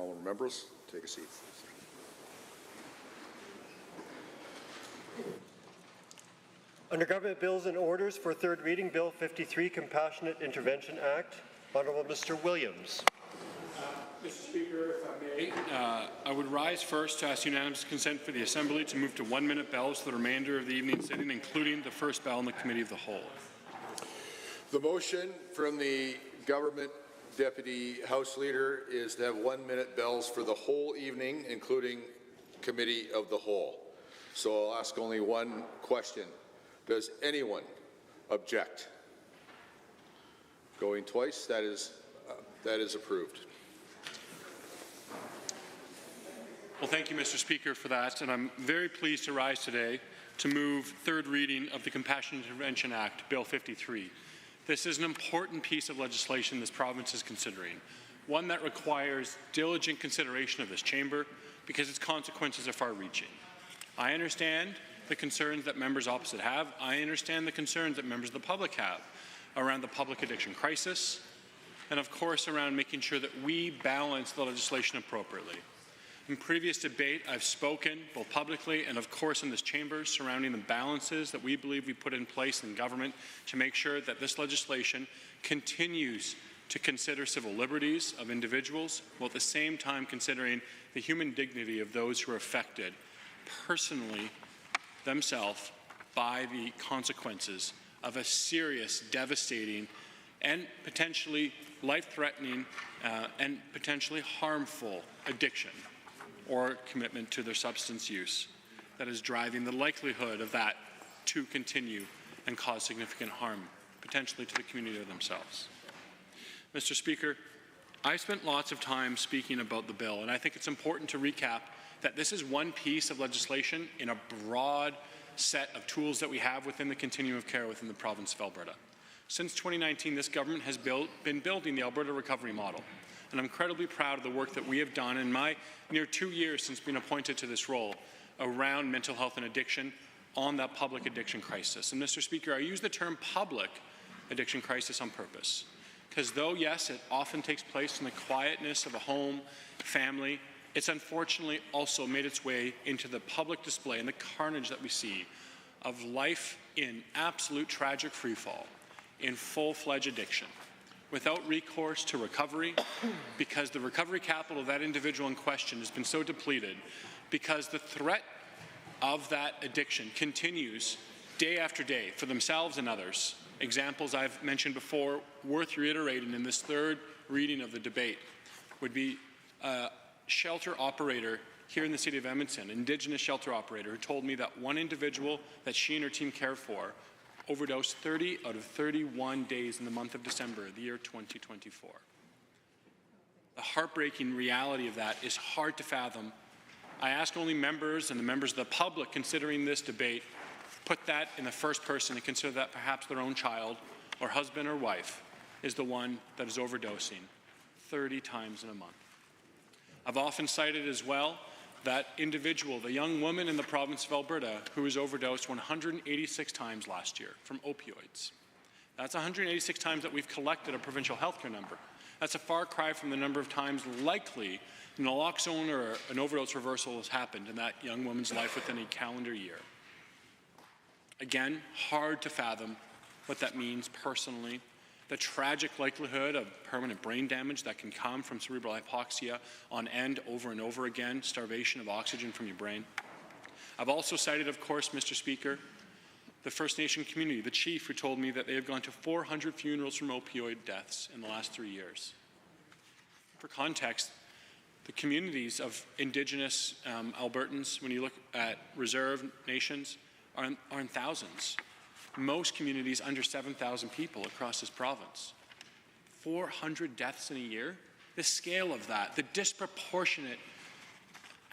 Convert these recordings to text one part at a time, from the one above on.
Honourable members, take a seat. Under Government Bills and Orders for third reading, Bill 53, Compassionate Intervention Act. Honourable Mr. Williams. Mr. Speaker, if I may, I would rise first to ask unanimous consent for the Assembly to move to 1-minute bells for the remainder of the evening sitting, including the first bell in the Committee of the Whole. The motion from the Government Deputy House Leader is to have 1-minute bells for the whole evening, including Committee of the Whole. So I'll ask only one question. Does anyone object? Going twice, that is approved. Well, thank you, Mr. Speaker, for that, and I'm very pleased to rise today to move third reading of the Compassionate Intervention Act, Bill 53. This is an important piece of legislation this province is considering, one that requires diligent consideration of this chamber because its consequences are far-reaching. I understand the concerns that members opposite have. I understand the concerns that members of the public have around the public addiction crisis, and of course around making sure that we balance the legislation appropriately. In previous debate, I've spoken both publicly and of course in this chamber surrounding the balances that we believe we put in place in government to make sure that this legislation continues to consider civil liberties of individuals while at the same time considering the human dignity of those who are affected personally themselves by the consequences of a serious, devastating, and potentially life-threatening and potentially harmful addiction or commitment to their substance use that is driving the likelihood of that to continue and cause significant harm, potentially to the community or themselves. Mr. Speaker, I've spent lots of time speaking about the bill, and I think it's important to recap that this is one piece of legislation in a broad set of tools that we have within the continuum of care within the province of Alberta. Since 2019, this government has been building the Alberta recovery model, and I'm incredibly proud of the work that we have done in my near 2 years since being appointed to this role around mental health and addiction on that public addiction crisis. And Mr. Speaker, I use the term public addiction crisis on purpose, because though, yes, it often takes place in the quietness of a home, family, it's unfortunately also made its way into the public display and the carnage that we see of life in absolute tragic freefall, in full-fledged addiction, without recourse to recovery, because the recovery capital of that individual in question has been so depleted, because the threat of that addiction continues day after day for themselves and others. Examples I've mentioned before, worth reiterating in this third reading of the debate, would be a shelter operator here in the city of Edmonton, an Indigenous shelter operator, who told me that one individual that she and her team care for overdosed 30 out of 31 days in the month of December of the year 2024. The heartbreaking reality of that is hard to fathom. I ask only members and the members of the public considering this debate put that in the first person and consider that perhaps their own child or husband or wife is the one that is overdosing 30 times in a month. I've often cited as well that individual, the young woman in the province of Alberta who was overdosed 186 times last year from opioids. That's 186 times that we've collected a provincial healthcare number. That's a far cry from the number of times likely naloxone or an overdose reversal has happened in that young woman's life within a calendar year. Again, hard to fathom what that means personally, the tragic likelihood of permanent brain damage that can come from cerebral hypoxia on end over and over again, starvation of oxygen from your brain. I've also cited, of course, Mr. Speaker, the First Nation community, the chief who told me that they have gone to 400 funerals from opioid deaths in the last 3 years. For context, the communities of Indigenous Albertans, when you look at reserve nations, are in thousands. Most communities under 7,000 people across this province. 400 deaths in a year? The scale of that, the disproportionate,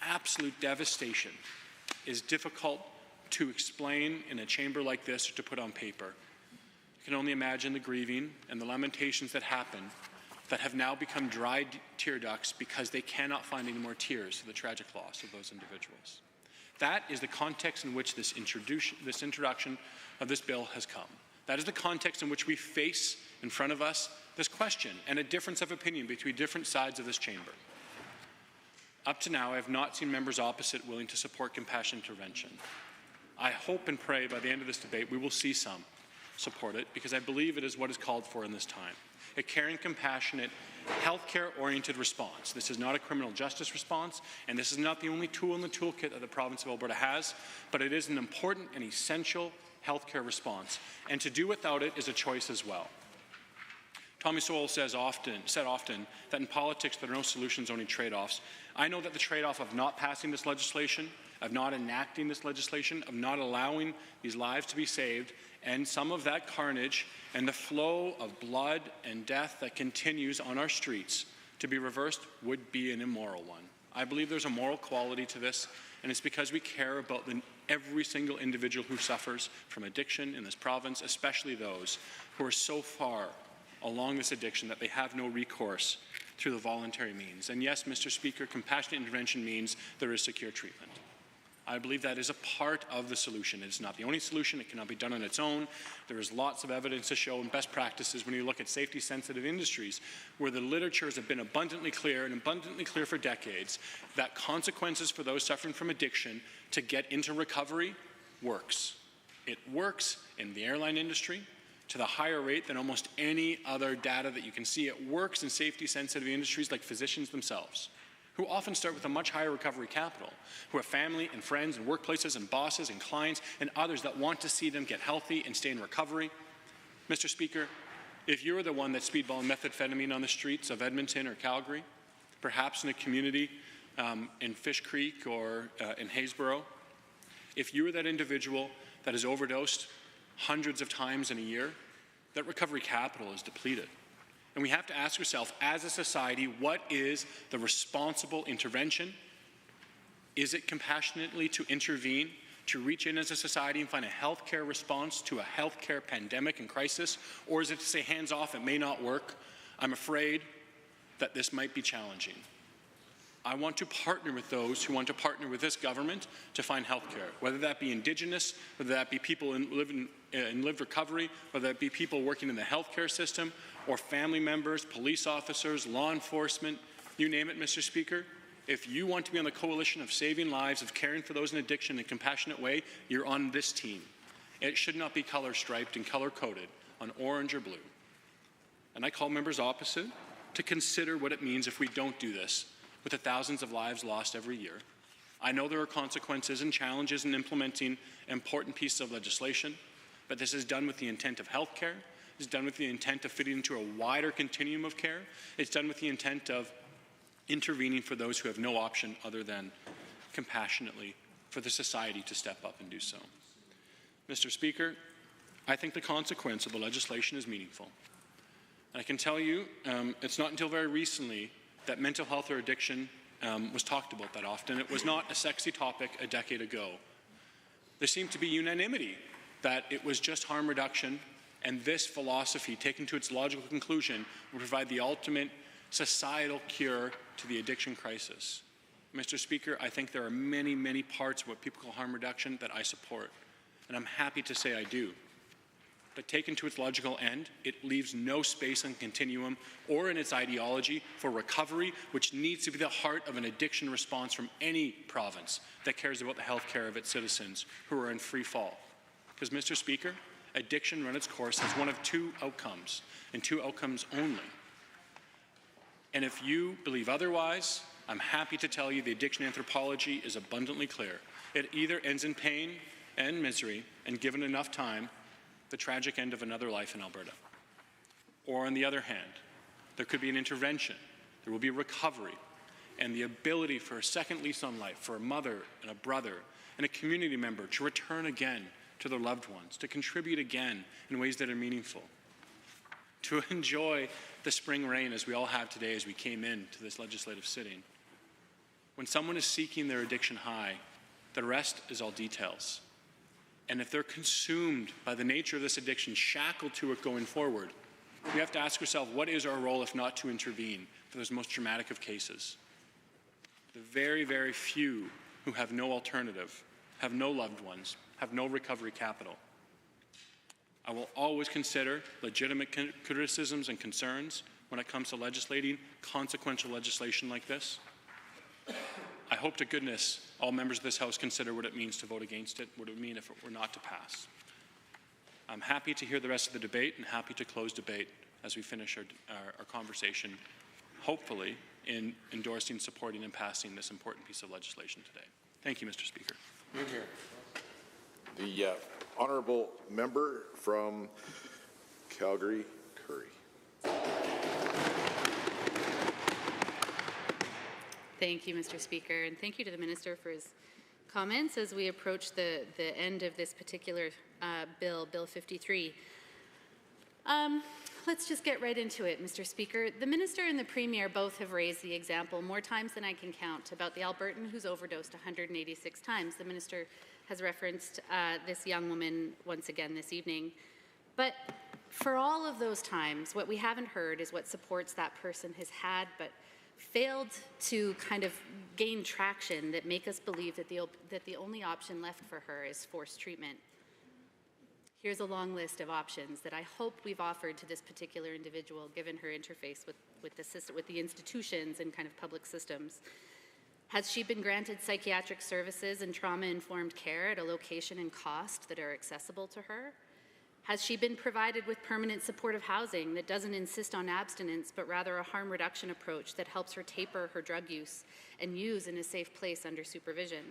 absolute devastation is difficult to explain in a chamber like this or to put on paper. You can only imagine the grieving and the lamentations that happen that have now become dry tear ducts because they cannot find any more tears for the tragic loss of those individuals. That is the context in which this introduction of this bill has come. That is the context in which we face in front of us this question and a difference of opinion between different sides of this chamber. Up to now, I have not seen members opposite willing to support compassionate intervention. I hope and pray by the end of this debate we will see some support it, because I believe it is what is called for in this time. A caring, compassionate, healthcare-oriented response. This is not a criminal justice response, and this is not the only tool in the toolkit that the province of Alberta has, but it is an important and essential healthcare response, and to do without it is a choice as well. Tommy Sowell said often that in politics there are no solutions, only trade-offs. I know that the trade-off of not passing this legislation, of not enacting this legislation, of not allowing these lives to be saved, and some of that carnage and the flow of blood and death that continues on our streets to be reversed would be an immoral one. I believe there's a moral quality to this, and it's because we care about every single individual who suffers from addiction in this province, especially those who are so far along this addiction that they have no recourse through the voluntary means. And yes, Mr. Speaker, compassionate intervention means there is secure treatment. I believe that is a part of the solution. It's not the only solution. It cannot be done on its own. There is lots of evidence to show and best practices when you look at safety-sensitive industries where the literatures have been abundantly clear and abundantly clear for decades that consequences for those suffering from addiction to get into recovery works. It works in the airline industry to the higher rate than almost any other data that you can see. It works in safety-sensitive industries like physicians themselves, who often start with a much higher recovery capital, who have family and friends and workplaces and bosses and clients and others that want to see them get healthy and stay in recovery. Mr. Speaker, if you're the one that's speedballing methamphetamine on the streets of Edmonton or Calgary, perhaps in a community in Fish Creek or in Haysboro, if you are that individual that is overdosed hundreds of times in a year, that recovery capital is depleted. And we have to ask ourselves, as a society, what is the responsible intervention? Is it compassionately to intervene, to reach in as a society and find a healthcare response to a healthcare pandemic and crisis? Or is it to say, hands off, it may not work? I'm afraid that this might be challenging. I want to partner with those who want to partner with this government to find healthcare, whether that be Indigenous, whether that be people in lived recovery, whether that be people working in the healthcare system, or family members, police officers, law enforcement, you name it, Mr. Speaker. If you want to be on the coalition of saving lives, of caring for those in addiction in a compassionate way, you're on this team. It should not be color-striped and color-coded on orange or blue. And I call members opposite to consider what it means if we don't do this, with the thousands of lives lost every year. I know there are consequences and challenges in implementing important pieces of legislation, but this is done with the intent of health care. It's done with the intent of fitting into a wider continuum of care. It's done with the intent of intervening for those who have no option other than compassionately for the society to step up and do so. Mr. Speaker, I think the consequence of the legislation is meaningful. And I can tell you, it's not until very recently that mental health or addiction was talked about that often. It was not a sexy topic a decade ago. There seemed to be unanimity that it was just harm reduction, and this philosophy, taken to its logical conclusion, would provide the ultimate societal cure to the addiction crisis. Mr. Speaker, I think there are many, many parts of what people call harm reduction that I support, and I'm happy to say I do. But taken to its logical end, it leaves no space on continuum or in its ideology for recovery, which needs to be the heart of an addiction response from any province that cares about the health care of its citizens who are in free fall. Because, Mr. Speaker, addiction run its course has one of two outcomes, and two outcomes only. And if you believe otherwise, I'm happy to tell you the addiction anthropology is abundantly clear. It either ends in pain and misery, and given enough time, the tragic end of another life in Alberta. Or on the other hand, there could be an intervention, there will be recovery, and the ability for a second lease on life for a mother and a brother and a community member to return again to their loved ones, to contribute again in ways that are meaningful, to enjoy the spring rain as we all have today as we came into this legislative sitting. When someone is seeking their addiction high, the rest is all details. And if they're consumed by the nature of this addiction, shackled to it going forward, we have to ask ourselves, what is our role if not to intervene for those most dramatic of cases? The very, very few who have no alternative, have no loved ones, have no recovery capital. I will always consider legitimate criticisms and concerns when it comes to legislating consequential legislation like this. I hope to goodness all members of this House consider what it means to vote against it, what it would mean if it were not to pass. I'm happy to hear the rest of the debate and happy to close debate as we finish our conversation, hopefully in endorsing, supporting, and passing this important piece of legislation today. Thank you, Mr. Speaker. The honourable member from Calgary, Curry. Thank you, Mr. Speaker, and thank you to the Minister for his comments as we approach the end of this particular bill, Bill 53. Let's just get right into it, Mr. Speaker. The Minister and the Premier both have raised the example more times than I can count about the Albertan who's overdosed 186 times. The Minister has referenced this young woman once again this evening. But for all of those times, what we haven't heard is what supports that person has had but failed to kind of gain traction that make us believe that the only option left for her is forced treatment. Here's a long list of options that I hope we've offered to this particular individual, given her interface with the institutions and kind of public systems. Has she been granted psychiatric services and trauma-informed care at a location and cost that are accessible to her? Has she been provided with permanent supportive housing that doesn't insist on abstinence, but rather a harm reduction approach that helps her taper her drug use and use in a safe place under supervision?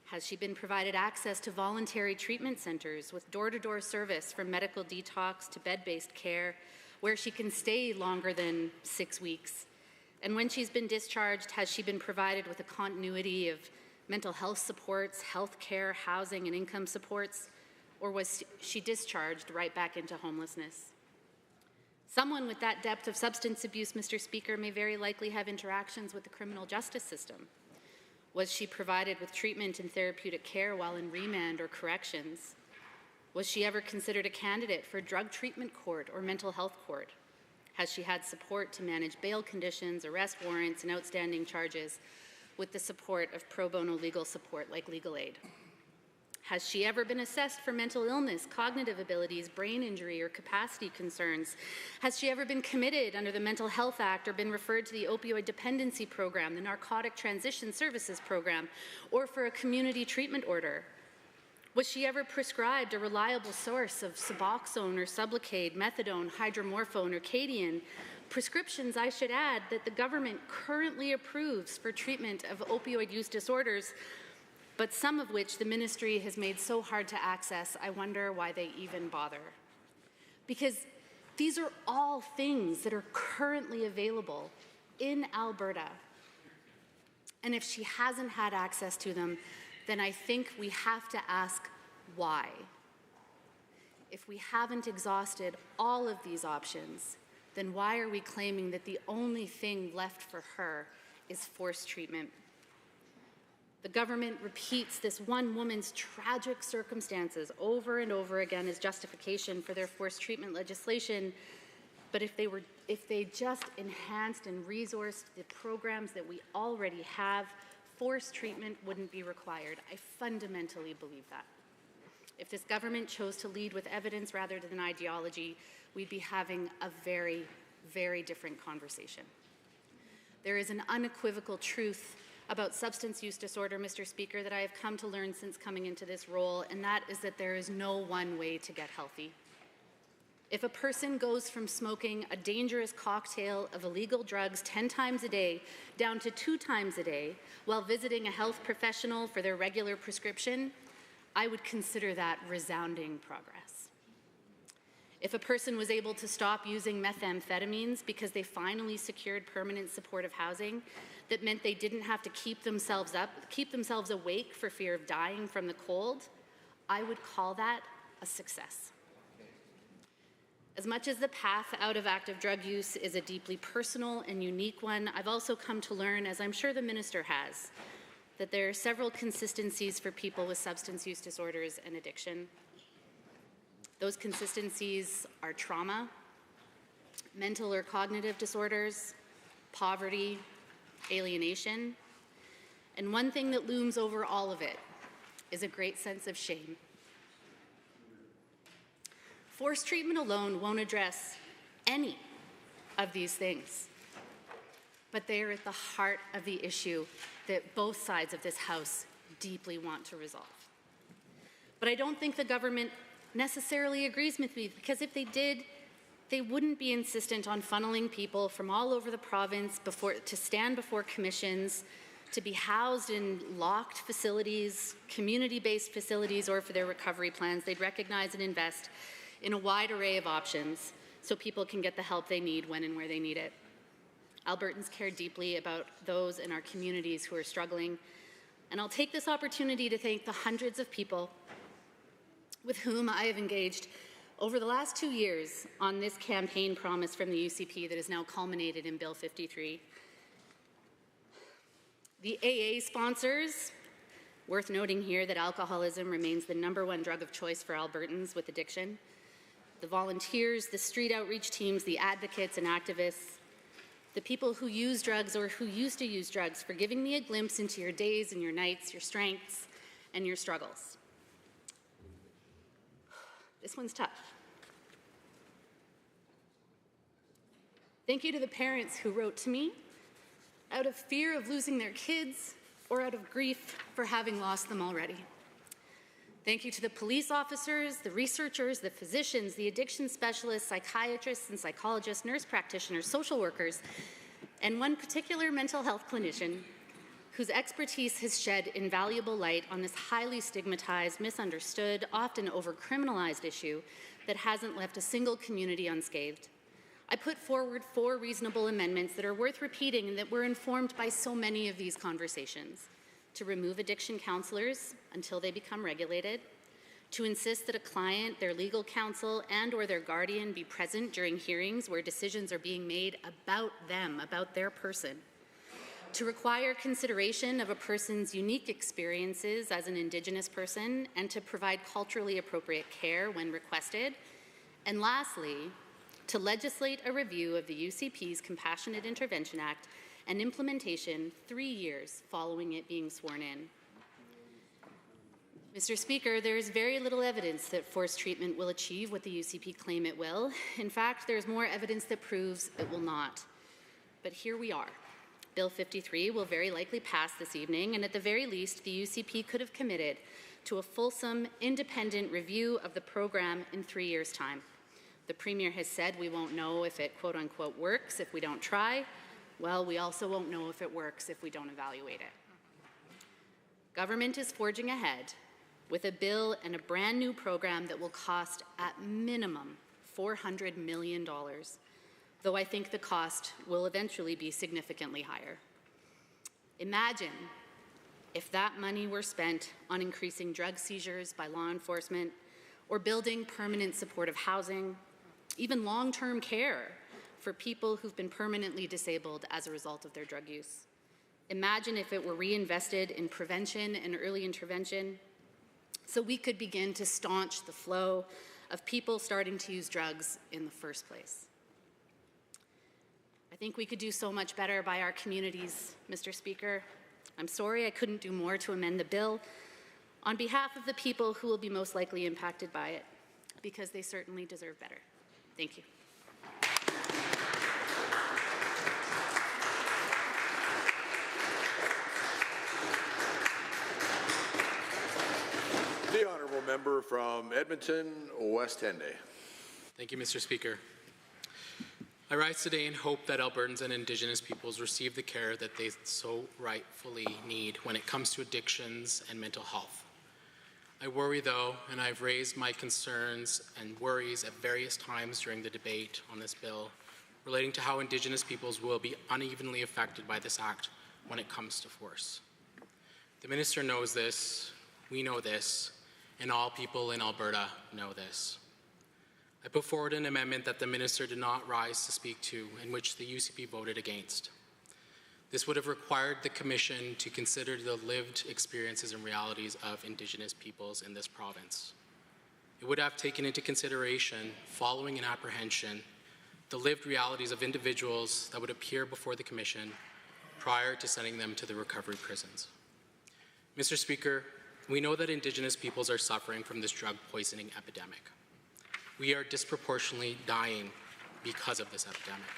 Has she been provided access to voluntary treatment centers with door-to-door service from medical detox to bed-based care, where she can stay longer than 6 weeks? And when she's been discharged, has she been provided with a continuity of mental health supports, health care, housing, and income supports? Or was she discharged right back into homelessness? Someone with that depth of substance abuse, Mr. Speaker, may very likely have interactions with the criminal justice system. Was she provided with treatment and therapeutic care while in remand or corrections? Was she ever considered a candidate for drug treatment court or mental health court? Has she had support to manage bail conditions, arrest warrants, and outstanding charges with the support of pro bono legal support like legal aid? Has she ever been assessed for mental illness, cognitive abilities, brain injury, or capacity concerns? Has she ever been committed under the Mental Health Act or been referred to the Opioid Dependency Program, the Narcotic Transition Services Program, or for a community treatment order? Was she ever prescribed a reliable source of Suboxone or Sublocade, methadone, hydromorphone, or Cadian, prescriptions, I should add, that the government currently approves for treatment of opioid use disorders, but some of which the ministry has made so hard to access, I wonder why they even bother. Because these are all things that are currently available in Alberta. And if she hasn't had access to them, then I think we have to ask why. If we haven't exhausted all of these options, then why are we claiming that the only thing left for her is forced treatment? The government repeats this one woman's tragic circumstances over and over again as justification for their forced treatment legislation. But if they just enhanced and resourced the programs that we already have, forced treatment wouldn't be required. I fundamentally believe that. If this government chose to lead with evidence rather than ideology, we'd be having a very, very different conversation. There is an unequivocal truth about substance use disorder, Mr. Speaker, that I have come to learn since coming into this role, and that is that there is no one way to get healthy. If a person goes from smoking a dangerous cocktail of illegal drugs 10 times a day down to 2 times a day while visiting a health professional for their regular prescription, I would consider that resounding progress. If a person was able to stop using methamphetamines because they finally secured permanent supportive housing that meant they didn't have to keep themselves awake for fear of dying from the cold, I would call that a success. As much as the path out of active drug use is a deeply personal and unique one, I've also come to learn, as I'm sure the Minister has, that there are several consistencies for people with substance use disorders and addiction. Those consistencies are trauma, mental or cognitive disorders, poverty, alienation, and one thing that looms over all of it is a great sense of shame. Forced treatment alone won't address any of these things. but they are at the heart of the issue that both sides of this House deeply want to resolve. But I don't think the government necessarily agrees with me, because if they did, they wouldn't be insistent on funneling people from all over the province to stand before commissions, to be housed in locked facilities, community-based facilities, or for their recovery plans. They'd recognize and invest in a wide array of options so people can get the help they need when and where they need it. Albertans care deeply about those in our communities who are struggling, and I'll take this opportunity to thank the hundreds of people with whom I have engaged over the last 2 years on this campaign promise from the UCP that has now culminated in Bill 53. The AA sponsors, worth noting here that alcoholism remains the #1 drug of choice for Albertans with addiction. The volunteers, the street outreach teams, the advocates and activists, the people who use drugs or who used to use drugs, for giving me a glimpse into your days and your nights, your strengths and your struggles. This one's tough. Thank you to the parents who wrote to me out of fear of losing their kids or out of grief for having lost them already. Thank you to the police officers, the researchers, the physicians, the addiction specialists, psychiatrists and psychologists, nurse practitioners, social workers, and one particular mental health clinician whose expertise has shed invaluable light on this highly stigmatized, misunderstood, often over-criminalized issue that hasn't left a single community unscathed. I put forward 4 reasonable amendments that are worth repeating and that were informed by so many of these conversations: to remove addiction counselors until they become regulated, to insist that a client, their legal counsel, and/or their guardian be present during hearings where decisions are being made about them, about their person, to require consideration of a person's unique experiences as an Indigenous person, and to provide culturally appropriate care when requested, and lastly, to legislate a review of the UCP's Compassionate Intervention Act and implementation 3 years following it being sworn in. Mr. Speaker, there is very little evidence that forced treatment will achieve what the UCP claim it will. In fact, there is more evidence that proves it will not. But here we are. Bill 53 will very likely pass this evening, and at the very least, the UCP could have committed to a fulsome, independent review of the program in 3 years' time. The Premier has said we won't know if it quote-unquote works if we don't try. Well, we also won't know if it works if we don't evaluate it. Government is forging ahead with a bill and a brand new program that will cost at minimum $400 million, though I think the cost will eventually be significantly higher. Imagine if that money were spent on increasing drug seizures by law enforcement, or building permanent supportive housing, even long-term care for people who've been permanently disabled as a result of their drug use. Imagine if it were reinvested in prevention and early intervention, so we could begin to staunch the flow of people starting to use drugs in the first place. I think we could do so much better by our communities, Mr. Speaker. I'm sorry I couldn't do more to amend the bill on behalf of the people who will be most likely impacted by it, because they certainly deserve better. Thank you. The honourable member from Edmonton West Henday. Thank you, Mr. Speaker. I rise today in hope that Albertans and Indigenous peoples receive the care that they so rightfully need when it comes to addictions and mental health. I worry, though, and I've raised my concerns and worries at various times during the debate on this bill, relating to how Indigenous peoples will be unevenly affected by this act when it comes to force. The Minister knows this, we know this, and all people in Alberta know this. I put forward an amendment that the Minister did not rise to speak to, in which the UCP voted against. This would have required the Commission to consider the lived experiences and realities of Indigenous peoples in this province. It would have taken into consideration, following an apprehension, the lived realities of individuals that would appear before the Commission prior to sending them to the recovery prisons. Mr. Speaker, we know that Indigenous peoples are suffering from this drug poisoning epidemic. We are disproportionately dying because of this epidemic.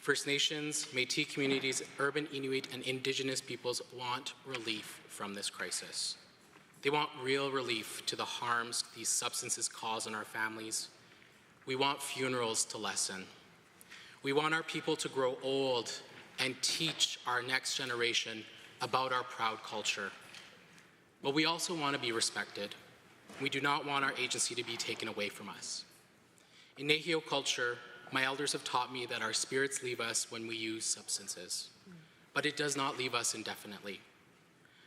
First Nations, Métis communities, urban Inuit, and Indigenous peoples want relief from this crisis. They want real relief to the harms these substances cause in our families. We want funerals to lessen. We want our people to grow old and teach our next generation about our proud culture. But we also want to be respected. We do not want our agency to be taken away from us. In Nehio culture, my elders have taught me that our spirits leave us when we use substances, but it does not leave us indefinitely.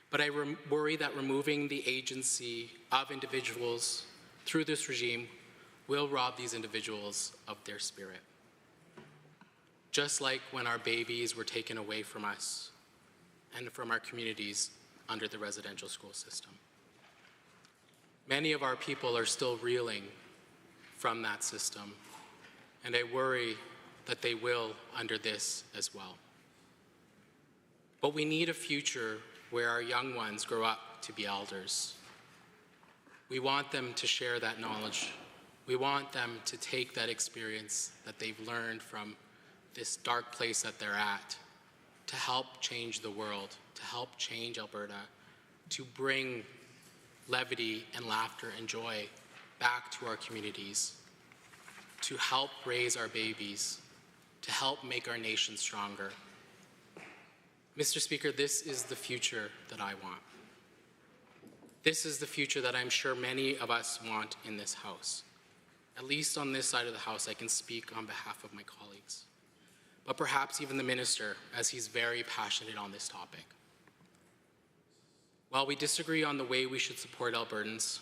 But I worry that removing the agency of individuals through this regime will rob these individuals of their spirit. Just like when our babies were taken away from us and from our communities under the residential school system. Many of our people are still reeling from that system, and I worry that they will under this as well. But we need a future where our young ones grow up to be elders. We want them to share that knowledge. We want them to take that experience that they've learned from this dark place that they're at to help change the world, to help change Alberta, to bring levity and laughter and joy back to our communities, to help raise our babies, to help make our nation stronger. Mr. Speaker, this is the future that I want. This is the future that I'm sure many of us want in this House. At least on this side of the House, I can speak on behalf of my colleagues, but perhaps even the Minister, as he's very passionate on this topic. While we disagree on the way we should support Albertans,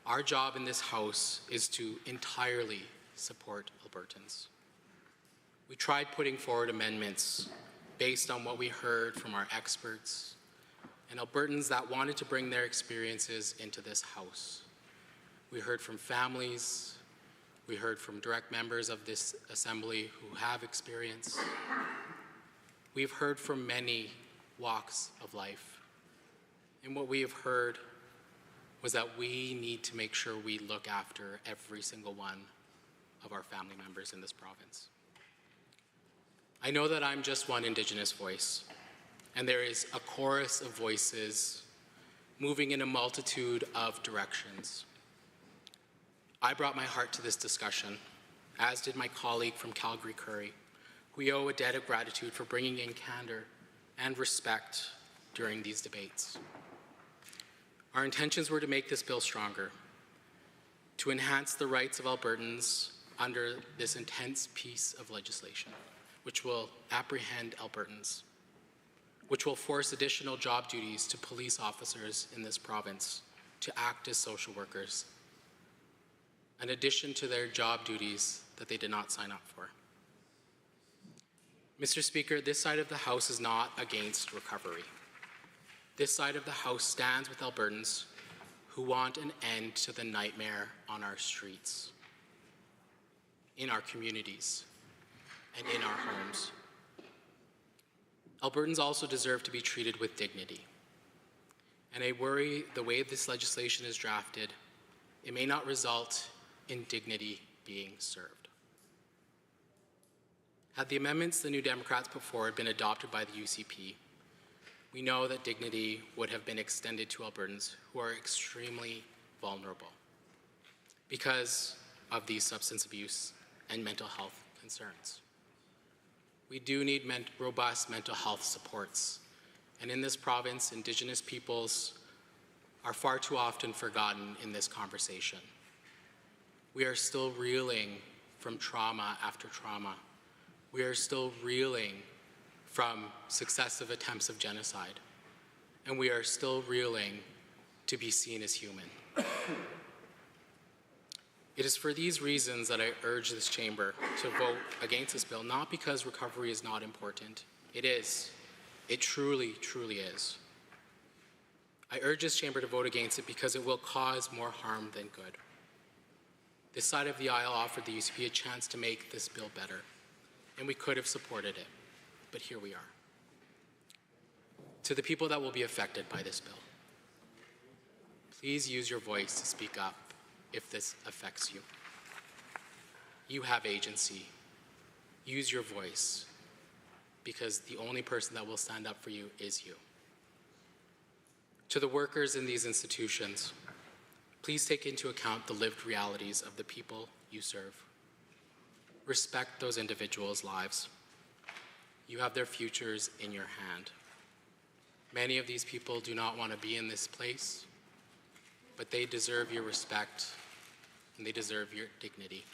our job in this House is to entirely support Albertans. We tried putting forward amendments based on what we heard from our experts and Albertans that wanted to bring their experiences into this House. We heard from families, we heard from direct members of this Assembly who have experience. We've heard from many walks of life. And what we have heard was that we need to make sure we look after every single one of our family members in this province. I know that I'm just one Indigenous voice, and there is a chorus of voices moving in a multitude of directions. I brought my heart to this discussion, as did my colleague from Calgary Curry. We owe a debt of gratitude for bringing in candor and respect during these debates. Our intentions were to make this bill stronger, to enhance the rights of Albertans under this intense piece of legislation, which will apprehend Albertans, which will force additional job duties to police officers in this province to act as social workers, in addition to their job duties that they did not sign up for. Mr. Speaker, this side of the House is not against recovery. This side of the House stands with Albertans who want an end to the nightmare on our streets, in our communities, and in our homes. Albertans also deserve to be treated with dignity. And I worry the way this legislation is drafted, it may not result in dignity being served. Had the amendments the New Democrats put forward been adopted by the UCP, we know that dignity would have been extended to Albertans who are extremely vulnerable because of these substance abuse and mental health concerns. We do need robust mental health supports, and in this province, Indigenous peoples are far too often forgotten in this conversation. We are still reeling from trauma after trauma. We are still reeling from successive attempts of genocide, and we are still reeling to be seen as human. It is for these reasons that I urge this chamber to vote against this bill, not because recovery is not important. It is. It truly, truly is. I urge this chamber to vote against it because it will cause more harm than good. This side of the aisle offered the UCP a chance to make this bill better, and we could have supported it, but here we are. To the people that will be affected by this bill, please use your voice to speak up if this affects you. You have agency. Use your voice. because the only person that will stand up for you is you. To the workers in these institutions, please take into account the lived realities of the people you serve. Respect those individuals' lives. You have their futures in your hand. Many of these people do not want to be in this place, but they deserve your respect and they deserve your dignity.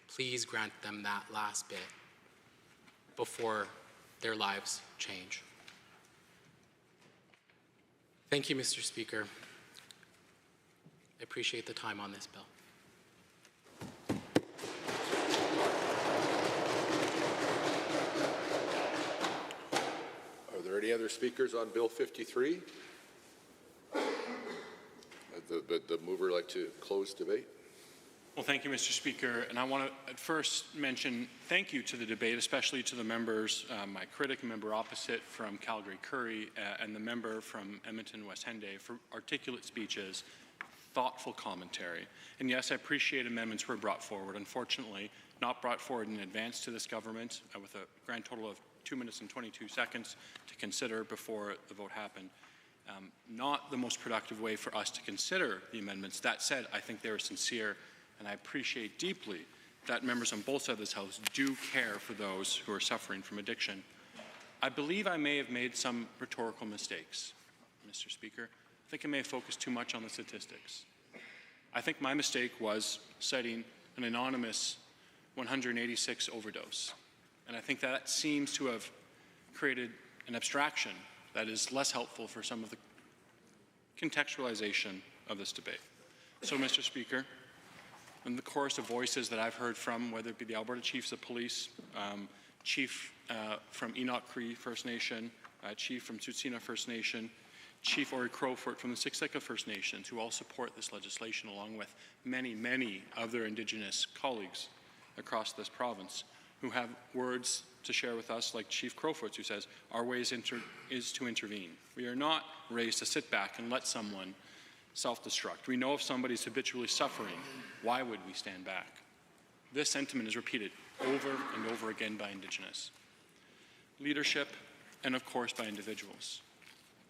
Please grant them that last bit before their lives change. Thank you, Mr. Speaker. I appreciate the time on this bill. Are there any other speakers on Bill 53? The mover like to close debate? Well, thank you, Mr. Speaker. And I want to first mention thank you to the debate, especially to the members, my critic, member opposite from Calgary-Curry, and the member from Edmonton-West Henday for articulate speeches, thoughtful commentary. And yes, I appreciate amendments were brought forward. Unfortunately, not brought forward in advance to this government with a grand total of 2 minutes and 22 seconds to consider before the vote happened. Not the most productive way for us to consider the amendments. That said, I think they were sincere, and I appreciate deeply that members on both sides of this House do care for those who are suffering from addiction. I believe I may have made some rhetorical mistakes, Mr. Speaker. I think I may have focused too much on the statistics. I think my mistake was citing an anonymous 186 overdose. And I think that seems to have created an abstraction that is less helpful for some of the contextualization of this debate. So, Mr. Speaker, in the chorus of voices that I've heard from, whether it be the Alberta Chiefs of Police, Chief from Enoch Cree First Nation, Chief from Tsuut'ina First Nation, Chief Ori Crowfoot from the Siksika First Nations, who all support this legislation, along with many, many other Indigenous colleagues across this province, who have words to share with us, like Chief Crowfoot, who says, our way is to intervene. We are not raised to sit back and let someone self-destruct. We know if somebody's habitually suffering, why would we stand back? This sentiment is repeated over and over again by Indigenous leadership and, of course, by individuals.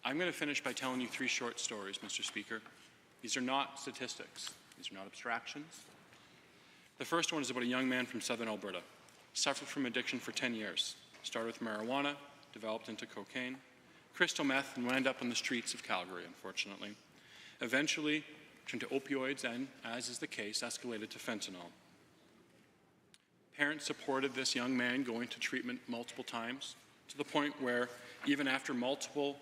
I'm going to finish by telling you 3 short stories, Mr. Speaker. These are not statistics. These are not abstractions. The first one is about a young man from southern Alberta. Suffered from addiction for 10 years. Started with marijuana, developed into cocaine, crystal meth, and wound up on the streets of Calgary, unfortunately. Eventually turned to opioids and, as is the case, escalated to fentanyl. Parents supported this young man going to treatment multiple times, to the point where, even after multiple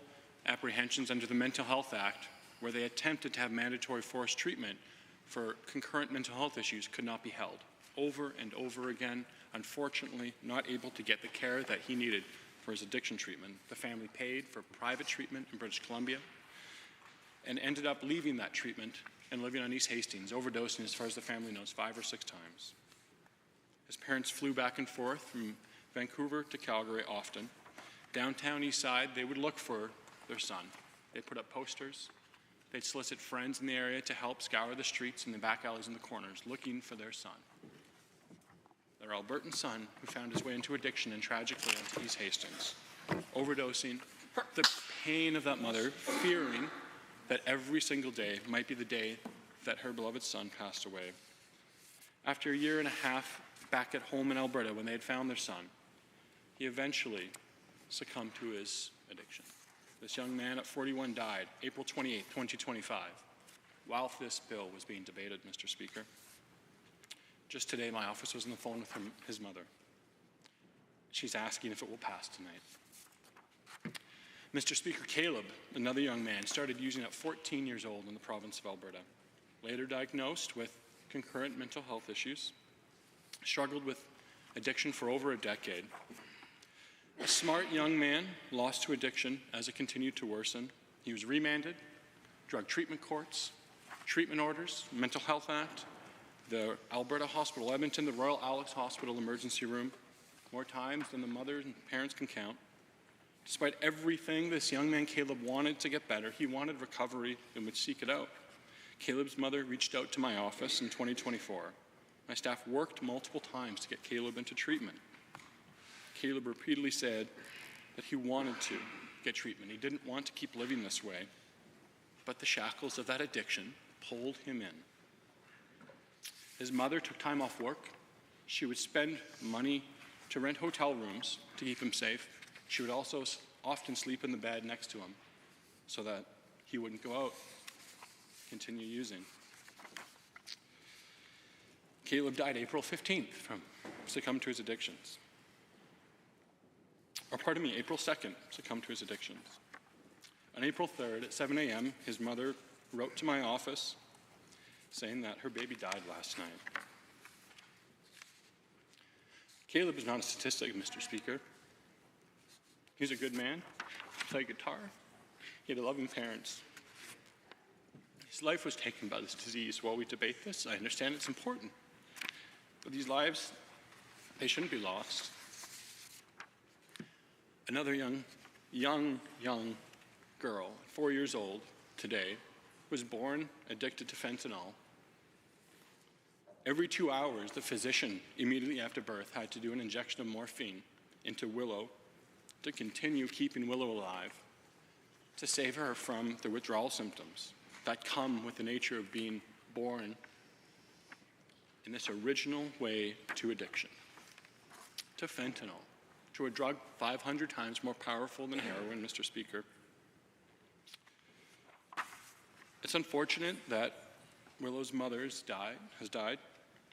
apprehensions under the Mental Health Act, where they attempted to have mandatory forced treatment for concurrent mental health issues, could not be held. Over and over again, unfortunately, not able to get the care that he needed for his addiction treatment. The family paid for private treatment in British Columbia and ended up leaving that treatment and living on East Hastings, overdosing, as far as the family knows, 5 or 6 times. His parents flew back and forth from Vancouver to Calgary often. Downtown East Side, they would look for their son. They'd put up posters. They'd solicit friends in the area to help scour the streets and the back alleys and the corners, looking for their son. Their Albertan son, who found his way into addiction and tragically into East Hastings, overdosing, the pain of that mother, fearing that every single day might be the day that her beloved son passed away. After a year and a half back at home in Alberta, when they had found their son, he eventually succumbed to his addiction. This young man at 41 died April 28, 2025, while this bill was being debated, Mr. Speaker. Just today, my office was on the phone with his mother. She's asking if it will pass tonight. Mr. Speaker, Caleb, another young man, started using at 14 years old in the province of Alberta. Later diagnosed with concurrent mental health issues, struggled with addiction for over a decade. A smart young man lost to addiction as it continued to worsen. He was remanded, drug treatment courts, treatment orders, Mental Health Act, the Alberta Hospital Edmonton, the Royal Alex Hospital emergency room, more times than the mothers and parents can count. Despite everything, this young man, Caleb, wanted to get better. He wanted recovery and would seek it out. Caleb's mother reached out to my office in 2024. My staff worked multiple times to get Caleb into treatment. Caleb repeatedly said that he wanted to get treatment. He didn't want to keep living this way, but the shackles of that addiction pulled him in. His mother took time off work. She would spend money to rent hotel rooms to keep him safe. She would also often sleep in the bed next to him so that he wouldn't go out, continue using. Caleb died April 15th from succumbed to his addictions. April 2nd, succumbed to his addictions. On April 3rd at 7 a.m., his mother wrote to my office saying that her baby died last night. Caleb is not a statistic, Mr. Speaker. He's a good man, played guitar, he had loving parents. His life was taken by this disease. While we debate this, I understand it's important. But these lives, they shouldn't be lost. Another young girl, 4 years old today, was born addicted to fentanyl. Every 2 hours, the physician, immediately after birth, had to do an injection of morphine into Willow to continue keeping Willow alive, to save her from the withdrawal symptoms that come with the nature of being born in this original way to addiction, to fentanyl, to a drug 500 times more powerful than heroin, Mr. Speaker. It's unfortunate that Willow's mother has died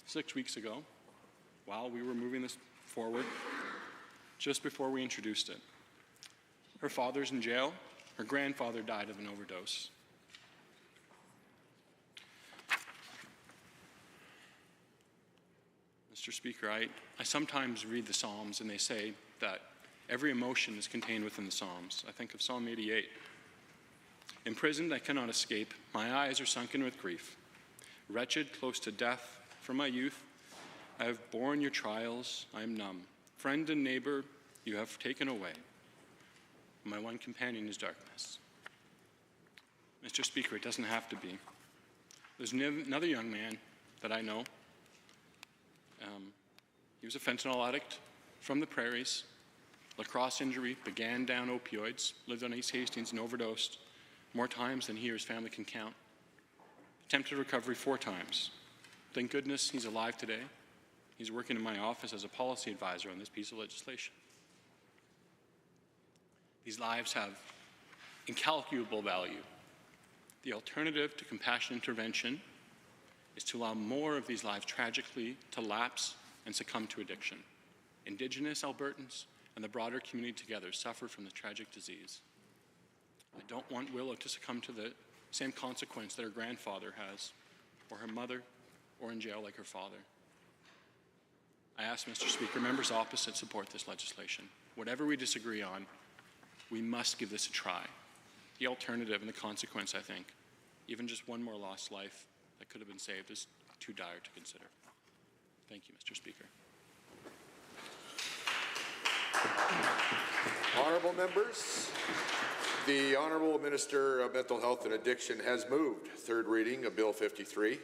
6 weeks ago while we were moving this forward, just before we introduced it. Her father's in jail. Her grandfather died of an overdose. Mr. Speaker, I sometimes read the Psalms and they say that every emotion is contained within the Psalms. I think of Psalm 88. Imprisoned, I cannot escape. My eyes are sunken with grief. Wretched, close to death, from my youth, I have borne your trials, I am numb. Friend and neighbor, you have taken away. My one companion is darkness. Mr. Speaker, it doesn't have to be. There's another young man that I know. He was a fentanyl addict from the prairies. Lacrosse injury, began down opioids, lived on East Hastings and overdosed more times than he or his family can count. Attempted recovery 4 times. Thank goodness he's alive today. He's working in my office as a policy advisor on this piece of legislation. These lives have incalculable value. The alternative to compassionate intervention is to allow more of these lives tragically to lapse and succumb to addiction. Indigenous Albertans and the broader community together suffer from this tragic disease. I don't want Willow to succumb to the same consequence that her grandfather has, or her mother, or in jail like her father. I ask, Mr. Speaker, members opposite support this legislation. Whatever we disagree on, we must give this a try. The alternative and the consequence, I think, even just one more lost life that could have been saved, is too dire to consider. Thank you, Mr. Speaker. Honourable members, the Honourable Minister of Mental Health and Addiction has moved third reading of Bill 53,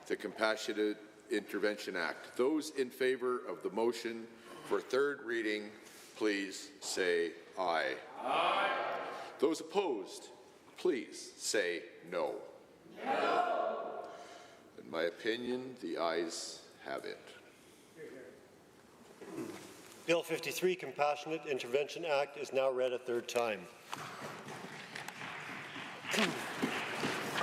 the Compassionate Intervention Act. Those in favour of the motion for third reading, please say aye. Aye. Those opposed, please say no. No. In my opinion, the ayes have it. Bill 53, Compassionate Intervention Act, is now read a third time.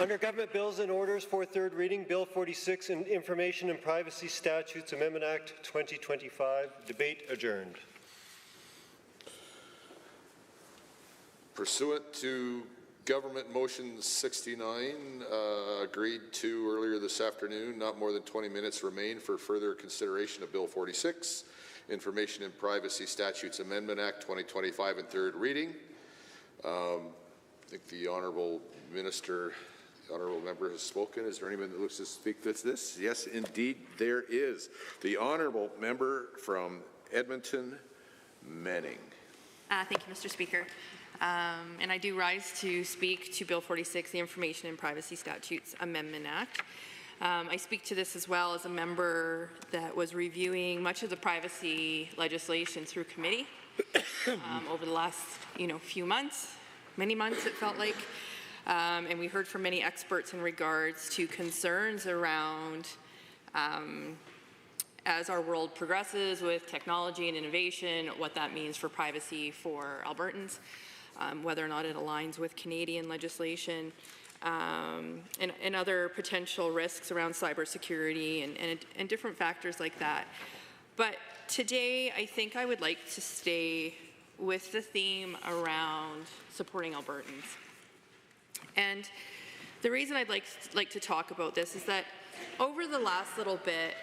Under Government Bills and Orders for third reading, Bill 46, Information and Privacy Statutes Amendment Act 2025. Debate adjourned. Pursuant to Government Motion 69, agreed to earlier this afternoon, not more than 20 minutes remain for further consideration of Bill 46, Information and Privacy Statutes Amendment Act 2025 in third reading. I think the Honourable Minister, the Honourable Member has spoken. Is there anyone that looks to speak to this? Yes, indeed, there is. The Honourable Member from Edmonton, Manning. Thank you, Mr. Speaker. And I do rise to speak to Bill 46, the Information and Privacy Statutes Amendment Act. I speak to this as well as a member that was reviewing much of the privacy legislation through committee over the last, few months, many months it felt like. And we heard from many experts in regards to concerns around as our world progresses with technology and innovation, what that means for privacy for Albertans, whether or not it aligns with Canadian legislation, and other potential risks around cybersecurity and different factors like that. But today, I think I would like to stay with the theme around supporting Albertans. And the reason I'd like to talk about this is that over the last little bit,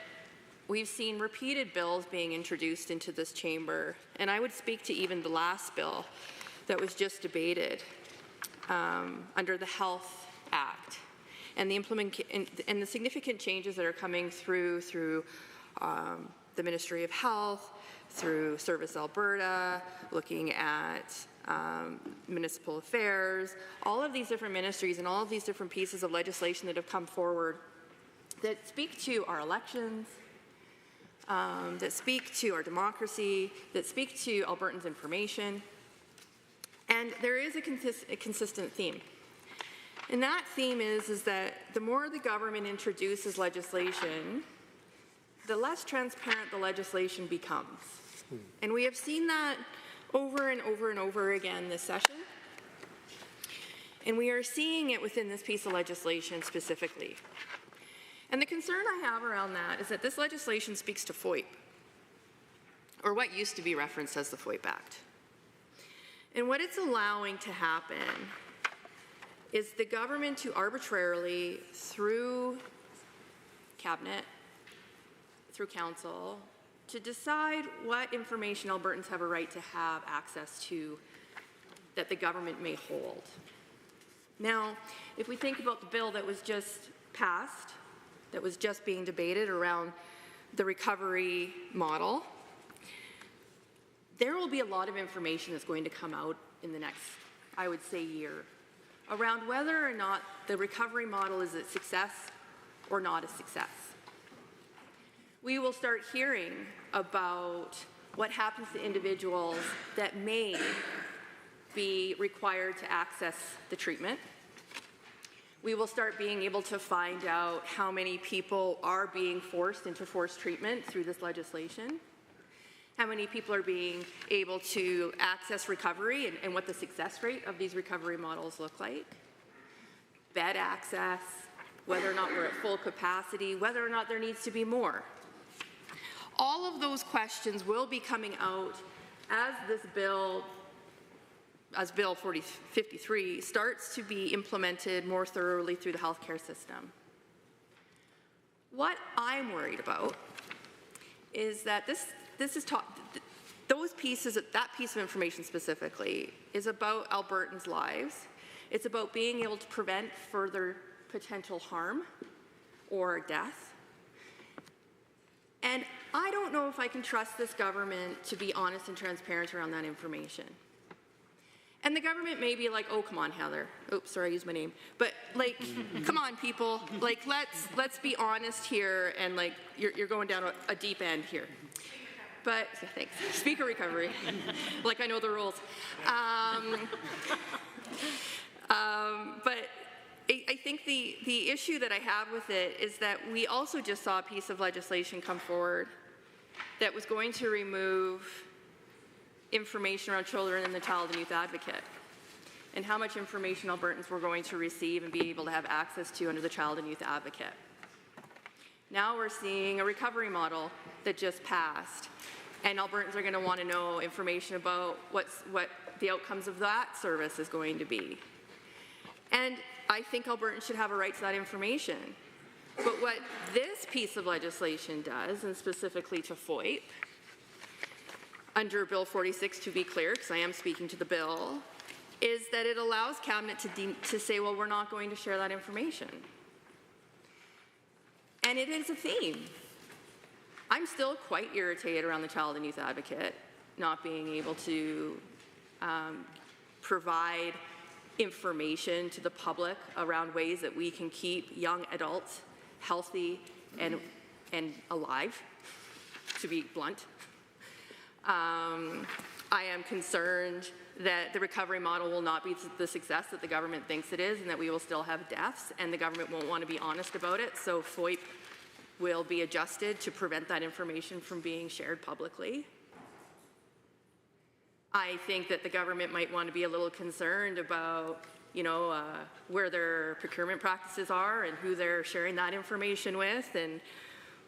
we've seen repeated bills being introduced into this chamber, and I would speak to even the last bill that was just debated under the Health Act, and the significant changes that are coming through the Ministry of Health, through Service Alberta, looking at municipal affairs, all of these different ministries and all of these different pieces of legislation that have come forward that speak to our elections, that speak to our democracy, that speak to Albertans' information. And there is a consistent theme. And that theme is that the more the government introduces legislation, the less transparent the legislation becomes. And we have seen that over and over and over again this session. And we are seeing it within this piece of legislation specifically. And the concern I have around that is that this legislation speaks to FOIP, or what used to be referenced as the FOIP Act. And what it's allowing to happen is the government to arbitrarily, through cabinet, through council, to decide what information Albertans have a right to have access to that the government may hold. Now, if we think about the bill that was just passed, that was just being debated around the recovery model, there will be a lot of information that's going to come out in the next, I would say, year, around whether or not the recovery model is a success or not a success. We will start hearing about what happens to individuals that may be required to access the treatment. We will start being able to find out how many people are being forced into forced treatment through this legislation, how many people are being able to access recovery and what the success rate of these recovery models look like, bed access, whether or not we're at full capacity, whether or not there needs to be more. All of those questions will be coming out as this bill, as Bill 53, starts to be implemented more thoroughly through the healthcare system. What I'm worried about is that those pieces, that piece of information specifically, is about Albertans' lives. It's about being able to prevent further potential harm or death. And I don't know if I can trust this government to be honest and transparent around that information. And the government may be like, oh, come on, Heather. Oops, sorry, I used my name. But like, come on, people. Like, let's be honest here, and like, you're going down a deep end here. But, yeah, thanks. Speaker recovery. Like I know the rules. But I think the issue that I have with it is that we also just saw a piece of legislation come forward that was going to remove information around children in the Child and Youth Advocate, and how much information Albertans were going to receive and be able to have access to under the Child and Youth Advocate. Now we're seeing a recovery model that just passed, and Albertans are going to want to know information about what the outcomes of that service is going to be. And I think Albertans should have a right to that information. But what this piece of legislation does, and specifically to FOIP, under Bill 46, to be clear, because I am speaking to the bill, is that it allows Cabinet to say, well, we're not going to share that information. And it is a theme. I'm still quite irritated around the Child and Youth Advocate not being able to provide information to the public around ways that we can keep young adults healthy, and alive, to be blunt. I am concerned that the recovery model will not be the success that the government thinks it is, and that we will still have deaths, and the government won't want to be honest about it. So FOIP will be adjusted to prevent that information from being shared publicly. I think that the government might want to be a little concerned about, where their procurement practices are and who they're sharing that information with and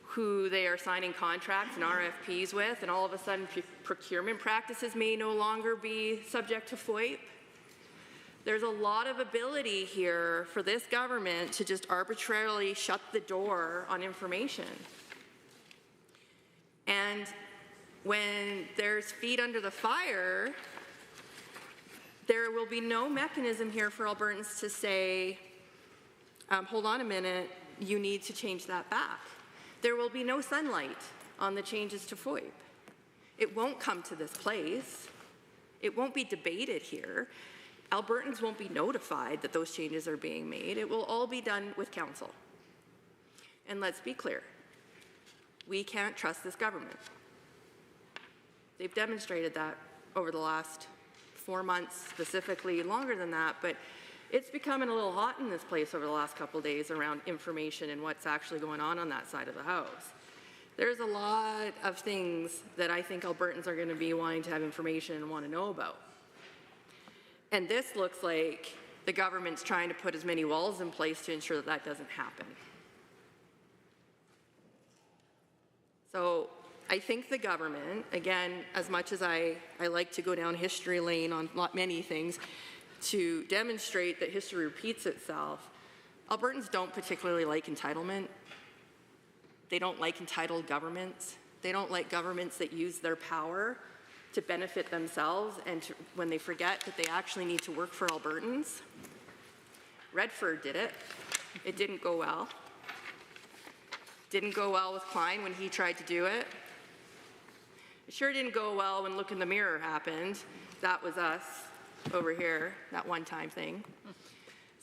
who they are signing contracts and RFPs with, and all of a sudden procurement practices may no longer be subject to FOIP. There's a lot of ability here for this government to just arbitrarily shut the door on information. And when there's feet under the fire, there will be no mechanism here for Albertans to say, hold on a minute, you need to change that back. There will be no sunlight on the changes to FOIP. It won't come to this place. It won't be debated here. Albertans won't be notified that those changes are being made. It will all be done with council. And let's be clear, we can't trust this government. They've demonstrated that over the last 4 months, specifically longer than that, but it's becoming a little hot in this place over the last couple of days around information and what's actually going on that side of the house. There's a lot of things that I think Albertans are going to be wanting to have information and want to know about. And this looks like the government's trying to put as many walls in place to ensure that that doesn't happen. So I think the government, again, as much as I like to go down history lane on many things, to demonstrate that history repeats itself, Albertans don't particularly like entitlement. They don't like entitled governments. They don't like governments that use their power to benefit themselves and when they forget that they actually need to work for Albertans. Redford did it. It didn't go well. Didn't go well with Klein when he tried to do it. It sure didn't go well when Look in the Mirror happened. That was us over here, that one-time thing.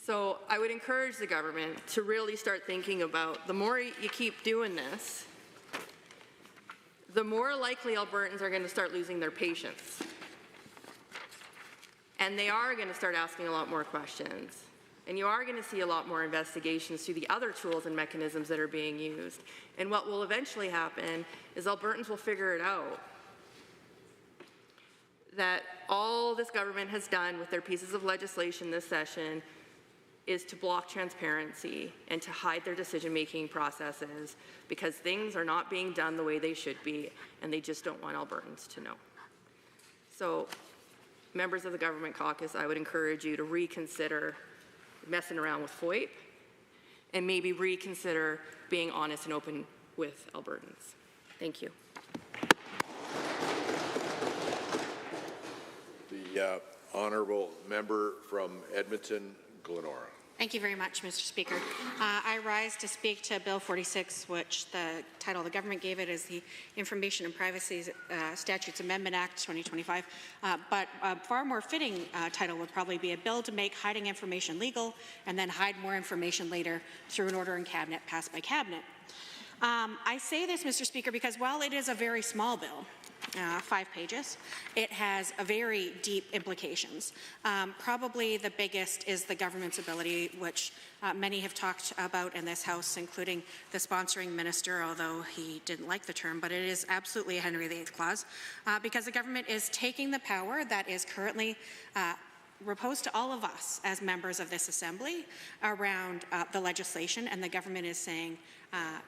So I would encourage the government to really start thinking about, the more you keep doing this, the more likely Albertans are going to start losing their patience. And they are going to start asking a lot more questions. And you are going to see a lot more investigations through the other tools and mechanisms that are being used. And what will eventually happen is Albertans will figure it out, that all this government has done with their pieces of legislation this session is to block transparency and to hide their decision-making processes because things are not being done the way they should be, and they just don't want Albertans to know. So, members of the Government Caucus, I would encourage you to reconsider messing around with FOIP and maybe reconsider being honest and open with Albertans. Thank you. The honourable member from Edmonton, Glenora. Thank you very much, Mr. Speaker. I rise to speak to Bill 46, which the title the government gave it is the Information and Privacy Statutes Amendment Act 2025. But a far more fitting title would probably be a bill to make hiding information legal and then hide more information later through an order in cabinet passed by cabinet. I say this, Mr. Speaker, because while it is a very small bill, 5 pages, it has a very deep implications. Probably the biggest is the government's ability, which many have talked about in this House, including the sponsoring minister, although he didn't like the term, but it is absolutely a Henry VIII clause, because the government is taking the power that is currently reposed to all of us as members of this assembly around the legislation, and the government is saying,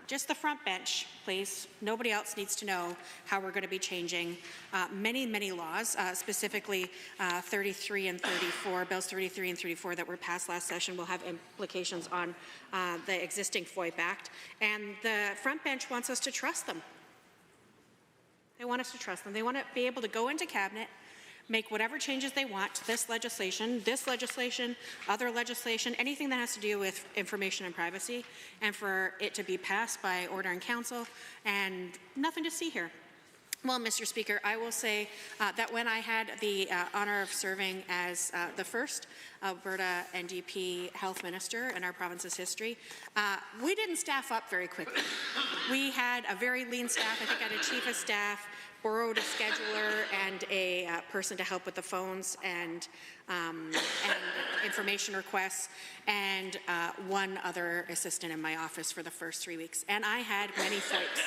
just the front bench, please. Nobody else needs to know how we're going to be changing many laws, specifically 33 and 34, Bills 33 and 34 that were passed last session will have implications on the existing FOIP Act, and the front bench wants us to trust them. They want us to trust them. They want to be able to go into cabinet, make whatever changes they want to this legislation, other legislation, anything that has to do with information and privacy, and for it to be passed by order in council, and nothing to see here. Well, Mr. Speaker, I will say that when I had the honour of serving as the first Alberta NDP health minister in our province's history, we didn't staff up very quickly. We had a very lean staff. I think I had a chief of staff, borrowed a scheduler and a person to help with the phones and information requests, and one other assistant in my office for the first 3 weeks. And I had many folks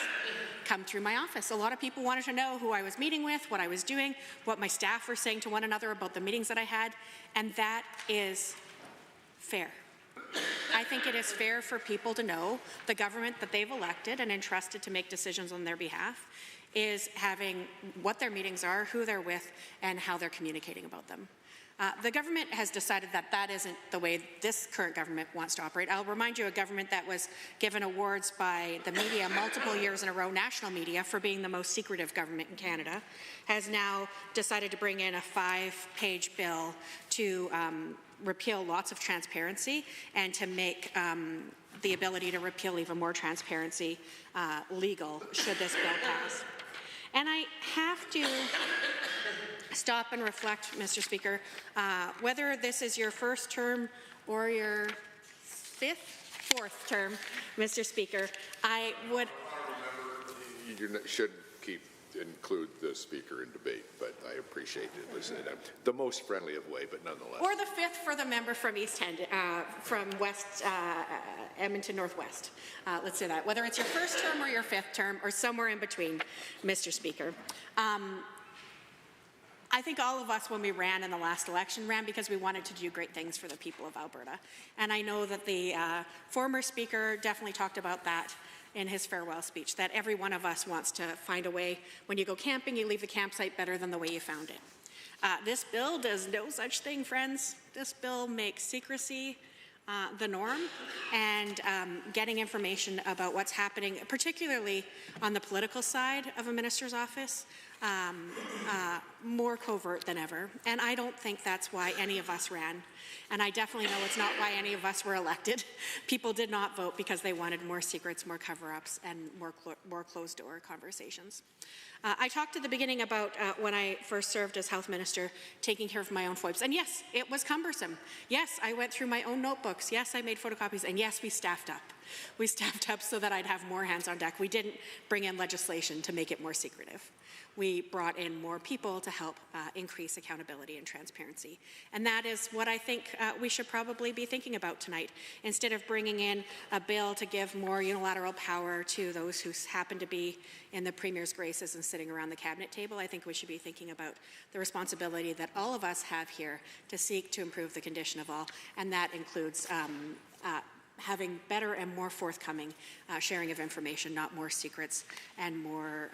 come through my office. A lot of people wanted to know who I was meeting with, what I was doing, what my staff were saying to one another about the meetings that I had, and that is fair. I think it is fair for people to know the government that they've elected and entrusted to make decisions on their behalf is having what their meetings are, who they're with, and how they're communicating about them. The government has decided that that isn't the way this current government wants to operate. I'll remind you, a government that was given awards by the media multiple years in a row, national media, for being the most secretive government in Canada, has now decided to bring in a 5-page bill to repeal lots of transparency and to make the ability to repeal even more transparency legal should this bill pass. And I have to stop and reflect, Mr. Speaker, whether this is your first term or your fourth term, Mr. Speaker, I would... You should include the speaker in debate, but I appreciate it. It was in the most friendly of way, but nonetheless. Or the fifth for the member from East End, from West Edmonton Northwest. Let's say that. Whether it's your first term or your fifth term or somewhere in between, Mr. Speaker. I think all of us, when we ran in the last election, ran because we wanted to do great things for the people of Alberta. And I know that the former speaker definitely talked about that in his farewell speech, that every one of us wants to find a way, when you go camping, you leave the campsite better than the way you found it. This bill does no such thing, friends. This bill makes secrecy the norm, and getting information about what's happening, particularly on the political side of a minister's office, more covert than ever. And I don't think that's why any of us ran. And I definitely know it's not why any of us were elected. People did not vote because they wanted more secrets, more cover-ups, and more closed-door conversations. I talked at the beginning about when I first served as health minister, taking care of my own FOIPs. And yes, it was cumbersome. Yes, I went through my own notebooks. Yes, I made photocopies. And yes, we staffed up. We staffed up so that I'd have more hands on deck. We didn't bring in legislation to make it more secretive. We brought in more people to help increase accountability and transparency. And that is what I think we should probably be thinking about tonight. Instead of bringing in a bill to give more unilateral power to those who happen to be in the Premier's graces and sitting around the cabinet table, I think we should be thinking about the responsibility that all of us have here to seek to improve the condition of all, and that includes having better and more forthcoming sharing of information, not more secrets and more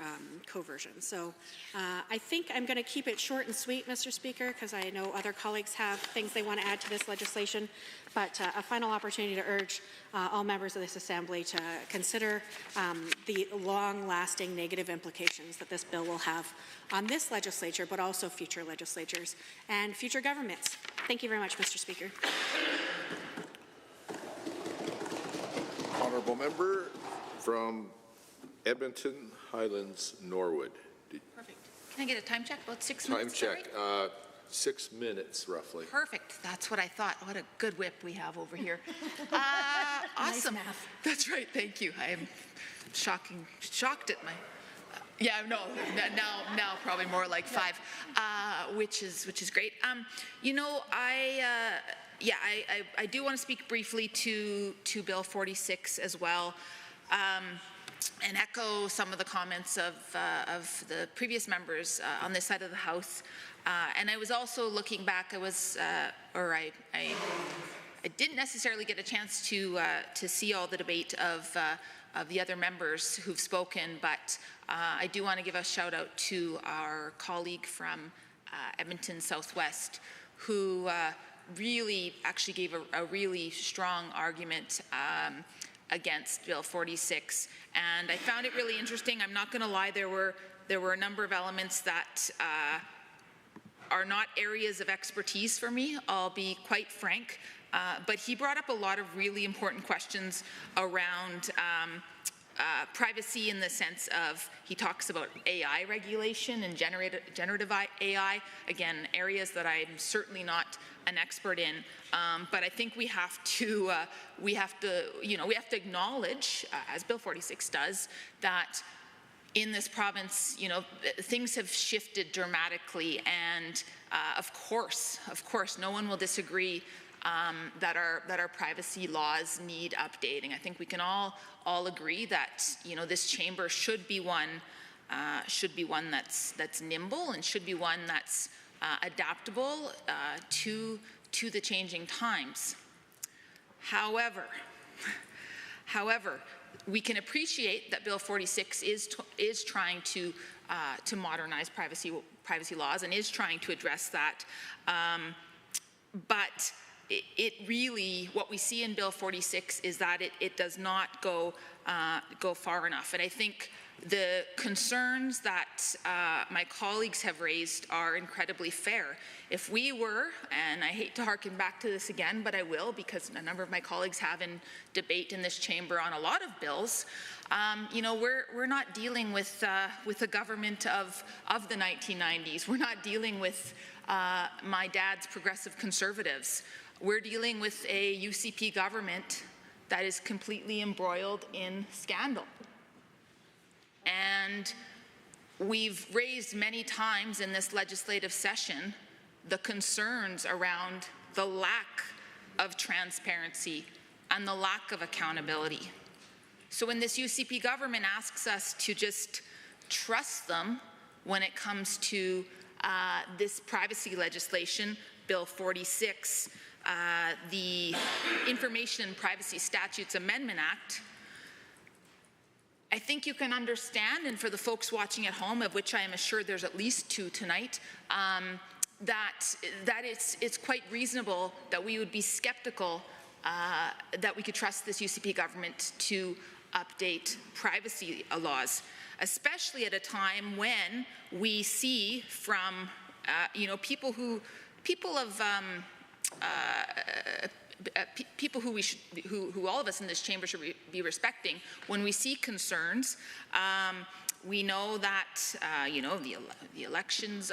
coversion. So I think I'm going to keep it short and sweet, Mr. Speaker, because I know other colleagues have things they want to add to this legislation. But a final opportunity to urge all members of this Assembly to consider the long-lasting negative implications that this bill will have on this legislature, but also future legislatures and future governments. Thank you very much, Mr. Speaker. Honourable member from Edmonton Highlands, Norwood. Perfect. Can I get a time check? About 6 minutes? Time check. 6 minutes, roughly. Perfect. That's what I thought. What a good whip we have over here. Awesome. Nice math. That's right. Thank you. I am shocked at my. Yeah, no. Now probably more like 5, which is great. You know, I do want to speak briefly to Bill 46 as well, and echo some of the comments of the previous members on this side of the House. And I was also looking back. I didn't necessarily get a chance to see all the debate of the other members who've spoken, but I do want to give a shout out to our colleague from Edmonton Southwest, who really actually gave a really strong argument against Bill 46, and I found it really interesting. I'm not going to lie, there were a number of elements that are not areas of expertise for me, I'll be quite frank, but he brought up a lot of really important questions around privacy in the sense of, he talks about AI regulation and generative AI, again, areas that I'm certainly not an expert in, but I think we have to acknowledge, as Bill 46 does, that in this province, things have shifted dramatically, and of course, no one will disagree that our privacy laws need updating. I think we can all agree that this chamber should be one that's nimble and should be one that's adaptable to the changing times. However, we can appreciate that Bill 46 is trying to modernize privacy laws and is trying to address that, but it really, what we see in Bill 46 is that it does not go far enough. And I think the concerns that my colleagues have raised are incredibly fair. If we were, and I hate to harken back to this again, but I will, because a number of my colleagues have in debate in this chamber on a lot of bills, we're not dealing with a government of the 1990s. We're not dealing with my dad's progressive conservatives. We're dealing with a UCP government that is completely embroiled in scandal. And we've raised many times in this legislative session the concerns around the lack of transparency and the lack of accountability. So when this UCP government asks us to just trust them when it comes to this privacy legislation, Bill 46, the Information and Privacy Statutes Amendment Act, I think you can understand, and for the folks watching at home, of which I am assured there's at least 2 tonight, that it's quite reasonable that we would be skeptical that we could trust this UCP government to update privacy laws, especially at a time when we see from people who all of us in this chamber should be respecting. When we see concerns, we know that the elections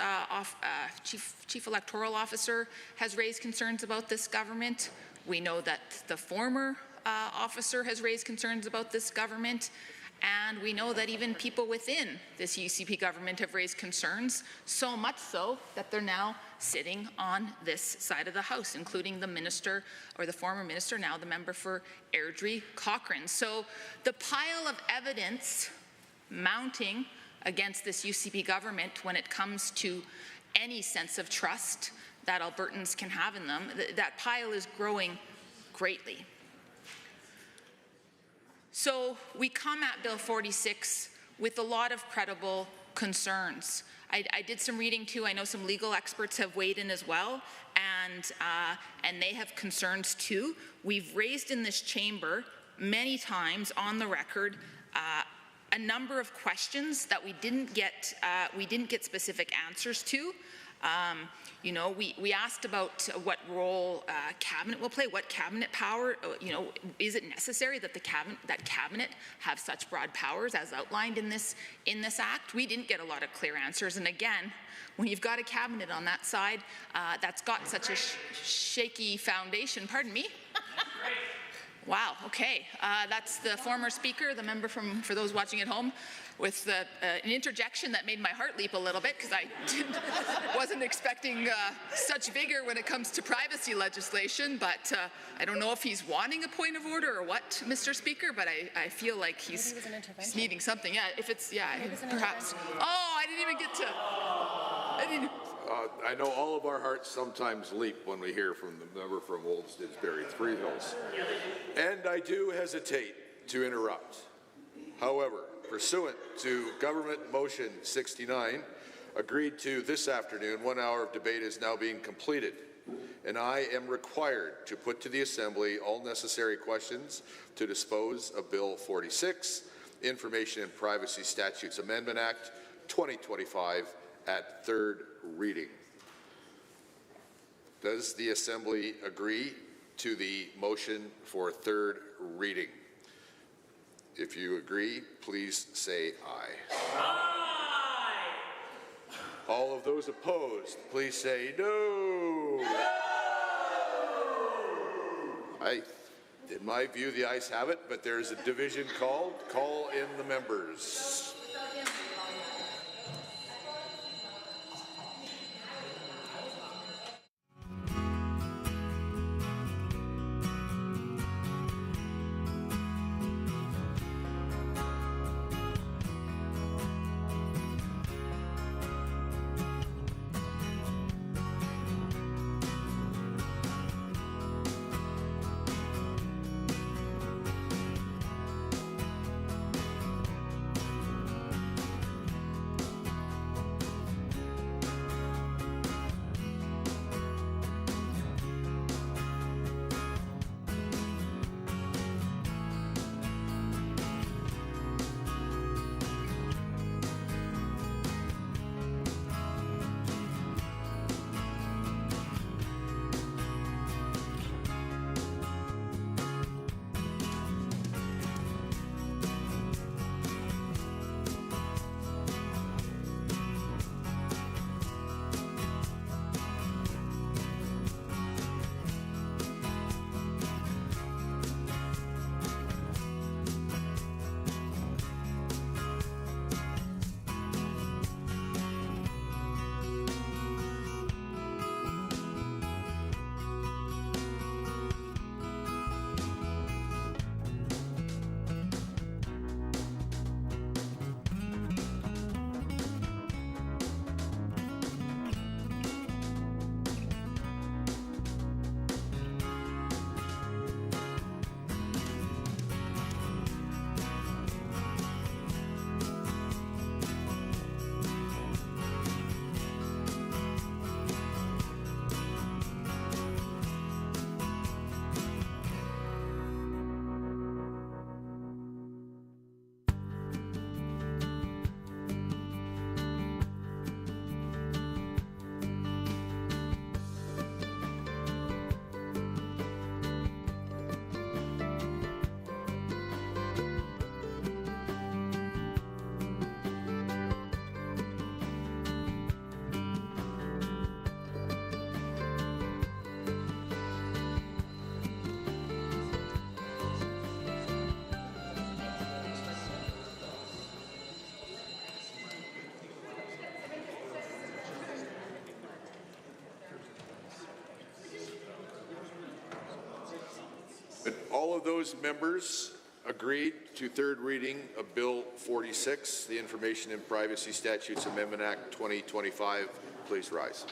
chief electoral officer has raised concerns about this government. We know that the former officer has raised concerns about this government. And we know that even people within this UCP government have raised concerns, so much so that they're now sitting on this side of the House, including the minister, or the former minister, now the member for Airdrie Cochrane. So the pile of evidence mounting against this UCP government when it comes to any sense of trust that Albertans can have in them, that pile is growing greatly. So we come at Bill 46 with a lot of credible concerns. I did some reading too. I know some legal experts have weighed in as well, and they have concerns too. We've raised in this chamber many times on the record a number of questions that we didn't get specific answers to. We asked about what role cabinet will play, what cabinet power, is it necessary that cabinet have such broad powers as outlined in this act? We didn't get a lot of clear answers, and again, when you've got a cabinet on that side that's got such a shaky foundation, pardon me? Wow, okay. That's the former speaker, the member for those watching at home, with an interjection that made my heart leap a little bit, because I wasn't expecting such vigor when it comes to privacy legislation, but I don't know if he's wanting a point of order or what, Mr. Speaker, but I feel like he's needing something. Yeah, if it's, perhaps. Oh, I didn't even get to, I know all of our hearts sometimes leap when we hear from the member from Old Didsbury Three Hills. And I do hesitate to interrupt. However, pursuant to Government Motion 69, agreed to this afternoon, 1 hour of debate is now being completed, and I am required to put to the Assembly all necessary questions to dispose of Bill 46, Information and Privacy Statutes Amendment Act 2025, at third reading. Does the Assembly agree to the motion for third reading? If you agree, please say aye. Aye! All of those opposed, please say no. In my view, the ayes have it, but there's a division called. Call in the members. All of those members agreed to third reading of Bill 46, the Information and Privacy Statutes Amendment Act 2025. Please rise.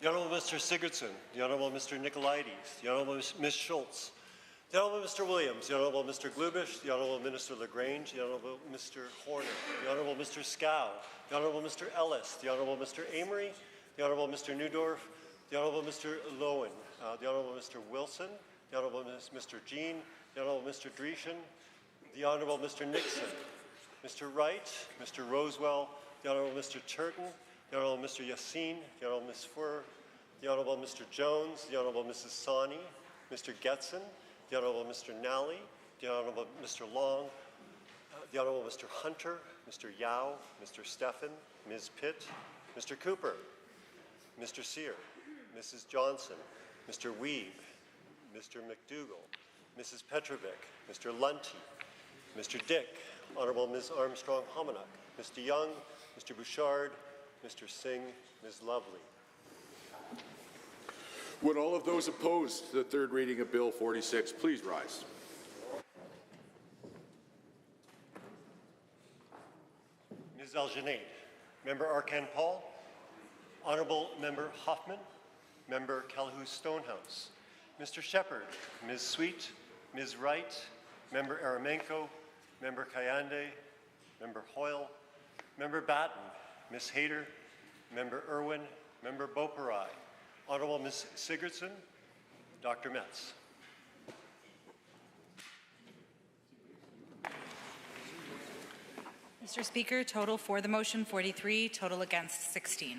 The Honourable Mr. Sigurdsson, the Honourable Mr. Nicolaides, the Honourable Ms. Schultz, the Honourable Mr. Williams, the Honourable Mr. Glubish, the Honourable Minister Lagrange, the Honourable Mr. Horner, the Honourable Mr. Scow, the Honourable Mr. Ellis, the Honourable Mr. Amory, the Honourable Mr. Newdorf, the Honourable Mr. Lowen, the Honourable Mr. Wilson, the Honourable Mr. Jean, the Honourable Mr. Dreeshen, the Honourable Mr. Nixon, Mr. Wright, Mr. Rosewell, the Honourable Mr. Turton, the Honourable Mr. Yassine, the Honourable Ms. Furr, the Honourable Mr. Jones, the Honourable Mrs. Sawney, Mr. Getson, the Honourable Mr. Nally, the Honourable Mr. Long, the Honourable Mr. Hunter, Mr. Yao, Mr. Steffen, Ms. Pitt, Mr. Cooper, Mr. Sear, Mrs. Johnson, Mr. Weeb, Mr. McDougall, Mrs. Petrovic, Mr. Lunty, Mr. Dick, Honourable Ms. Armstrong-Hominack, Mr. Young, Mr. Bouchard, Mr. Singh, Ms. Lovely. Would all of those opposed to the third reading of Bill 46 please rise? Ms. Algenate, Member Arkan Paul, Honourable Member Hoffman, Member Calhoun Stonehouse, Mr. Shepherd, Ms. Sweet, Ms. Wright, Member Aramenko, Member Kayande, Member Hoyle, Member Batten, Ms. Hayter, Member Irwin, Member Boparai, Honourable Ms. Sigurdsson, Dr. Metz. Mr. Speaker, total for the motion 43, total against 16.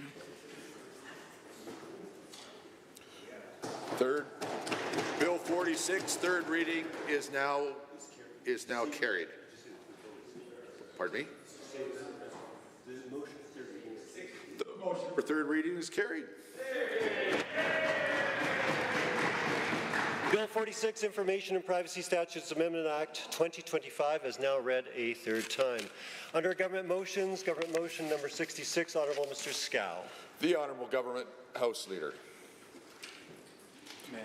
Bill 46, third reading is now carried. Pardon me? The motion for third reading is carried. Bill 46, Information and Privacy Statutes Amendment Act 2025 is now read a third time. Under government motions, government motion number 66, Honourable Mr. Scow. The Honourable Government House Leader.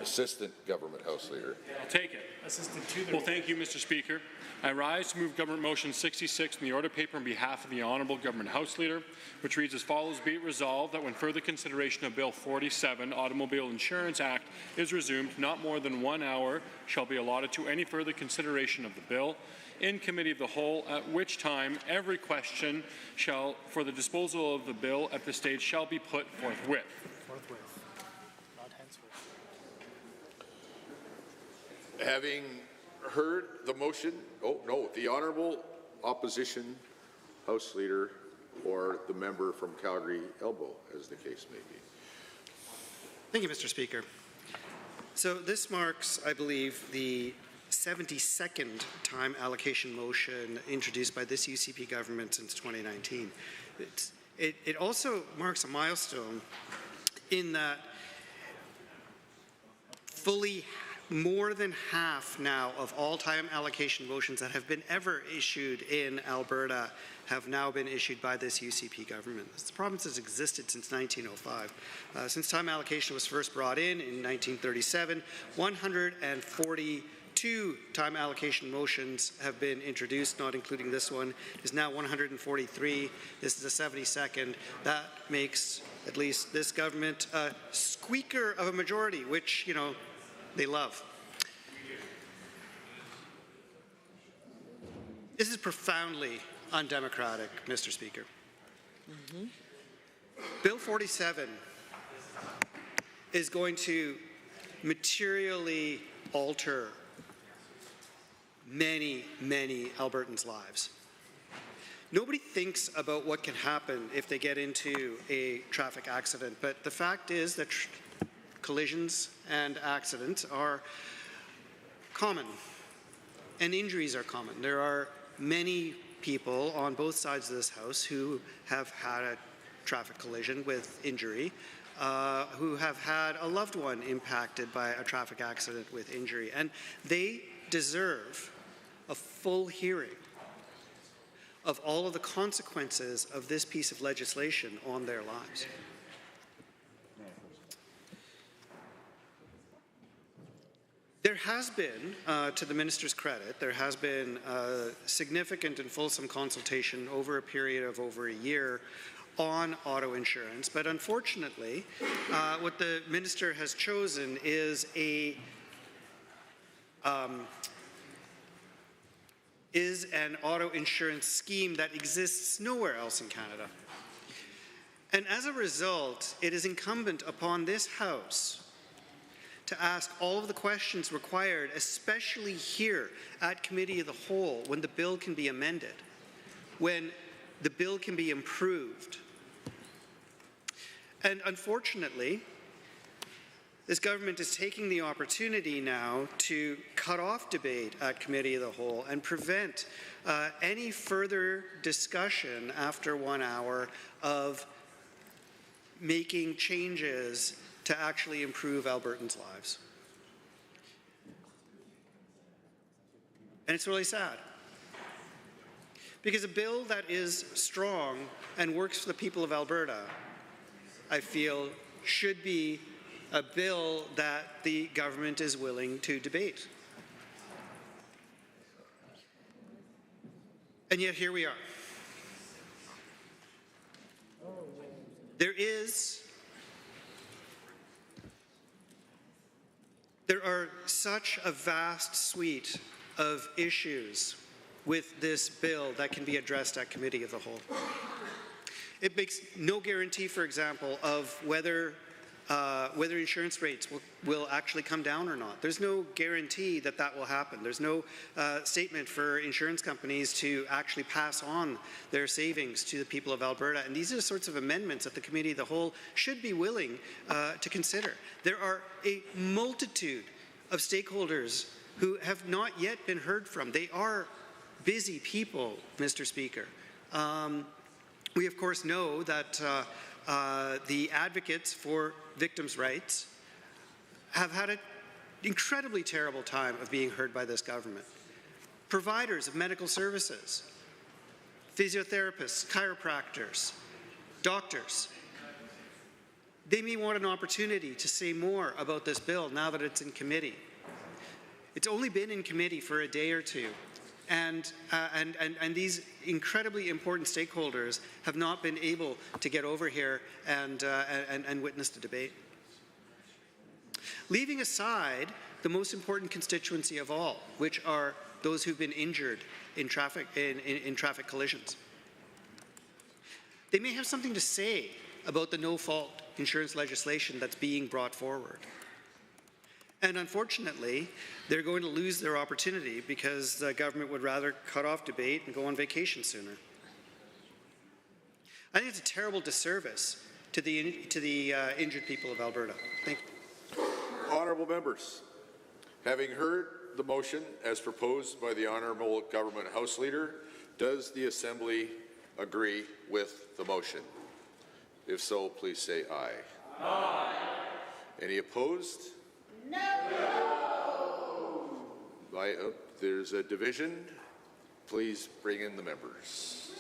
Assistant Government House Leader. I'll take it. Assistant to the Well, thank you, Mr. Speaker. I rise to move government motion 66 in the order paper on behalf of the Honourable Government House Leader, which reads as follows: be it resolved that when further consideration of Bill 47, Automobile Insurance Act, is resumed, not more than 1 hour shall be allotted to any further consideration of the bill in Committee of the Whole, at which time every question for the disposal of the bill at this stage shall be put forthwith. Not henceforth. Having heard the motion, the Honourable Opposition House Leader or the member from Calgary Elbow, as the case may be. Thank you, Mr. Speaker. So this marks, I believe, the 72nd time allocation motion introduced by this UCP government since 2019. It also marks a milestone in that fully more than half now of all time allocation motions that have been ever issued in Alberta have now been issued by this UCP government. This province has existed since 1905. Since time allocation was first brought in 1937, 142 time allocation motions have been introduced, not including this one. Is now 143. This is the 72nd. That makes at least this government a squeaker of a majority, which, you know, they love. This is profoundly undemocratic, Mr. Speaker. Bill 47 is going to materially alter many, many Albertans' lives. Nobody thinks about what can happen if they get into a traffic accident, but the fact is that collisions and accidents are common, and injuries are common. There are many people on both sides of this House who have had a traffic collision with injury, who have had a loved one impacted by a traffic accident with injury, and they deserve a full hearing of all of the consequences of this piece of legislation on their lives. There has been, to the minister's credit, there has been significant and fulsome consultation over a period of over a year on auto insurance, but unfortunately, what the minister has chosen is an auto insurance scheme that exists nowhere else in Canada. And as a result, it is incumbent upon this House to ask all of the questions required, especially here at Committee of the Whole, when the bill can be amended, when the bill can be improved. And unfortunately, this government is taking the opportunity now to cut off debate at Committee of the Whole and prevent any further discussion after 1 hour of making changes to actually improve Albertans' lives. And it's really sad, because a bill that is strong and works for the people of Alberta, I feel, should be a bill that the government is willing to debate. And yet here we are. There are such a vast suite of issues with this bill that can be addressed at Committee of the Whole. It makes no guarantee, for example, of whether insurance rates will actually come down or not. There's no guarantee that that will happen. There's no statement for insurance companies to actually pass on their savings to the people of Alberta. And these are the sorts of amendments that the Committee of the Whole should be willing to consider. There are a multitude of stakeholders who have not yet been heard from. They are busy people, Mr. Speaker. We, of course, know that the advocates for victims' rights have had an incredibly terrible time of being heard by this government. Providers of medical services, physiotherapists, chiropractors, doctors, they may want an opportunity to say more about this bill now that it's in committee. It's only been in committee for a day or two, and these incredibly important stakeholders have not been able to get over here and witness the debate. Leaving aside the most important constituency of all, which are those who've been injured in traffic collisions. They may have something to say about the no-fault insurance legislation that's being brought forward. And unfortunately, they're going to lose their opportunity because the government would rather cut off debate and go on vacation sooner. I think it's a terrible disservice to the injured people of Alberta. Thank you. Honourable members, having heard the motion as proposed by the Honourable Government House Leader, does the Assembly agree with the motion? If so, please say aye. Aye. Any opposed? No. There's a division. Please bring in the members.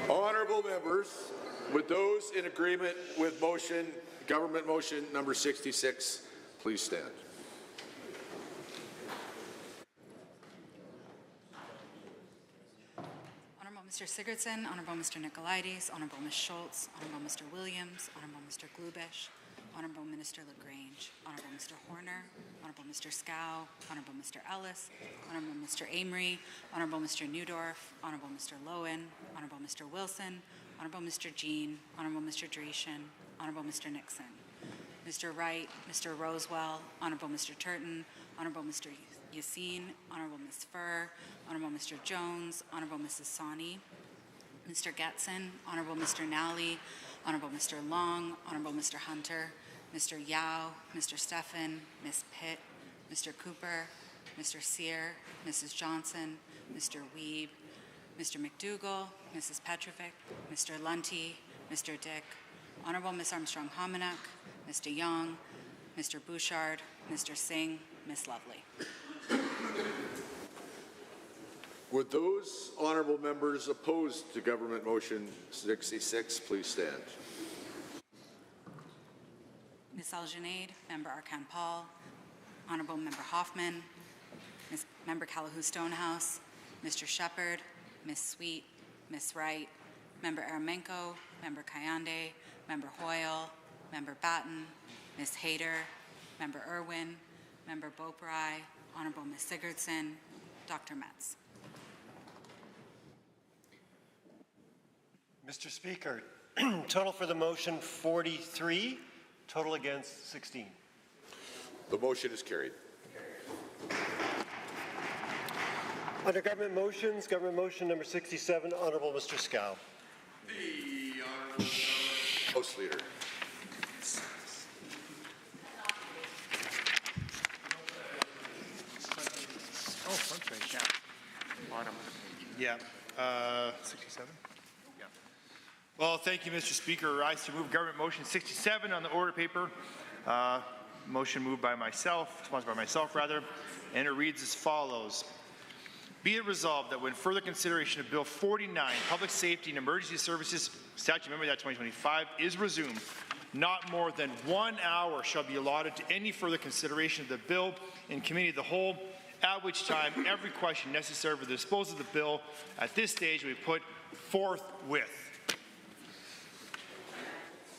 Honourable members, with those in agreement with government motion number 66, please stand. Honourable Mr. Sigurdsson, Honourable Mr. Nicolaides, Honourable Ms. Schultz, Honourable Mr. Williams, Honourable Mr. Glubish, Honourable Minister LaGrange, Honourable Mr. Horner, Honourable Mr. Scow, Honourable Mr. Ellis, Honourable Mr. Amory, Honourable Mr. Newdorf, Honourable Mr. Lowen, Honourable Mr. Wilson, Honourable Mr. Jean, Honourable Mr. Dreeshen, Honourable Mr. Nixon, Mr. Wright, Mr. Rosewell, Honourable Mr. Turton, Honourable Mr. Yassine, Honourable Ms. Furr, Honourable Mr. Jones, Honourable Mrs. Sawney, Mr. Getson, Honorable Mr. Nally, Honorable Mr. Long, Honorable Mr. Hunter, Mr. Yao, Mr. Stephan, Ms. Pitt, Mr. Cooper, Mr. Sear, Mrs. Johnson, Mr. Weeb, Mr. McDougall, Mrs. Petrovic, Mr. Lunty, Mr. Dick, Honorable Ms. Armstrong-Hominiuk, Mr. Young, Mr. Bouchard, Mr. Singh, Ms. Lovely. Would those honourable members opposed to Government Motion 66 please stand? Ms. Algenade, Member Arkan Paul, Honorable Member Hoffman, Member Callahoo Stonehouse, Mr. Shepherd, Ms. Sweet, Ms. Wright, Member Aramenko, Member Kayande, Member Hoyle, Member Batten, Ms. Hayter, Member Irwin, Member Beaupre, Honorable Ms. Sigurdsson, Dr. Metz. Mr. Speaker, total for the motion 43, total against 16. The motion is carried. Under government motions, government motion number 67, Honorable Mr. Scow. The Honourable House Leader. Oh, front page, yeah. Bottom of the page. Yeah. 67? Yeah. Well, thank you, Mr. Speaker. I rise to move Government Motion 67 on the order paper. Motion moved by myself, sponsored by myself, rather, and it reads as follows. Be it resolved that when further consideration of Bill 49, Public Safety and Emergency Services, Statute Amendment Act 2025, is resumed, not more than 1 hour shall be allotted to any further consideration of the bill in Committee of the Whole, at which time every question necessary for the disposal of the bill at this stage will be put forthwith.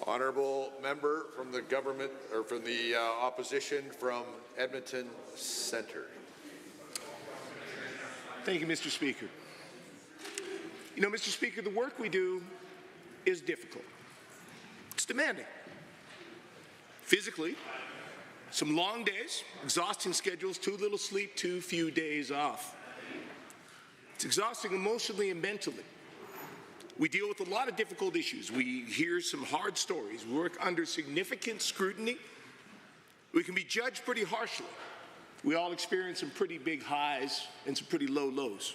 Honourable member from the government, or from the opposition from Edmonton Centre. Thank you, Mr. Speaker. You know, Mr. Speaker, the work we do is difficult. It's demanding. Physically, some long days, exhausting schedules, too little sleep, too few days off. It's exhausting emotionally and mentally. We deal with a lot of difficult issues. We hear some hard stories. We work under significant scrutiny. We can be judged pretty harshly. We all experience some pretty big highs and some pretty low lows.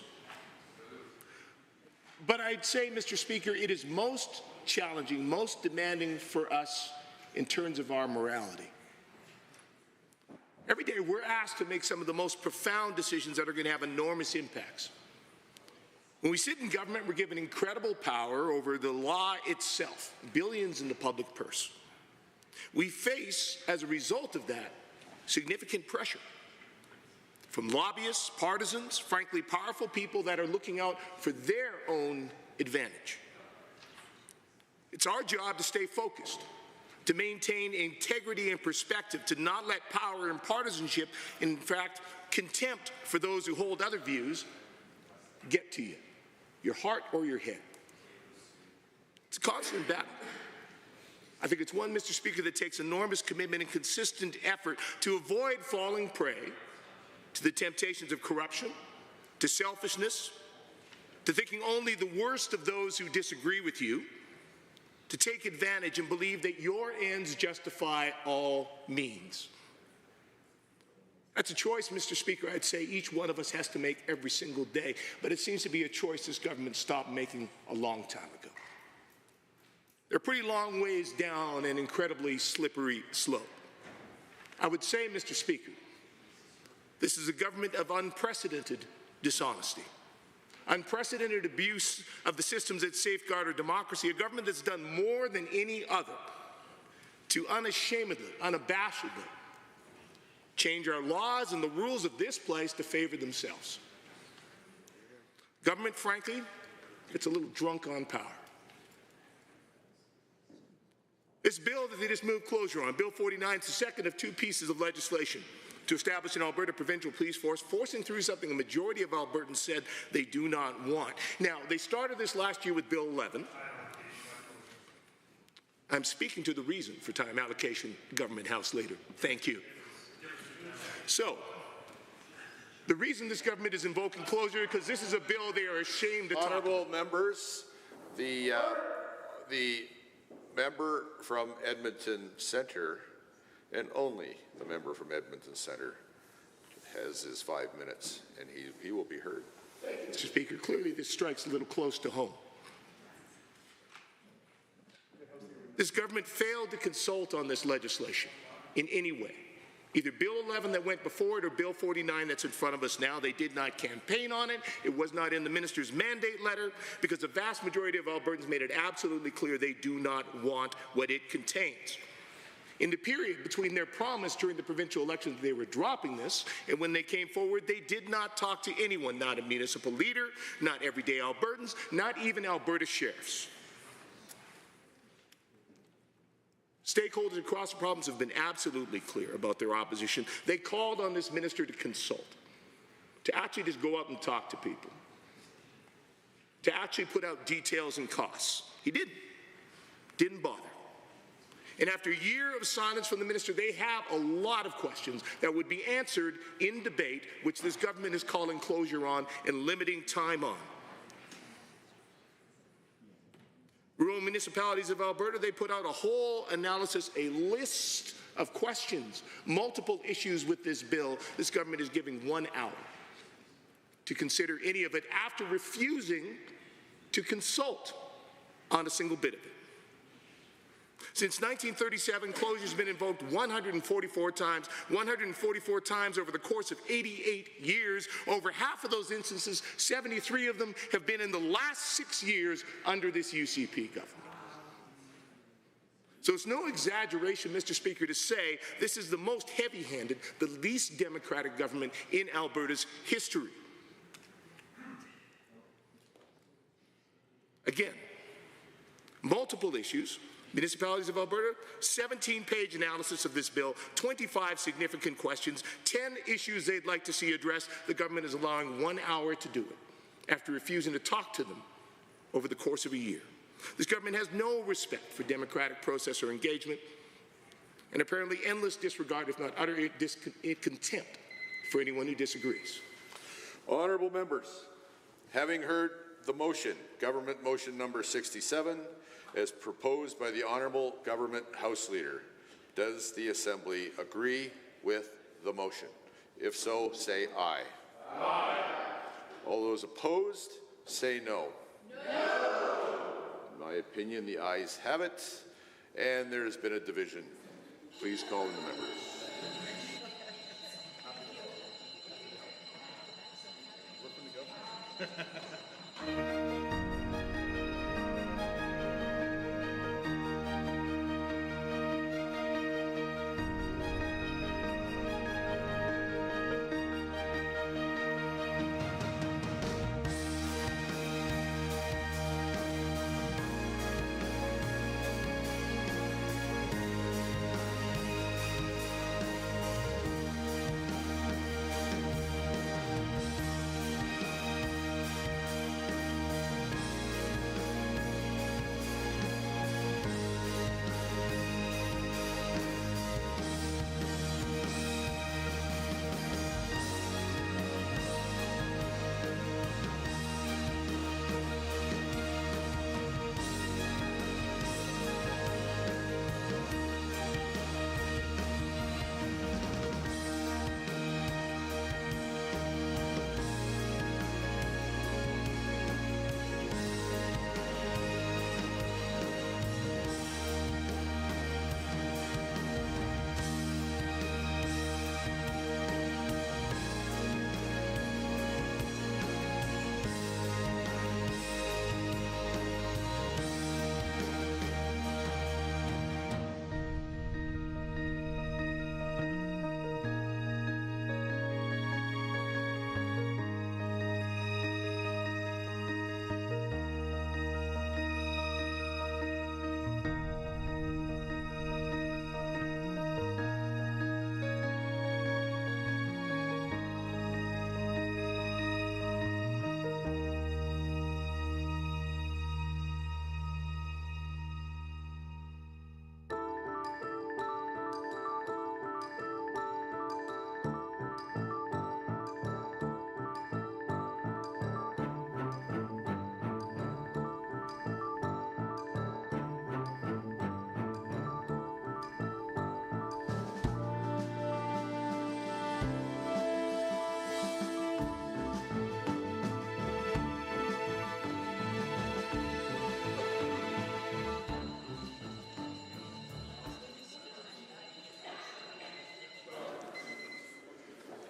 But I'd say, Mr. Speaker, it is most challenging, most demanding for us in terms of our morality. Every day we're asked to make some of the most profound decisions that are going to have enormous impacts. When we sit in government, we're given incredible power over the law itself, billions in the public purse. We face, as a result of that, significant pressure from lobbyists, partisans, frankly, powerful people that are looking out for their own advantage. It's our job to stay focused, to maintain integrity and perspective, to not let power and partisanship, in fact, contempt for those who hold other views, get to you, your heart or your head. It's a constant battle. I think it's one, Mr. Speaker, that takes enormous commitment and consistent effort to avoid falling prey to the temptations of corruption, to selfishness, to thinking only the worst of those who disagree with you, to take advantage and believe that your ends justify all means. That's a choice, Mr. Speaker, I'd say each one of us has to make every single day, but it seems to be a choice this government stopped making a long time ago. They're pretty long ways down an incredibly slippery slope. I would say, Mr. Speaker, this is a government of unprecedented dishonesty, unprecedented abuse of the systems that safeguard our democracy, a government that's done more than any other to unashamedly, unabashedly change our laws and the rules of this place to favor themselves. Government, frankly, gets a little drunk on power. This bill that they just moved closure on, Bill 49, is the second of two pieces of legislation to establish an Alberta provincial police force, forcing through something a majority of Albertans said they do not want. Now, they started this last year with Bill 11. I'm speaking to the reason for time allocation, Government House Leader. Thank you. So, the reason this government is invoking closure is because this is a bill they are ashamed to talk about. Honourable members, The member from Edmonton Centre, and only the member from Edmonton Centre, has his 5 minutes, and he will be heard. Mr. Speaker, clearly this strikes a little close to home. This government failed to consult on this legislation in any way. Either Bill 11 that went before it or Bill 49 that's in front of us now. They did not campaign on it. It was not in the minister's mandate letter because the vast majority of Albertans made it absolutely clear they do not want what it contains. In the period between their promise during the provincial elections that they were dropping this and when they came forward, they did not talk to anyone, not a municipal leader, not everyday Albertans, not even Alberta sheriffs. Stakeholders across the province have been absolutely clear about their opposition. They called on this minister to consult, to actually just go out and talk to people, to actually put out details and costs. He didn't bother. And after a year of silence from the minister, they have a lot of questions that would be answered in debate, which this government is calling closure on and limiting time on. Rural municipalities of Alberta, they put out a whole analysis, a list of questions, multiple issues with this bill. This government is giving 1 hour to consider any of it after refusing to consult on a single bit of it. Since 1937, closure has been invoked 144 times over the course of 88 years. Over half of those instances, 73 of them, have been in the last 6 years under this UCP government. So it's no exaggeration, Mr. Speaker, to say this is the most heavy-handed, the least democratic government in Alberta's history. Again, multiple issues. Municipalities of Alberta, 17-page analysis of this bill, 25 significant questions, 10 issues they'd like to see addressed. The government is allowing 1 hour to do it after refusing to talk to them over the course of a year. This government has no respect for democratic process or engagement, and apparently endless disregard, if not utter contempt, for anyone who disagrees. Honourable members, having heard the motion, Government Motion Number 67, as proposed by the Honourable Government House Leader, does the Assembly agree with the motion? If so, say aye. Aye. All those opposed, say no. No. In my opinion, the ayes have it, and there has been a division. Please call in the members.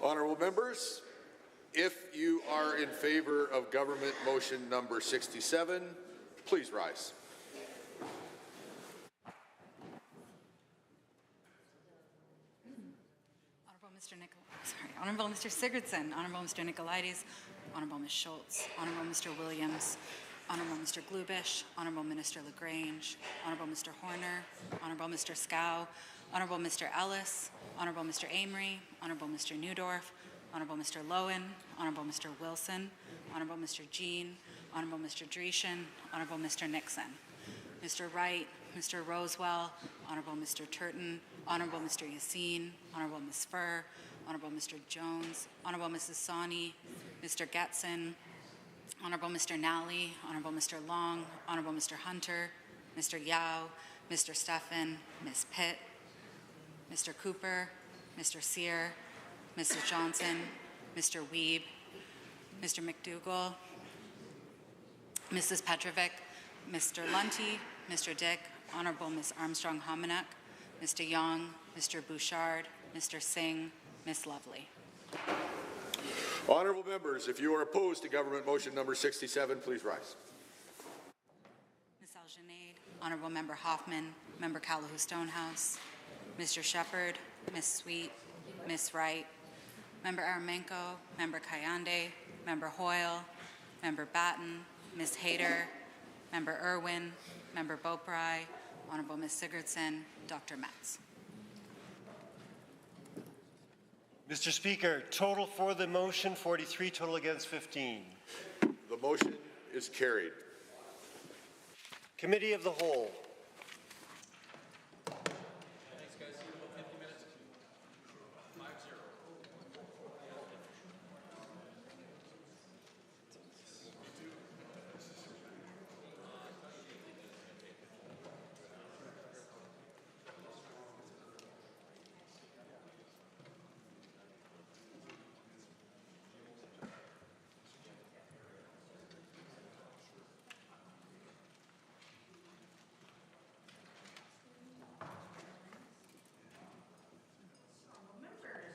Honourable members, if you are in favour of government motion number 67, please rise. Honourable Mr. Sigurdsson, Honourable Mr. Nicolaides, Honourable Ms. Schultz, Honourable Mr. Williams, Honourable Mr. Glubish, Honourable Minister LaGrange, Honourable Mr. Horner, Honourable Mr. Scow, Honourable Mr. Ellis, Honourable Mr. Amory, Honourable Mr. Newdorf, Honourable Mr. Lowen, Honourable Mr. Wilson, Honourable Mr. Jean, Honourable Mr. Dreeshen, Honourable Mr. Nixon, Mr. Wright, Mr. Rosewell, Honourable Mr. Turton, Honourable Mr. Yassine, Honourable Ms. Furr, Honourable Mr. Jones, Honourable Mrs. Sawney, Mr. Getson, Honourable Mr. Nally, Honourable Mr. Long, Honourable Mr. Hunter, Mr. Yao, Mr. Steffen, Ms. Pitt, Mr. Cooper, Mr. Sear, Mrs. Johnson, Mr. Wiebe, Mr. McDougall, Mrs. Petrovic, Mr. Lunty, Mr. Dick, Honourable Ms. Armstrong-Hominiuk, Mr. Young, Mr. Bouchard, Mr. Singh, Ms. Lovely. Honourable members, if you are opposed to government motion number 67, please rise. Ms. Algenade, Honourable Member Hoffman, Member Calahoo Stonehouse, Mr. Shepherd, Ms. Sweet, Ms. Wright, Member Aramenko, Member Kayande, Member Hoyle, Member Batten, Ms. Hayter, Member Irwin, Member Beaupry, Honourable Ms. Sigurdsson, Dr. Metz. Mr. Speaker, total for the motion 43, total against 15. The motion is carried. Committee of the Whole.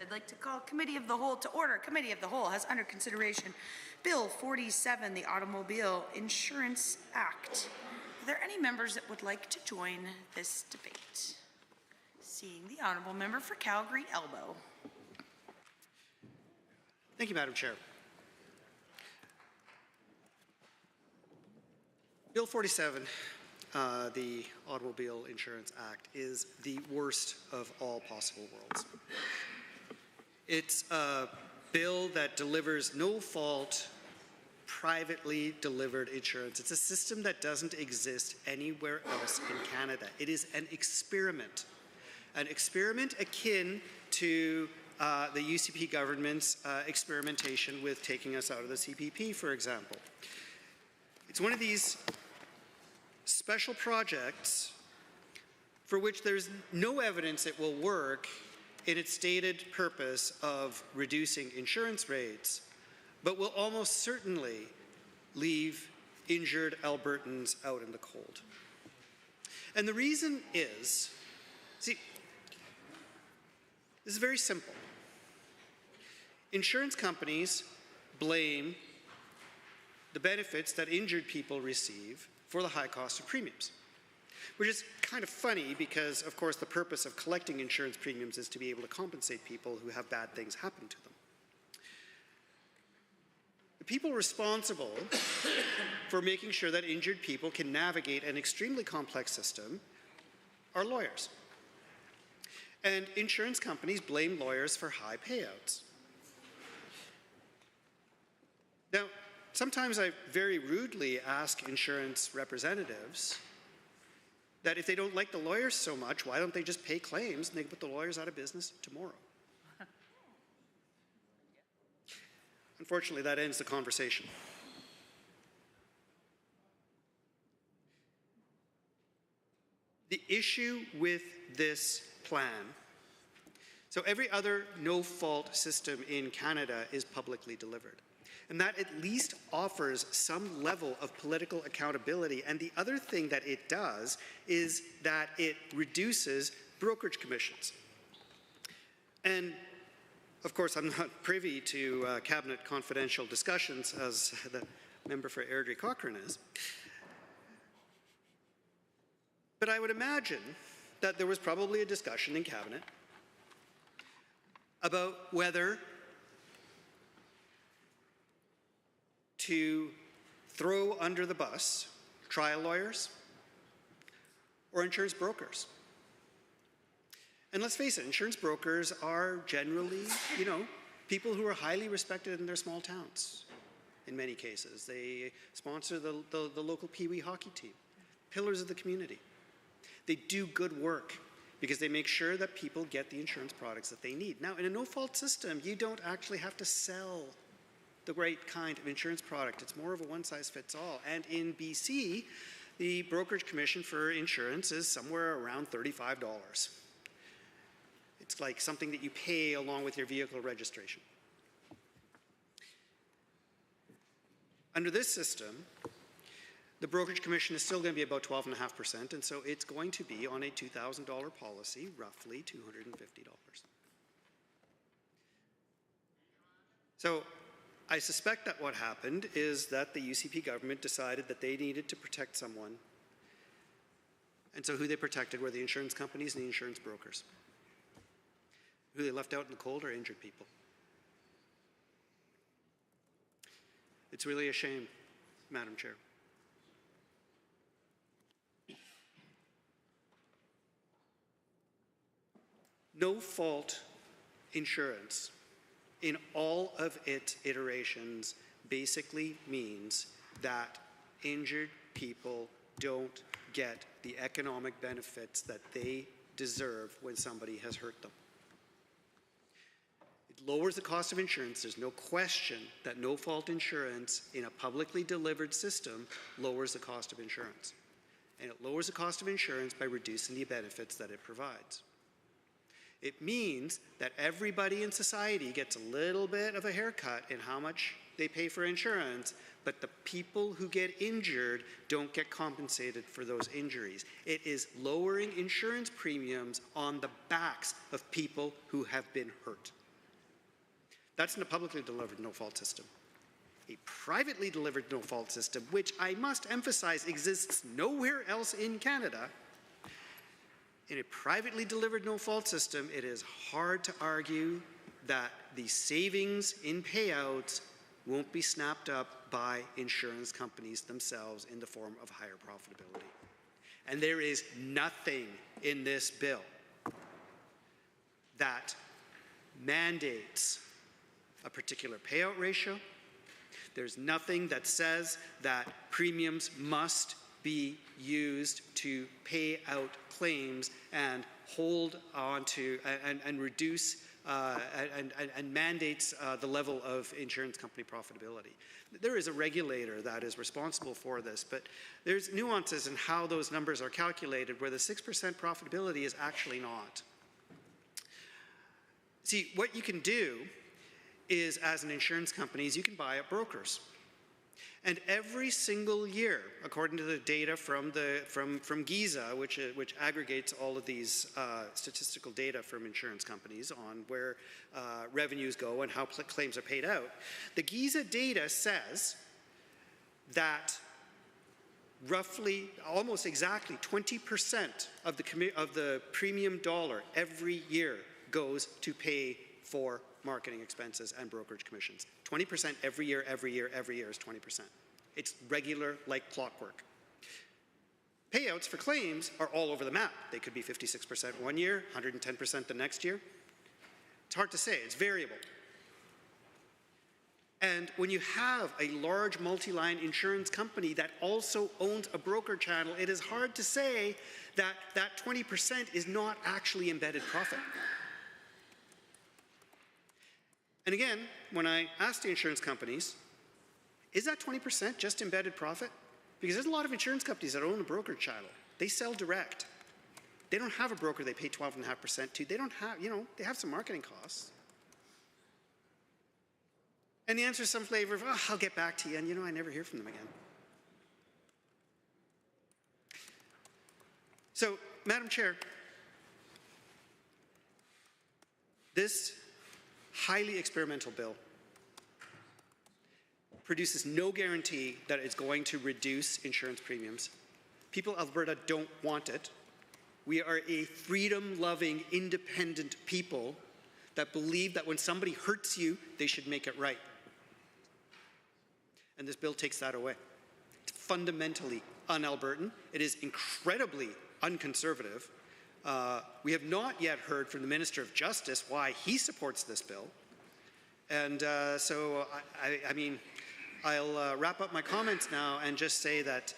I'd like to call Committee of the Whole to order. Committee of the Whole has under consideration Bill 47, the Automobile Insurance Act. Are there any members that would like to join this debate? Seeing the Honourable Member for Calgary Elbow. Thank you, Madam Chair. Bill 47, the Automobile Insurance Act, is the worst of all possible worlds. It's a bill that delivers no-fault, privately delivered insurance. It's a system that doesn't exist anywhere else in Canada. It is an experiment akin to the UCP government's experimentation with taking us out of the CPP, for example. It's one of these special projects for which there's no evidence it will work in its stated purpose of reducing insurance rates, but will almost certainly leave injured Albertans out in the cold. And the reason is, see, this is very simple. Insurance companies blame the benefits that injured people receive for the high cost of premiums, which is kind of funny because, of course, the purpose of collecting insurance premiums is to be able to compensate people who have bad things happen to them. The people responsible for making sure that injured people can navigate an extremely complex system are lawyers. And insurance companies blame lawyers for high payouts. Now, sometimes I very rudely ask insurance representatives that if they don't like the lawyers so much, why don't they just pay claims and they can put the lawyers out of business tomorrow? Unfortunately, that ends the conversation. The issue with this plan, so every other no-fault system in Canada is publicly delivered. And that at least offers some level of political accountability. And the other thing that it does is that it reduces brokerage commissions. And Of course, I'm not privy to cabinet confidential discussions as the member for Airdrie Cochrane is. But I would imagine that there was probably a discussion in cabinet about whether to throw under the bus trial lawyers or insurance brokers. And let's face it, insurance brokers are generally, people who are highly respected in their small towns. In many cases, they sponsor the local Pee Wee hockey team, pillars of the community. They do good work because they make sure that people get the insurance products that they need. Now, in a no-fault system, you don't actually have to sell the right kind of insurance product. It's more of a one-size-fits-all. And in BC, the brokerage commission for insurance is somewhere around $35. It's like something that you pay along with your vehicle registration. Under this system, the brokerage commission is still going to be about 12.5%, and so it's going to be on a $2,000 policy, roughly $250. So I suspect that what happened is that the UCP government decided that they needed to protect someone, and so who they protected were the insurance companies and the insurance brokers. Who they left out in the cold are injured people. It's really a shame, Madam Chair. No-fault insurance in all of its iterations basically means that injured people don't get the economic benefits that they deserve when somebody has hurt them. It lowers the cost of insurance. There's no question that no-fault insurance in a publicly delivered system lowers the cost of insurance. And it lowers the cost of insurance by reducing the benefits that it provides. It means that everybody in society gets a little bit of a haircut in how much they pay for insurance, but the people who get injured don't get compensated for those injuries. It is lowering insurance premiums on the backs of people who have been hurt. That's in a publicly delivered no-fault system. A privately delivered no-fault system, which I must emphasize exists nowhere else in Canada. In a privately delivered no-fault system, it is hard to argue that the savings in payouts won't be snapped up by insurance companies themselves in the form of higher profitability. And there is nothing in this bill that mandates a particular payout ratio. There's nothing that says that premiums must be used to pay out claims and hold on to and reduce and mandates the level of insurance company profitability. There is a regulator that is responsible for this, but there's nuances in how those numbers are calculated where the 6% profitability is actually not. See, what you can do is, as an insurance company, is you can buy up brokers. And every single year, according to the data from GISA, which aggregates all of these statistical data from insurance companies on where revenues go and how claims are paid out, the GISA data says that roughly, almost exactly 20% of the premium dollar every year goes to pay for marketing expenses and brokerage commissions. 20% every year is 20%. It's regular like clockwork. Payouts for claims are all over the map. They could be 56% one year, 110% the next year. It's hard to say, it's variable. And when you have a large multi-line insurance company that also owns a broker channel, it is hard to say that that 20% is not actually embedded profit. And again, when I ask the insurance companies, is that 20% just embedded profit? Because there's a lot of insurance companies that own a broker channel. They sell direct. They don't have a broker they pay 12.5% to. They don't have, they have some marketing costs. And the answer is some flavor of, I'll get back to you, and I never hear from them again. So, Madam Chair, this highly experimental bill produces no guarantee that it's going to reduce insurance premiums. People of Alberta don't want it. We are a freedom-loving, independent people that believe that when somebody hurts you, they should make it right. And this bill takes that away. It's fundamentally un-Albertan. It is incredibly unconservative. We have not yet heard from the Minister of Justice why he supports this bill. And so, I mean, I'll wrap up my comments now and just say that,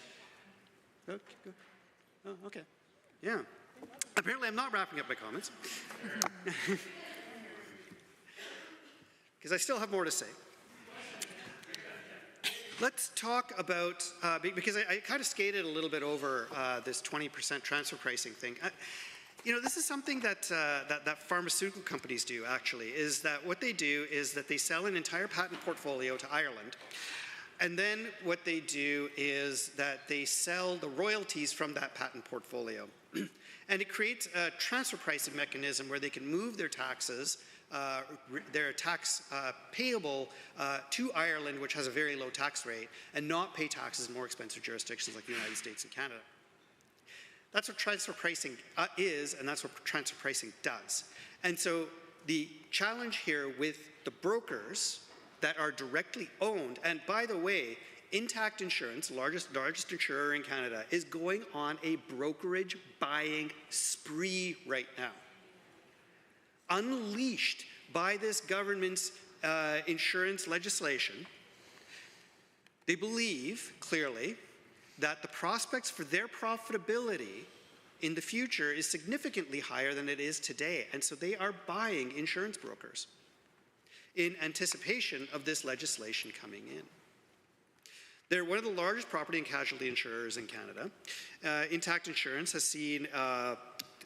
okay, yeah. Apparently I'm not wrapping up my comments. Because I still have more to say. Let's talk about, because I kind of skated a little bit over this 20% transfer pricing thing. You know, this is something that, that pharmaceutical companies do, actually, is that what they do is that they sell an entire patent portfolio to Ireland, and then what they do is that they sell the royalties from that patent portfolio. And it creates a transfer pricing mechanism where they can move their taxes, their tax payable to Ireland, which has a very low tax rate, and not pay taxes in more expensive jurisdictions like the United States and Canada. That's what transfer pricing is, and that's what transfer pricing does. And so the challenge here with the brokers that are directly owned, and by the way, Intact Insurance, largest insurer in Canada, is going on a brokerage buying spree right now. Unleashed by this government's insurance legislation, they believe, clearly, that the prospects for their profitability in the future is significantly higher than it is today, and so they are buying insurance brokers in anticipation of this legislation coming in. They're one of the largest property and casualty insurers in Canada. Intact Insurance has seen,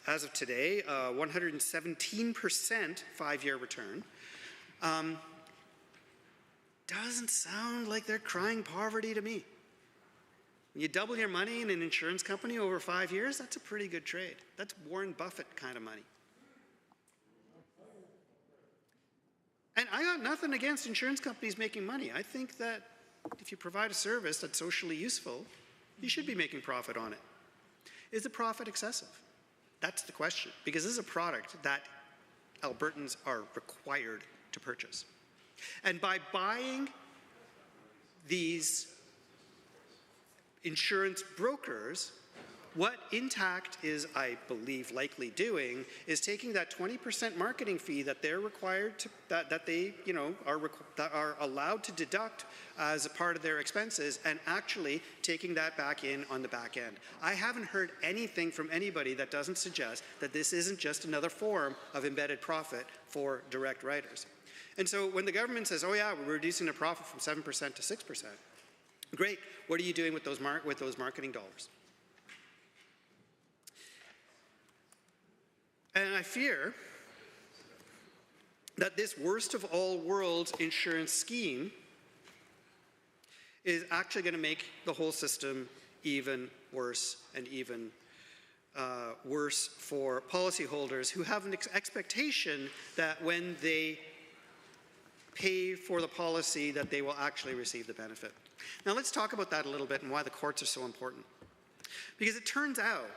as of today, 117% five-year return. Doesn't sound like they're crying poverty to me. When you double your money in an insurance company over 5 years, that's a pretty good trade. That's Warren Buffett kind of money. And I got nothing against insurance companies making money. I think that if you provide a service that's socially useful, you should be making profit on it. Is the profit excessive? That's the question, because this is a product that Albertans are required to purchase. And by buying these insurance brokers, what Intact is, I believe, likely doing is taking that 20% marketing fee that they're required to, that they, you know, are allowed to deduct as a part of their expenses, and actually taking that back in on the back end. I haven't heard anything from anybody that doesn't suggest that this isn't just another form of embedded profit for direct writers. And so when the government says, oh yeah, we're reducing the profit from 7% to 6%, great, what are you doing with those marketing dollars? And I fear that this worst of all worlds insurance scheme is actually going to make the whole system even worse, and even worse for policyholders who have an expectation that when they pay for the policy that they will actually receive the benefit. Now let's talk about that a little bit and why the courts are so important. Because it turns out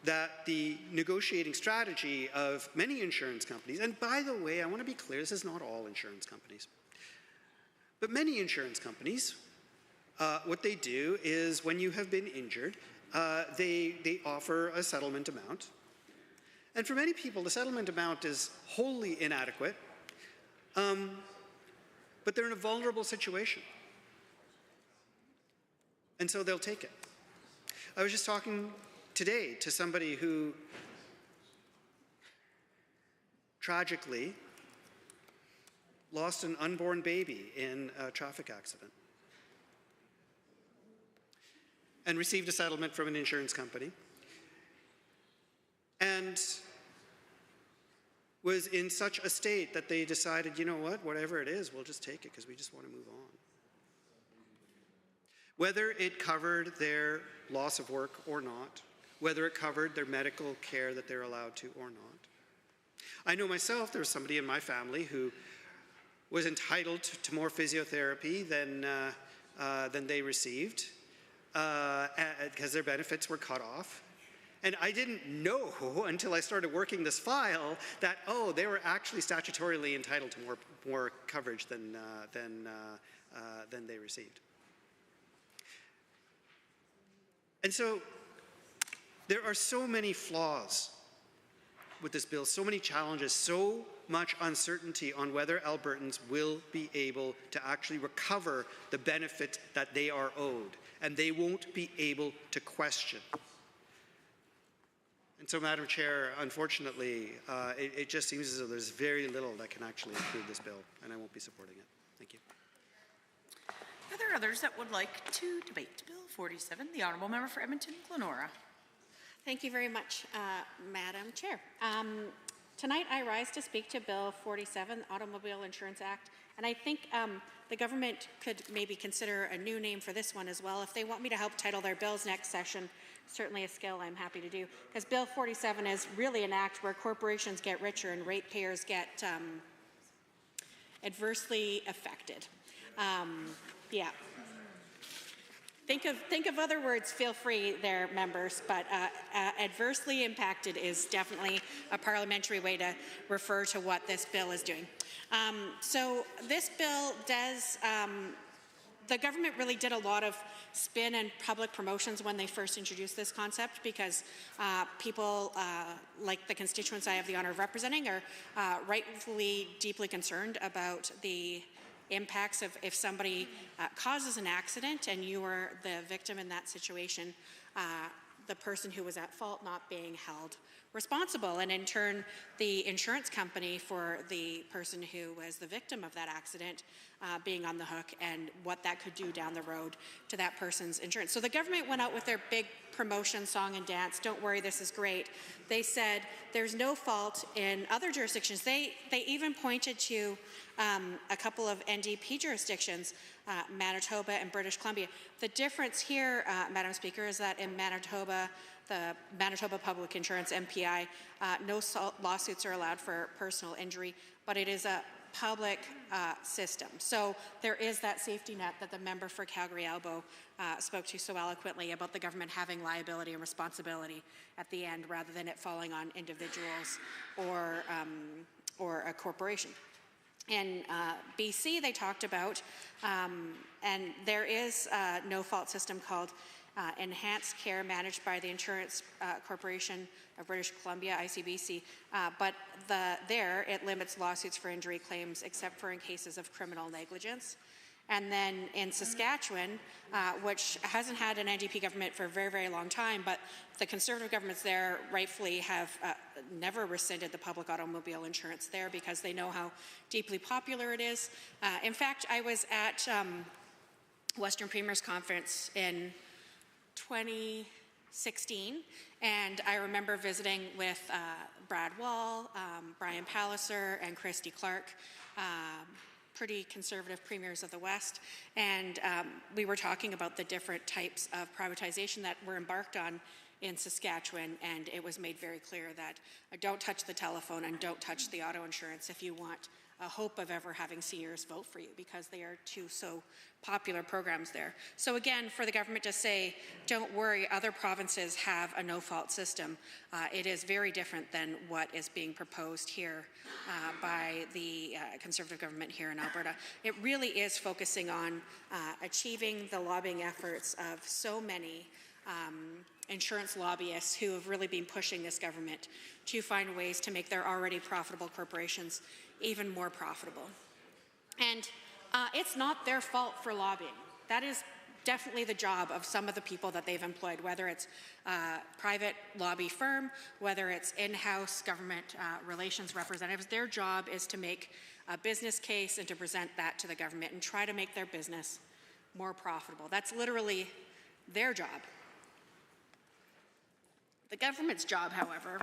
that the negotiating strategy of many insurance companies, and by the way, I want to be clear, this is not all insurance companies, but many insurance companies, what they do is when you have been injured, they offer a settlement amount. And for many people, the settlement amount is wholly inadequate, but they're in a vulnerable situation. And so they'll take it. I was just talking today to somebody who tragically lost an unborn baby in a traffic accident and received a settlement from an insurance company, and was in such a state that they decided, you know what, whatever it is, we'll just take it because we just want to move on. Whether it covered their loss of work or not, whether it covered their medical care that they're allowed to or not, I know myself, there was somebody in my family who was entitled to more physiotherapy than they received because their benefits were cut off. And I didn't know until I started working this file that, oh, they were actually statutorily entitled to more coverage than they received. And so there are so many flaws with this bill, so many challenges, so much uncertainty on whether Albertans will be able to actually recover the benefit that they are owed, and they won't be able to question. And so, Madam Chair, unfortunately, it just seems as though there's very little that can actually improve this bill, and I won't be supporting it. Thank you. Are there others that would like to debate Bill 47? The Honourable Member for Edmonton-Glenora. Thank you very much, Madam Chair. Tonight I rise to speak to Bill 47, the Automobile Insurance Act, and I think the government could maybe consider a new name for this one as well. If they want me to help title their bills next session, certainly a skill I'm happy to do, because Bill 47 is really an act where corporations get richer and ratepayers get adversely affected. Yeah. Think of other words, feel free there, members, but adversely impacted is definitely a parliamentary way to refer to what this bill is doing. So this bill does, the government really did a lot of spin and public promotions when they first introduced this concept, because people like the constituents I have the honour of representing are rightfully deeply concerned about the impacts of if somebody causes an accident and you are the victim in that situation, the person who was at fault not being held responsible, and in turn the insurance company for the person who was the victim of that accident being on the hook, and what that could do down the road to that person's insurance. So the government went out with their big promotion song and dance, don't worry, this is great. They said there's no fault in other jurisdictions. They even pointed to a couple of NDP jurisdictions, Manitoba and British Columbia. The difference here, Madam Speaker, is that in Manitoba, the Manitoba Public Insurance, MPI, no lawsuits are allowed for personal injury, but it is a public system. So there is that safety net that the member for Calgary-Elbow spoke to so eloquently about the government having liability and responsibility at the end rather than it falling on individuals or a corporation. In BC, they talked about, and there is a no-fault system called Enhanced Care managed by the Insurance Corporation of British Columbia, ICBC, but there it limits lawsuits for injury claims except for in cases of criminal negligence. And then in Saskatchewan, which hasn't had an NDP government for a very, very long time, but the Conservative governments there rightfully have never rescinded the public automobile insurance there because they know how deeply popular it is. In fact, I was at Western Premiers Conference in 2016, and I remember visiting with Brad Wall, Brian Palliser, and Christy Clark, pretty conservative premiers of the West, and we were talking about the different types of privatization that were embarked on in Saskatchewan, and it was made very clear that don't touch the telephone and don't touch the auto insurance if you want a hope of ever having seniors vote for you, because they are two so popular programs there. So again, for the government to say, don't worry, other provinces have a no-fault system, it is very different than what is being proposed here by the Conservative government here in Alberta. It really is focusing on achieving the lobbying efforts of so many insurance lobbyists who have really been pushing this government to find ways to make their already profitable corporations even more profitable. And it's not their fault for lobbying. That is definitely the job of some of the people that they've employed, whether it's a private lobby firm, whether it's in-house government relations representatives. Their job is to make a business case and to present that to the government and try to make their business more profitable. That's literally their job. The government's job, however,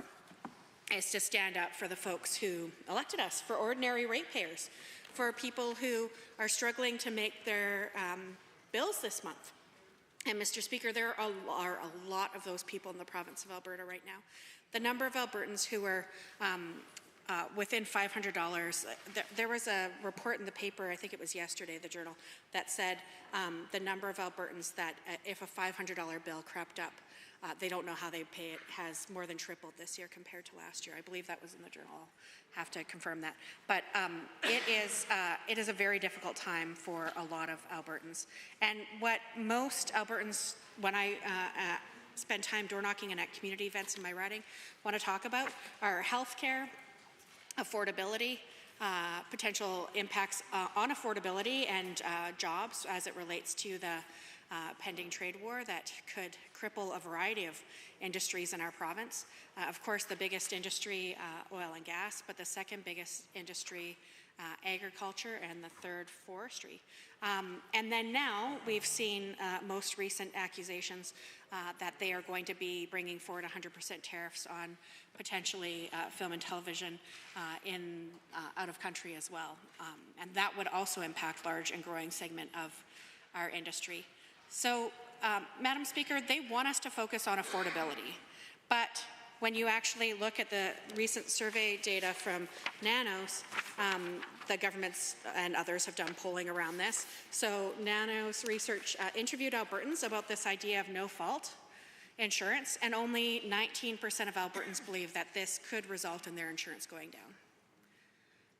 is to stand up for the folks who elected us, for ordinary ratepayers, for people who are struggling to make their bills this month. And Mr. Speaker, there are a lot of those people in the province of Alberta right now. The number of Albertans who are within $500. There was a report in the paper, I think it was yesterday, the Journal, that said the number of Albertans that if a $500 bill crept up, they don't know how they pay it, has more than tripled this year compared to last year. I believe that was in the Journal. I'll have to confirm that. But it is a very difficult time for a lot of Albertans. And what most Albertans, when I spend time door knocking and at community events in my riding, want to talk about are healthcare, affordability, potential impacts on affordability and jobs as it relates to the pending trade war that could cripple a variety of industries in our province. Of course, the biggest industry, oil and gas, but the second biggest industry, agriculture, and the third, forestry. And then now we've seen most recent accusations that they are going to be bringing forward 100% tariffs on potentially film and television out of country as well. And that would also impact large and growing segment of our industry. So, Madam Speaker, they want us to focus on affordability, but when you actually look at the recent survey data from Nanos, the governments and others have done polling around this. So Nanos research interviewed Albertans about this idea of no-fault insurance, and only 19% of Albertans believe that this could result in their insurance going down.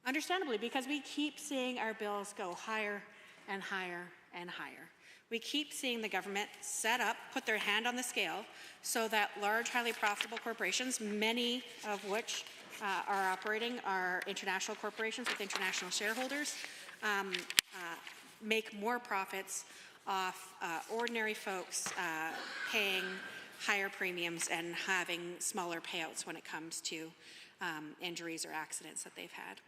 Understandably, because we keep seeing our bills go higher and higher and higher. We keep seeing the government put their hand on the scale so that large, highly profitable corporations, many of which are operating are international corporations with international shareholders, make more profits off ordinary folks paying higher premiums and having smaller payouts when it comes to injuries or accidents that they've had.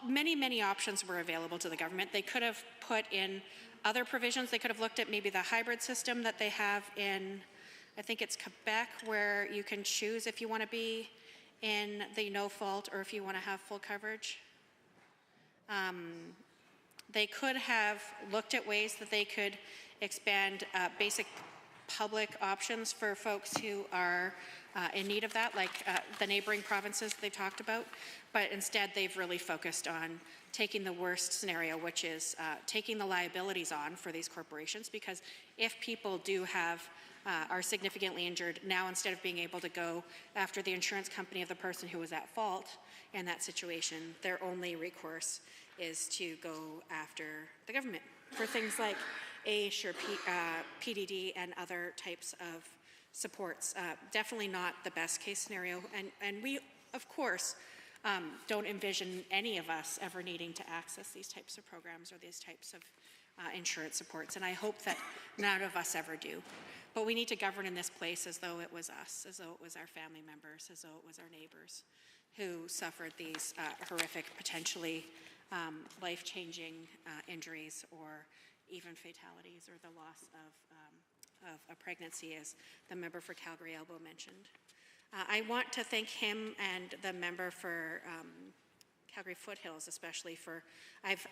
Many options were available to the government. They could have put in other provisions. They could have looked at maybe the hybrid system that they have in, I think it's Quebec, where you can choose if you want to be in the no-fault or if you want to have full coverage. They could have looked at ways that they could expand basic public options for folks who are in need of that, like the neighboring provinces they talked about, but instead they've really focused on taking the worst scenario, which is taking the liabilities on for these corporations, because if people are significantly injured, now instead of being able to go after the insurance company of the person who was at fault in that situation, their only recourse is to go after the government for things like AISH or PDD and other types of supports. Definitely not the best case scenario. And we, of course, don't envision any of us ever needing to access these types of programs or these types of insurance supports. And I hope that none of us ever do. But we need to govern in this place as though it was us, as though it was our family members, as though it was our neighbors who suffered these horrific, potentially life-changing injuries or even fatalities or the loss of a pregnancy, as the member for Calgary Elbow mentioned. I want to thank him and the member for Calgary Foothills especially for, I've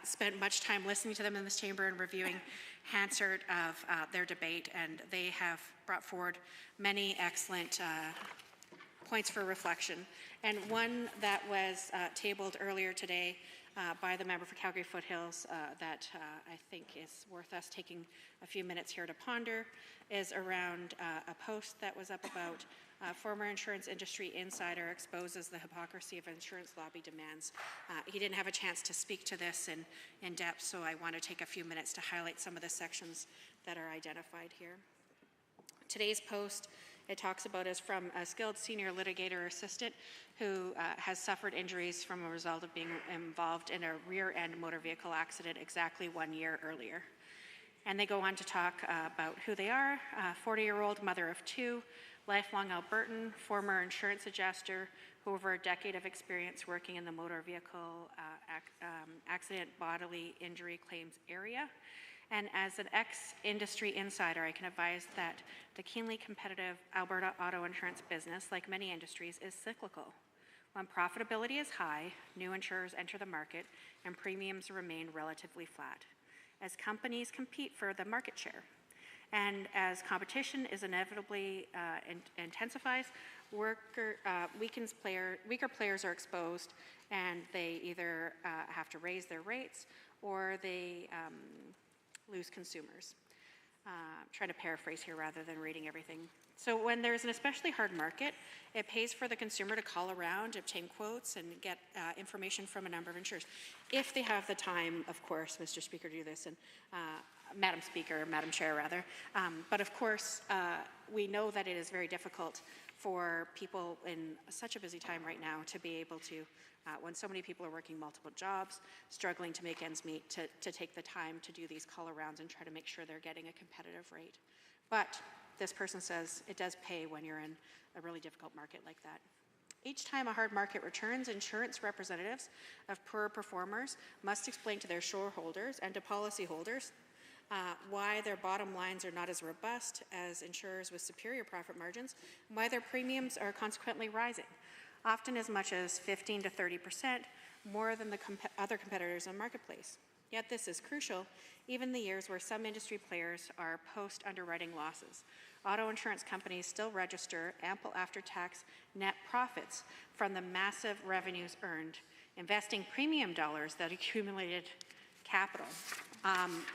spent much time listening to them in this chamber and reviewing Hansard of their debate, and they have brought forward many excellent points for reflection. And one that was tabled earlier today by the member for Calgary Foothills that I think is worth us taking a few minutes here to ponder is around a post that was up about former insurance industry insider exposes the hypocrisy of insurance lobby demands. He didn't have a chance to speak to this in depth, so I want to take a few minutes to highlight some of the sections that are identified here. Today's post, it talks about, is from a skilled senior litigator assistant who has suffered injuries from a result of being involved in a rear-end motor vehicle accident exactly 1 year earlier. And they go on to talk about who they are: 40-year-old mother of two, lifelong Albertan, former insurance adjuster, who over a decade of experience working in the motor vehicle accident bodily injury claims area. And as an ex-industry insider, I can advise that the keenly competitive Alberta auto insurance business, like many industries, is cyclical. When profitability is high, new insurers enter the market and premiums remain relatively flat as companies compete for the market share. And as competition is inevitably intensifies, weaker players are exposed, and they either have to raise their rates or they lose consumers. Trying to paraphrase here rather than reading everything. So when there's an especially hard market, it pays for the consumer to call around, obtain quotes, and get information from a number of insurers. If they have the time, of course, Mr. Speaker, to do this, and Madam Speaker, Madam Chair rather. But of course, we know that it is very difficult for people in such a busy time right now to be able to, when so many people are working multiple jobs, struggling to make ends meet, to take the time to do these call arounds and try to make sure they're getting a competitive rate. But this person says it does pay when you're in a really difficult market like that. Each time a hard market returns, insurance representatives of poor performers must explain to their shareholders and to policyholders why their bottom lines are not as robust as insurers with superior profit margins, and why their premiums are consequently rising, often as much as 15 to 30% more than the other competitors in the marketplace. Yet this is crucial, even in the years where some industry players are post-underwriting losses. Auto insurance companies still register ample after-tax net profits from the massive revenues earned, investing premium dollars that accumulated capital.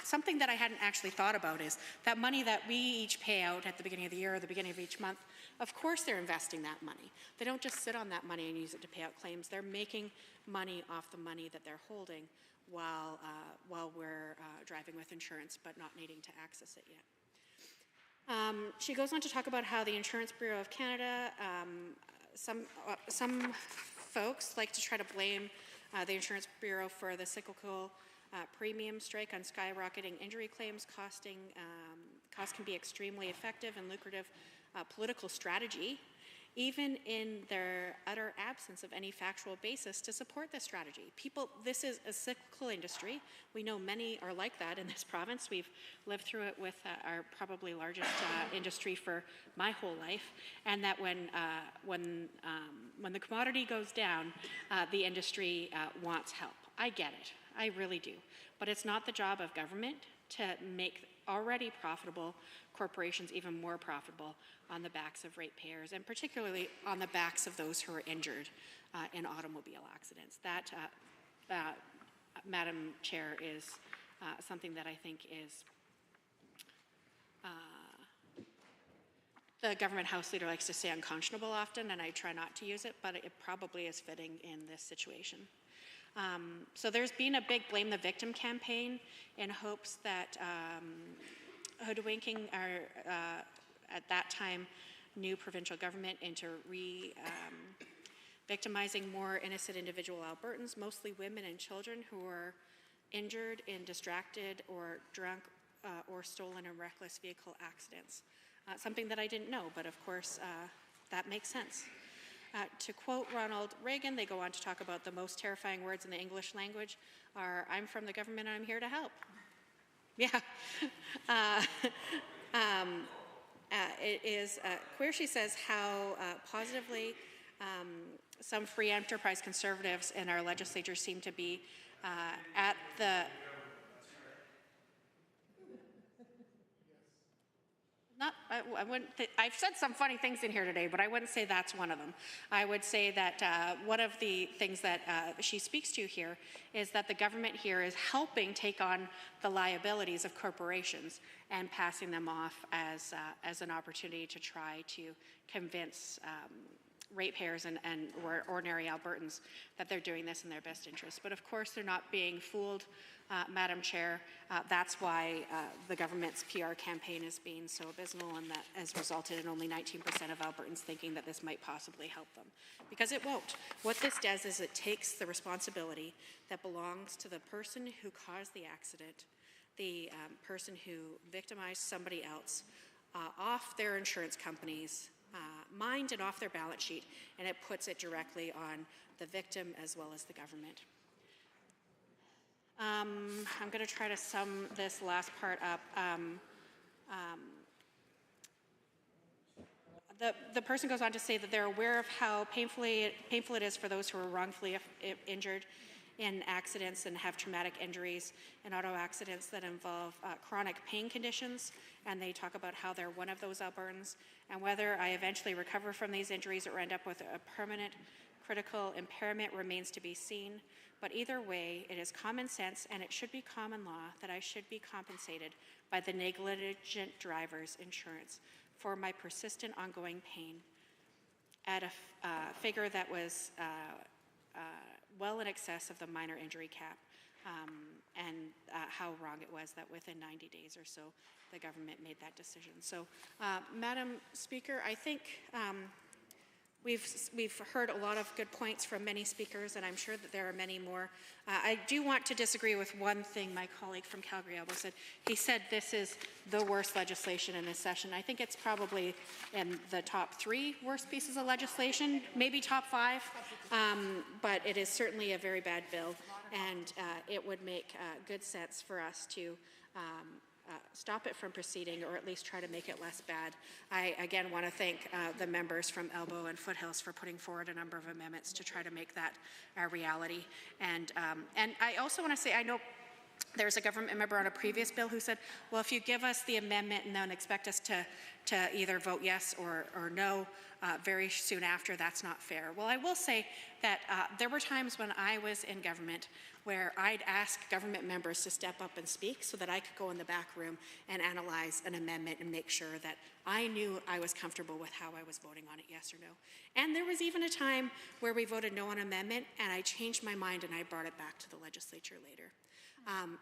Something that I hadn't actually thought about is that money that we each pay out at the beginning of the year or the beginning of each month, of course they're investing that money. They don't just sit on that money and use it to pay out claims. They're making money off the money that they're holding while we're driving with insurance but not needing to access it yet. She goes on to talk about how the Insurance Bureau of Canada, some folks like to try to blame the Insurance Bureau for the cyclical premium strike on skyrocketing injury claims. Costs can be extremely effective and lucrative political strategy, even in their utter absence of any factual basis to support this strategy. This is a cyclical industry. We know many are like that in this province. We've lived through it with our probably largest industry for my whole life, and that when the commodity goes down, the industry wants help. I get it. I really do. But it's not the job of government to make already profitable corporations even more profitable on the backs of ratepayers, and particularly on the backs of those who are injured in automobile accidents. That, Madam Chair, is something that I think is the government House Leader likes to say unconscionable often, and I try not to use it, but it probably is fitting in this situation. So there's been a big Blame the Victim campaign in hopes that hoodwinking our, at that time, new provincial government into victimizing more innocent individual Albertans, mostly women and children who are injured in distracted or drunk or stolen or reckless vehicle accidents. Something that I didn't know, but of course that makes sense. To quote Ronald Reagan, they go on to talk about the most terrifying words in the English language are, "I'm from the government and I'm here to help." Yeah. It is queer, she says, how positively some free enterprise conservatives in our legislature seem to be at the... I've said some funny things in here today, but I wouldn't say that's one of them. I would say that one of the things that she speaks to here is that the government here is helping take on the liabilities of corporations and passing them off as an opportunity to try to convince ratepayers and ordinary Albertans that they're doing this in their best interest. But of course, they're not being fooled, Madam Chair. That's why the government's PR campaign has been so abysmal, and that has resulted in only 19% of Albertans thinking that this might possibly help them. Because it won't. What this does is it takes the responsibility that belongs to the person who caused the accident, the person who victimized somebody else, off their insurance companies, mind and off their balance sheet, and it puts it directly on the victim as well as the government. I'm going to try to sum this last part up. The person goes on to say that they're aware of how painful it is for those who are wrongfully injured in accidents and have traumatic injuries and auto accidents that involve chronic pain conditions, and they talk about how they're one of those Albertans, and whether I eventually recover from these injuries or end up with a permanent critical impairment remains to be seen. But either way, it is common sense and it should be common law that I should be compensated by the negligent driver's insurance for my persistent ongoing pain at a figure that was well in excess of the minor injury cap, and how wrong it was that within 90 days or so the government made that decision. So, Madam Speaker, I think we've heard a lot of good points from many speakers, and I'm sure that there are many more. I do want to disagree with one thing my colleague from Calgary Elbow said. He said this is the worst legislation in this session. I think it's probably in the top 3 worst pieces of legislation, maybe top 5, but it is certainly a very bad bill, and it would make good sense for us to stop it from proceeding, or at least try to make it less bad. I again want to thank the members from Elbow and Foothills for putting forward a number of amendments to try to make that a reality. And I also want to say, I know there's a government member on a previous bill who said, well, if you give us the amendment and then expect us to either vote yes or no very soon after, that's not fair. Well, I will say that there were times when I was in government where I'd ask government members to step up and speak so that I could go in the back room and analyze an amendment and make sure that I knew I was comfortable with how I was voting on it, yes or no. And there was even a time where we voted no on an amendment and I changed my mind and I brought it back to the legislature later.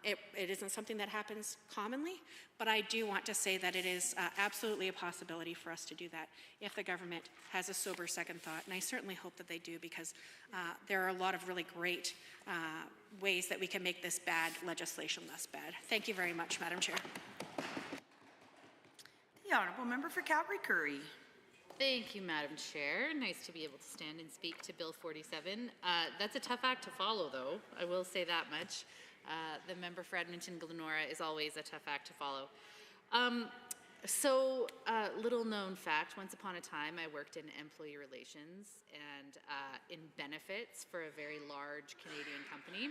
It isn't something that happens commonly, but I do want to say that it is absolutely a possibility for us to do that if the government has a sober second thought, and I certainly hope that they do, because there are a lot of really great ways that we can make this bad legislation less bad. Thank you very much, Madam Chair. The Honourable Member for Calgary-Curry. Thank you, Madam Chair. Nice to be able to stand and speak to Bill 47. That's a tough act to follow, though. I will say that much. The member for Edmonton-Glenora is always a tough act to follow. Little known fact, once upon a time I worked in employee relations and in benefits for a very large Canadian company,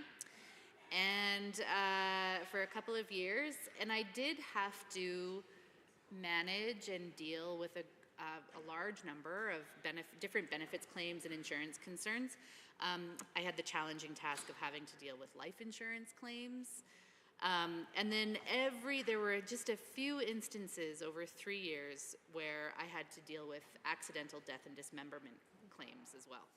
and for a couple of years, and I did have to manage and deal with a large number of different benefits claims and insurance concerns. I had the challenging task of having to deal with life insurance claims. And then there were just a few instances over 3 years where I had to deal with accidental death and dismemberment claims as well.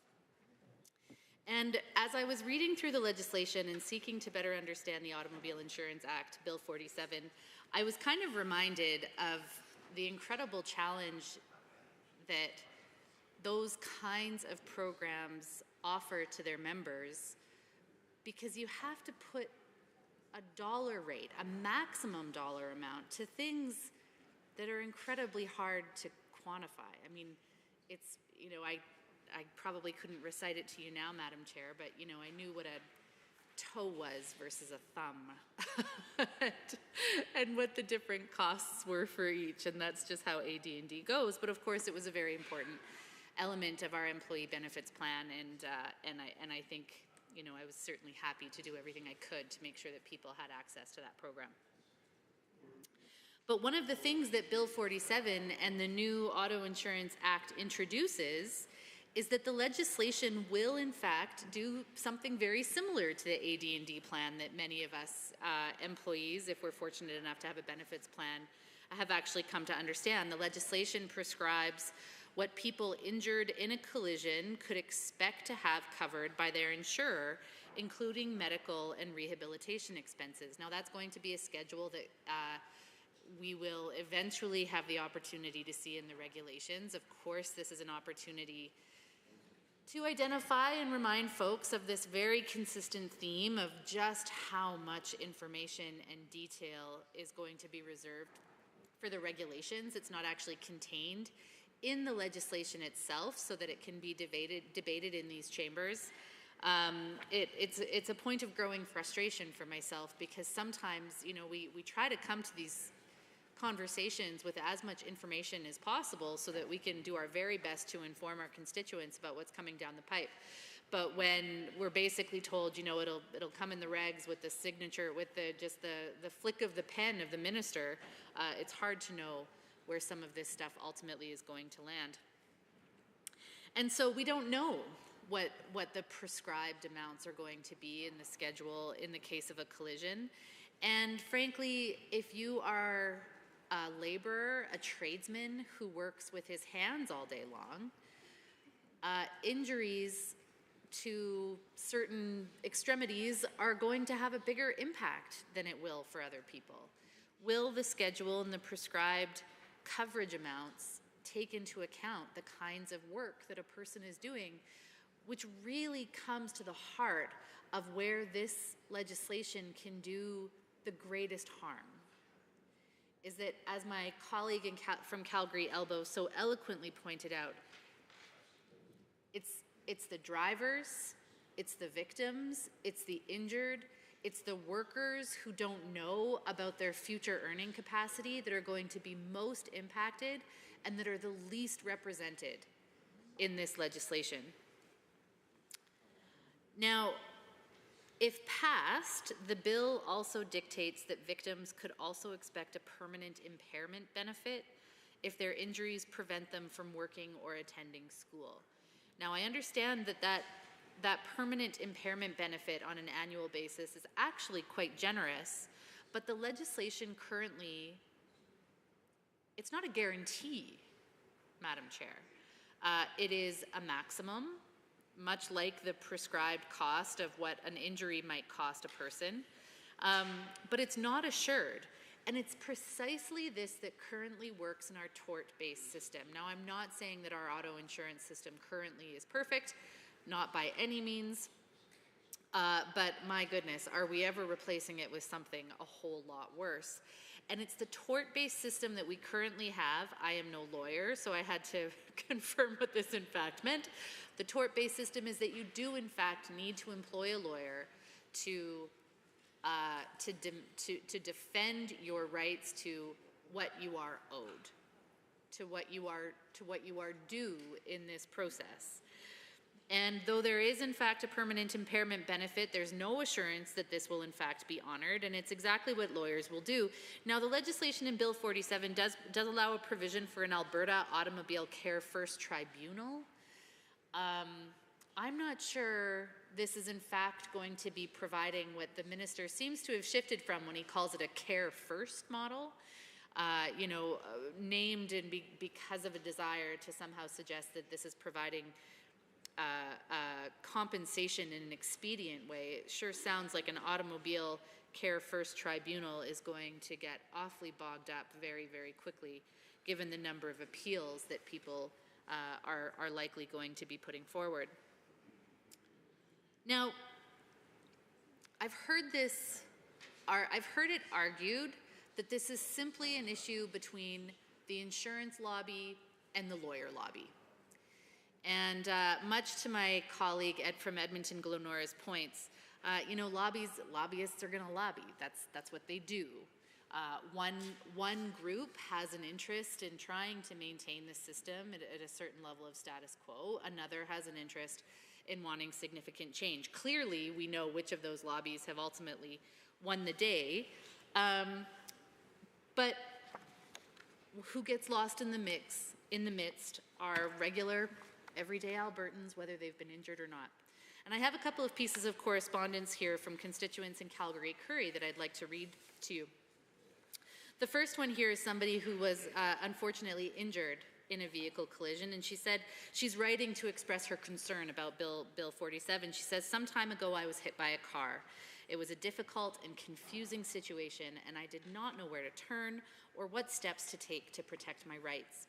And as I was reading through the legislation and seeking to better understand the Automobile Insurance Act, Bill 47, I was kind of reminded of the incredible challenge that those kinds of programs offer to their members, because you have to put a dollar rate, a maximum dollar amount, to things that are incredibly hard to quantify. I mean, it's, I probably couldn't recite it to you now, Madam Chair, but, I knew what a toe was versus a thumb and what the different costs were for each, and that's just how AD&D goes. But of course, it was a very important element of our employee benefits plan, and I think, I was certainly happy to do everything I could to make sure that people had access to that program. But one of the things that Bill 47 and the new Auto Insurance Act introduces is that the legislation will, in fact, do something very similar to the AD&D plan that many of us employees, if we're fortunate enough to have a benefits plan, have actually come to understand. The legislation prescribes what people injured in a collision could expect to have covered by their insurer, including medical and rehabilitation expenses. Now, that's going to be a schedule that we will eventually have the opportunity to see in the regulations. Of course, this is an opportunity to identify and remind folks of this very consistent theme of just how much information and detail is going to be reserved for the regulations. It's not actually contained in the legislation itself so that it can be debated in these chambers. It's a point of growing frustration for myself, because sometimes, we try to come to these conversations with as much information as possible so that we can do our very best to inform our constituents about what's coming down the pipe. But when we're basically told, you know, it'll come in the regs with the signature, with the flick of the pen of the minister, it's hard to know where some of this stuff ultimately is going to land. And so we don't know what the prescribed amounts are going to be in the schedule in the case of a collision. And frankly, if you are a laborer, a tradesman who works with his hands all day long, injuries to certain extremities are going to have a bigger impact than it will for other people. Will the schedule and the prescribed coverage amounts take into account the kinds of work that a person is doing, which really comes to the heart of where this legislation can do the greatest harm? Is that, as my colleague from Calgary Elbow so eloquently pointed out, it's the drivers, it's the victims, it's the injured, it's the workers who don't know about their future earning capacity that are going to be most impacted and that are the least represented in this legislation. Now, if passed, the bill also dictates that victims could also expect a permanent impairment benefit if their injuries prevent them from working or attending school. Now, I understand that permanent impairment benefit on an annual basis is actually quite generous, but the legislation currently, it's not a guarantee, Madam Chair. It is a maximum, much like the prescribed cost of what an injury might cost a person, but it's not assured. And it's precisely this that currently works in our tort-based system. Now, I'm not saying that our auto insurance system currently is perfect, not by any means, but my goodness, are we ever replacing it with something a whole lot worse? And it's the tort-based system that we currently have. I am no lawyer, so I had to confirm what this in fact meant. The tort-based system is that you do in fact need to employ a lawyer to defend your rights to what you are owed, to what you are due in this process. And though there is in fact a permanent impairment benefit, there's no assurance that this will in fact be honored, and it's exactly what lawyers will do. Now, the legislation in Bill 47 does allow a provision for an Alberta Automobile Care First Tribunal. I'm not sure this is in fact going to be providing what the minister seems to have shifted from when he calls it a care first model, named and because of a desire to somehow suggest that this is providing compensation in an expedient way. It sure sounds like an automobile care first tribunal is going to get awfully bogged up very, very quickly, given the number of appeals that people are likely going to be putting forward. Now, I've heard it argued that this is simply an issue between the insurance lobby and the lawyer lobby. And much to my colleague from Edmonton, Glenora's points, lobbyists are going to lobby. That's what they do. One group has an interest in trying to maintain the system at a certain level of status quo. Another has an interest in wanting significant change. Clearly, we know which of those lobbies have ultimately won the day. But who gets lost in the midst are regular, everyday Albertans, whether they've been injured or not. And I have a couple of pieces of correspondence here from constituents in Calgary Currie that I'd like to read to you. The first one here is somebody who was unfortunately injured in a vehicle collision, and she said she's writing to express her concern about Bill 47. She says, "Some time ago I was hit by a car. It was a difficult and confusing situation, and I did not know where to turn or what steps to take to protect my rights.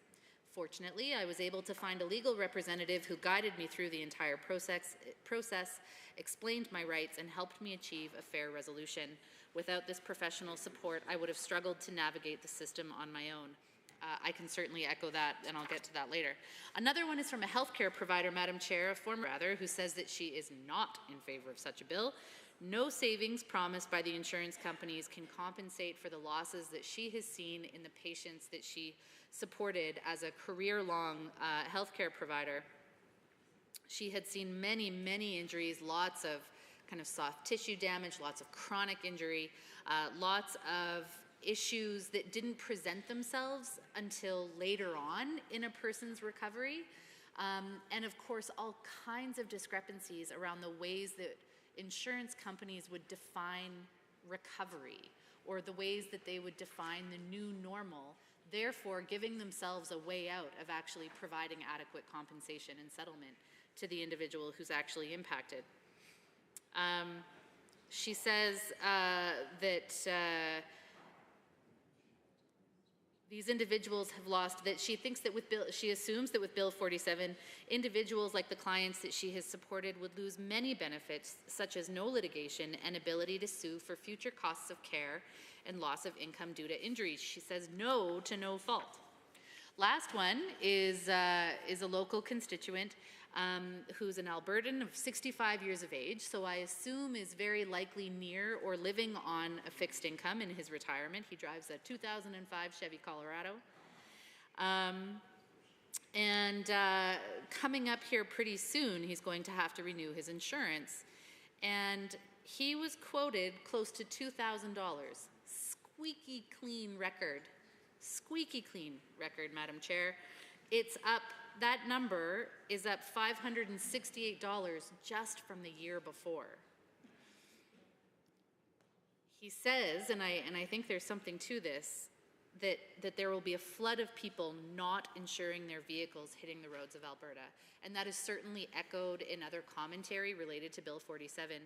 Fortunately, I was able to find a legal representative who guided me through the entire process, explained my rights, and helped me achieve a fair resolution. Without this professional support, I would have struggled to navigate the system on my own." I can certainly echo that, and I'll get to that later. Another one is from a healthcare provider, Madam Chair, a former rather, who says that she is not in favor of such a bill. No savings promised by the insurance companies can compensate for the losses that she has seen in the patients that she supported as a career-long healthcare provider. She had seen many, many injuries, lots of kind of soft tissue damage, lots of chronic injury, lots of issues that didn't present themselves until later on in a person's recovery. And of course, all kinds of discrepancies around the ways that insurance companies would define recovery, or the ways that they would define the new normal, therefore giving themselves a way out of actually providing adequate compensation and settlement to the individual who's actually impacted. She says that these individuals have lost, that she thinks that with Bill, she assumes that with Bill 47, individuals like the clients that she has supported would lose many benefits, such as no litigation and ability to sue for future costs of care and loss of income due to injuries. She says no to no fault. Last one is a local constituent who's an Albertan of 65 years of age, so I assume is very likely near or living on a fixed income in his retirement. He drives a 2005 Chevy Colorado. Coming up here pretty soon, he's going to have to renew his insurance. And he was quoted close to $2,000. Squeaky clean record. Squeaky clean record, Madam Chair. It's up, that number is up $568 just from the year before. He says, and I think there's something to this, that there will be a flood of people not insuring their vehicles hitting the roads of Alberta. And that is certainly echoed in other commentary related to Bill 47,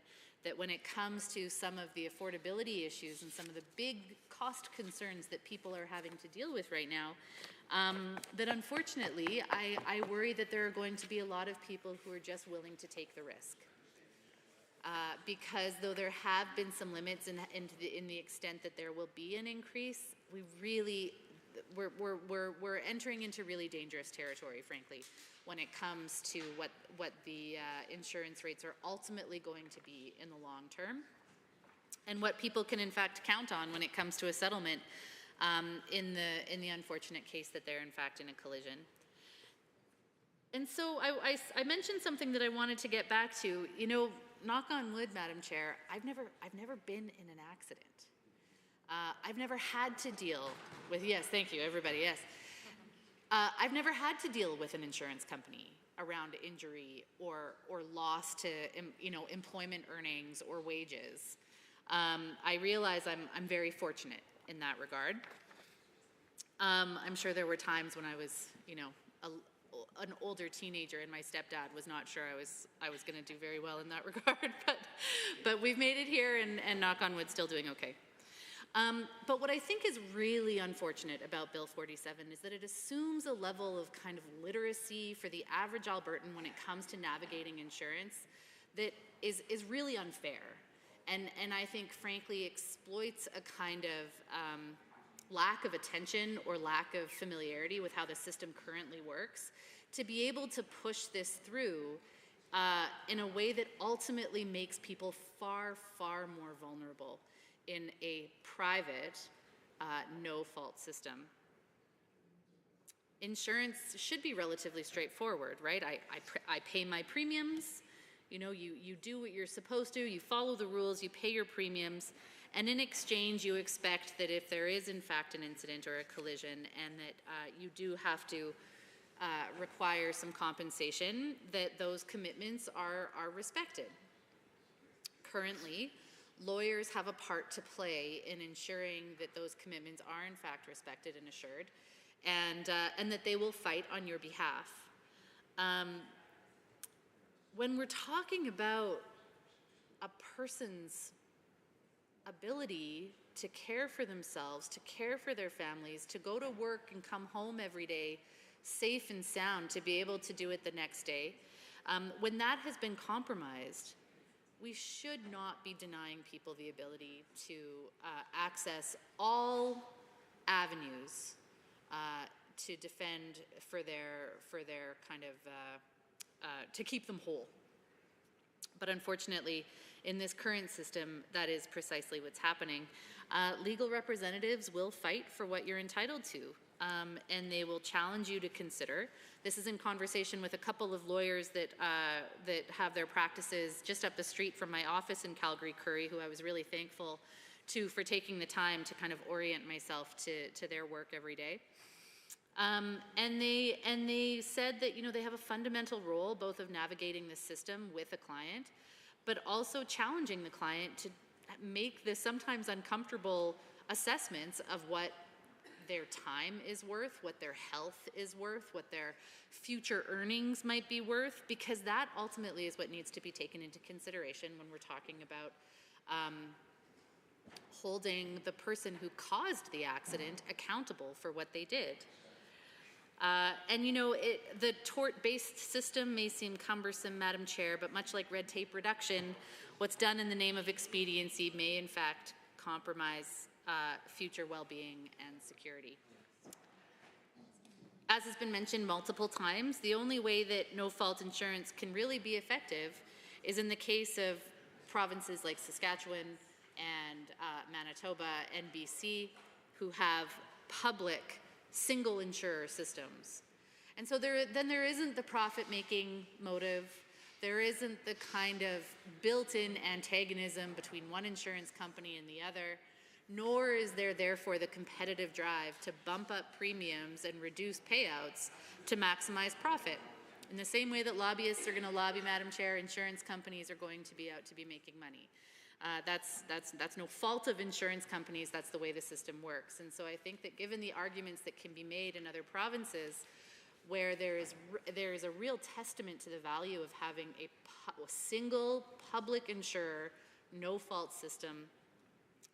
that when it comes to some of the affordability issues and some of the big cost concerns that people are having to deal with right now, that unfortunately, I worry that there are going to be a lot of people who are just willing to take the risk. Because though there have been some limits in the extent that there will be an increase, we're entering into really dangerous territory, frankly, when it comes to what the insurance rates are ultimately going to be in the long term, and what people can in fact count on when it comes to a settlement in the unfortunate case that they're in fact in a collision. And so I mentioned something that I wanted to get back to. You know, knock on wood, Madam Chair, I've never been in an accident. I've never had to deal with, yes, thank you, everybody, yes. I've never had to deal with an insurance company around injury or loss to, employment earnings or wages. I realize I'm very fortunate in that regard. I'm sure there were times when I was, an older teenager and my stepdad was not sure I was going to do very well in that regard, but we've made it here and knock on wood, still doing okay. But what I think is really unfortunate about Bill 47 is that it assumes a level of kind of literacy for the average Albertan when it comes to navigating insurance that is really unfair, and I think frankly exploits a kind of lack of attention or lack of familiarity with how the system currently works to be able to push this through in a way that ultimately makes people far, far more vulnerable in a private, no-fault system. Insurance should be relatively straightforward, right? I pay my premiums, you do what you're supposed to, you follow the rules, you pay your premiums, and in exchange you expect that if there is in fact an incident or a collision and that you do have to require some compensation, that those commitments are respected. Currently, lawyers have a part to play in ensuring that those commitments are in fact respected and assured, and that they will fight on your behalf. When we're talking about a person's ability to care for themselves, to care for their families, to go to work and come home every day safe and sound, to be able to do it the next day, when that has been compromised, we should not be denying people the ability to access all avenues to defend for their kind of, to keep them whole. But unfortunately, in this current system, that is precisely what's happening. Legal representatives will fight for what you're entitled to. and they will challenge you to consider. This is in conversation with a couple of lawyers that have their practices just up the street from my office in Calgary Curry, who I was really thankful to for taking the time to kind of orient myself to their work every day. And they said that, you know, they have a fundamental role both of navigating the system with a client, but also challenging the client to make the sometimes uncomfortable assessments of what their time is worth, what their health is worth, what their future earnings might be worth, because that ultimately is what needs to be taken into consideration when we're talking about holding the person who caused the accident accountable for what they did. And you know, the tort-based system may seem cumbersome, Madam Chair, but much like red tape reduction, what's done in the name of expediency may in fact compromise future well-being and security. As has been mentioned multiple times, the only way that no-fault insurance can really be effective is in the case of provinces like Saskatchewan and Manitoba and BC, who have public single insurer systems. And so there isn't the profit-making motive, there isn't the kind of built-in antagonism between one insurance company and the other, nor is there therefore the competitive drive to bump up premiums and reduce payouts to maximize profit. In the same way that lobbyists are going to lobby, Madam Chair, insurance companies are going to be out to be making money. That's no fault of insurance companies, that's the way the system works. And so I think that given the arguments that can be made in other provinces where there is a real testament to the value of having a single public insurer, no-fault system,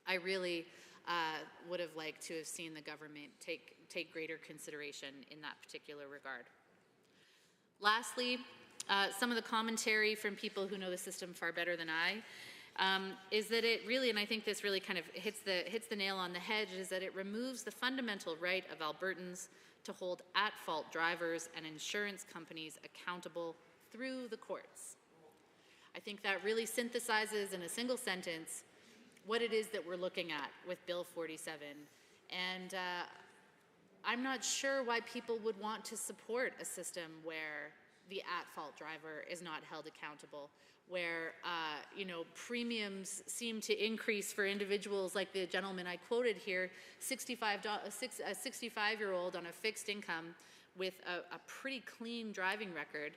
I really would have liked to have seen the government take greater consideration in that particular regard. Lastly, some of the commentary from people who know the system far better than I is that it really, and I think this really kind of hits the nail on the head, is that it removes the fundamental right of Albertans to hold at-fault drivers and insurance companies accountable through the courts. I think that really synthesizes in a single sentence what it is that we're looking at with Bill 47. And I'm not sure why people would want to support a system where the at-fault driver is not held accountable, where you know, premiums seem to increase for individuals like the gentleman I quoted here, a 65-year-old on a fixed income with a pretty clean driving record.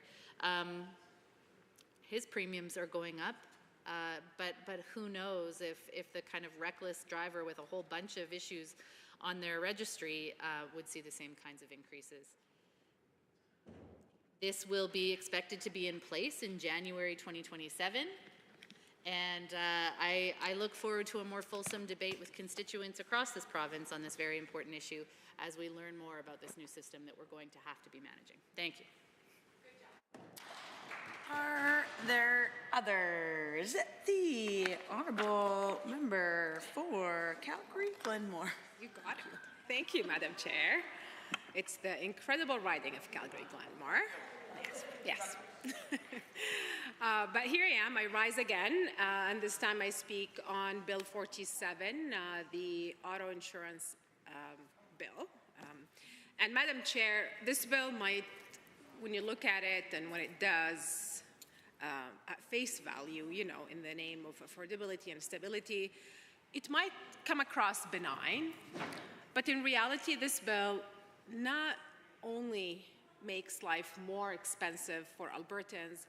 His premiums are going up, but who knows if the kind of reckless driver with a whole bunch of issues on their registry would see the same kinds of increases. This will be expected to be in place in January 2027, and I look forward to a more fulsome debate with constituents across this province on this very important issue as we learn more about this new system that we're going to have to be managing. Thank you. Are there others? The Honourable Member for Calgary Glenmore. You got it. Thank you, Madam Chair. It's the incredible riding of Calgary Glenmore. Yes. But here I am, I rise again, and this time I speak on Bill 47, the auto insurance bill. And Madam Chair, this bill might, when you look at it and what it does at face value, you know, in the name of affordability and stability, it might come across benign, but in reality, this bill not only makes life more expensive for Albertans,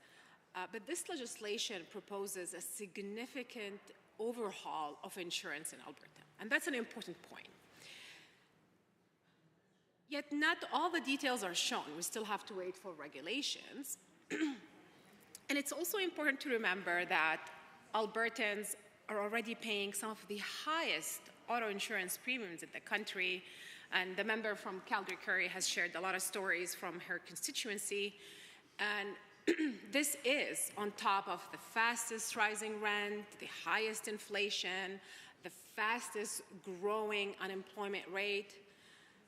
but this legislation proposes a significant overhaul of insurance in Alberta, and that's an important point. Yet not all the details are shown. We still have to wait for regulations. And it's also important to remember that Albertans are already paying some of the highest auto insurance premiums in the country. And the member from Calgary Curry has shared a lot of stories from her constituency. And this is on top of the fastest rising rent, the highest inflation, the fastest growing unemployment rate.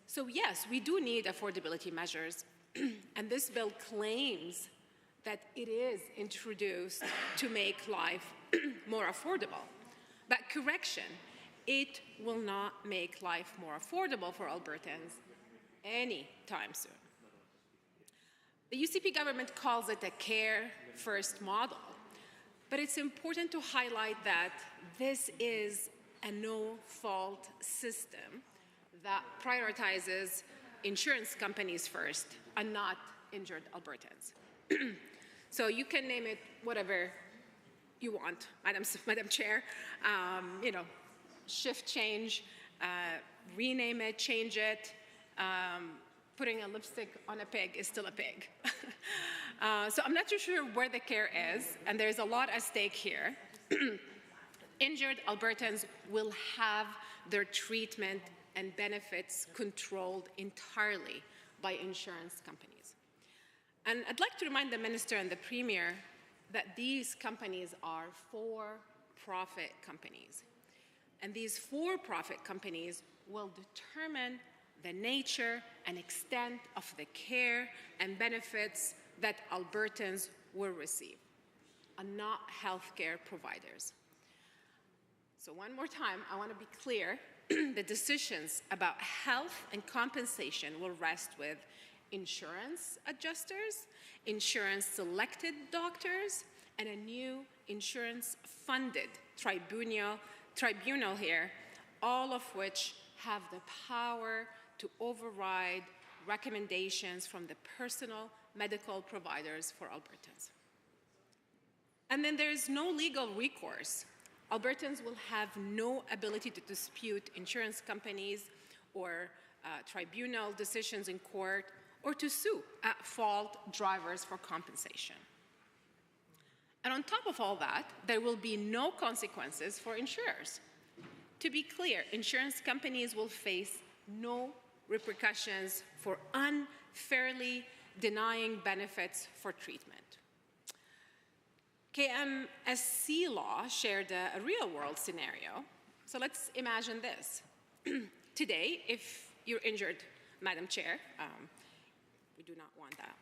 So yes, we do need affordability measures. And this bill claims that it is introduced to make life more affordable. But correction, it will not make life more affordable for Albertans. anytime soon. The UCP government calls it a care-first model, but it's important to highlight that this is a no-fault system that prioritizes insurance companies first and not injured Albertans. So you can name it whatever you want, Madam Chair. You know, shift change, rename it, change it. Putting a lipstick on a pig is still a pig. So I'm not too sure where the care is, and there's a lot at stake here. Injured Albertans will have their treatment and benefits controlled entirely by insurance companies. And I'd like to remind the Minister and the Premier that these companies are for-profit companies. And these for-profit companies will determine the nature and extent of the care and benefits that Albertans will receive, and not healthcare providers. So one more time, I want to be clear, the decisions about health and compensation will rest with insurance adjusters, insurance-selected doctors, and a new insurance-funded tribunal here, all of which have the power to override recommendations from the personal medical providers for Albertans. And then there is no legal recourse. Albertans will have no ability to dispute insurance companies or tribunal decisions in court, or to sue at-fault drivers for compensation. And on top of all that, there will be no consequences for insurers. To be clear, insurance companies will face no repercussions for unfairly denying benefits for treatment. KMSC law shared a real-world scenario. So let's imagine this. Today, if you're injured, Madam Chair, we do not want that.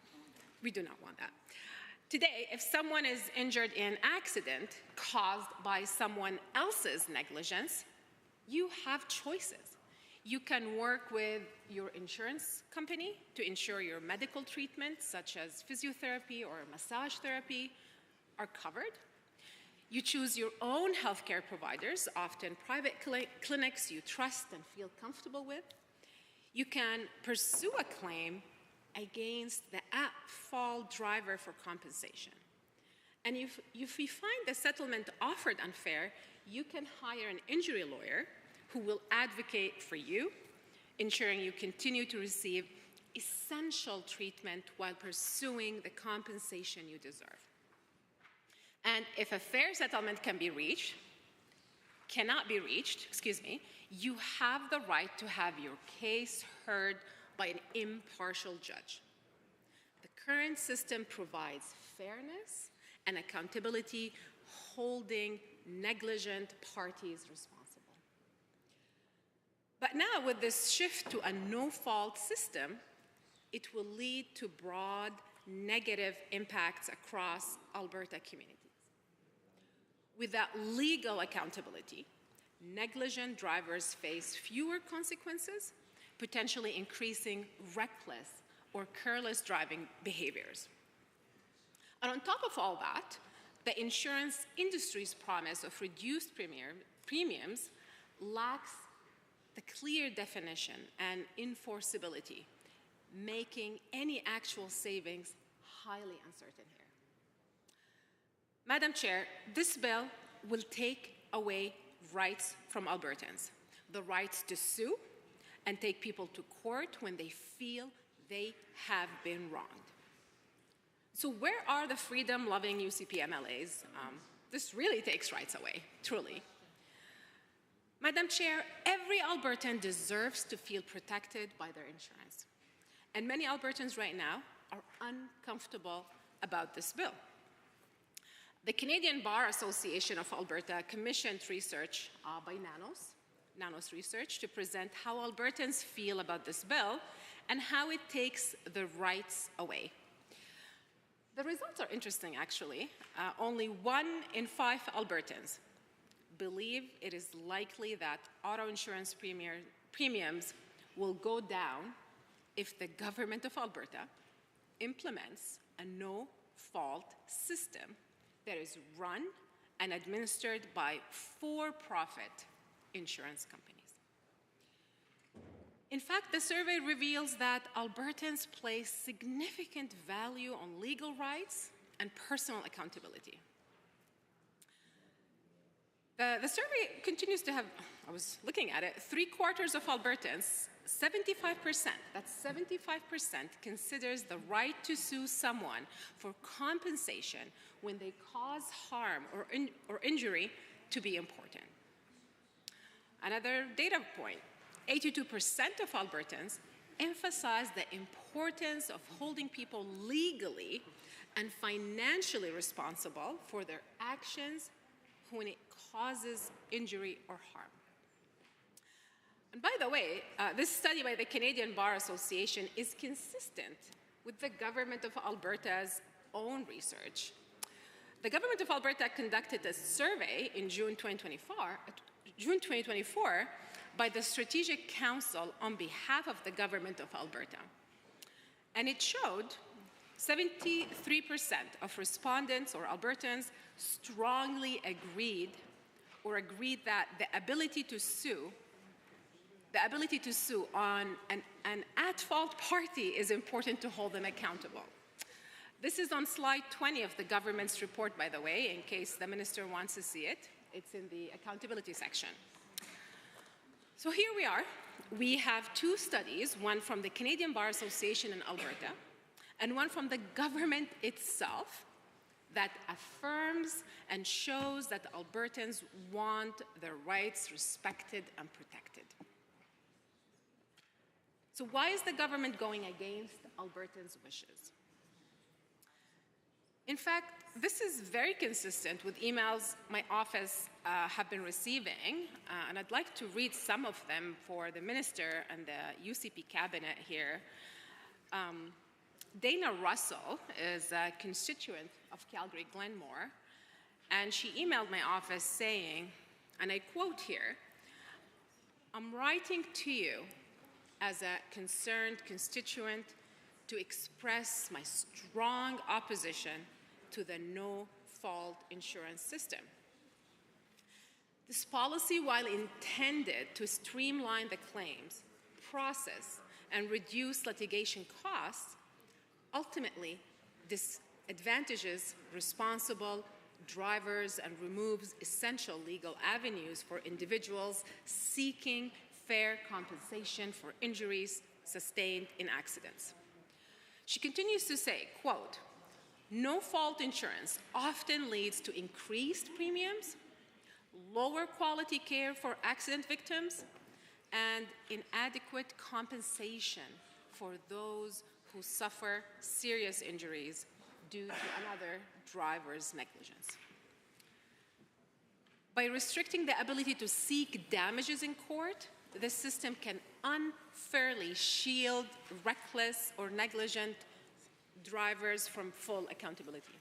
We do not want that. Today, if someone is injured in an accident caused by someone else's negligence, you have choices. You can work with your insurance company to ensure your medical treatment, such as physiotherapy or massage therapy, are covered. You choose your own healthcare providers, often private clinics you trust and feel comfortable with. You can pursue a claim against the at-fault driver for compensation. And if you find the settlement offered unfair, you can hire an injury lawyer who will advocate for you, ensuring you continue to receive essential treatment while pursuing the compensation you deserve. And if a fair settlement cannot be reached, you have the right to have your case heard by an impartial judge. The current system provides fairness and accountability, holding negligent parties responsible. But now, with this shift to a no-fault system, it will lead to broad negative impacts across Alberta communities. Without legal accountability, negligent drivers face fewer consequences, potentially increasing reckless or careless driving behaviors. And on top of all that, the insurance industry's promise of reduced premiums lacks the clear definition and enforceability, making any actual savings highly uncertain here. Madam Chair, this bill will take away rights from Albertans, the rights to sue and take people to court when they feel they have been wronged. So where are the freedom-loving UCP MLAs? This really takes rights away, truly. Madam Chair, every Albertan deserves to feel protected by their insurance. And many Albertans right now are uncomfortable about this bill. The Canadian Bar Association of Alberta commissioned research by Nanos Research, to present how Albertans feel about this bill and how it takes the rights away. The results are interesting, actually. Only 1 in 5 Albertans believe it is likely that auto insurance premiums will go down if the government of Alberta implements a no-fault system that is run and administered by for-profit insurance companies. In fact, the survey reveals that Albertans place significant value on legal rights and personal accountability. The survey continues to have, I was looking at it, 3/4 of Albertans, 75%, that's 75%, considers the right to sue someone for compensation when they cause harm or injury to be important. Another data point, 82% of Albertans emphasize the importance of holding people legally and financially responsible for their actions when it causes injury or harm. And by the way, this study by the Canadian Bar Association is consistent with the government of Alberta's own research. The government of Alberta conducted a survey in June 2024 by the Strategic Council on behalf of the government of Alberta. And it showed 73% of respondents or Albertans strongly agreed that the ability to sue on an at-fault party is important to hold them accountable. This is on slide 20 of the government's report, by the way, in case the minister wants to see it. It's in the accountability section. So here we are. We have two studies, one from the Canadian Bar Association in Alberta and one from the government itself, that affirms and shows that Albertans want their rights respected and protected. So why is the government going against Albertans' wishes? In fact, this is very consistent with emails my office have been receiving, and I'd like to read some of them for the minister and the UCP cabinet here. Dana Russell is a constituent of Calgary-Glenmore, and she emailed my office saying, and I quote here, "I'm writing to you as a concerned constituent to express my strong opposition to the no-fault insurance system. This policy, while intended to streamline the claims process and reduce litigation costs, ultimately disadvantages responsible drivers and removes essential legal avenues for individuals seeking fair compensation for injuries sustained in accidents." She continues to say, quote, "No-fault insurance often leads to increased premiums, lower quality care for accident victims, and inadequate compensation for those who suffer serious injuries due to another driver's negligence. By restricting the ability to seek damages in court, the system can unfairly shield reckless or negligent drivers from full accountability.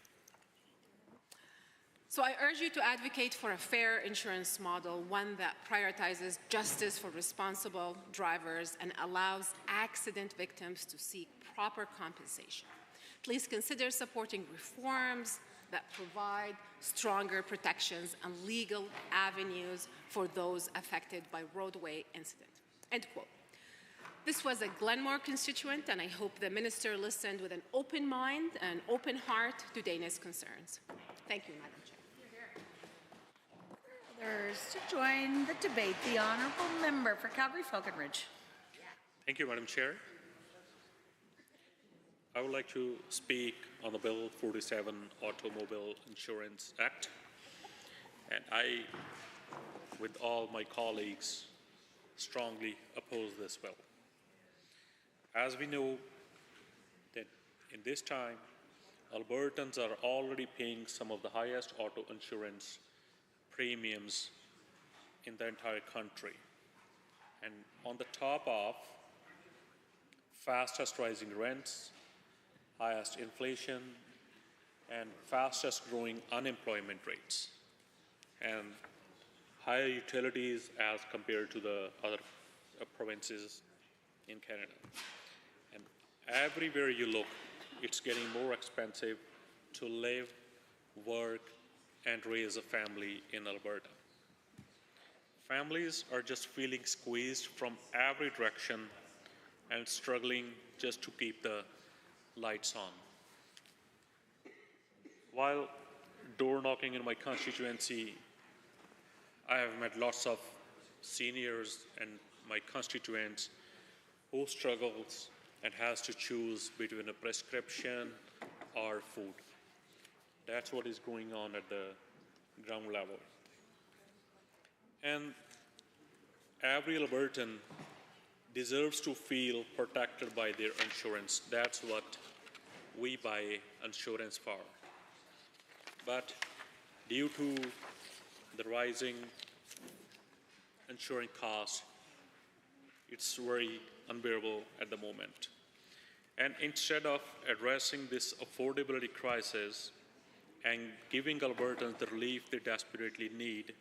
So I urge you to advocate for a fair insurance model, one that prioritizes justice for responsible drivers and allows accident victims to seek proper compensation. Please consider supporting reforms that provide stronger protections and legal avenues for those affected by roadway incidents." End quote. This was a Glenmore constituent, and I hope the minister listened with an open mind and open heart to Dana's concerns. Thank you, Madam Chair. Others to join the debate, the honourable member for Calgary-Falconridge. Thank you, Madam Chair. I would like to speak on the Bill 47 Automobile Insurance Act, and I, with all my colleagues, strongly oppose this bill. As we know that in this time, Albertans are already paying some of the highest auto insurance premiums in the entire country. And on the top of fastest rising rents, highest inflation, and fastest growing unemployment rates, and higher utilities as compared to the other provinces in Canada. everywhere you look, it's getting more expensive to live, work, and raise a family in Alberta. Families are just feeling squeezed from every direction and struggling just to keep the lights on. While door knocking in my constituency, I have met lots of seniors and my constituents who struggles and has to choose between a prescription or food. That's what is going on at the ground level. And every Albertan deserves to feel protected by their insurance. That's what we buy insurance for. But due to the rising insurance costs, it's very unbearable at the moment. And instead of addressing this affordability crisis and giving Albertans the relief they desperately need,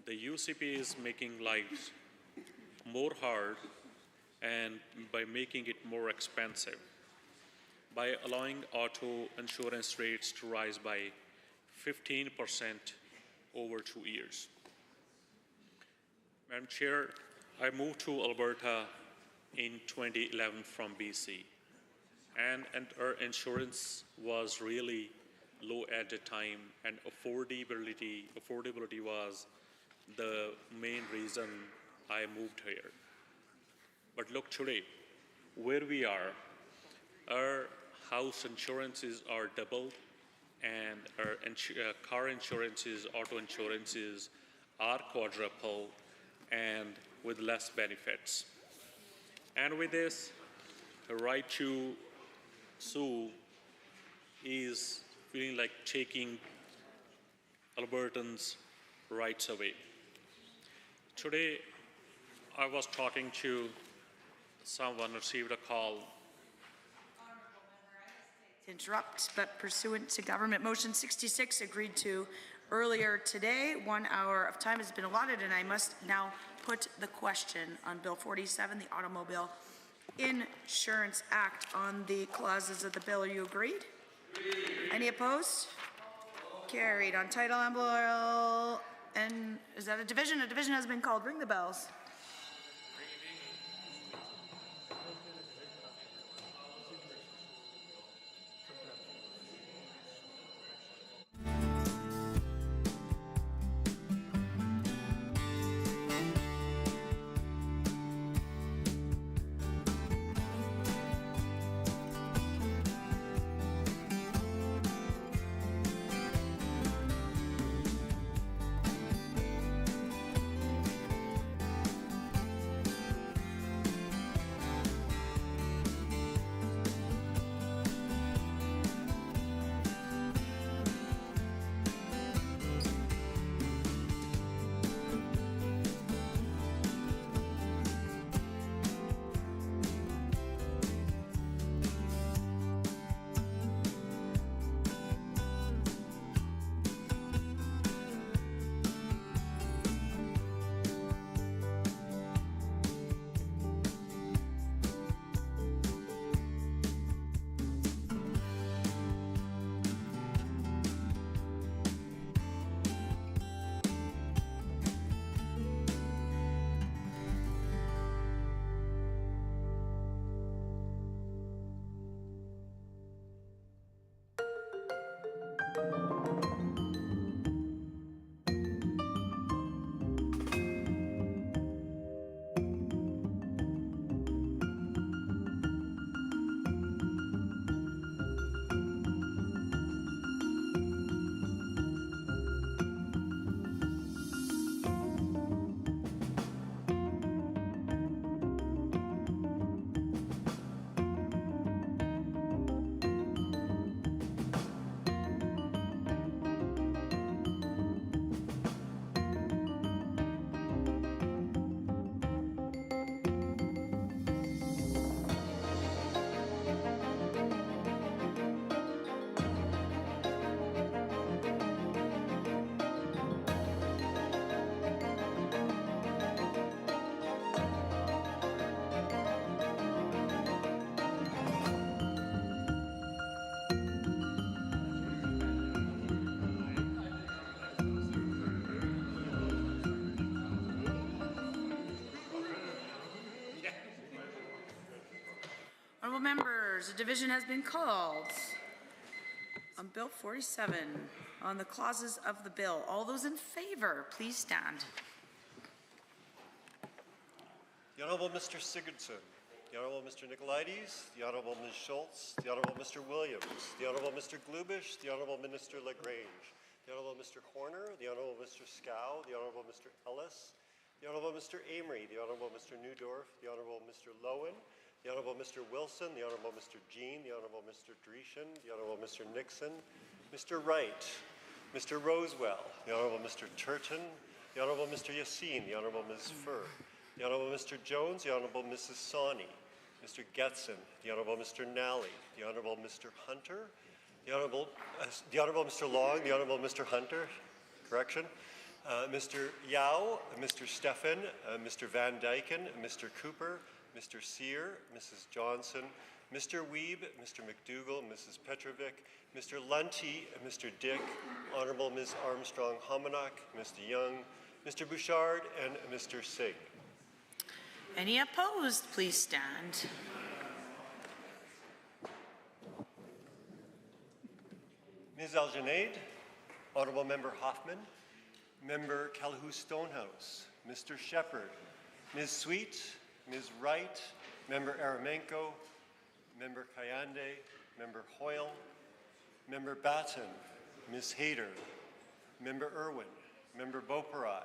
the UCP is making lives more hard and by making it more expensive, by allowing auto insurance rates to rise by 15% over 2 years. Madam Chair, I moved to Alberta in 2011 from BC, and our insurance was really low at the time, and affordability was the main reason I moved here. But look today, where we are, our house insurances are doubled, and our car insurances, auto insurances are quadruple, and with less benefits. And with this, the right to sue is feeling like taking Albertans' rights away. Today, I was talking to someone, received a call. Interrupt, but pursuant to Government Motion 66 agreed to earlier today, 1 hour of time has been allotted, and I must now put the question on Bill 47, the Automobile Insurance Act. On the clauses of the bill, are you agreed? Any opposed? Carried. On title and bill, and is that a division? A division has been called. Ring the bells. members, a division has been called on Bill 47 on the clauses of the bill. All those in favor, please stand. The Honourable Mr. Sigurdsson, the Honourable Mr. Nicolaides, the Honourable Ms. Schultz, the Honourable Mr. Williams, the Honourable Mr. Glubish, the Honourable Minister LaGrange, the Honourable Mr. Horner, the Honourable Mr. Scow, the Honourable Mr. Ellis, the Honourable Mr. Amory, the Honourable Mr. Newdorf, the Honourable Mr. Lowen, the Honourable Mr. Wilson, the Honourable Mr. Jean, the Honourable Mr. Dreeshen, the Honourable Mr. Nixon, Mr. Wright, Mr. Rosewell, the Honourable Mr. Turton, the Honourable Mr. Yassine, the Honourable Ms. Furr, the Honourable Mr. Jones, the Honourable Mrs. Sawney, Mr. Getson, the Honourable Mr. Nally, the Honourable Mr. Hunter, the Honourable Mr. Long, the Honourable Mr. Hunter, correction, Mr. Yao, Mr. Steffen, Mr. Van Dyken, Mr. Cooper, Mr. Sear, Mrs. Johnson, Mr. Wiebe, Mr. McDougall, Mrs. Petrovic, Mr. Lunty, Mr. Dick, Honourable Ms. Armstrong-Hominack, Mr. Young, Mr. Bouchard, and Mr. Singh. Any opposed, please stand. Ms. Algenaid, Honourable Member Hoffman, Member Calhoun Stonehouse, Mr. Shepherd, Ms. Sweet, Ms. Wright, Member Aramenko, Member Kayande, Member Hoyle, Member Batten, Ms. Hayter, Member Irwin, Member Beauperai,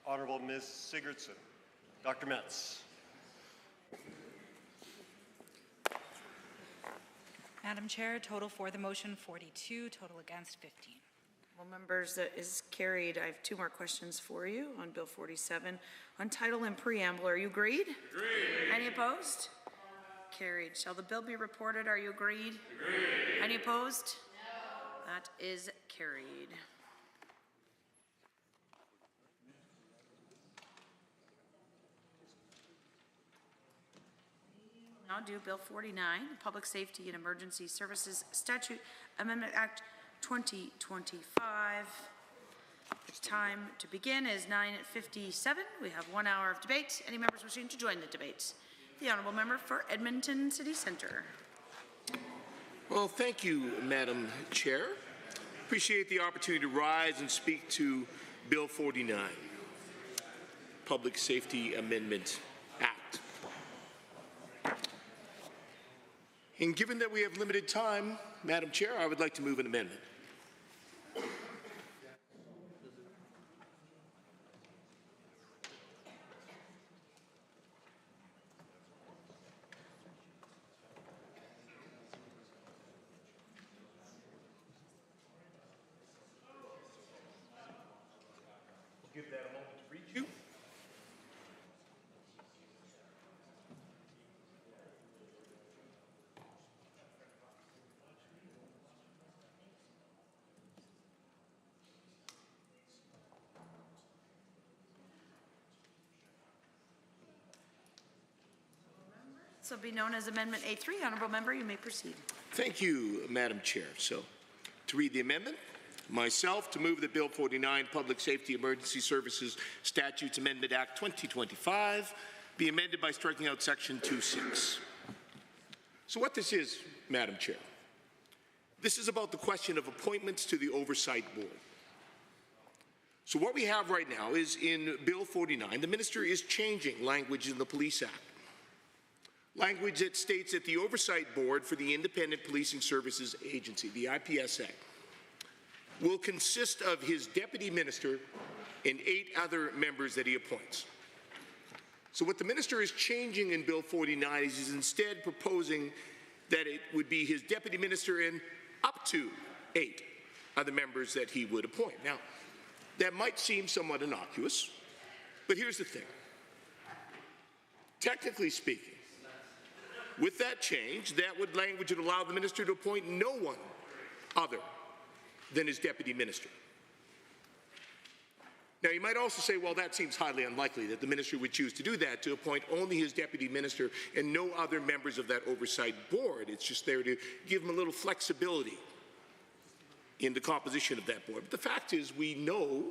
Honourable Ms. Sigurdsson, Dr. Metz. Madam Chair, total for the motion 42, total against 15. Well, members, that is carried. I have two more questions for you on Bill 47. On title and preamble, are you agreed? Agreed. Any opposed? Carried. Shall the bill be reported? Are you agreed? Agreed. Any opposed? No. That is carried. Now do Bill 49, Public Safety and Emergency Services Statute Amendment Act 2025. The time to begin is 9:57. We have 1 hour of debate. Any members wishing to join the debate? The Honourable Member for Edmonton City Centre. Well, thank you, Madam Chair. Appreciate the opportunity to rise and speak to Bill 49, Public Safety Amendment Act. And given that we have limited time, Madam Chair, I would like to move an amendment. Give that a moment to reach you. This will be known as Amendment A3. Honourable Member, you may proceed. Thank you, Madam Chair. So, to read the amendment, myself to move that Bill 49, Public Safety Emergency Services Statutes Amendment Act 2025, be amended by striking out Section 2.6. So what this is, Madam Chair, this is about the question of appointments to the Oversight Board. So what we have right now is in Bill 49, the Minister is changing language in the Police Act. Language that states that the Oversight Board for the Independent Policing Services Agency, the IPSA, will consist of his deputy minister and 8 other members that he appoints. So what the minister is changing in Bill 49 is he's instead proposing that it would be his deputy minister and up to 8 other members that he would appoint. Now, that might seem somewhat innocuous, but here's the thing. Technically speaking, with that change, that language would allow the minister to appoint no one other than his deputy minister. Now, you might also say, well, that seems highly unlikely that the minister would choose to do that, to appoint only his deputy minister and no other members of that oversight board. It's just there to give him a little flexibility in the composition of that board. But the fact is, we know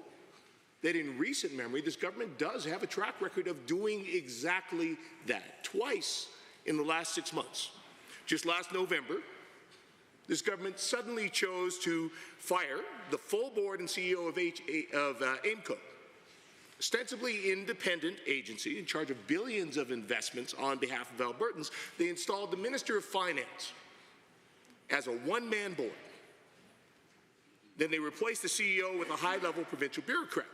that in recent memory, this government does have a track record of doing exactly that, twice in the last 6 months. just last November, this government suddenly chose to fire the full board and CEO of AIMCO, ostensibly independent agency in charge of billions of investments on behalf of Albertans. They installed the Minister of Finance as a one-man board. Then they replaced the CEO with a high-level provincial bureaucrat.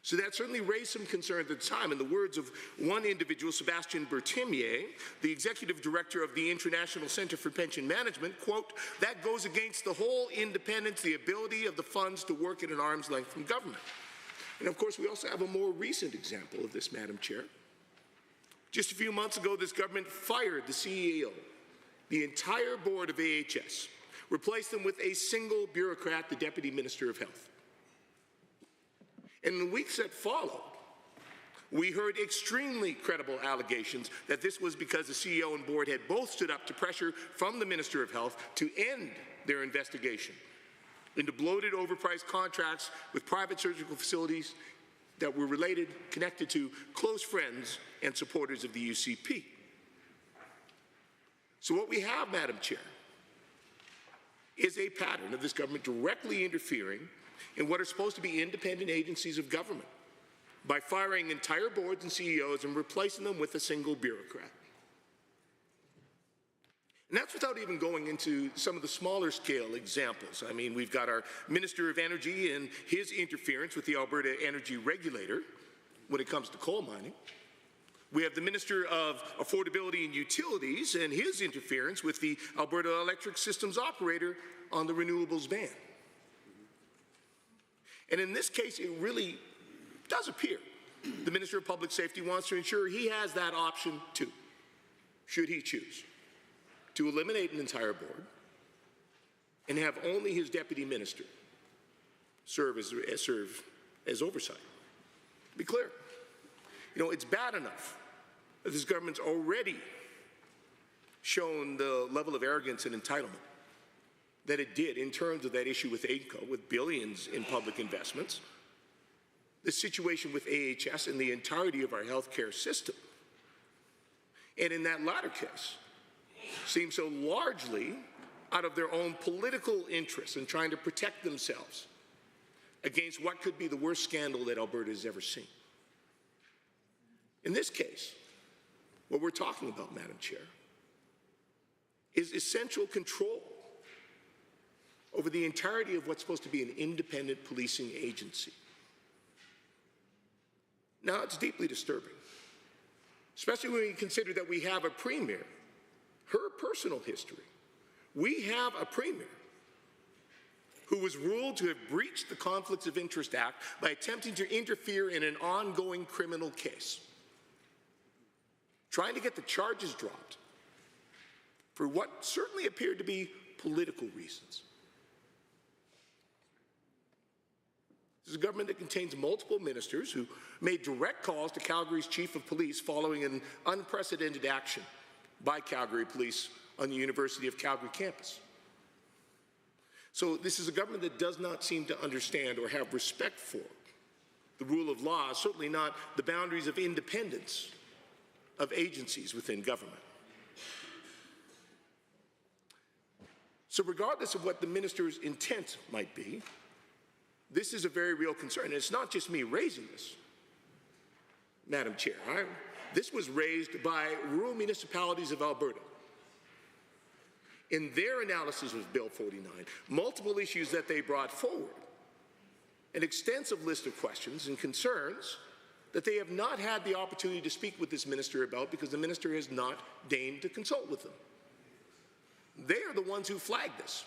So that certainly raised some concern at the time. In the words of one individual, Sébastien Berthimier, the executive director of the International Centre for Pension Management, quote, "That goes against the whole independence, the ability of the funds to work at an arm's length from government." And of course, we also have a more recent example of this, Madam Chair. Just a few months ago, this government fired the CEO, the entire board of AHS, replaced them with a single bureaucrat, the Deputy Minister of Health. In the weeks that followed, we heard extremely credible allegations that this was because the CEO and board had both stood up to pressure from the Minister of Health to end their investigation into bloated, overpriced contracts with private surgical facilities that were connected to close friends and supporters of the UCP. So what we have, Madam Chair, is a pattern of this government directly interfering in what are supposed to be independent agencies of government by firing entire boards and CEOs and replacing them with a single bureaucrat. And that's without even going into some of the smaller scale examples. I mean, we've got our Minister of Energy and his interference with the Alberta Energy Regulator when it comes to coal mining. We have the Minister of Affordability and Utilities and his interference with the Alberta Electric Systems Operator on the renewables ban. And in this case, it really does appear the Minister of Public Safety wants to ensure he has that option too, should he choose to eliminate an entire board and have only his deputy minister serve as oversight. Be clear, you know, it's bad enough that this government's already shown the level of arrogance and entitlement that it did in terms of that issue with AIMCO, with billions in public investments, the situation with AHS and the entirety of our healthcare system. And in that latter case, seems so largely out of their own political interests in trying to protect themselves against what could be the worst scandal that Alberta has ever seen. In this case, what we're talking about, Madam Chair, is essential control over the entirety of what's supposed to be an independent policing agency. Now, it's deeply disturbing, especially when you consider that we have a premier, her personal history. We have a premier who was ruled to have breached the Conflicts of Interest Act by attempting to interfere in an ongoing criminal case, trying to get the charges dropped for what certainly appeared to be political reasons. This is a government that contains multiple ministers who made direct calls to Calgary's chief of police following an unprecedented action by Calgary police on the University of Calgary campus. So this is a government that does not seem to understand or have respect for the rule of law, certainly not the boundaries of independence of agencies within government. So regardless of what the minister's intent might be, this is a very real concern. And it's not just me raising this, Madam Chair. This was raised by rural municipalities of Alberta. In their analysis of Bill 49, multiple issues that they brought forward, an extensive list of questions and concerns that they have not had the opportunity to speak with this minister about because the minister has not deigned to consult with them. They are the ones who flagged this.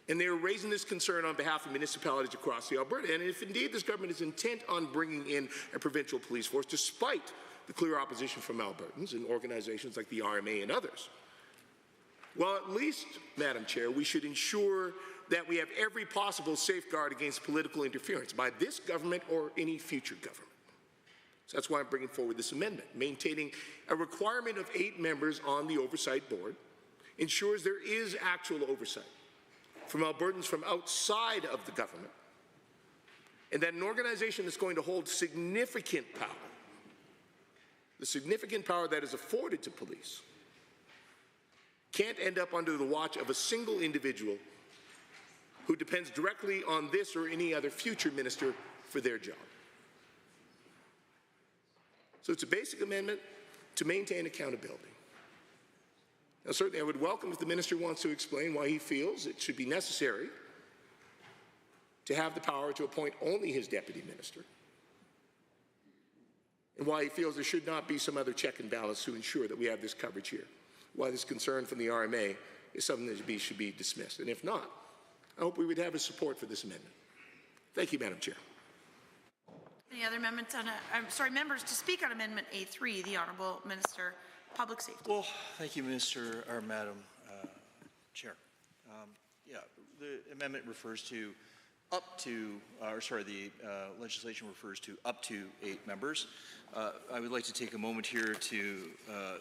And they are raising this concern on behalf of municipalities across the Alberta. And if indeed this government is intent on bringing in a provincial police force, despite the clear opposition from Albertans and organizations like the RMA and others, well, at least, Madam Chair, we should ensure that we have every possible safeguard against political interference by this government or any future government. So that's why I'm bringing forward this amendment. Maintaining a requirement of 8 members on the oversight board ensures there is actual oversight from Albertans from outside of the government, and that an organization that's going to hold significant power, the significant power that is afforded to police, can't end up under the watch of a single individual who depends directly on this or any other future minister for their job. So it's a basic amendment to maintain accountability. Now, certainly I would welcome if the minister wants to explain why he feels it should be necessary to have the power to appoint only his deputy minister, and why he feels there should not be some other check and balance to ensure that we have this coverage here, why this concern from the RMA is something that should be dismissed. And if not, I hope we would have his support for this amendment. Thank you, Madam Chair. Any other amendments on members to speak on Amendment A3, the Honourable Minister, Public Safety. Well, thank you, Madam Chair. The amendment refers to the legislation refers to up to 8 members. I would like to take a moment here to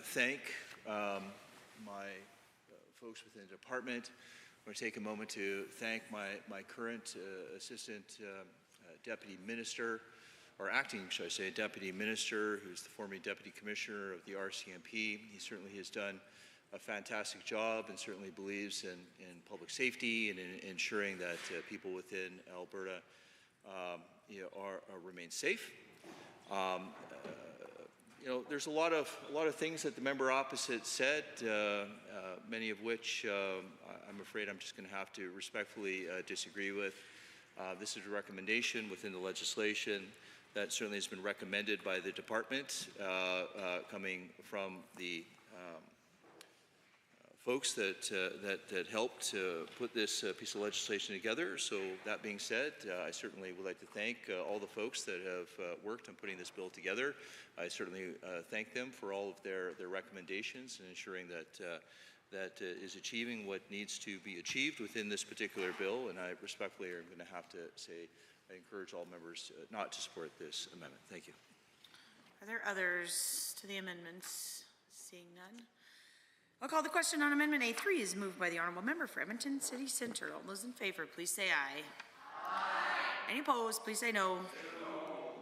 thank my folks within the department. I want to take a moment to thank my current Assistant Deputy Minister, or acting, should I say, Deputy Minister, who's the former Deputy Commissioner of the RCMP. He certainly has done a fantastic job and certainly believes in public safety and in ensuring that people within Alberta remain safe. There's a lot of things that the member opposite said, many of which I'm afraid I'm just going to have to respectfully disagree with. This is a recommendation within the legislation that certainly has been recommended by the department, coming from the folks that helped put this piece of legislation together. So that being said, I certainly would like to thank all the folks that have worked on putting this bill together. I certainly thank them for all of their recommendations and ensuring that is achieving what needs to be achieved within this particular bill. And I respectfully am going to have to say I encourage all members not to support this amendment. Thank you. Are there others to the amendments? Seeing none. I'll call the question on Amendment A3 is moved by the Honourable Member for Edmonton City Centre. All those in favour, please say aye. Aye. Any opposed, please say no.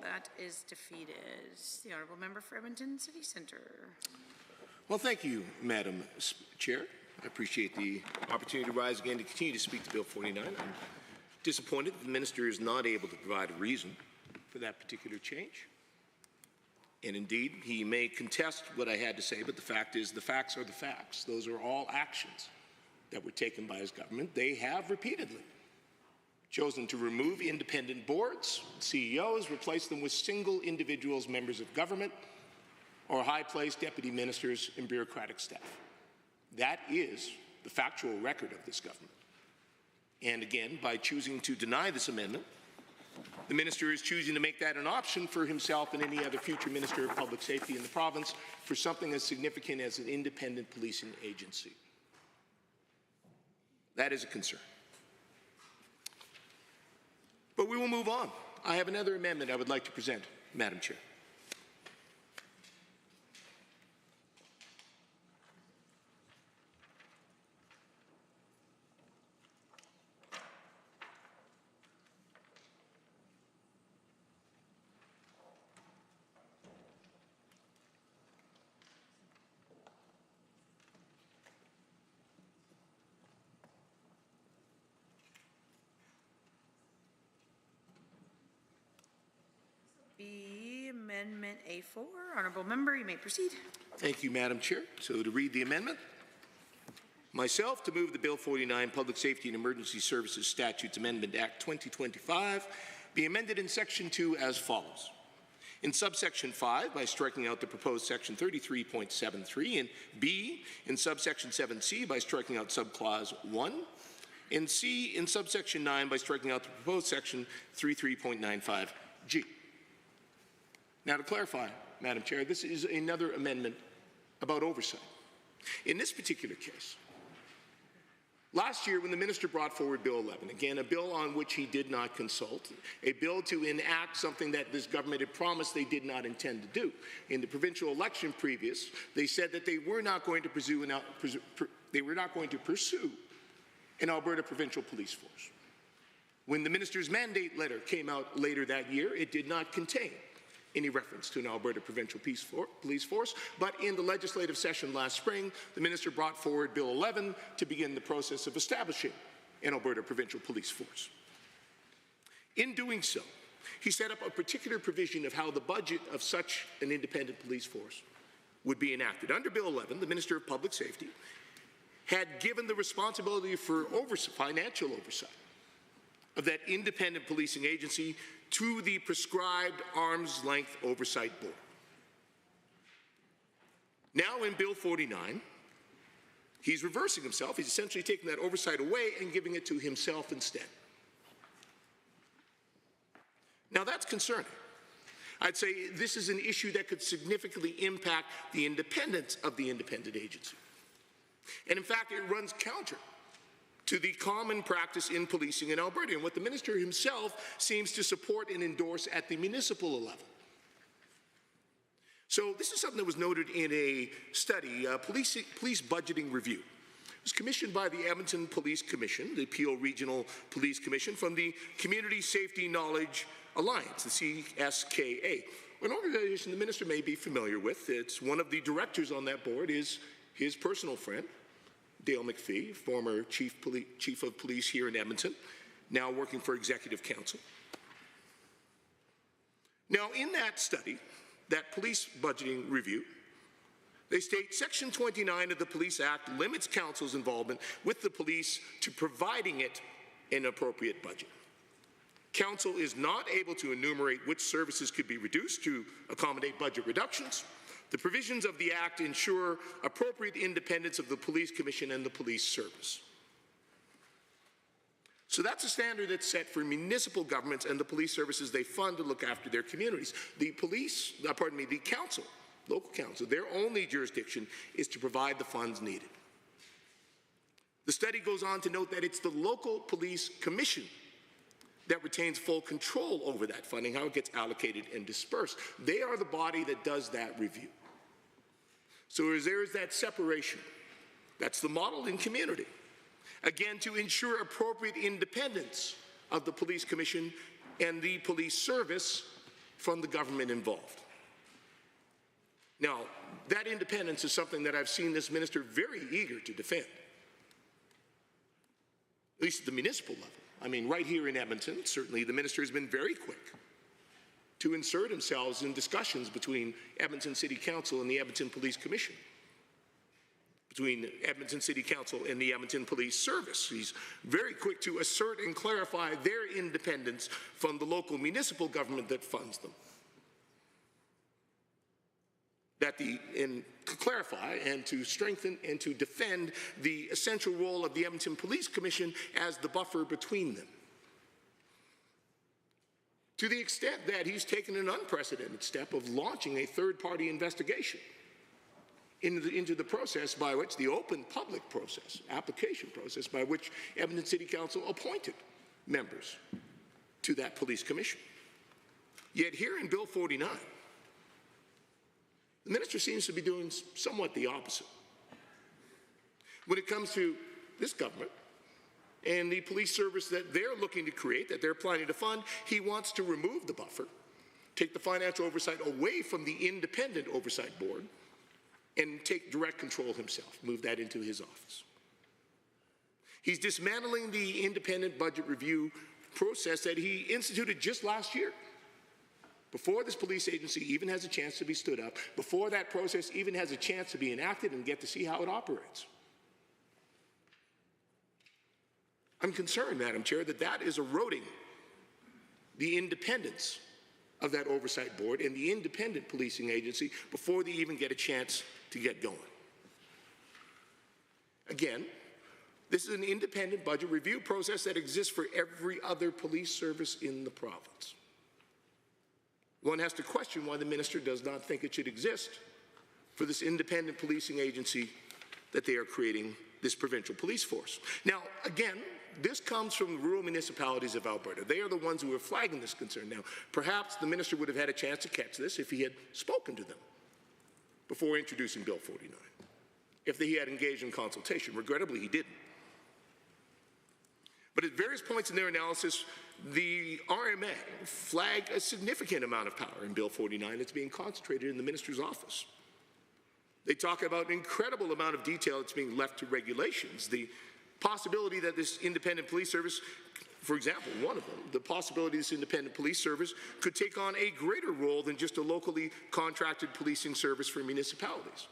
That is defeated. The Honourable Member for Edmonton City Centre. Well, thank you, Madam Chair. I appreciate the opportunity to rise again to continue to speak to Bill 49. I'm disappointed that the minister is not able to provide a reason for that particular change. And indeed, he may contest what I had to say, but the fact is the facts are the facts. Those are all actions that were taken by his government. They have repeatedly chosen to remove independent boards, CEOs, replace them with single individuals, members of government, or high-placed deputy ministers and bureaucratic staff. That is the factual record of this government. And again, by choosing to deny this amendment, the minister is choosing to make that an option for himself and any other future minister of public safety in the province for something as significant as an independent policing agency. That is a concern. But we will move on. I have another amendment I would like to present, Madam Chair. Amendment A4. Honourable Member, you may proceed. Thank you, Madam Chair. So to read the amendment, myself to move the Bill 49 Public Safety and Emergency Services Statutes Amendment Act 2025 be amended in Section 2 as follows. In subsection 5, by striking out the proposed Section 33.73, and B, in subsection 7C, by striking out subclause 1, and C, in subsection 9, by striking out the proposed Section 33.95G. Now, to clarify, Madam Chair, this is another amendment about oversight. In this particular case, last year when the minister brought forward Bill 11, again, a bill on which he did not consult, a bill to enact something that this government had promised they did not intend to do. In the provincial election previous, they said that they were not going to pursue an Alberta provincial police force. When the minister's mandate letter came out later that year, it did not contain any reference to an Alberta Provincial Police Force, but in the legislative session last spring, the minister brought forward Bill 11 to begin the process of establishing an Alberta Provincial Police Force. In doing so, he set up a particular provision of how the budget of such an independent police force would be enacted. Under Bill 11, the Minister of Public Safety had given the responsibility for financial oversight of that independent policing agency to the prescribed arm's length oversight board. Now in Bill 49, he's reversing himself. He's essentially taking that oversight away and giving it to himself instead. Now that's concerning. I'd say this is an issue that could significantly impact the independence of the independent agency. And in fact, it runs counter to the common practice in policing in Alberta, and what the minister himself seems to support and endorse at the municipal level. So this is something that was noted in a study, police budgeting review. It was commissioned by the Edmonton Police Commission, the Peel Regional Police Commission, from the Community Safety Knowledge Alliance, the CSKA, an organization the minister may be familiar with. It's one of the directors on that board is his personal friend, Dale McPhee, former chief of police here in Edmonton, now working for Executive Council. Now, in that study, that police budgeting review, they state Section 29 of the Police Act limits council's involvement with the police to providing it an appropriate budget. Council is not able to enumerate which services could be reduced to accommodate budget reductions. The provisions of the Act ensure appropriate independence of the Police Commission and the police service. So that's a standard that's set for municipal governments and the police services they fund to look after their communities. The council, local council, their only jurisdiction is to provide the funds needed. The study goes on to note that it's the local police commission that retains full control over that funding, how it gets allocated and dispersed. They are the body that does that review. So there is that separation. That's the model in community. Again, to ensure appropriate independence of the police commission and the police service from the government involved. Now, that independence is something that I've seen this minister very eager to defend, at least at the municipal level. I mean, right here in Edmonton, certainly the minister has been very quick to insert himself in discussions between Edmonton City Council and the Edmonton Police Commission, between Edmonton City Council and the Edmonton Police Service. He's very quick to assert and clarify their independence from the local municipal government that funds them. And to clarify and to strengthen and to defend the essential role of the Edmonton Police Commission as the buffer between them. To the extent that he's taken an unprecedented step of launching a third-party investigation into the process by which, the open public process, application process by which Edmonton City Council appointed members to that police commission. Yet here in Bill 49, the minister seems to be doing somewhat the opposite. When it comes to this government and the police service that they're looking to create, that they're planning to fund, he wants to remove the buffer, take the financial oversight away from the independent oversight board, and take direct control himself, move that into his office. He's dismantling the independent budget review process that he instituted just last year, before this police agency even has a chance to be stood up, before that process even has a chance to be enacted and get to see how it operates. I'm concerned, Madam Chair, that that is eroding the independence of that oversight board and the independent policing agency before they even get a chance to get going. Again, this is an independent budget review process that exists for every other police service in the province. One has to question why the minister does not think it should exist for this independent policing agency that they are creating, this provincial police force. Now, again, this comes from the rural municipalities of Alberta. They are the ones who are flagging this concern. Now, perhaps the minister would have had a chance to catch this if he had spoken to them before introducing Bill 49, if he had engaged in consultation. Regrettably, he didn't. But at various points in their analysis, the RMA flagged a significant amount of power in Bill 49 that's being concentrated in the minister's office. They talk about an incredible amount of detail that's being left to regulations. The possibility that this independent police service, for example, one of them, the possibility this independent police service could take on a greater role than just a locally contracted policing service for municipalities.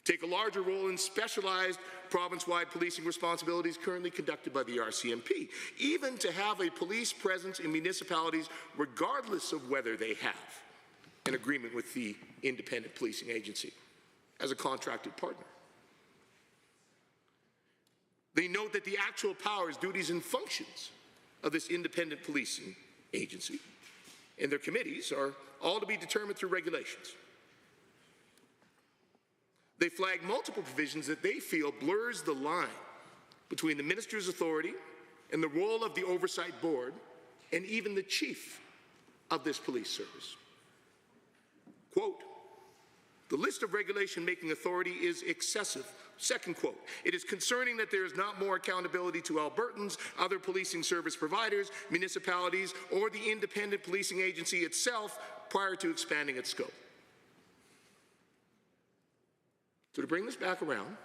Take a larger role in specialized province-wide policing responsibilities currently conducted by the RCMP, even to have a police presence in municipalities regardless of whether they have an agreement with the independent policing agency as a contracted partner. They note that the actual powers, duties, and functions of this independent policing agency and their committees are all to be determined through regulations. They flag multiple provisions that they feel blurs the line between the minister's authority and the role of the oversight board and even the chief of this police service. Quote, "The list of regulation-making authority is excessive." Second quote, "It is concerning that there is not more accountability to Albertans, other policing service providers, municipalities, or the independent policing agency itself prior to expanding its scope." So to bring this back around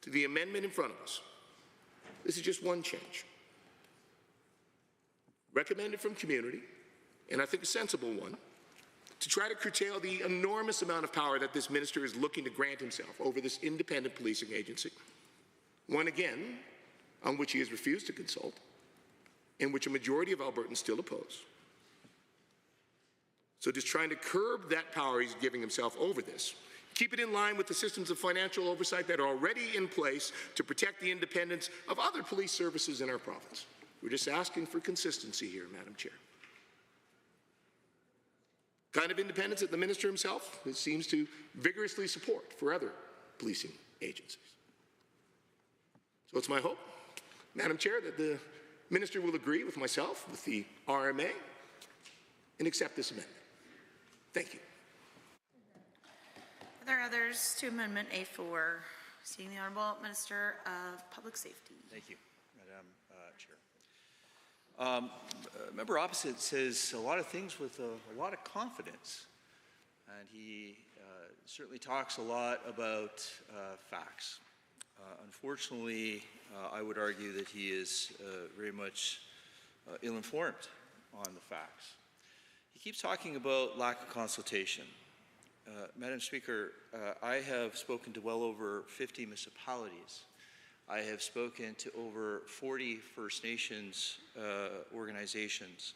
to the amendment in front of us, this is just one change. Recommended from community, and I think a sensible one, to try to curtail the enormous amount of power that this minister is looking to grant himself over this independent policing agency. One, again, on which he has refused to consult, and which a majority of Albertans still oppose. So just trying to curb that power he's giving himself over this, keep it in line with the systems of financial oversight that are already in place to protect the independence of other police services in our province. We're just asking for consistency here, Madam Chair. Kind of independence that the minister himself seems to vigorously support for other policing agencies. So it's my hope, Madam Chair, that the minister will agree with myself, with the RMA, and accept this amendment. Thank you. Are there others to Amendment A4? Seeing the Honourable Minister of Public Safety. Thank you, Madam Chair. Member opposite says a lot of things with a lot of confidence, and he certainly talks a lot about facts. Unfortunately, I would argue that he is very much ill-informed on the facts. He keeps talking about lack of consultation. Madam Speaker, I have spoken to well over 50 municipalities. I have spoken to over 40 First Nations organizations,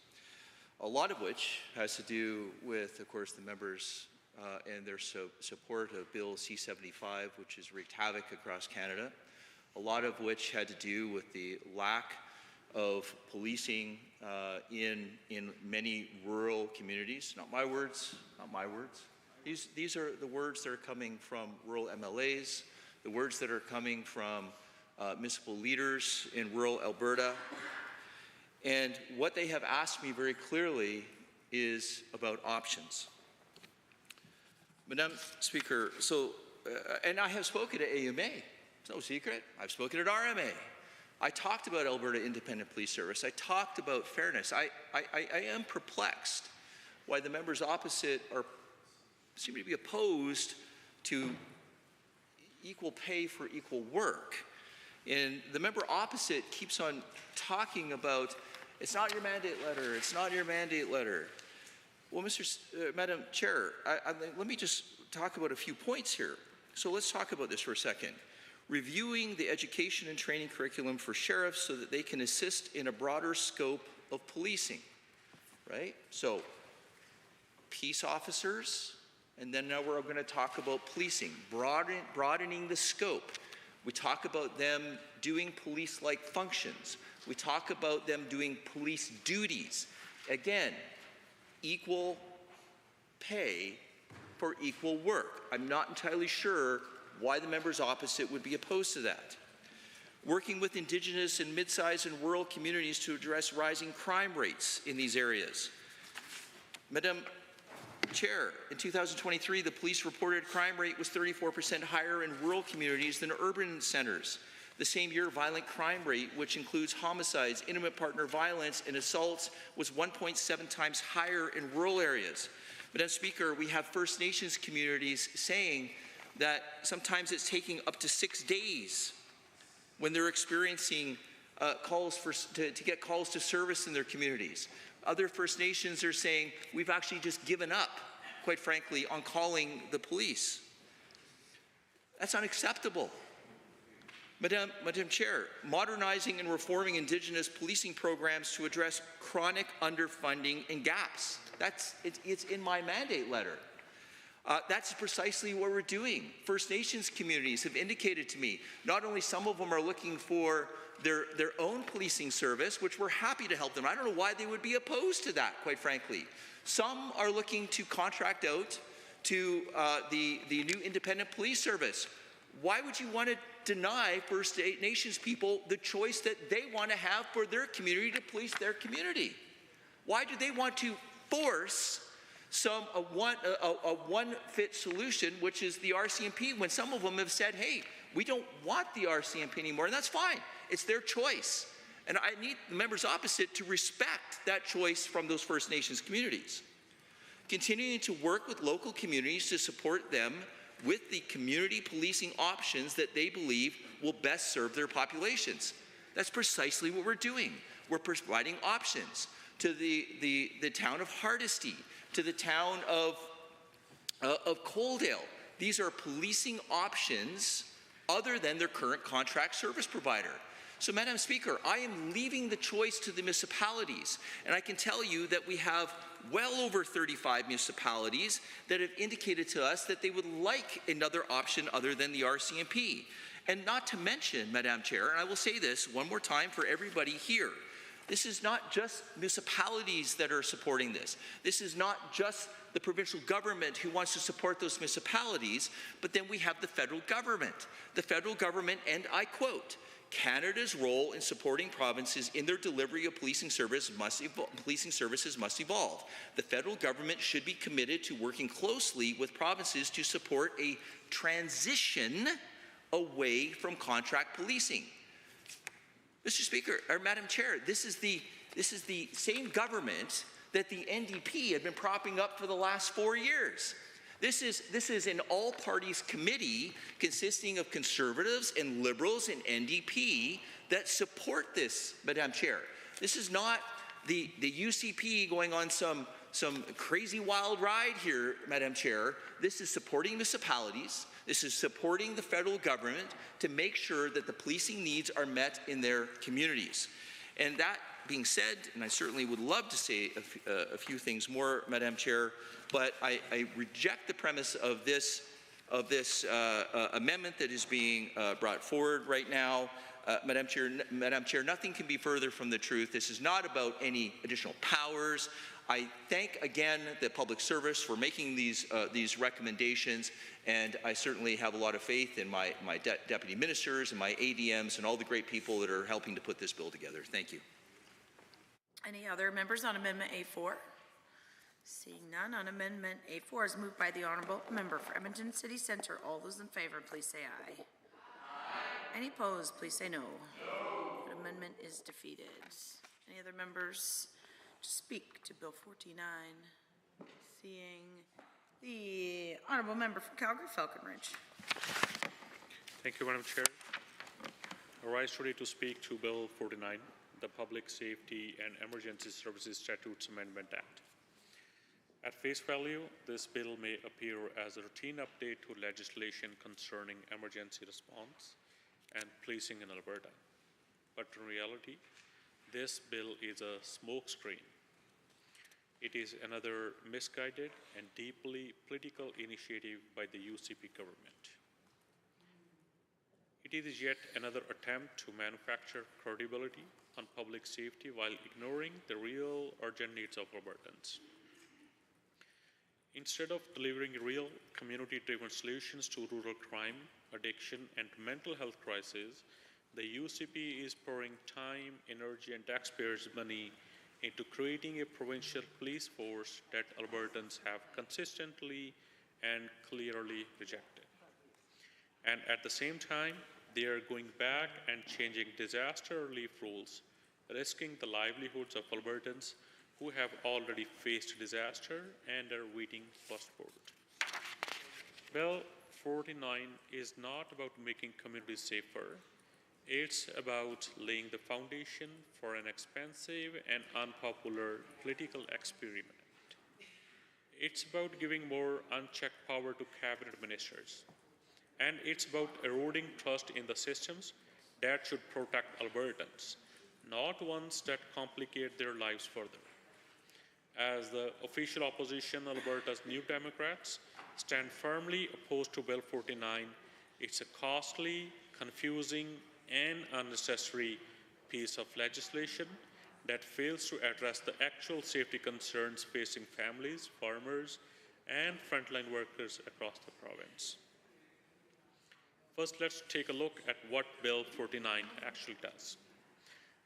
a lot of which has to do with, of course, the members and their support of Bill C-75, which has wreaked havoc across Canada, a lot of which had to do with the lack of policing in many rural communities. Not my words, not my words. These are the words that are coming from rural MLAs, the words that are coming from municipal leaders in rural Alberta. And what they have asked me very clearly is about options. Madam Speaker, and I have spoken to AUMA, it's no secret. I've spoken at RMA. I talked about Alberta Independent Police Service. I talked about fairness. I am perplexed why the members opposite seem to be opposed to equal pay for equal work. And the member opposite keeps on talking about, it's not your mandate letter, it's not your mandate letter. Well, Madam Chair, let me just talk about a few points here. So let's talk about this for a second. Reviewing the education and training curriculum for sheriffs so that they can assist in a broader scope of policing, right? So, peace officers, and then now we're going to talk about policing, broadening the scope. We talk about them doing police-like functions. We talk about them doing police duties. Again, equal pay for equal work. I'm not entirely sure why the members opposite would be opposed to that. Working with Indigenous and mid-sized and rural communities to address rising crime rates in these areas. Madam Chair, in 2023, the police reported crime rate was 34% higher in rural communities than urban centers. The same year, violent crime rate, which includes homicides, intimate partner violence, and assaults, was 1.7 times higher in rural areas. Madam Speaker, we have First Nations communities saying that sometimes it's taking up to 6 days when they're experiencing to get calls to service in their communities. Other First Nations are saying we've actually just given up, quite frankly, on calling the police. That's unacceptable. Madam Chair, modernizing and reforming Indigenous policing programs to address chronic underfunding and gaps. It's in my mandate letter. That's precisely what we're doing. First Nations communities have indicated to me, not only some of them are looking for their own policing service, which we're happy to help them. I don't know why they would be opposed to that, quite frankly. Some are looking to contract out to the new independent police service. Why would you want to deny First Nations people the choice that they want to have for their community to police their community? Why do they want to force a one-fit solution, which is the RCMP, when some of them have said, hey, we don't want the RCMP anymore, and that's fine. It's their choice. And I need the members opposite to respect that choice from those First Nations communities. Continuing to work with local communities to support them with the community policing options that they believe will best serve their populations. That's precisely what we're doing. We're providing options to the town of Hardisty, to the town of Coaldale. These are policing options other than their current contract service provider. So, Madam Speaker, I am leaving the choice to the municipalities, and I can tell you that we have well over 35 municipalities that have indicated to us that they would like another option other than the RCMP. And not to mention, Madam Chair, and I will say this one more time for everybody here, this is not just municipalities that are supporting this. This is not just the provincial government who wants to support those municipalities, but then we have the federal government. The federal government, and I quote, Canada's role in supporting provinces in their delivery of policing services must evolve. The federal government should be committed to working closely with provinces to support a transition away from contract policing. Mr. Speaker, or Madam Chair, this is the same government that the NDP had been propping up for the last 4 years. This is an all-parties committee consisting of Conservatives and Liberals and NDP that support this, Madam Chair. This is not the UCP going on some crazy wild ride here, Madam Chair. This is supporting municipalities. This is supporting the federal government to make sure that the policing needs are met in their communities. And that being said, and I certainly would love to say a few things more, Madam Chair, but I reject the premise of this amendment that is being brought forward right now. Madam Chair, nothing can be further from the truth. This is not about any additional powers. I thank again the public service for making these recommendations, and I certainly have a lot of faith in my deputy ministers and my ADMs and all the great people that are helping to put this bill together. Thank you. Any other members on Amendment A4? Seeing none on Amendment A4 is moved by the Honourable Member for Edmonton City Centre. All those in favour, please say aye. Aye. Any opposed, please say no. No. The amendment is defeated. Any other members to speak to Bill 49? Seeing the Honourable Member for Calgary Falconridge. Thank you, Madam Chair. I rise today to speak to Bill 49, the Public Safety and Emergency Services Statutes Amendment Act. At face value, this bill may appear as a routine update to legislation concerning emergency response and policing in Alberta. But in reality, this bill is a smokescreen. It is another misguided and deeply political initiative by the UCP government. It is yet another attempt to manufacture credibility on public safety while ignoring the real urgent needs of Albertans. Instead of delivering real community-driven solutions to rural crime, addiction, and mental health crises, the UCP is pouring time, energy, and taxpayers' money into creating a provincial police force that Albertans have consistently and clearly rejected. And at the same time, They are going back and changing disaster relief rules, risking the livelihoods of Albertans who have already faced disaster and are waiting for support. Bill 49 is not about making communities safer. It's about laying the foundation for an expensive and unpopular political experiment. It's about giving more unchecked power to cabinet ministers. And it's about eroding trust in the systems that should protect Albertans, not ones that complicate their lives further. As the official opposition, Alberta's New Democrats stand firmly opposed to Bill 49. It's a costly, confusing, and unnecessary piece of legislation that fails to address the actual safety concerns facing families, farmers, and frontline workers across the province. First, let's take a look at what Bill 49 actually does.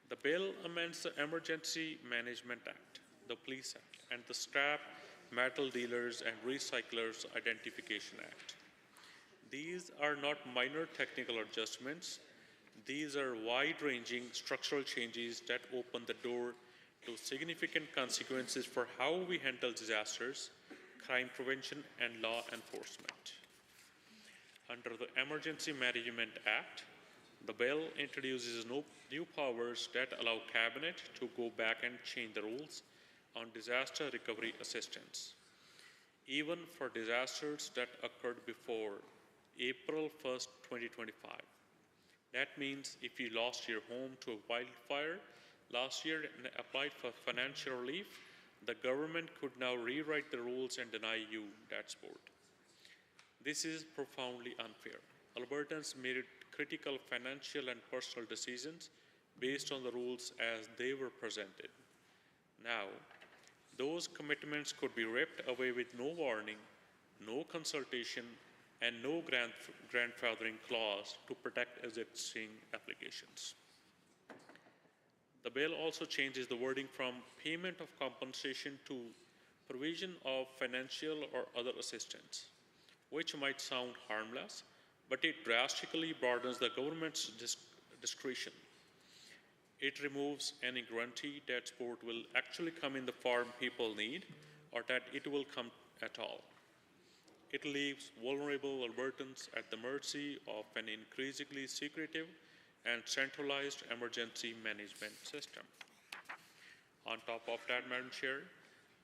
The bill amends the Emergency Management Act, the Police Act, and the Scrap Metal Dealers and Recyclers Identification Act. These are not minor technical adjustments. These are wide-ranging structural changes that open the door to significant consequences for how we handle disasters, crime prevention, and law enforcement. Under the Emergency Management Act, the bill introduces new powers that allow Cabinet to go back and change the rules on disaster recovery assistance, even for disasters that occurred before April 1st, 2025. That means if you lost your home to a wildfire last year and applied for financial relief, the government could now rewrite the rules and deny you that support. This is profoundly unfair. Albertans made critical financial and personal decisions based on the rules as they were presented. Now, those commitments could be ripped away with no warning, no consultation, and no grandfathering clause to protect existing applications. The bill also changes the wording from payment of compensation to provision of financial or other assistance, which might sound harmless, but it drastically broadens the government's discretion. It removes any guarantee that support will actually come in the form people need or that it will come at all. It leaves vulnerable Albertans at the mercy of an increasingly secretive and centralized emergency management system. On top of that, Madam Chair,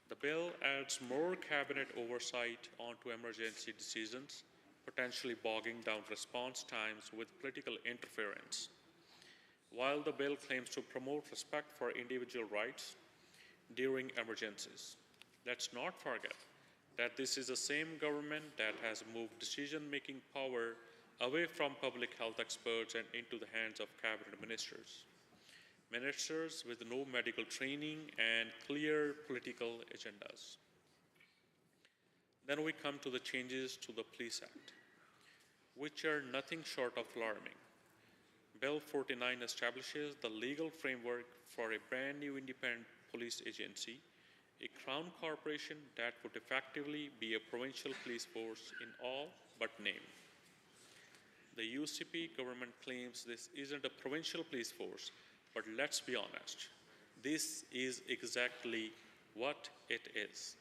the bill adds more cabinet oversight onto emergency decisions, potentially bogging down response times with political interference. While the bill claims to promote respect for individual rights during emergencies, let's not forget that this is the same government that has moved decision-making power away from public health experts and into the hands of cabinet ministers. Ministers with no medical training and clear political agendas. Then we come to the changes to the Police Act, which are nothing short of alarming. Bill 49 establishes the legal framework for a brand new independent police agency, a crown corporation that would effectively be a provincial police force in all but name. The UCP government claims this isn't a provincial police force, but let's be honest, this is exactly what it is.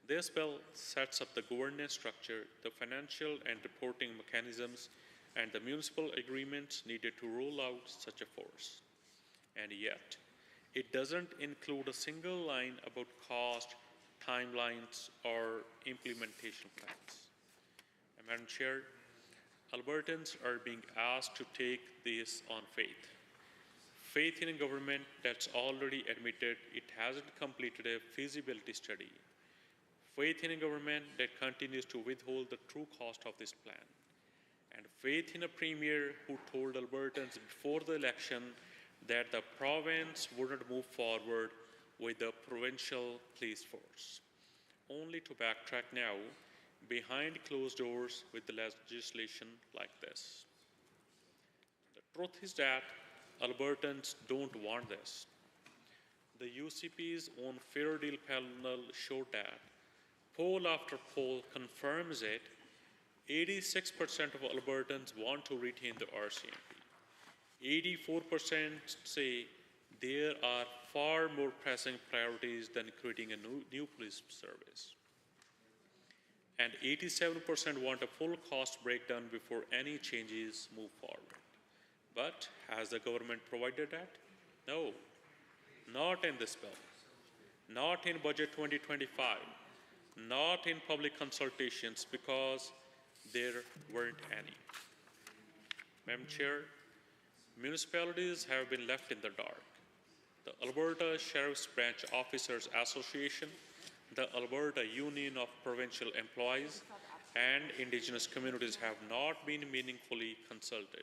This bill sets up the governance structure, the financial and reporting mechanisms, and the municipal agreements needed to roll out such a force. And yet, it doesn't include a single line about cost, timelines, or implementation plans. And Madam Chair, Albertans are being asked to take this on faith. Faith in a government that's already admitted it hasn't completed a feasibility study. Faith in a government that continues to withhold the true cost of this plan. And faith in a premier who told Albertans before the election that the province wouldn't move forward with the provincial police force, only to backtrack now behind closed doors with the legislation like this. The truth is that Albertans don't want this. The UCP's own Fair Deal panel showed that. Poll after poll confirms it. 86% of Albertans want to retain the RCMP. 84% say there are far more pressing priorities than creating a new police service. And 87% want a full cost breakdown before any changes move forward. But has the government provided that? No, not in this bill, not in Budget 2025, not in public consultations because there weren't any. Madam Chair, municipalities have been left in the dark. The Alberta Sheriff's Branch Officers Association, the Alberta Union of Provincial Employees, and Indigenous communities have not been meaningfully consulted.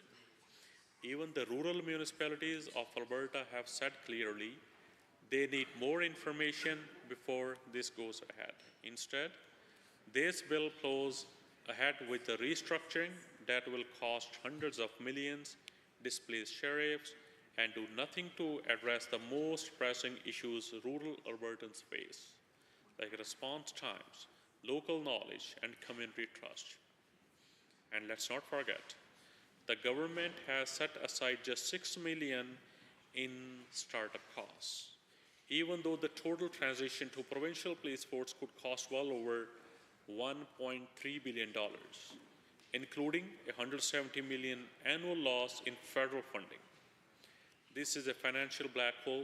Even the rural municipalities of Alberta have said clearly they need more information before this goes ahead. Instead, this bill plows ahead with the restructuring that will cost hundreds of millions, displace sheriffs, and do nothing to address the most pressing issues rural Albertans face, like response times, local knowledge, and community trust. And let's not forget, the government has set aside just $6 million in startup costs, even though the total transition to provincial police force could cost well over $1.3 billion, including $170 million annual loss in federal funding. This is a financial black hole,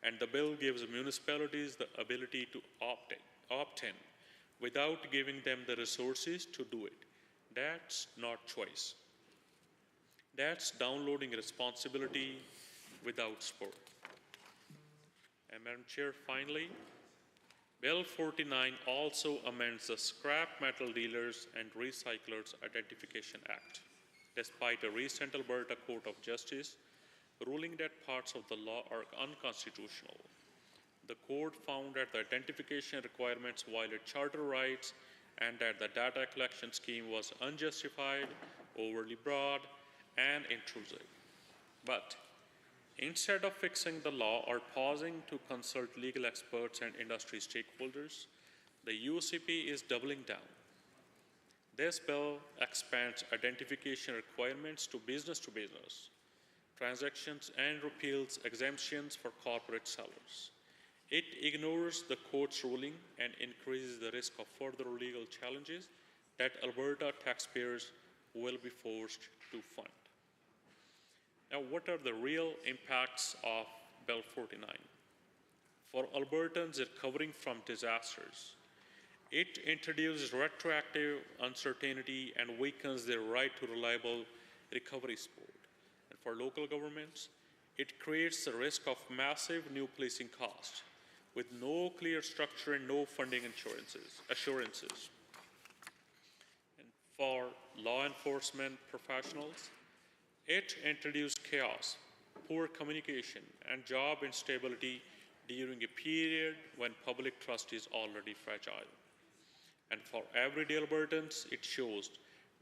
and the bill gives municipalities the ability to opt in without giving them the resources to do it. That's not choice. That's downloading responsibility without support. And Madam Chair, finally, Bill 49 also amends the Scrap Metal Dealers and Recyclers Identification Act, despite a recent Alberta Court of Justice ruling that parts of the law are unconstitutional. The court found that the identification requirements violate charter rights and that the data collection scheme was unjustified, overly broad, and intrusive. But instead of fixing the law or pausing to consult legal experts and industry stakeholders, the UCP is doubling down. This bill expands identification requirements to business transactions and repeals exemptions for corporate sellers. It ignores the court's ruling and increases the risk of further legal challenges that Alberta taxpayers will be forced to fund. Now, what are the real impacts of Bill 49? For Albertans recovering from disasters, it introduces retroactive uncertainty and weakens their right to reliable recovery support. And for local governments, it creates the risk of massive new policing costs with no clear structure and no funding assurances. And for law enforcement professionals, it introduced chaos, poor communication, and job instability during a period when public trust is already fragile. And for everyday Albertans, it shows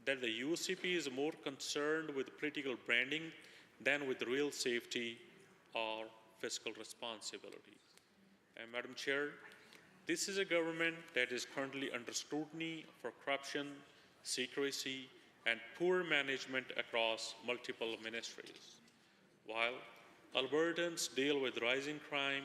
that the UCP is more concerned with political branding than with real safety or fiscal responsibility. And Madam Chair, this is a government that is currently under scrutiny for corruption, secrecy, and poor management across multiple ministries. While Albertans deal with rising crime,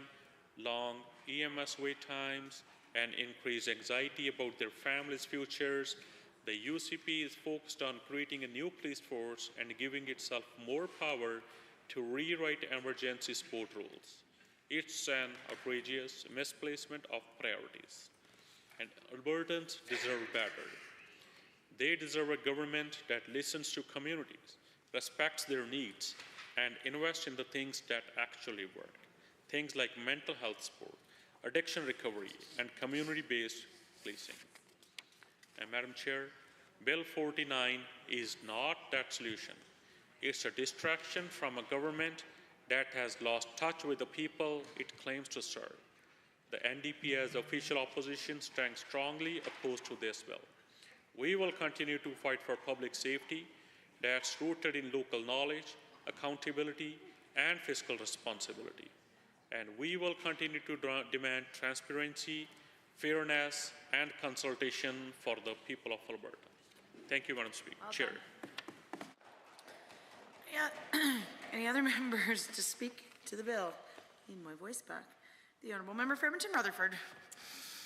long EMS wait times, and increased anxiety about their families' futures, the UCP is focused on creating a new police force and giving itself more power to rewrite emergency support rules. It's an outrageous misplacement of priorities, and Albertans deserve better. They deserve a government that listens to communities, respects their needs, and invests in the things that actually work. Things like mental health support, addiction recovery, and community-based policing. And Madam Chair, Bill 49 is not that solution. It's a distraction from a government that has lost touch with the people it claims to serve. The NDP as official opposition stands strongly opposed to this bill. We will continue to fight for public safety that's rooted in local knowledge, accountability, and fiscal responsibility. And we will continue to demand transparency, fairness, and consultation for the people of Alberta. Thank you, Madam Speaker. Chair. Yeah. Any other members to speak to the bill? Need my voice back. The Honourable Member for Edmonton Rutherford.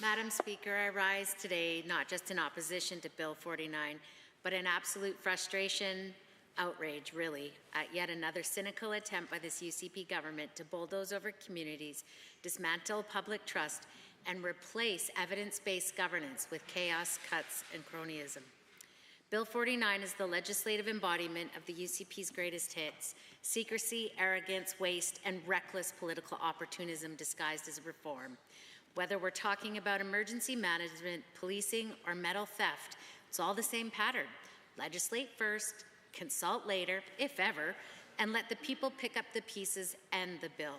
Madam Speaker, I rise today not just in opposition to Bill 49, but in absolute frustration, outrage really, at yet another cynical attempt by this UCP government to bulldoze over communities, dismantle public trust, and replace evidence-based governance with chaos, cuts, and cronyism. Bill 49 is the legislative embodiment of the UCP's greatest hits: secrecy, arrogance, waste, and reckless political opportunism disguised as reform. Whether we're talking about emergency management, policing, or metal theft, it's all the same pattern. Legislate first, consult later, if ever, and let the people pick up the pieces and the bill.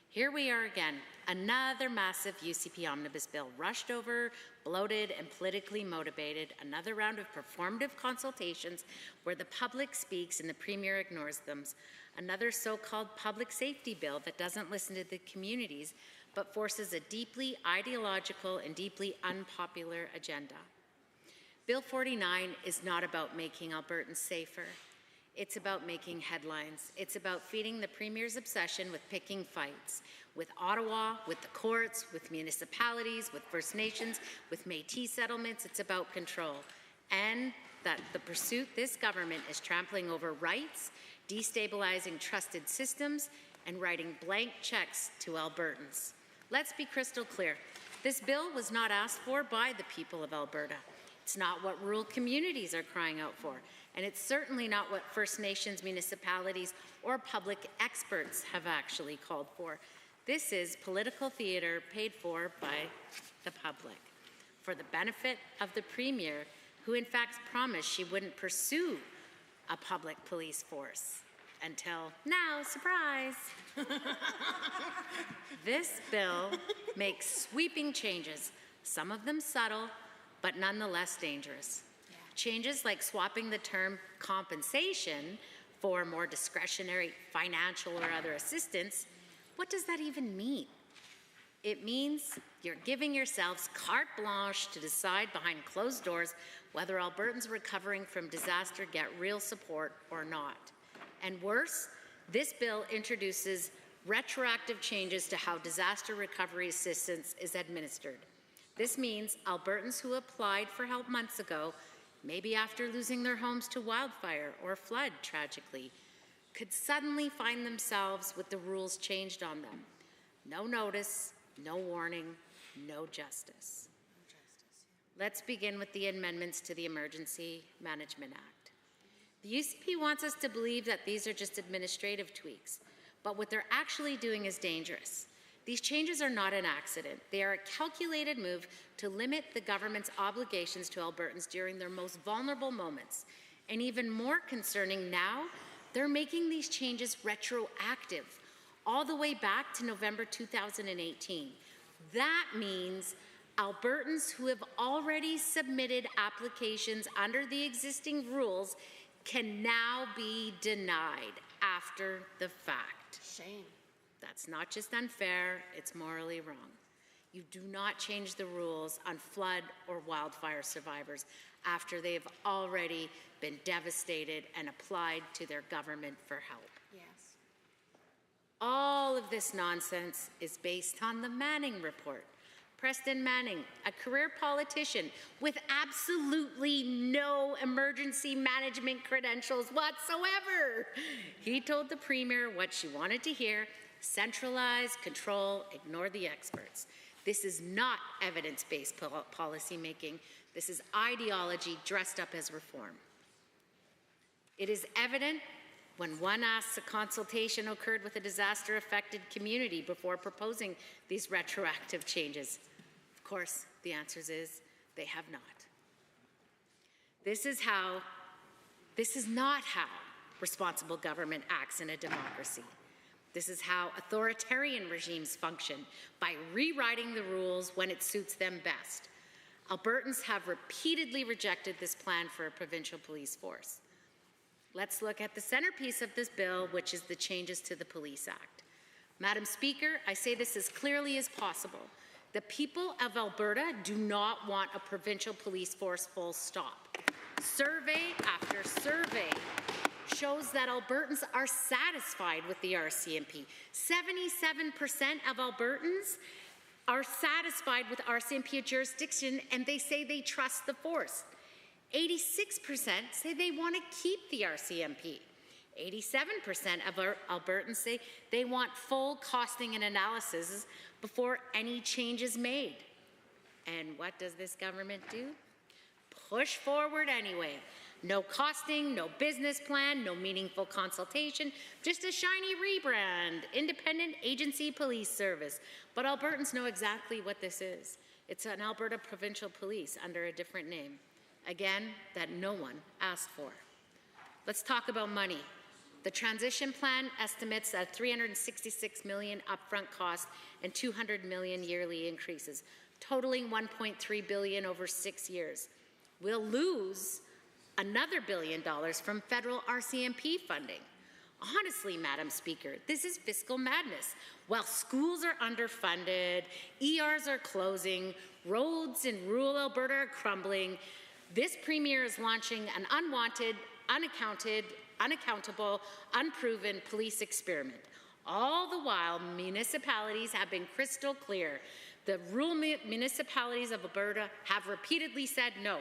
Here we are again, another massive UCP omnibus bill, rushed over, bloated, and politically motivated, another round of performative consultations where the public speaks and the Premier ignores them, another so-called public safety bill that doesn't listen to the communities, but forces a deeply ideological and deeply unpopular agenda. Bill 49 is not about making Albertans safer. It's about making headlines. It's about feeding the Premier's obsession with picking fights, with Ottawa, with the courts, with municipalities, with First Nations, with Métis settlements. It's about control. And that the pursuit this government is trampling over rights, destabilizing trusted systems, and writing blank checks to Albertans. Let's be crystal clear. This bill was not asked for by the people of Alberta. It's not what rural communities are crying out for, and it's certainly not what First Nations, municipalities, or public experts have actually called for. This is political theatre paid for by the public, for the benefit of the Premier, who in fact promised she wouldn't pursue a public police force until now, surprise. This bill makes sweeping changes, some of them subtle, but nonetheless dangerous. Yeah. Changes like swapping the term compensation for more discretionary financial or other assistance. What does that even mean? It means you're giving yourselves carte blanche to decide behind closed doors whether Albertans recovering from disaster get real support or not. And worse, this bill introduces retroactive changes to how disaster recovery assistance is administered. This means Albertans who applied for help months ago, maybe after losing their homes to wildfire or flood tragically, could suddenly find themselves with the rules changed on them. No notice, no warning, no justice. Let's begin with the amendments to the Emergency Management Act. The UCP wants us to believe that these are just administrative tweaks, but what they're actually doing is dangerous. These changes are not an accident. They are a calculated move to limit the government's obligations to Albertans during their most vulnerable moments. And even more concerning now, they're making these changes retroactive, all the way back to November 2018. That means Albertans who have already submitted applications under the existing rules can now be denied after the fact. Shame. That's not just unfair, it's morally wrong. You do not change the rules on flood or wildfire survivors after they have already been devastated and applied to their government for help. Yes. All of this nonsense is based on the Manning Report. Preston Manning, a career politician with absolutely no emergency management credentials whatsoever. He told the Premier what she wanted to hear: centralize, control, ignore the experts. This is not evidence-based policy making. This is ideology dressed up as reform. It is evident when one asks a consultation occurred with a disaster-affected community before proposing these retroactive changes. Of course, the answer is they have not. This is not how responsible government acts in a democracy. This is how authoritarian regimes function, by rewriting the rules when it suits them best. Albertans have repeatedly rejected this plan for a provincial police force. Let's look at the centerpiece of this bill, which is the changes to the Police Act. Madam Speaker, I say this as clearly as possible. The people of Alberta do not want a provincial police force, full stop. Survey after survey shows that Albertans are satisfied with the RCMP. 77% of Albertans are satisfied with RCMP jurisdiction, and they say they trust the force. 86% say they want to keep the RCMP. 87% of our Albertans say they want full costing and analysis before any change is made. And what does this government do? Push forward anyway. No costing, no business plan, no meaningful consultation, just a shiny rebrand, independent agency police service. But Albertans know exactly what this is. It's an Alberta Provincial Police under a different name. Again, that no one asked for. Let's talk about money. The transition plan estimates a $366 million upfront cost and $200 million yearly increases, totaling $1.3 billion over 6 years. We'll lose another $1 billion from federal RCMP funding. Honestly, Madam Speaker, this is fiscal madness. While schools are underfunded, ERs are closing, roads in rural Alberta are crumbling, this Premier is launching an unwanted, unaccountable, unproven police experiment. All the while, municipalities have been crystal clear. The rural municipalities of Alberta have repeatedly said no.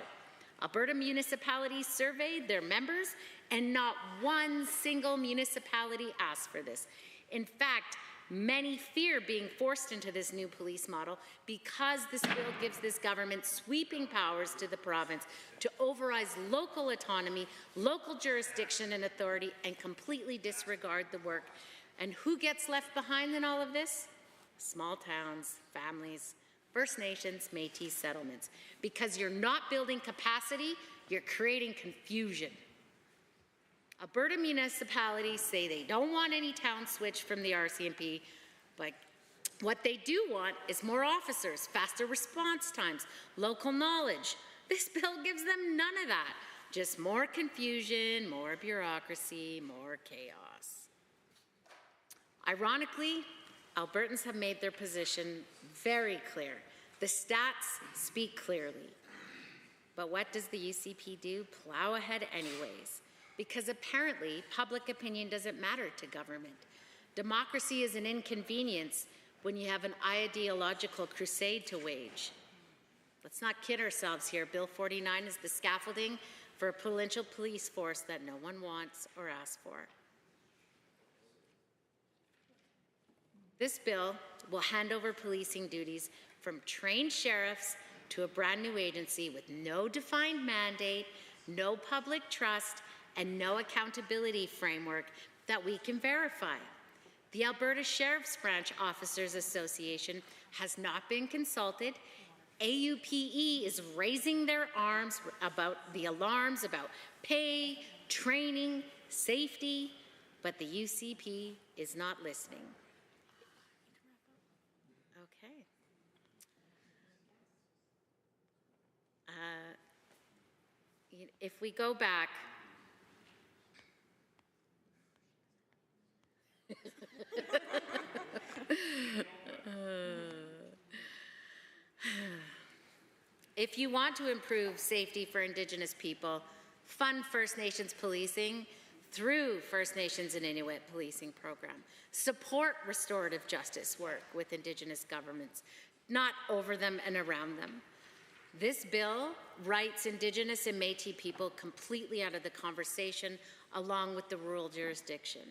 Alberta municipalities surveyed their members, and not one single municipality asked for this. In fact, many fear being forced into this new police model because this bill gives this government sweeping powers to the province to override local autonomy, local jurisdiction and authority, and completely disregard the work. And who gets left behind in all of this? Small towns, families, First Nations, Métis settlements. Because you're not building capacity, you're creating confusion. Alberta municipalities say they don't want any town switch from the RCMP, but what they do want is more officers, faster response times, local knowledge. This bill gives them none of that. Just more confusion, more bureaucracy, more chaos. Ironically, Albertans have made their position very clear. The stats speak clearly. But what does the UCP do? Plow ahead anyways. Because apparently public opinion doesn't matter to government. Democracy is an inconvenience when you have an ideological crusade to wage. Let's not kid ourselves here. Bill 49 is the scaffolding for a provincial police force that no one wants or asks for. This bill will hand over policing duties from trained sheriffs to a brand new agency with no defined mandate, no public trust, and no accountability framework that we can verify. The Alberta Sheriff's Branch Officers Association has not been consulted. AUPE is raising their arms about the alarms about pay, training, safety, but the UCP is not listening. Okay. If we go back, if you want to improve safety for Indigenous people, fund First Nations policing through First Nations and Inuit policing program. Support restorative justice work with Indigenous governments, not over them and around them. This bill writes Indigenous and Métis people completely out of the conversation, along with the rural jurisdiction.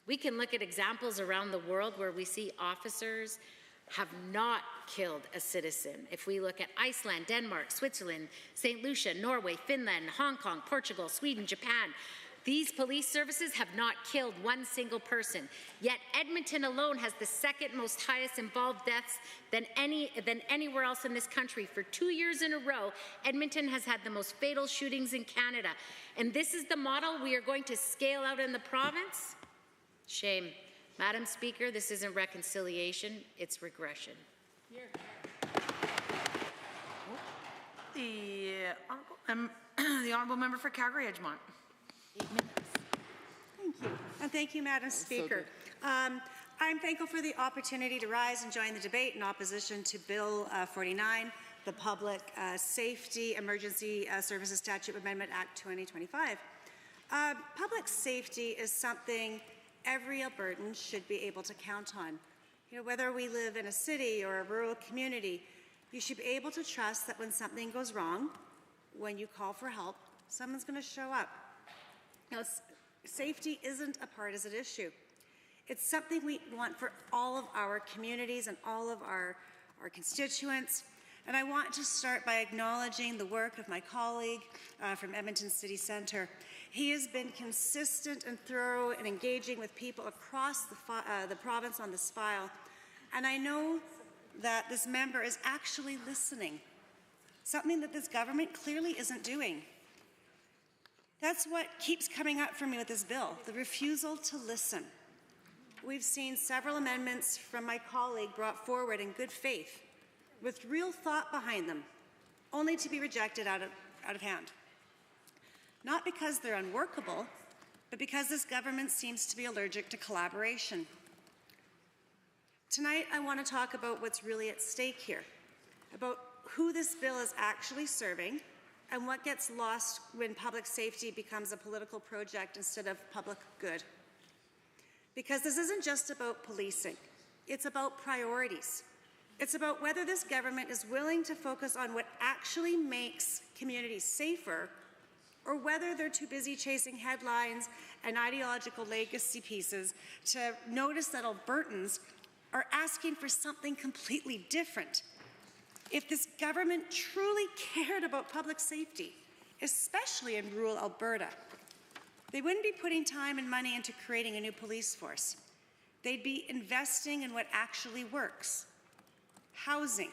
We can look at examples around the world where we see officers have not killed a citizen. If we look at Iceland, Denmark, Switzerland, St. Lucia, Norway, Finland, Hong Kong, Portugal, Sweden, Japan, these police services have not killed one single person. Yet Edmonton alone has the second most highest involved deaths than anywhere else in this country. For 2 years in a row, Edmonton has had the most fatal shootings in Canada. And this is the model we are going to scale out in the province? Shame. Madam Speaker, this isn't reconciliation, it's regression. The Honourable Member for Calgary-Edgemont. 8 minutes. Thank you. And thank you, Madam Speaker. I'm thankful for the opportunity to rise and join the debate in opposition to Bill 49, the Public Safety Emergency Services Statute Amendment Act 2025. Public safety is something every Albertan should be able to count on. You know, whether we live in a city or a rural community, you should be able to trust that when something goes wrong, when you call for help, someone's going to show up. Now, safety isn't a partisan issue. It's something we want for all of our communities and all of our constituents. And I want to start by acknowledging the work of my colleague from Edmonton City Centre. He has been consistent and thorough in engaging with people across the province on this file. And I know that this member is actually listening, something that this government clearly isn't doing. That's what keeps coming up for me with this bill, the refusal to listen. We've seen several amendments from my colleague brought forward in good faith, with real thought behind them, only to be rejected out of hand. Not because they're unworkable, but because this government seems to be allergic to collaboration. Tonight, I want to talk about what's really at stake here, about who this bill is actually serving and what gets lost when public safety becomes a political project instead of public good. Because this isn't just about policing, it's about priorities. It's about whether this government is willing to focus on what actually makes communities safer, or whether they're too busy chasing headlines and ideological legacy pieces to notice that Albertans are asking for something completely different. If this government truly cared about public safety, especially in rural Alberta, they wouldn't be putting time and money into creating a new police force. They'd be investing in what actually works: housing,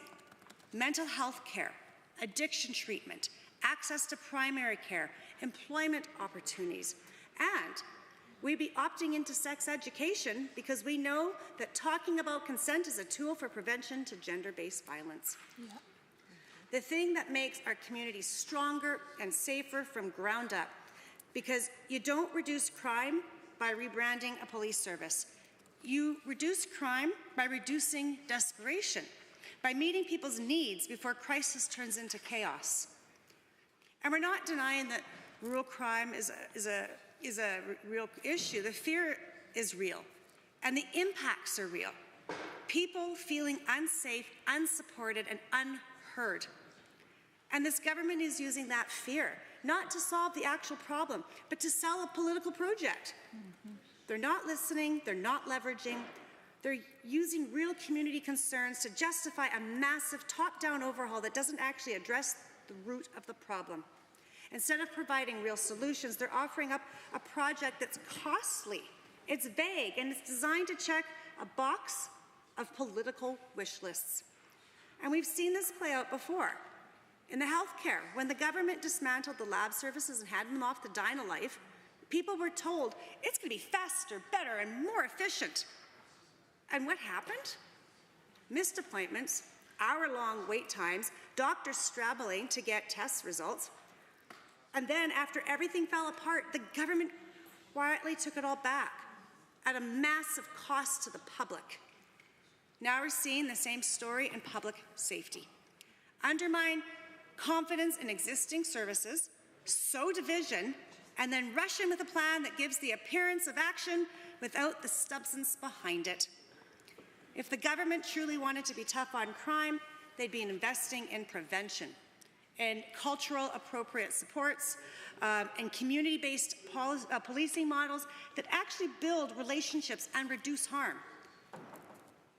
mental health care, addiction treatment, access to primary care, employment opportunities, and we'd be opting into sex education because we know that talking about consent is a tool for prevention to gender-based violence. Yeah. The thing that makes our communities stronger and safer from ground up, because you don't reduce crime by rebranding a police service. You reduce crime by reducing desperation, by meeting people's needs before crisis turns into chaos. And we're not denying that rural crime is a real issue. The fear is real, and the impacts are real. People feeling unsafe, unsupported, and unheard. And this government is using that fear, not to solve the actual problem, but to sell a political project. Mm-hmm. They're not listening, they're not leveraging, they're using real community concerns to justify a massive top-down overhaul that doesn't actually address the root of the problem. Instead of providing real solutions, they're offering up a project that's costly, it's vague, and it's designed to check a box of political wish lists. And we've seen this play out before. In the healthcare, when the government dismantled the lab services and handed them off to Dynalife, people were told it's going to be faster, better, and more efficient. And what happened? Missed appointments, hour-long wait times, doctors scrabbling to get test results. And then, after everything fell apart, the government quietly took it all back at a massive cost to the public. Now we're seeing the same story in public safety. Undermine confidence in existing services, sow division, and then rush in with a plan that gives the appearance of action without the substance behind it. If the government truly wanted to be tough on crime, they'd be investing in prevention, in cultural appropriate supports, and community-based policing models that actually build relationships and reduce harm.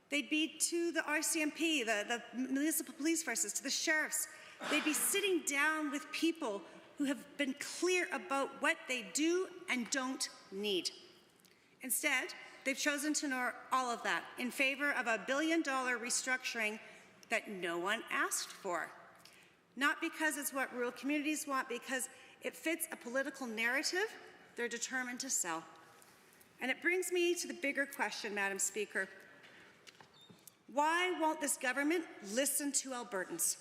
They'd be to the RCMP, the municipal police forces, to the sheriffs. They'd be sitting down with people who have been clear about what they do and don't need. Instead, they've chosen to ignore all of that in favor of a $1 billion restructuring that no one asked for. Not because it's what rural communities want, because it fits a political narrative they're determined to sell. And it brings me to the bigger question, Madam Speaker. Why won't this government listen to Albertans?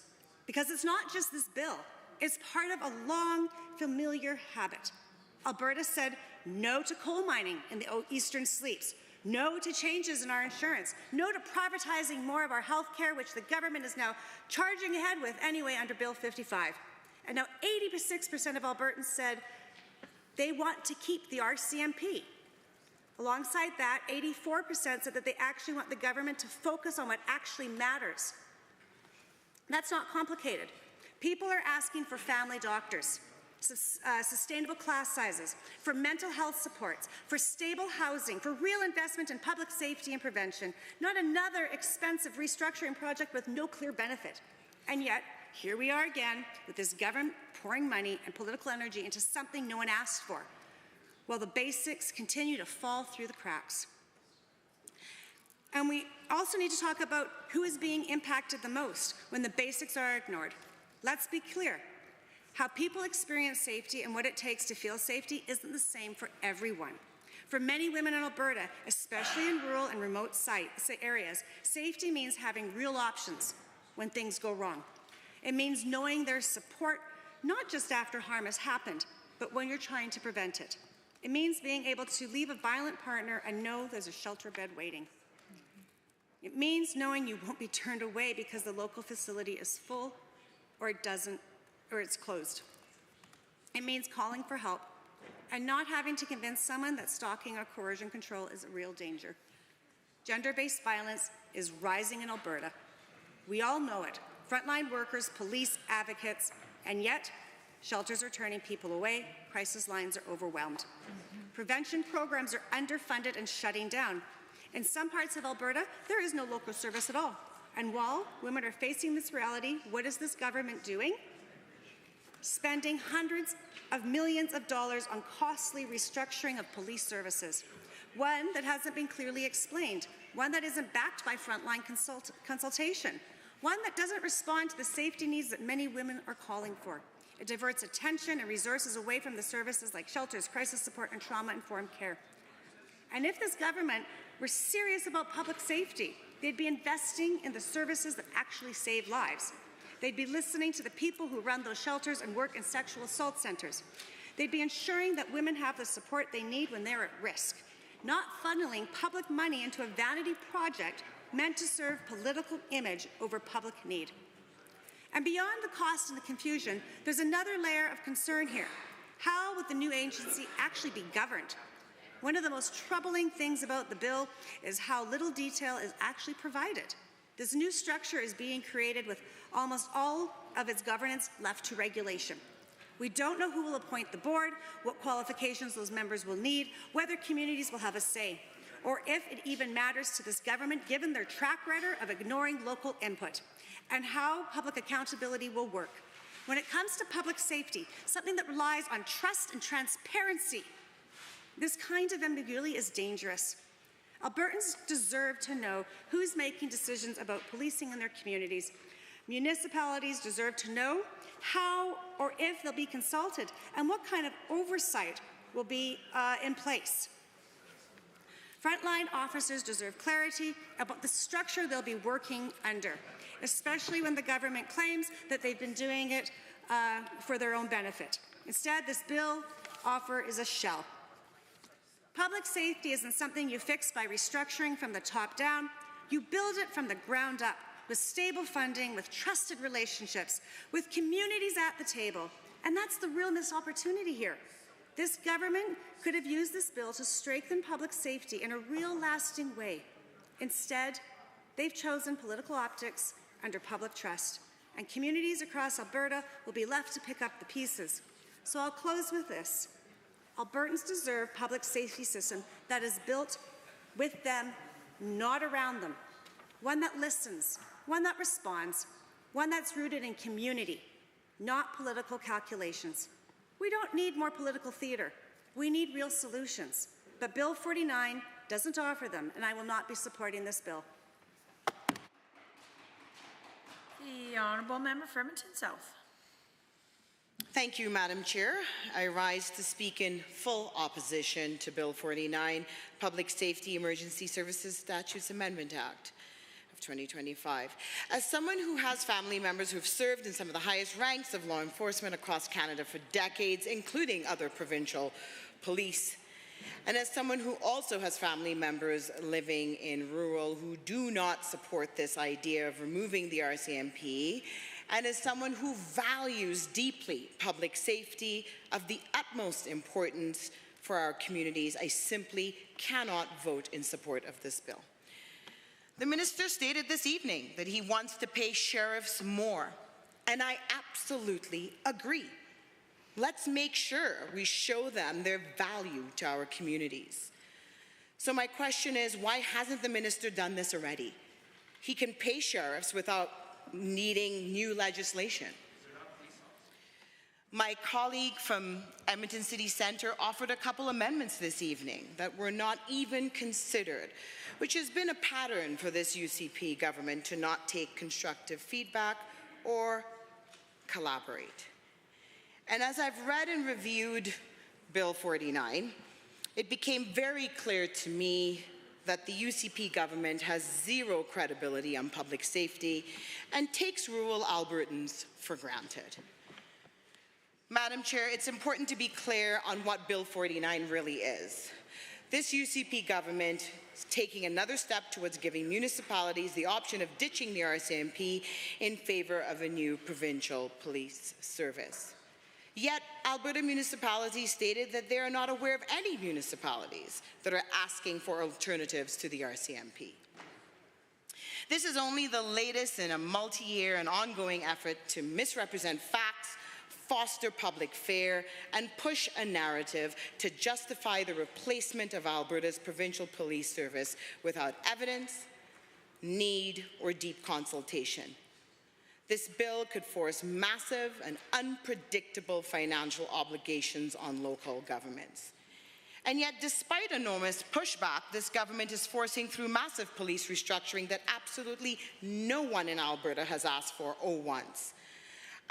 Because it's not just this bill. It's part of a long, familiar habit. Alberta said no to coal mining in the Eastern Sleeps, No to changes in our insurance. No to privatizing more of our health care, which the government is now charging ahead with anyway under Bill 55. And now 86% of Albertans said they want to keep the RCMP. Alongside that, 84% said that they actually want the government to focus on what actually matters. That's not complicated. People are asking for family doctors, sustainable class sizes, for mental health supports, for stable housing, for real investment in public safety and prevention, not another expensive restructuring project with no clear benefit. And yet, here we are again with this government pouring money and political energy into something no one asked for, while the basics continue to fall through the cracks. And we also need to talk about who is being impacted the most when the basics are ignored. Let's be clear. How people experience safety and what it takes to feel safety isn't the same for everyone. For many women in Alberta, especially in rural and remote areas, safety means having real options when things go wrong. It means knowing there's support, not just after harm has happened, but when you're trying to prevent it. It means being able to leave a violent partner and know there's a shelter bed waiting. It means knowing you won't be turned away because the local facility is full or it's closed. It means calling for help and not having to convince someone that stalking or coercion control is a real danger. Gender-based violence is rising in Alberta. We all know it. Frontline workers, police, advocates, and yet shelters are turning people away, crisis lines are overwhelmed. Prevention programs are underfunded and shutting down. In some parts of Alberta, there is no local service at all. And while women are facing this reality, what is this government doing? Spending hundreds of millions of dollars on costly restructuring of police services. One that hasn't been clearly explained. One that isn't backed by frontline consultation. One that doesn't respond to the safety needs that many women are calling for. It diverts attention and resources away from the services like shelters, crisis support, and trauma-informed care. And if this government were serious about public safety, they'd be investing in the services that actually save lives. They'd be listening to the people who run those shelters and work in sexual assault centres. They'd be ensuring that women have the support they need when they're at risk, not funneling public money into a vanity project meant to serve political image over public need. And beyond the cost and the confusion, there's another layer of concern here. How would the new agency actually be governed? One of the most troubling things about the bill is how little detail is actually provided. This new structure is being created with almost all of its governance left to regulation. We don't know who will appoint the board, what qualifications those members will need, whether communities will have a say, or if it even matters to this government given their track record of ignoring local input, and how public accountability will work. When it comes to public safety, something that relies on trust and transparency, this kind of ambiguity is dangerous. Albertans deserve to know who's making decisions about policing in their communities. Municipalities deserve to know how or if they'll be consulted and what kind of oversight will be in place. Frontline officers deserve clarity about the structure they'll be working under, especially when the government claims that they've been doing it for their own benefit. Instead, this bill offer is a shell. Public safety isn't something you fix by restructuring from the top down. You build it from the ground up with stable funding, with trusted relationships, with communities at the table. And that's the real missed opportunity here. This government could have used this bill to strengthen public safety in a real lasting way. Instead, they've chosen political optics under public trust, and communities across Alberta will be left to pick up the pieces. So I'll close with this. Albertans deserve a public safety system that is built with them, not around them. One that listens, one that responds, one that's rooted in community, not political calculations. We don't need more political theatre. We need real solutions. But Bill 49 doesn't offer them, and I will not be supporting this bill. The Honourable Member for Edmonton South. Thank you, Madam Chair. I rise to speak in full opposition to Bill 49, Public Safety Emergency Services Statutes Amendment Act of 2025. As someone who has family members who have served in some of the highest ranks of law enforcement across Canada for decades, including other provincial police, And as someone who also has family members living in rural who do not support this idea of removing the RCMP, and as someone who values deeply public safety of the utmost importance for our communities, I simply cannot vote in support of this bill. The minister stated this evening that he wants to pay sheriffs more, and I absolutely agree. Let's make sure we show them their value to our communities. So my question is, why hasn't the minister done this already? He can pay sheriffs without needing new legislation. My colleague from Edmonton City Centre offered a couple amendments this evening that were not even considered, which has been a pattern for this UCP government to not take constructive feedback or collaborate. And as I've read and reviewed Bill 49, it became very clear to me that the UCP government has zero credibility on public safety and takes rural Albertans for granted. Madam Chair, it's important to be clear on what Bill 49 really is. This UCP government is taking another step towards giving municipalities the option of ditching the RCMP in favour of a new provincial police service. Yet, Alberta municipalities stated that they are not aware of any municipalities that are asking for alternatives to the RCMP. This is only the latest in a multi-year and ongoing effort to misrepresent facts, foster public fear, and push a narrative to justify the replacement of Alberta's provincial police service without evidence, need, or deep consultation. This bill could force massive and unpredictable financial obligations on local governments. And yet, despite enormous pushback, this government is forcing through massive police restructuring that absolutely no one in Alberta has asked for or wants.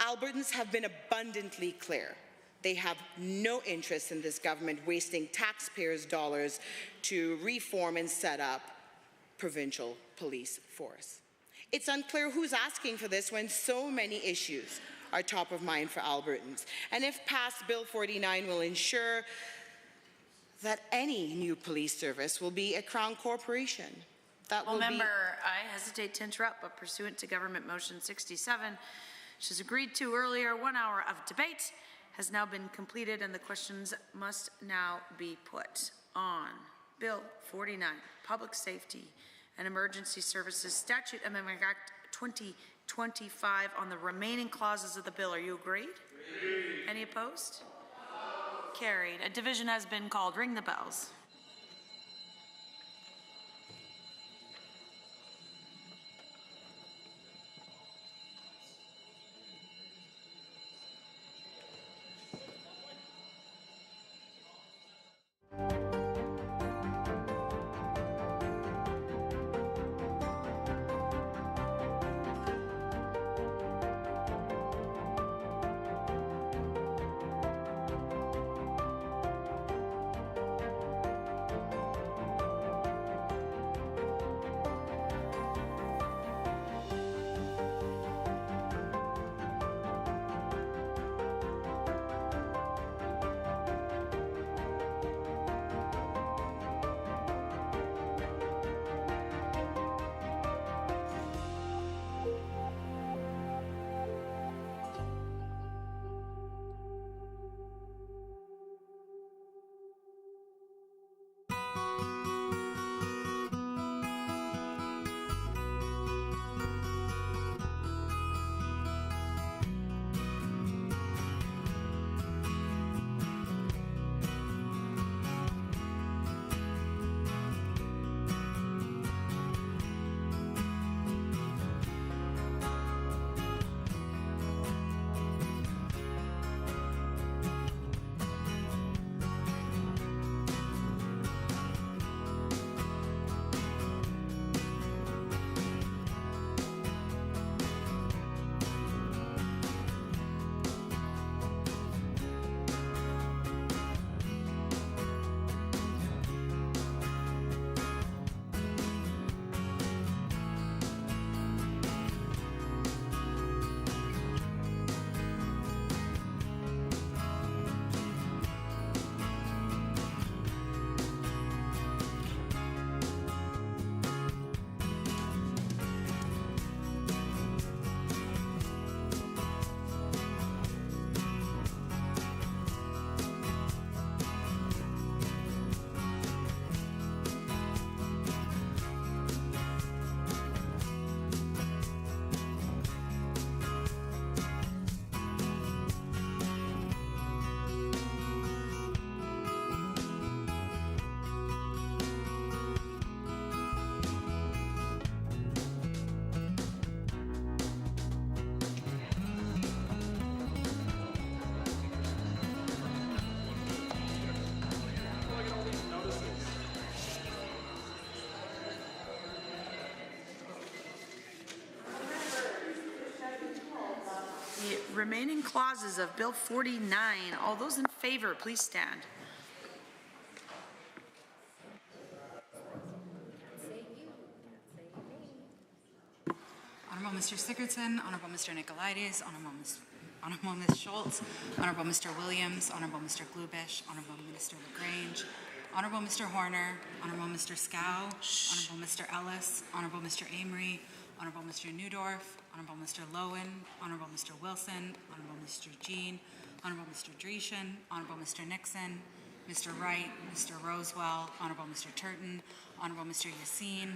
Albertans have been abundantly clear. They have no interest in this government wasting taxpayers' dollars to reform and set up provincial police force. It's unclear who's asking for this when so many issues are top of mind for Albertans. And if passed, Bill 49 will ensure that any new police service will be a Crown corporation. That will Member, I hesitate to interrupt, but pursuant to Government Motion 67, which was agreed to earlier, 1 hour of debate has now been completed and the questions must now be put on Bill 49, Public Safety and Emergency Services Statute Amendment Act 2025 on the remaining clauses of the bill. Are you agreed? Agreed. Any opposed? No. Carried. A division has been called. Ring the bells. remaining clauses of Bill 49. All those in favor, please stand. Honourable Mr. Sigurdsson, Honourable Mr. Nicolaides, Honourable Ms. Schultz, Honourable Mr. Williams, Honourable Mr. Glubish, Honourable Minister LaGrange, Honourable Mr. Horner, Honourable Mr. Scow, Honourable Mr. Ellis, Honourable Mr. Amory, Honourable Mr. Newdorf, Honourable Mr. Lowen, Honourable Mr. Wilson, Honourable Mr. Jean, Honourable Mr. Dreeshen, Honourable Mr. Nixon, Mr. Wright, Mr. Rosewell, Honourable Mr. Turton, Honourable Mr. Yassine,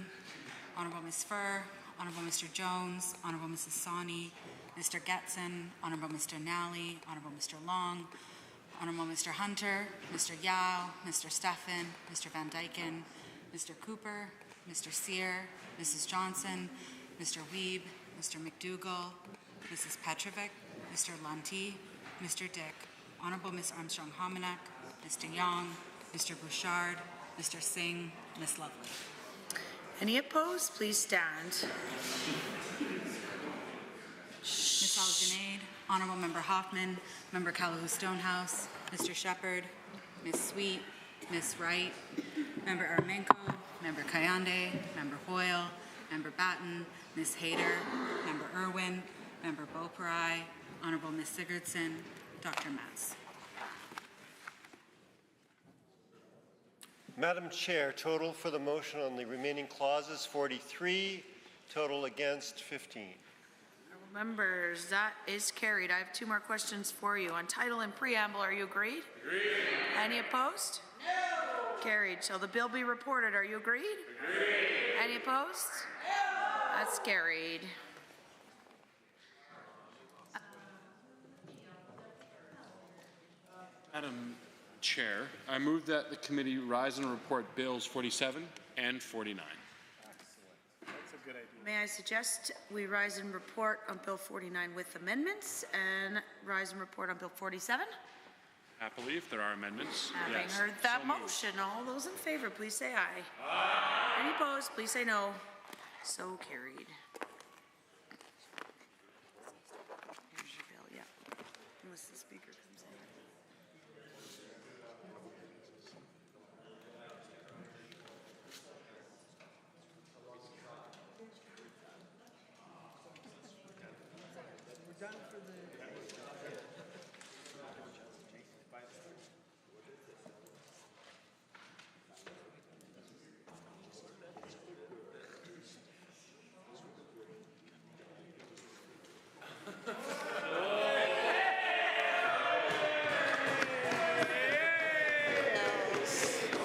Honourable Ms. Furr, Honourable Mr. Jones, Honourable Mrs. Sawney, Mr. Getson, Honourable Mr. Nally, Honourable Mr. Long, Honourable Mr. Hunter, Mr. Yao, Mr. Steffen, Mr. Van Dyken, Mr. Cooper, Mr. Sear, Mrs. Johnson, Mr. Wiebe, Mr. McDougall, Mrs. Petrovic, Mr. Lunty, Mr. Dick, Honourable Ms. Armstrong-Hominack, Mr. Young, Mr. Bouchard, Mr. Singh, Ms. Lovely. Any opposed? Please stand. Ms. Algenade, Honourable Member Hoffman, Member Callahoo Stonehouse, Mr. Shepherd, Ms. Sweet, Ms. Wright, Member Armenko, Member Kayande, Member Hoyle, Member Batten, Ms. Hayter, Member Irwin, Member Beauperai, Honourable Ms. Sigurdsson, Dr. Matz. Madam Chair, total for the motion on the remaining clauses 43, total against 15. Members, that is carried. I have two more questions for you. On title and preamble, are you agreed? Agreed. Any opposed? No. Carried. Shall the bill be reported? Are you agreed? Agreed. Any opposed? No. That's carried. Madam Chair, I move that the committee rise and report Bills 47 and 49. That's a good idea. May I suggest we rise and report on Bill 49 with amendments and rise and report on Bill 47? Happily, if there are amendments. Having yes. heard that So motion, all those in favor, please say aye. Aye. Any opposed, please say no. So carried. Here's your bill, yeah. Unless the speaker comes in.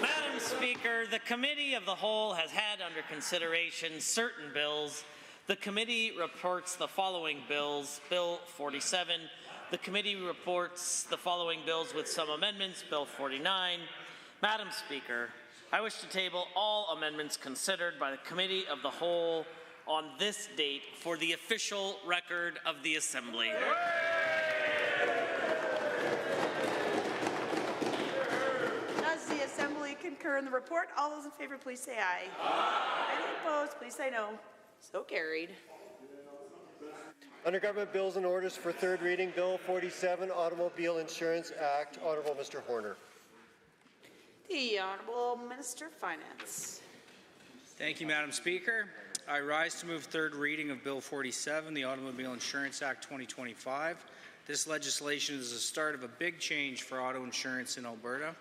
Madam Speaker, the Committee of the Whole has had under consideration certain bills. The committee reports the following bills. Bill 47. The committee reports the following bills with some amendments. Bill 49. Madam Speaker, I wish to table all amendments considered by the Committee of the Whole on this date for the official record of the Assembly. Does the Assembly concur in the report? All those in favor, please say aye. Aye. Any opposed, please say no. So carried. Under Government Bills and Orders for third reading, Bill 47, Automobile Insurance Act. Honourable Mr. Horner. The Honourable Minister of Finance. Thank you, Madam Speaker. I rise to move third reading of Bill 47, the Automobile Insurance Act 2025. This legislation is the start of a big change for auto insurance in Alberta.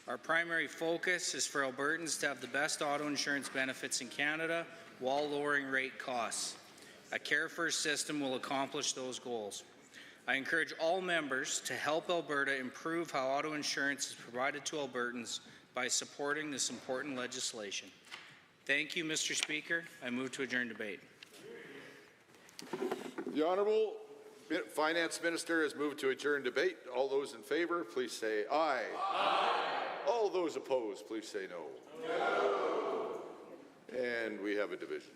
Our primary focus is for Albertans to have the best auto insurance benefits in Canada while lowering rate costs. A Care First system will accomplish those goals. I encourage all members to help Alberta improve how auto insurance is provided to Albertans by supporting this important legislation. Thank you, Mr. Speaker. I move to adjourn debate. The Honourable Finance Minister has moved to adjourn debate. All those in favor, please say aye. Aye. All those opposed, please say no. No. And we have a division.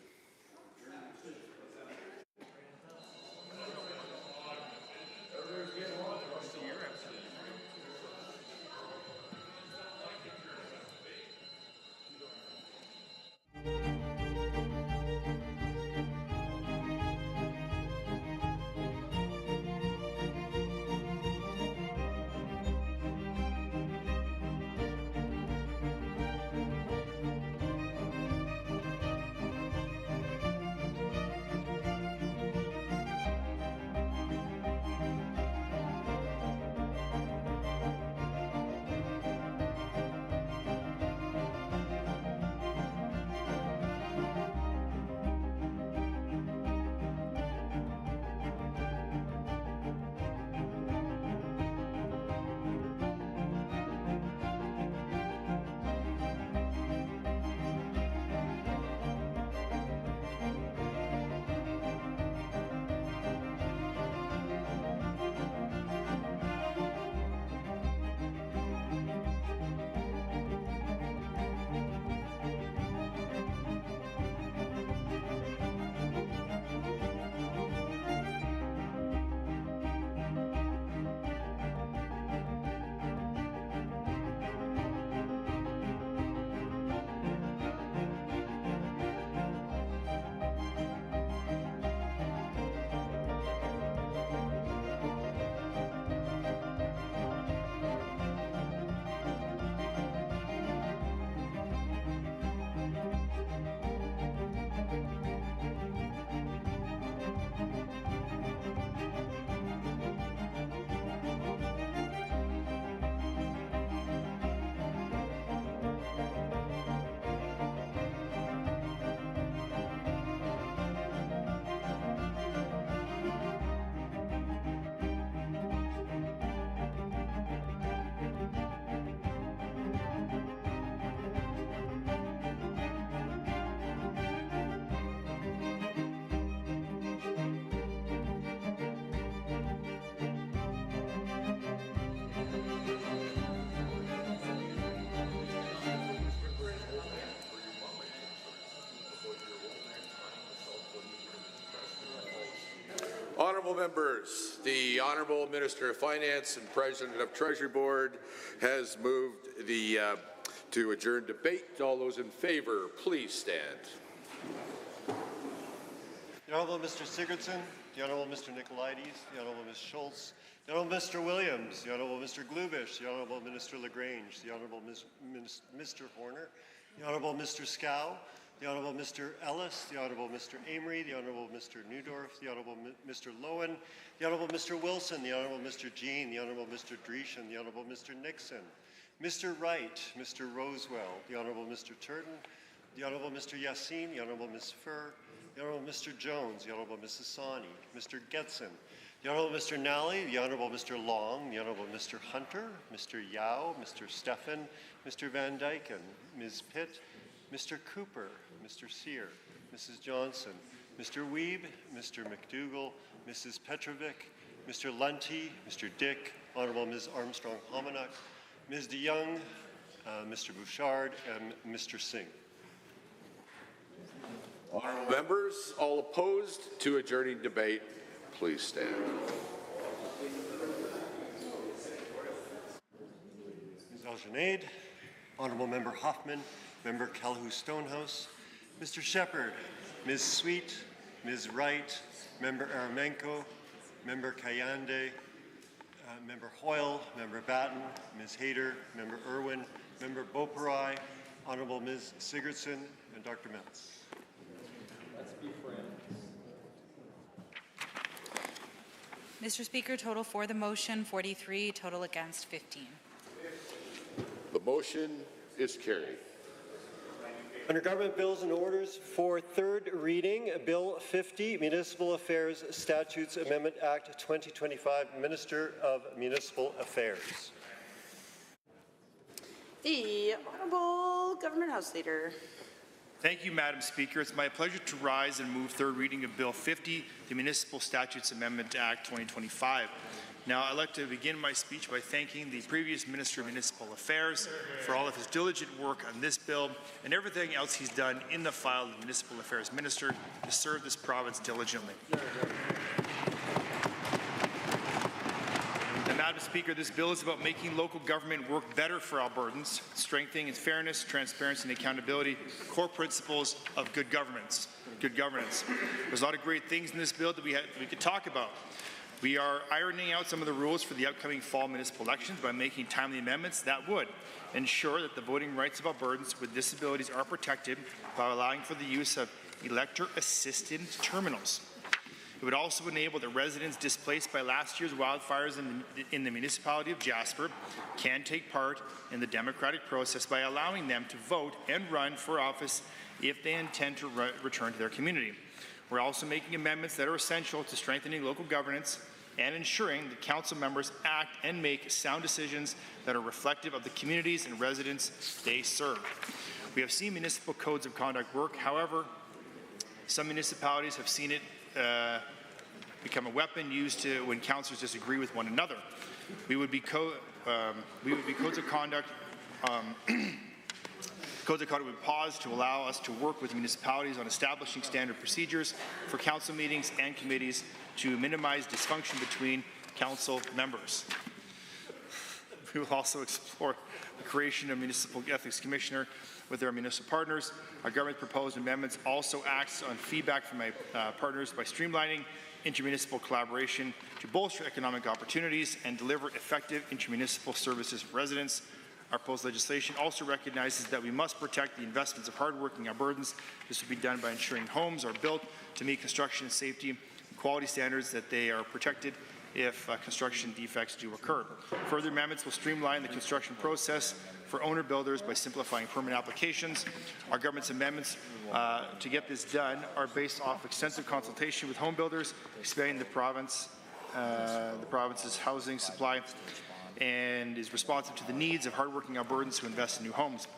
members, the Honourable Minister of Finance and President of Treasury Board has moved to adjourn debate. All those in favour, please stand. The Honourable Mr. Sigurdsson, the Honourable Mr. Nicolaides, the Honourable Ms. Schultz, the Honourable Mr. Williams, the Honourable Mr. Glubish, the Honourable Minister LaGrange, the Honourable Mr. Horner, the Honourable Mr. Scow, the Honourable Mr. Ellis, the Honourable Mr. Amory, the Honourable Mr. Newdorf, the Honourable Mr. Lowen, the Honourable Mr. Wilson, the Honourable Mr. Jean, the Honourable Mr. Dreeshen, the Honourable Mr. Nixon, Mr. Wright, Mr. Rosewell, the Honourable Mr. Turton, the Honourable Mr. Yassin, the Honourable Ms. Furr, the Honourable Mr. Jones, the Honourable Mrs. Sani, Mr. Getson, the Honourable Mr. Nally, the Honourable Mr. Long, the Honourable Mr. Hunter, Mr. Yao, Mr. Steffen, Mr. Van Dyken, Ms. Pitt, Mr. Cooper, Mr. Sear, Mrs. Johnson, Mr. Wiebe, Mr. McDougall, Mrs. Petrovic, Mr. Lunty, Mr. Dick, Honourable Ms. Armstrong-Hominack, Ms. DeYoung, Mr. Bouchard, and Mr. Singh. Honourable members, all opposed to adjourning debate, please stand. Ms. Algenaid, Honourable Member Hoffman, Member Calhoun Stonehouse, Mr. Shepherd, Ms. Sweet, Ms. Wright, Member Aramenko, Member Kayande, Member Hoyle, Member Batten, Ms. Hayter, Member Irwin, Member Beauperai, Honourable Ms. Sigurdsson, and Dr. Metz. Let's be friends. Mr. Speaker, total for the motion 43, total against 15. The motion is carried. Under Government Bills and Orders for third reading, Bill 50, Municipal Affairs Statutes Amendment Act 2025, Minister of Municipal Affairs. The Honourable Government House Leader. Thank you, Madam Speaker. It's my pleasure to rise and move third reading of Bill 50, the Municipal Statutes Amendment Act 2025. Now, I'd like to begin my speech by thanking the previous Minister of Municipal Affairs for all of his diligent work on this bill and everything else he's done in the file of the Municipal Affairs Minister to serve this province diligently. And Madam Speaker, this bill is about making local government work better for Albertans, strengthening its fairness, transparency, and accountability, core principles of good governance. There's a lot of great things in this bill that we could talk about. We are ironing out some of the rules for the upcoming fall municipal elections by making timely amendments that would ensure that the voting rights of Albertans with disabilities are protected by allowing for the use of elector-assisted terminals. It would also enable that residents displaced by last year's wildfires in the municipality of Jasper can take part in the democratic process by allowing them to vote and run for office if they intend to return to their community. We're also making amendments that are essential to strengthening local governance and ensuring that council members act and make sound decisions that are reflective of the communities and residents they serve. We have seen municipal codes of conduct work. However, some municipalities have seen it become a weapon used when councillors disagree with one another. We would be codes of conduct. Codes of conduct would pause to allow us to work with municipalities on establishing standard procedures for council meetings and committees to minimize dysfunction between council members. We will also explore the creation of a municipal ethics commissioner with our municipal partners. Our government's proposed amendments also acts on feedback from my partners by streamlining intermunicipal collaboration to bolster economic opportunities and deliver effective intermunicipal services for residents. Our proposed legislation also recognizes that we must protect the investments of hardworking Albertans. This will be done by ensuring homes are built to meet construction and safety and quality standards, that they are protected if construction defects do occur. Further amendments will streamline the construction process for owner builders by simplifying permit applications. Our government's amendments to get this done are based off extensive consultation with home builders, expanding the province's housing supply, and is responsive to the needs of hardworking Albertans who invest in new homes.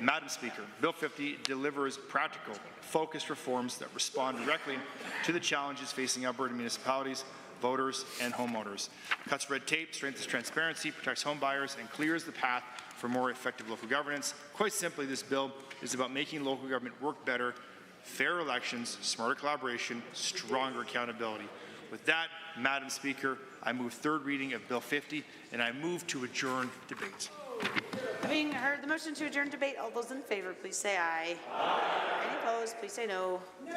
Madam Speaker, Bill 50 delivers practical, focused reforms that respond directly to the challenges facing Alberta municipalities, voters, and homeowners. Cuts red tape, strengthens transparency, protects home buyers, and clears the path for more effective local governance. Quite simply, this bill is about making local government work better, fair elections, smarter collaboration, stronger accountability. With that, Madam Speaker, I move third reading of Bill 50, and I move to adjourn debate. Having heard the motion to adjourn debate, all those in favor, please say aye. Aye. Any opposed, please say no. No.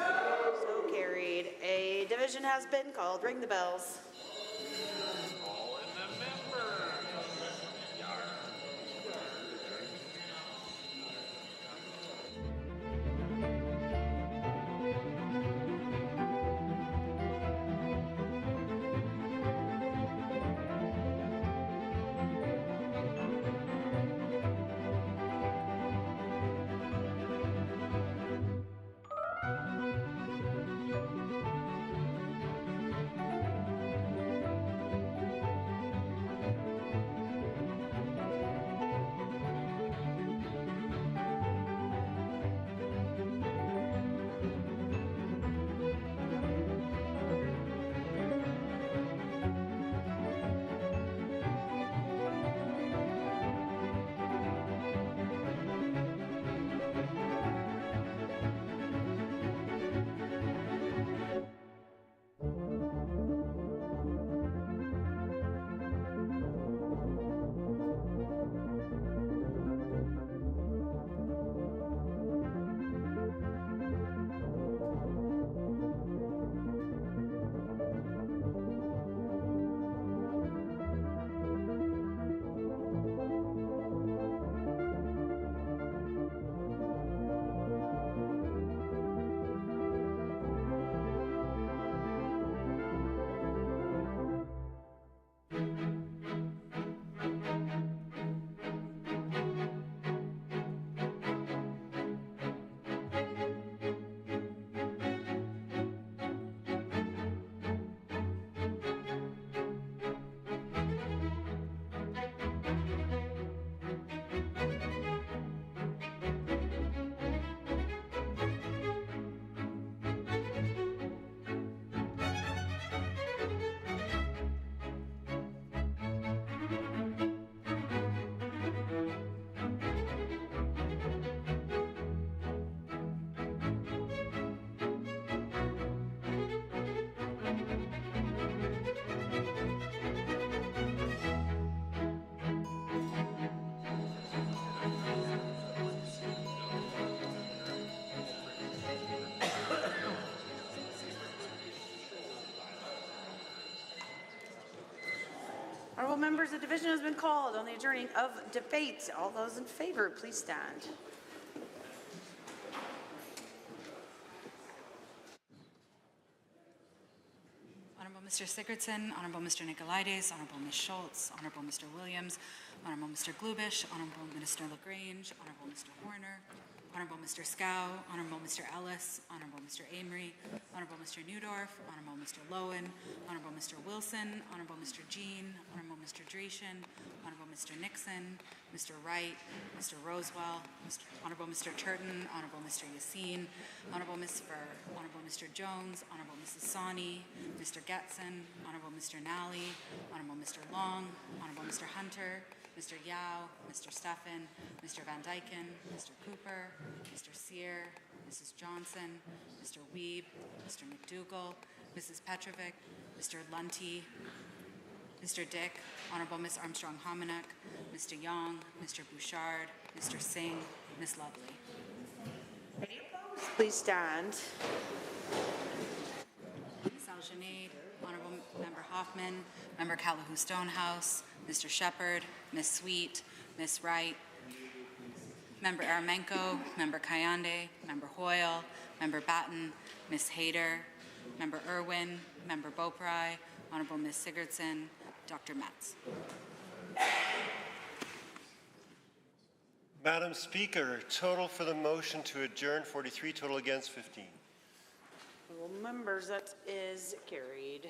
So carried. A division has been called. Ring the bells. Honorable members, the division has been called on the adjourning of debate. All those in favor, please stand. Honorable Mr. Sigurdsson, Honorable Mr. Nicolaides, Honorable Ms. Schultz, Honorable Mr. Williams, Honorable Mr. Glubish, Honorable Minister LaGrange, Honorable Mr. Horner, Honorable Mr. Scow, Honorable Mr. Ellis, Honorable Mr. Amory, Honorable Mr. Newdorf, Honorable Mr. Lowen, Honorable Mr. Wilson, Honorable Mr. Jean, Honorable Mr. Dreeshen, Honorable Mr. Nixon, Mr. Wright, Mr. Rosewell, Honorable Mr. Turton, Honorable Mr. Yassine, Honorable Ms. Furr, Honorable Mr. Jones, Honorable Mrs. Sawney, Mr. Getson, Honorable Mr. Nally, Honorable Mr. Long, Honorable Mr. Hunter, Mr. Yao, Mr. Steffen, Mr. Van Dyken, Mr. Cooper, Mr. Sear, Mrs. Johnson, Mr. Weeb, Mr. McDougall, Mrs. Petrovic, Mr. Lunty, Mr. Dick, Honorable Ms. Armstrong-Hominick, Mr. Young, Mr. Bouchard, Mr. Singh, Ms. Lovely. Any opposed? Please stand. Ms. Algenade, Honorable Member Hoffman, Member Calahoo Stonehouse, Mr. Shepherd, Ms. Sweet, Ms. Wright, Member Aramenko, Member Kayande, Member Hoyle, Member Batten, Ms. Hayter, Member Irwin, Member Beaupry, Honorable Ms. Sigurdsson, Dr. Metz. Madam Speaker, total for the motion to adjourn 43, total against 15. Honorable members, that is carried.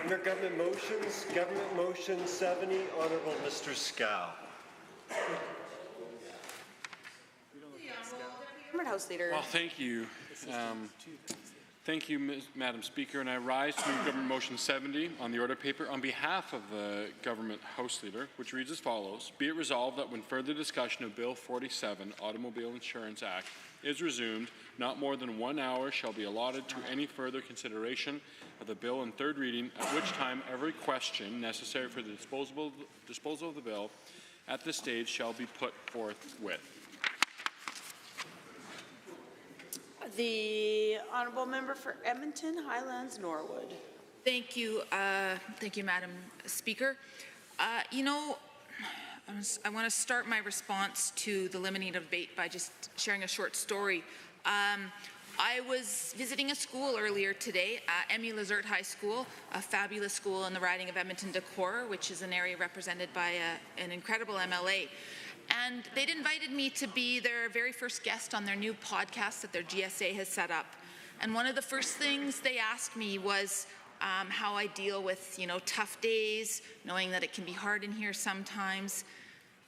Under government motion 70, Honorable Mr. Scow. Government House Leader. Well, thank you. Thank you, Madam Speaker, and I rise to move Government Motion 70 on the order paper on behalf of the Government House Leader, which reads as follows. Be it resolved that when further discussion of Bill 47, Automobile Insurance Act, is resumed, not more than 1 hour shall be allotted to any further consideration of the bill in third reading, at which time every question necessary for the disposal of the bill at this stage shall be put forthwith. The honourable member for Edmonton Highlands Norwood. Thank you, Madam Speaker. You know, I want to start my response to the limiting debate by just sharing a short story. I was visiting a school earlier today, Emmy Lazert High School, a fabulous school in the riding of Edmonton-Decorah, which is an area represented by an incredible MLA. And they'd invited me to be their very first guest on their new podcast that their GSA has set up. And one of the first things they asked me was how I deal with, tough days, knowing that it can be hard in here sometimes.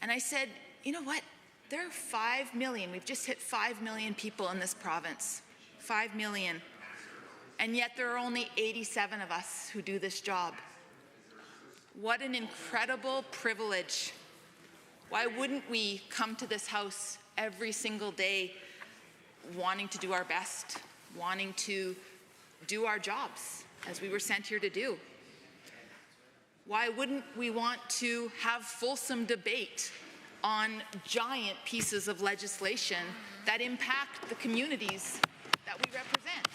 And I said, you know what? There are 5 million. We've just hit 5 million people in this province. 5 million. And yet there are only 87 of us who do this job. What an incredible privilege. Why wouldn't we come to this house every single day wanting to do our best, wanting to do our jobs as we were sent here to do? Why wouldn't we want to have fulsome debate on giant pieces of legislation that impact the communities that we represent?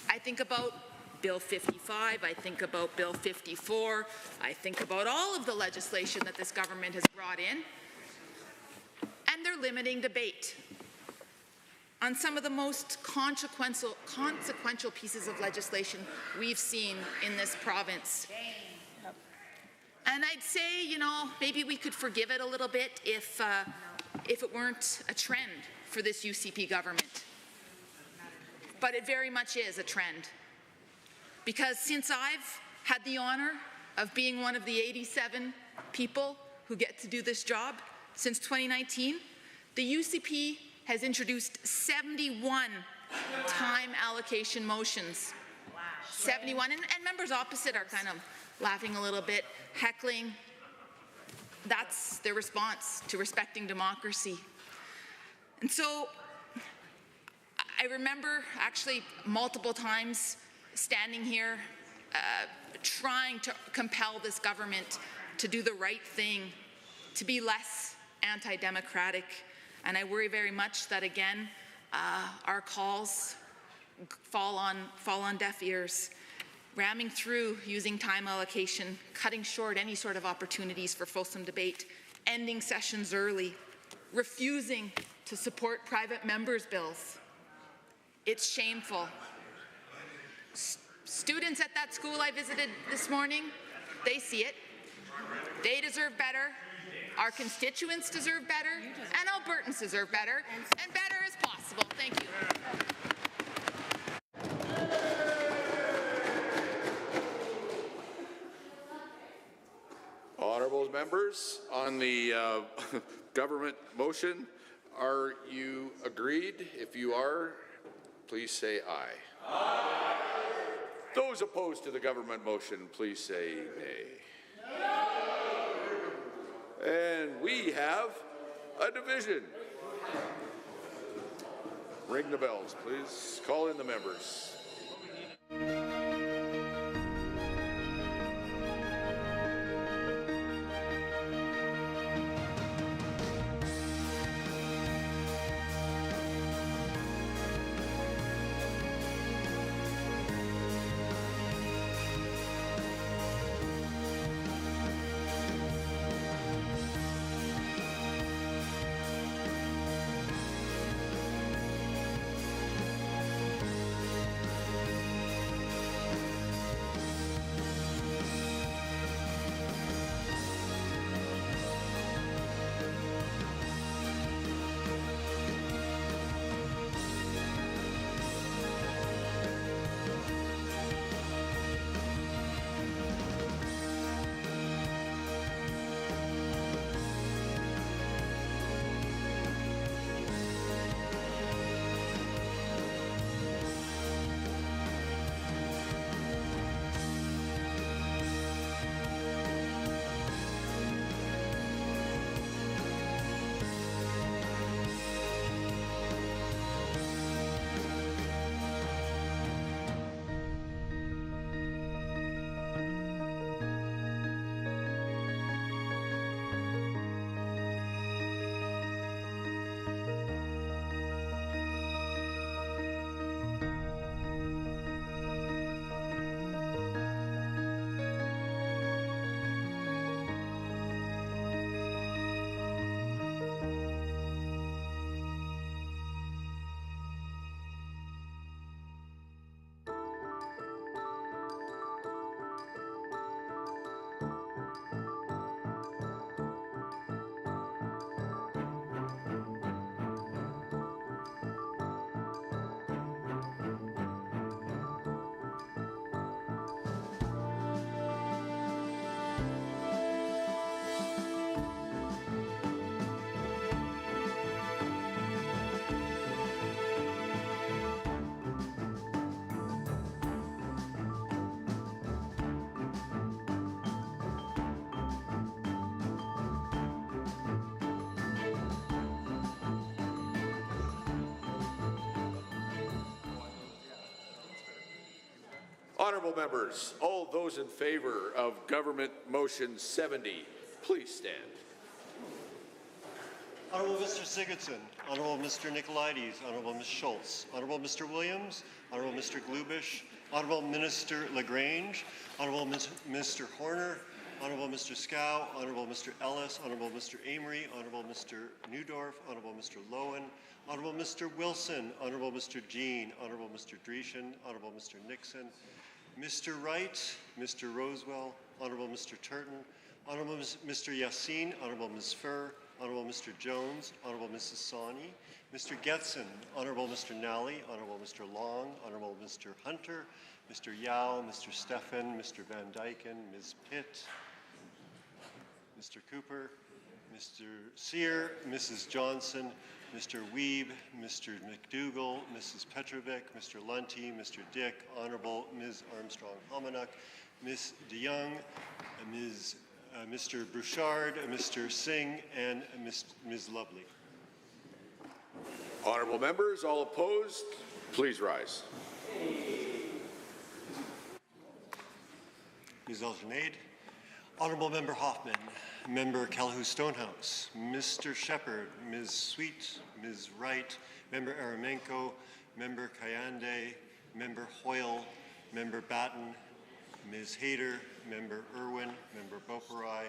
I think about Bill 55, I think about Bill 54, I think about all of the legislation that this government has brought in, and they're limiting debate on some of the most consequential pieces of legislation we've seen in this province. And I'd say, maybe we could forgive it a little bit if it weren't a trend for this UCP government. But it very much is a trend. Because since I've had the honor of being one of the 87 people who get to do this job since 2019, the UCP has introduced 71 time allocation motions. Wow. 71, and members opposite are kind of laughing a little bit, heckling. That's their response to respecting democracy. And so I remember actually multiple times standing here trying to compel this government to do the right thing, to be less anti-democratic. And I worry very much that, again, our calls fall on deaf ears, ramming through using time allocation, cutting short any sort of opportunities for fulsome debate, ending sessions early, refusing to support private members' bills. It's shameful. Students at that school I visited this morning, they see it. They deserve better. Our constituents deserve better. And Albertans deserve better. And better is possible. Thank you. Honourable members, on the government motion, are you agreed? If you are, please say aye. Aye. Those opposed to the government motion, please say nay. No. And we have a division. Ring the bells, please. Call in the members. Honourable members, all those in favour of Government Motion 70, please stand. Honourable Mr. Sigurdsson, Honourable Mr. Nicolaides, Honourable Ms. Schultz, Honourable Mr. Williams, Honourable Mr. Glubish, Honourable Minister LaGrange, Honourable Mr. Horner, Honourable Mr. Scow, Honourable Mr. Ellis, Honourable Mr. Amory, Honourable Mr. Newdorf, Honourable Mr. Lowen, Honourable Mr. Wilson, Honourable Mr. Jean, Honourable Mr. Dreeshen, Honourable Mr. Nixon, Mr. Wright, Mr. Rosewell, Honourable Mr. Turton, Honourable Mr. Yassin, Honourable Ms. Furr, Honourable Mr. Jones, Honourable Mrs. Sawney, Mr. Getson, Honourable Mr. Nally, Honourable Mr. Long, Honourable Mr. Hunter, Mr. Yao, Mr. Stephan, Mr. Van Dyken, Ms. Pitt, Mr. Cooper, Mr. Sear, Mrs. Johnson, Mr. Weeb, Mr. McDougall, Mrs. Petrovic, Mr. Lunty, Mr. Dick, Honourable Ms. Armstrong-Homenuk, Ms. DeYoung, Mr. Bouchard, Mr. Singh, and Ms. Lovely. Honourable members, all opposed, please rise. Ms. Algenade, Honourable Member Hoffman, Member Calhoun-Stonehouse, Mr. Shepherd, Ms. Sweet, Ms. Wright, Member Aramenko, Member Kayande, Member Hoyle, Member Batten, Ms. Hayter, Member Irwin, Member Boparai,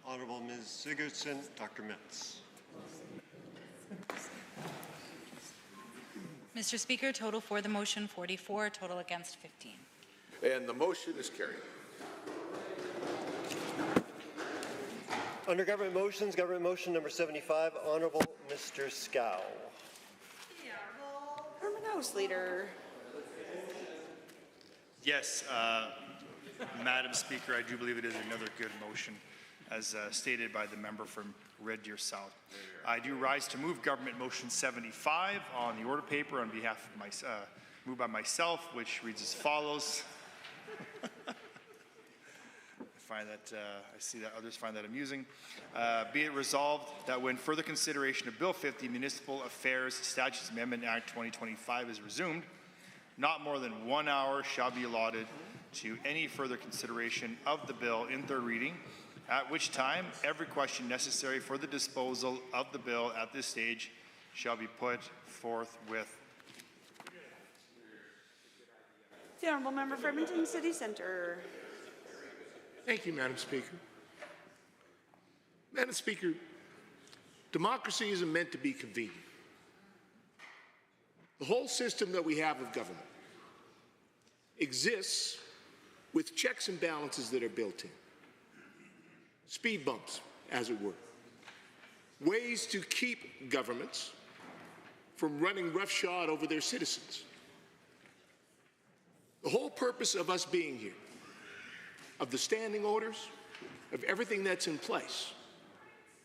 Honourable Ms. Sigurdsson, Dr. Metz. Mr. Speaker, total for the motion 44, total against 15. And the motion is carried. Under Government Motions, Government Motion number 75, Honourable Mr. Scow. Government House Leader. Yes, Madam Speaker, I do believe it is another good motion, as stated by the member from Red Deer South. I do rise to move Government Motion 75 on the order paper on behalf of moved by myself, which reads as follows. I see that others find that amusing. Be it resolved that when further consideration of Bill 50, Municipal Affairs Statutes Amendment Act 2025 is resumed, not more than 1 hour shall be allotted to any further consideration of the bill in third reading, at which time every question necessary for the disposal of the bill at this stage shall be put forth with. The Honourable Member for Edmonton City Centre. Thank you, Madam Speaker. Madam Speaker, democracy isn't meant to be convenient. The whole system that we have of government exists with checks and balances that are built in. Speed bumps, as it were. Ways to keep governments from running roughshod over their citizens. The whole purpose of us being here, of the standing orders, of everything that's in place,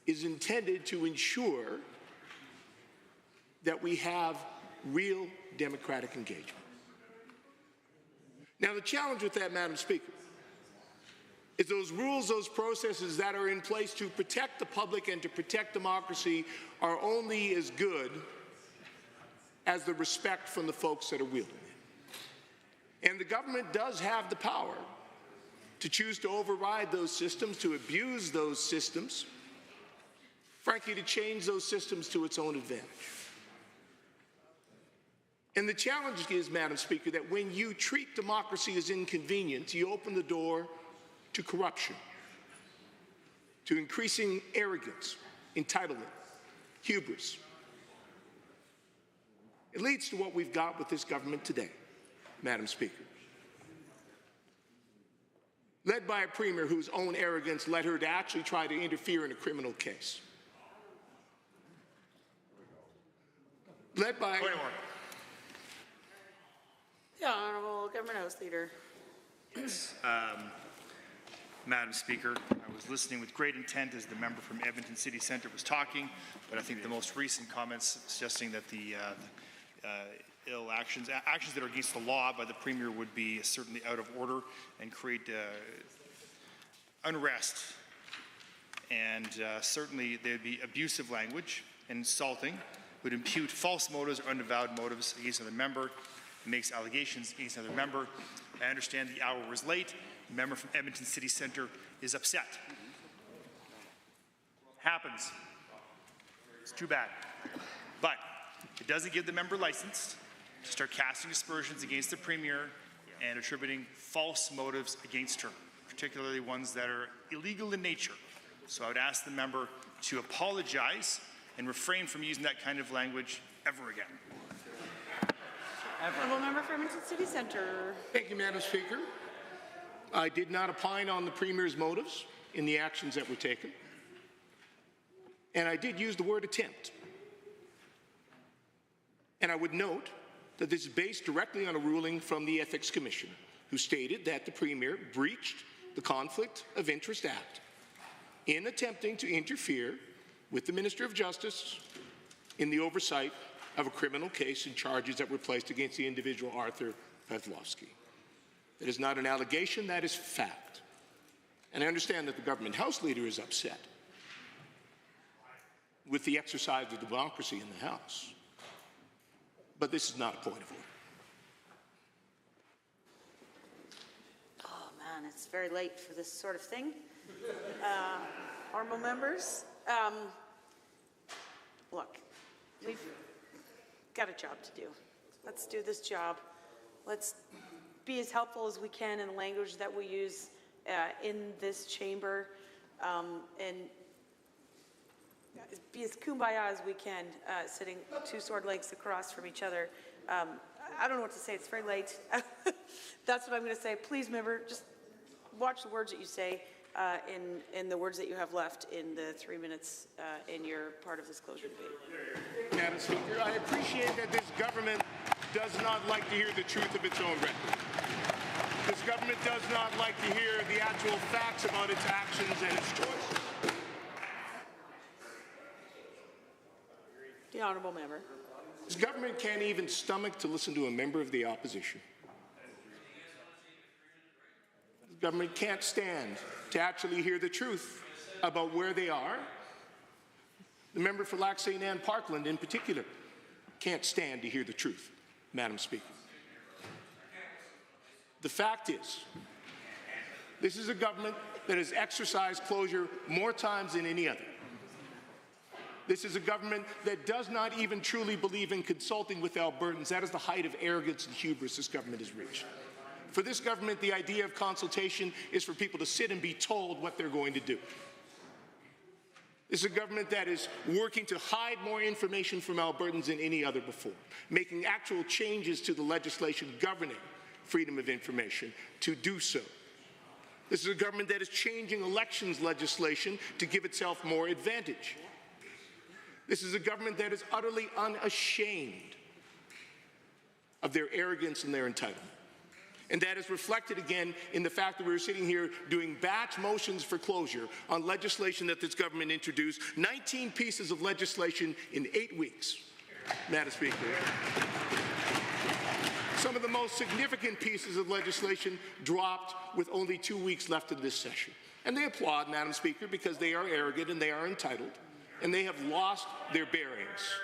is intended to ensure that we have real democratic engagement. Now, the challenge with that, Madam Speaker, is those rules, those processes that are in place to protect the public and to protect democracy are only as good as the respect from the folks that are wielding it. And the government does have the power to choose to override those systems, to abuse those systems, frankly, to change those systems to its own advantage. And the challenge is, Madam Speaker, that when you treat democracy as inconvenience, you open the door to corruption, to increasing arrogance, entitlement, hubris. It leads to what we've got with this government today, Madam Speaker. Led by a premier whose own arrogance led her to actually try to interfere in a criminal case. Led by... The Honourable Government House Leader. Yes. Madam Speaker, I was listening with great intent as the member from Edmonton City Centre was talking, but I think the most recent comments suggesting that the ill actions that are against the law by the Premier would be certainly out of order and create unrest. And certainly there'd be abusive language and insulting, would impute false motives or unavowed motives against another member, makes allegations against another member, I understand the hour was late. The member from Edmonton City Centre is upset. Happens. It's too bad. But it doesn't give the member license to start casting aspersions against the Premier and attributing false motives against her, particularly ones that are illegal in nature. So I would ask the member to apologize and refrain from using that kind of language ever again. Honourable member for Edmonton City Centre. Thank you, Madam Speaker. I did not opine on the Premier's motives in the actions that were taken. And I did use the word attempt. And I would note that this is based directly on a ruling from the Ethics Commission, who stated that the Premier breached the Conflict of Interest Act in attempting to interfere with the Minister of Justice in the oversight of a criminal case and charges that were placed against the individual Arthur Pavlovsky. That is not an allegation, that is fact. And I understand that the government House Leader is upset with the exercise of democracy in the House. But this is not a point of order. Oh man, it's very late for this sort of thing. Honourable members, look, we've got a job to do. Let's do this job. Let's be as helpful as we can in the language that we use in this chamber, and be as kumbaya as we can, sitting two sword lengths across from each other. I don't know what to say. It's very late. That's what I'm going to say. Please, member, just watch the words that you say in the words that you have left in the 3 minutes in your part of this closure debate. Madam Speaker, I appreciate that this government does not like to hear the truth of its own record. This government does not like to hear the actual facts about its actions and its choices. The honourable member. This government can't even stomach to listen to a member of the opposition. This government can't stand to actually hear the truth about where they are. The member for Lac St. Anne Parkland in particular can't stand to hear the truth, Madam Speaker. The fact is, this is a government that has exercised closure more times than any other. This is a government that does not even truly believe in consulting with Albertans. That is the height of arrogance and hubris this government has reached. For this government, the idea of consultation is for people to sit and be told what they're going to do. This is a government that is working to hide more information from Albertans than any other before, making actual changes to the legislation governing freedom of information to do so. This is a government that is changing elections legislation to give itself more advantage. This is a government that is utterly unashamed of their arrogance and their entitlement. And that is reflected again in the fact that we're sitting here doing batch motions for closure on legislation that this government introduced, 19 pieces of legislation in 8 weeks, Madam Speaker. Some of the most significant pieces of legislation dropped with only 2 weeks left in this session. And they applaud, Madam Speaker, because they are arrogant and they are entitled, and they have lost their bearings.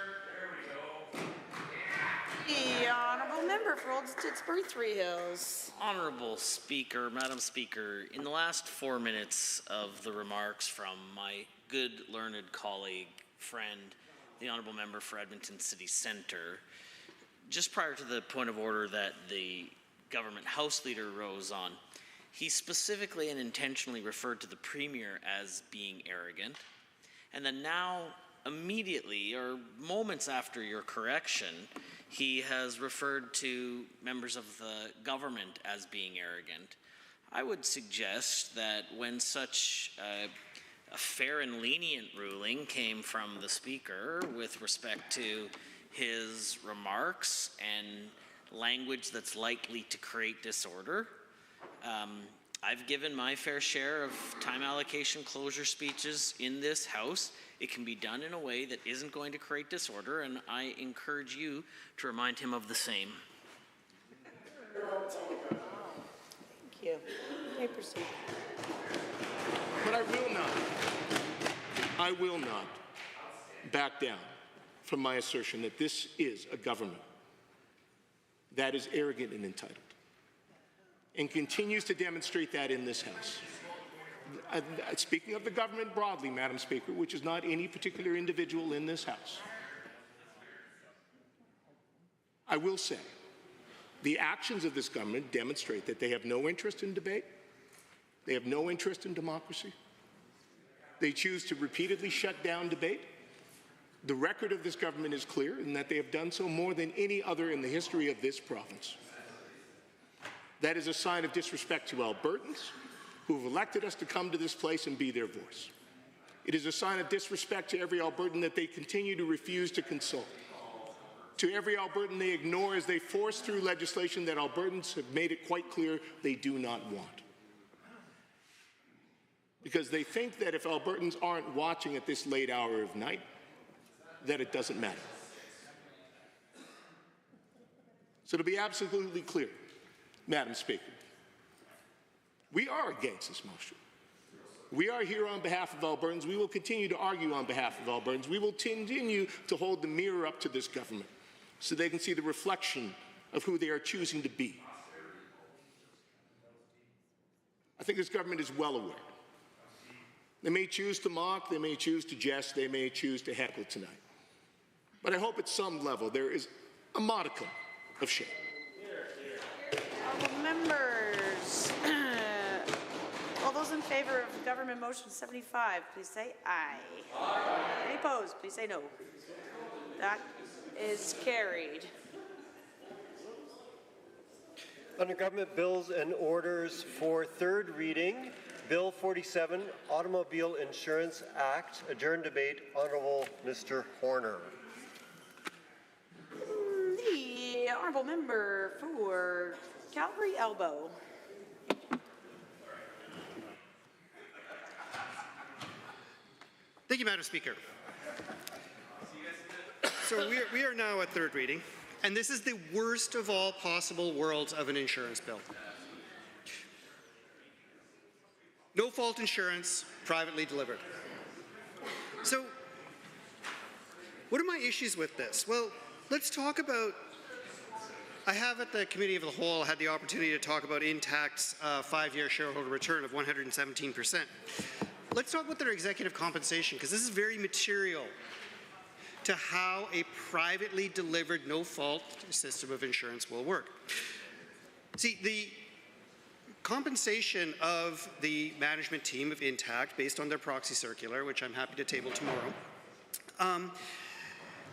The honourable member for Old Stittsbury Three Hills. Honourable Speaker, Madam Speaker, in the last 4 minutes of the remarks from my good learned colleague, friend, the honourable member for Edmonton City Centre, just prior to the point of order that the government House Leader rose on, he specifically and intentionally referred to the Premier as being arrogant, and then now, immediately, or moments after your correction, he has referred to members of the government as being arrogant. I would suggest that when such a fair and lenient ruling came from the Speaker with respect to his remarks and language that's likely to create disorder, I've given my fair share of time allocation closure speeches in this House. It can be done in a way that isn't going to create disorder, and I encourage you to remind him of the same. Thank you. You may proceed. But I will not back down from my assertion that this is a government that is arrogant and entitled. and continues to demonstrate that in this House. Speaking of the government broadly, Madam Speaker, which is not any particular individual in this House, I will say the actions of this government demonstrate that they have no interest in debate, they have no interest in democracy, they choose to repeatedly shut down debate. The record of this government is clear in that they have done so more than any other in the history of this province. That is a sign of disrespect to Albertans who have elected us to come to this place and be their voice. It is a sign of disrespect to every Albertan that they continue to refuse to consult. To every Albertan they ignore as they force through legislation that Albertans have made it quite clear they do not want. Because they think that if Albertans aren't watching at this late hour of night, that it doesn't matter. So to be absolutely clear, Madam Speaker, we are against this motion. We are here on behalf of Albertans. We will continue to argue on behalf of Albertans. We will continue to hold the mirror up to this government so they can see the reflection of who they are choosing to be. I think this government is well aware. They may choose to mock, they may choose to jest, they may choose to heckle tonight. But I hope at some level there is a modicum of shame. Members, all those in favor of government motion 75, please say aye. Aye. Any opposed, please say no. That is carried. Under Government Bills and Orders for third reading, Bill 47, Automobile Insurance Act, adjourned debate, Honourable Mr. Horner. The honourable member for Calgary Elbow. Thank you, Madam Speaker. So we are now at third reading, and this is the worst of all possible worlds of an insurance bill. No-fault insurance, privately delivered. So what are my issues with this? Well, let's talk about, I have at the Committee of the Whole had the opportunity to talk about Intact's 5-year shareholder return of 117%. Let's talk about their executive compensation, because this is very material to how a privately delivered no-fault system of insurance will work. See, the compensation of the management team of Intact, based on their proxy circular, which I'm happy to table tomorrow,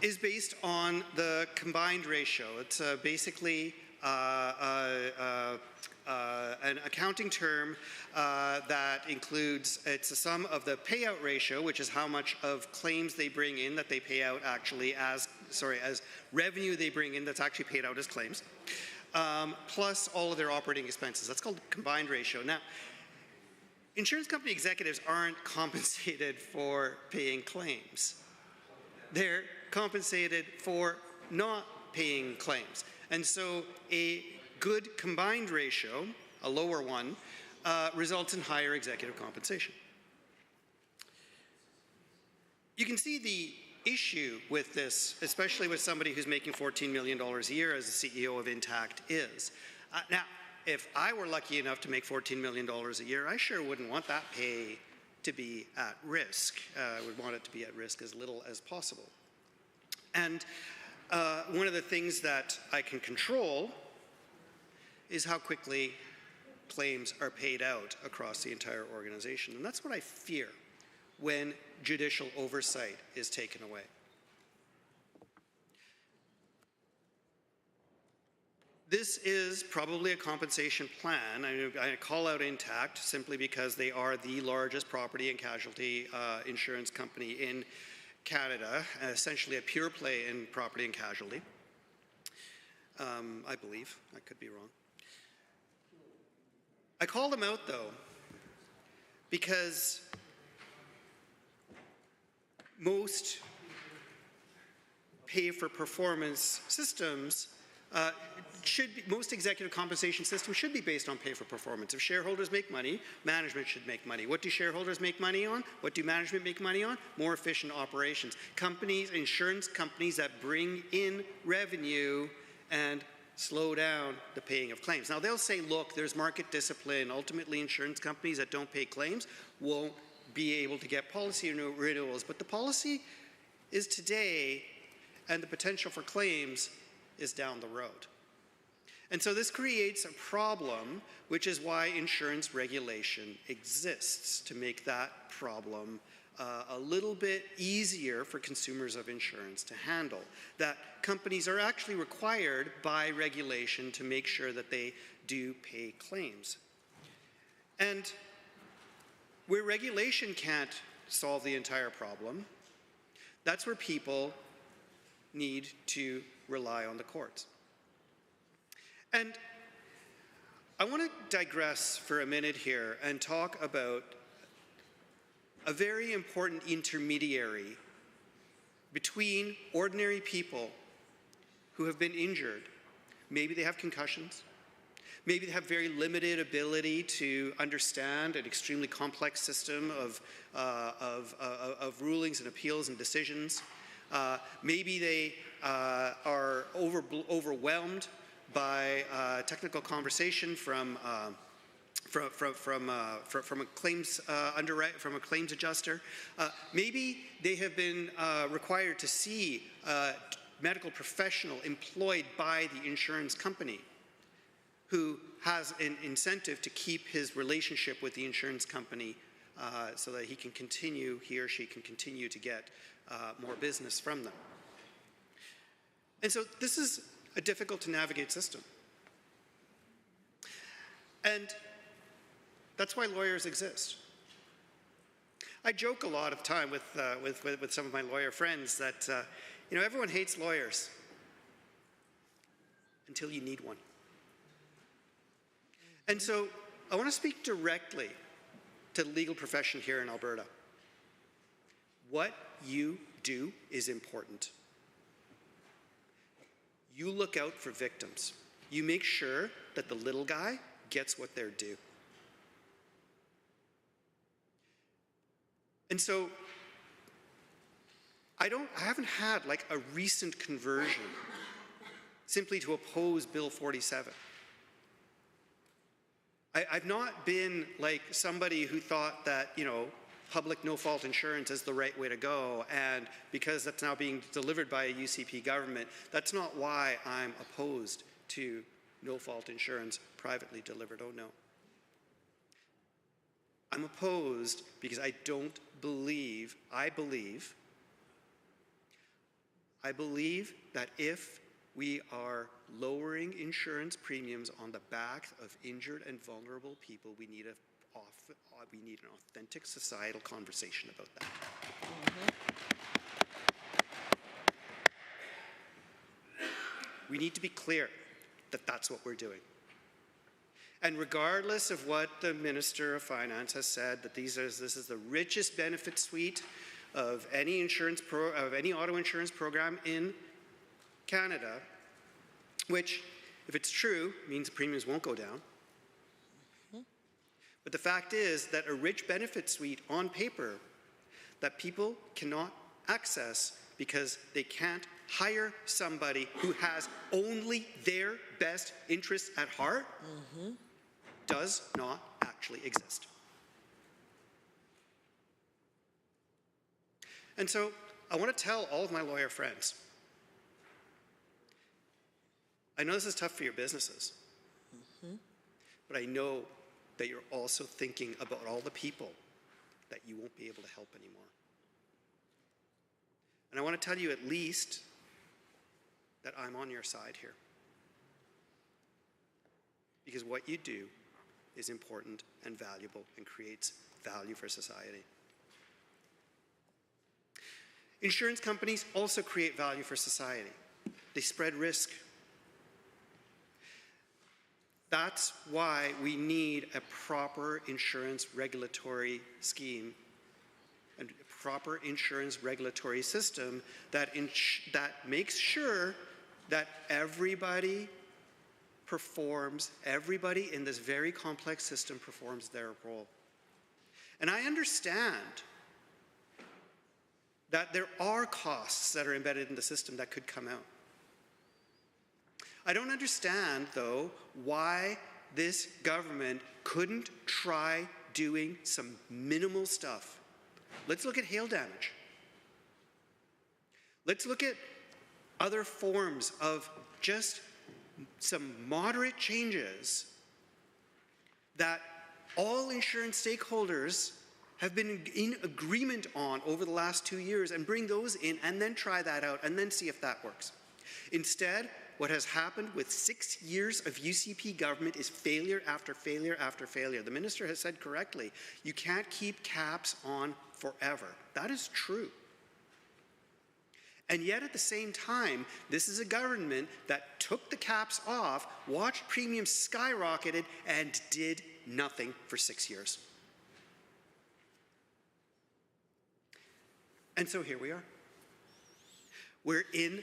is based on the combined ratio. It's basically an accounting term that includes, it's a sum of the payout ratio, which is how much of claims they bring in that they pay out actually as revenue they bring in that's actually paid out as claims, plus all of their operating expenses. That's called combined ratio. Now, insurance company executives aren't compensated for paying claims. They're compensated for not paying claims. And so a good combined ratio, a lower one, results in higher executive compensation. You can see the issue with this, especially with somebody who's making $14 million a year as the CEO of Intact is. Now, if I were lucky enough to make $14 million a year, I sure wouldn't want that pay to be at risk. I would want it to be at risk as little as possible. And one of the things that I can control is how quickly claims are paid out across the entire organization. And that's what I fear when judicial oversight is taken away. This is probably a compensation plan. I call out Intact simply because they are the largest property and casualty insurance company in Canada, essentially a pure play in property and casualty. I believe. I could be wrong. I call them out, though, because most pay-for-performance systems most executive compensation systems should be based on pay for performance. If shareholders make money, management should make money. What do shareholders make money on? What do management make money on? More efficient operations. Companies, insurance companies that bring in revenue and slow down the paying of claims. Now, they'll say, look, there's market discipline. Ultimately, insurance companies that don't pay claims won't be able to get policy renewals. But the policy is today, and the potential for claims is down the road. And so this creates a problem, which is why insurance regulation exists, to make that problem a little bit easier for consumers of insurance to handle. That companies are actually required by regulation to make sure that they do pay claims. And where regulation can't solve the entire problem, that's where people need to rely on the courts. And I want to digress for a minute here and talk about a very important intermediary between ordinary people who have been injured. Maybe they have concussions. Maybe they have very limited ability to understand an extremely complex system of rulings and appeals and decisions. Maybe they are overwhelmed by technical conversation from a claims from a claims adjuster. Maybe they have been required to see a medical professional employed by the insurance company who has an incentive to keep his relationship with the insurance company so that he or she can continue to get more business from them. And so this is a difficult to navigate system. And that's why lawyers exist. I joke a lot of time with some of my lawyer friends that, everyone hates lawyers until you need one. And so I want to speak directly to the legal profession here in Alberta. What you do is important. You look out for victims. You make sure that the little guy gets what they're due. And so I haven't had like a recent conversion simply to oppose Bill 47. I've not been like somebody who thought that, public no-fault insurance is the right way to go, and because that's now being delivered by a UCP government, that's not why I'm opposed to no-fault insurance privately delivered. Oh no. I'm opposed because I believe that if we are lowering insurance premiums on the back of injured and vulnerable people, we need an authentic societal conversation about that. We need to be clear that that's what we're doing. And regardless of what the Minister of Finance has said, that this is the richest benefit suite of any auto insurance program in Canada, which, if it's true, means premiums won't go down. But the fact is that a rich benefit suite on paper that people cannot access because they can't hire somebody who has only their best interests at heart does not actually exist. And so I want to tell all of my lawyer friends, I know this is tough for your businesses, but I know that you're also thinking about all the people that you won't be able to help anymore. And I want to tell you at least that I'm on your side here. Because what you do is important and valuable and creates value for society. Insurance companies also create value for society. They spread risk. That's why we need a proper insurance regulatory scheme and a proper insurance regulatory system that makes sure that everybody in this very complex system performs their role. And I understand that there are costs that are embedded in the system that could come out. I don't understand, though, why this government couldn't try doing some minimal stuff. Let's look at hail damage. Let's look at other forms of just some moderate changes that all insurance stakeholders have been in agreement on over the last 2 years, and bring those in and then try that out and then see if that works. Instead, what has happened with 6 years of UCP government is failure after failure after failure. The minister has said correctly, you can't keep caps on forever. That is true. And yet at the same time, this is a government that took the caps off, watched premiums skyrocketed, and did nothing for 6 years. And so here we are. We're in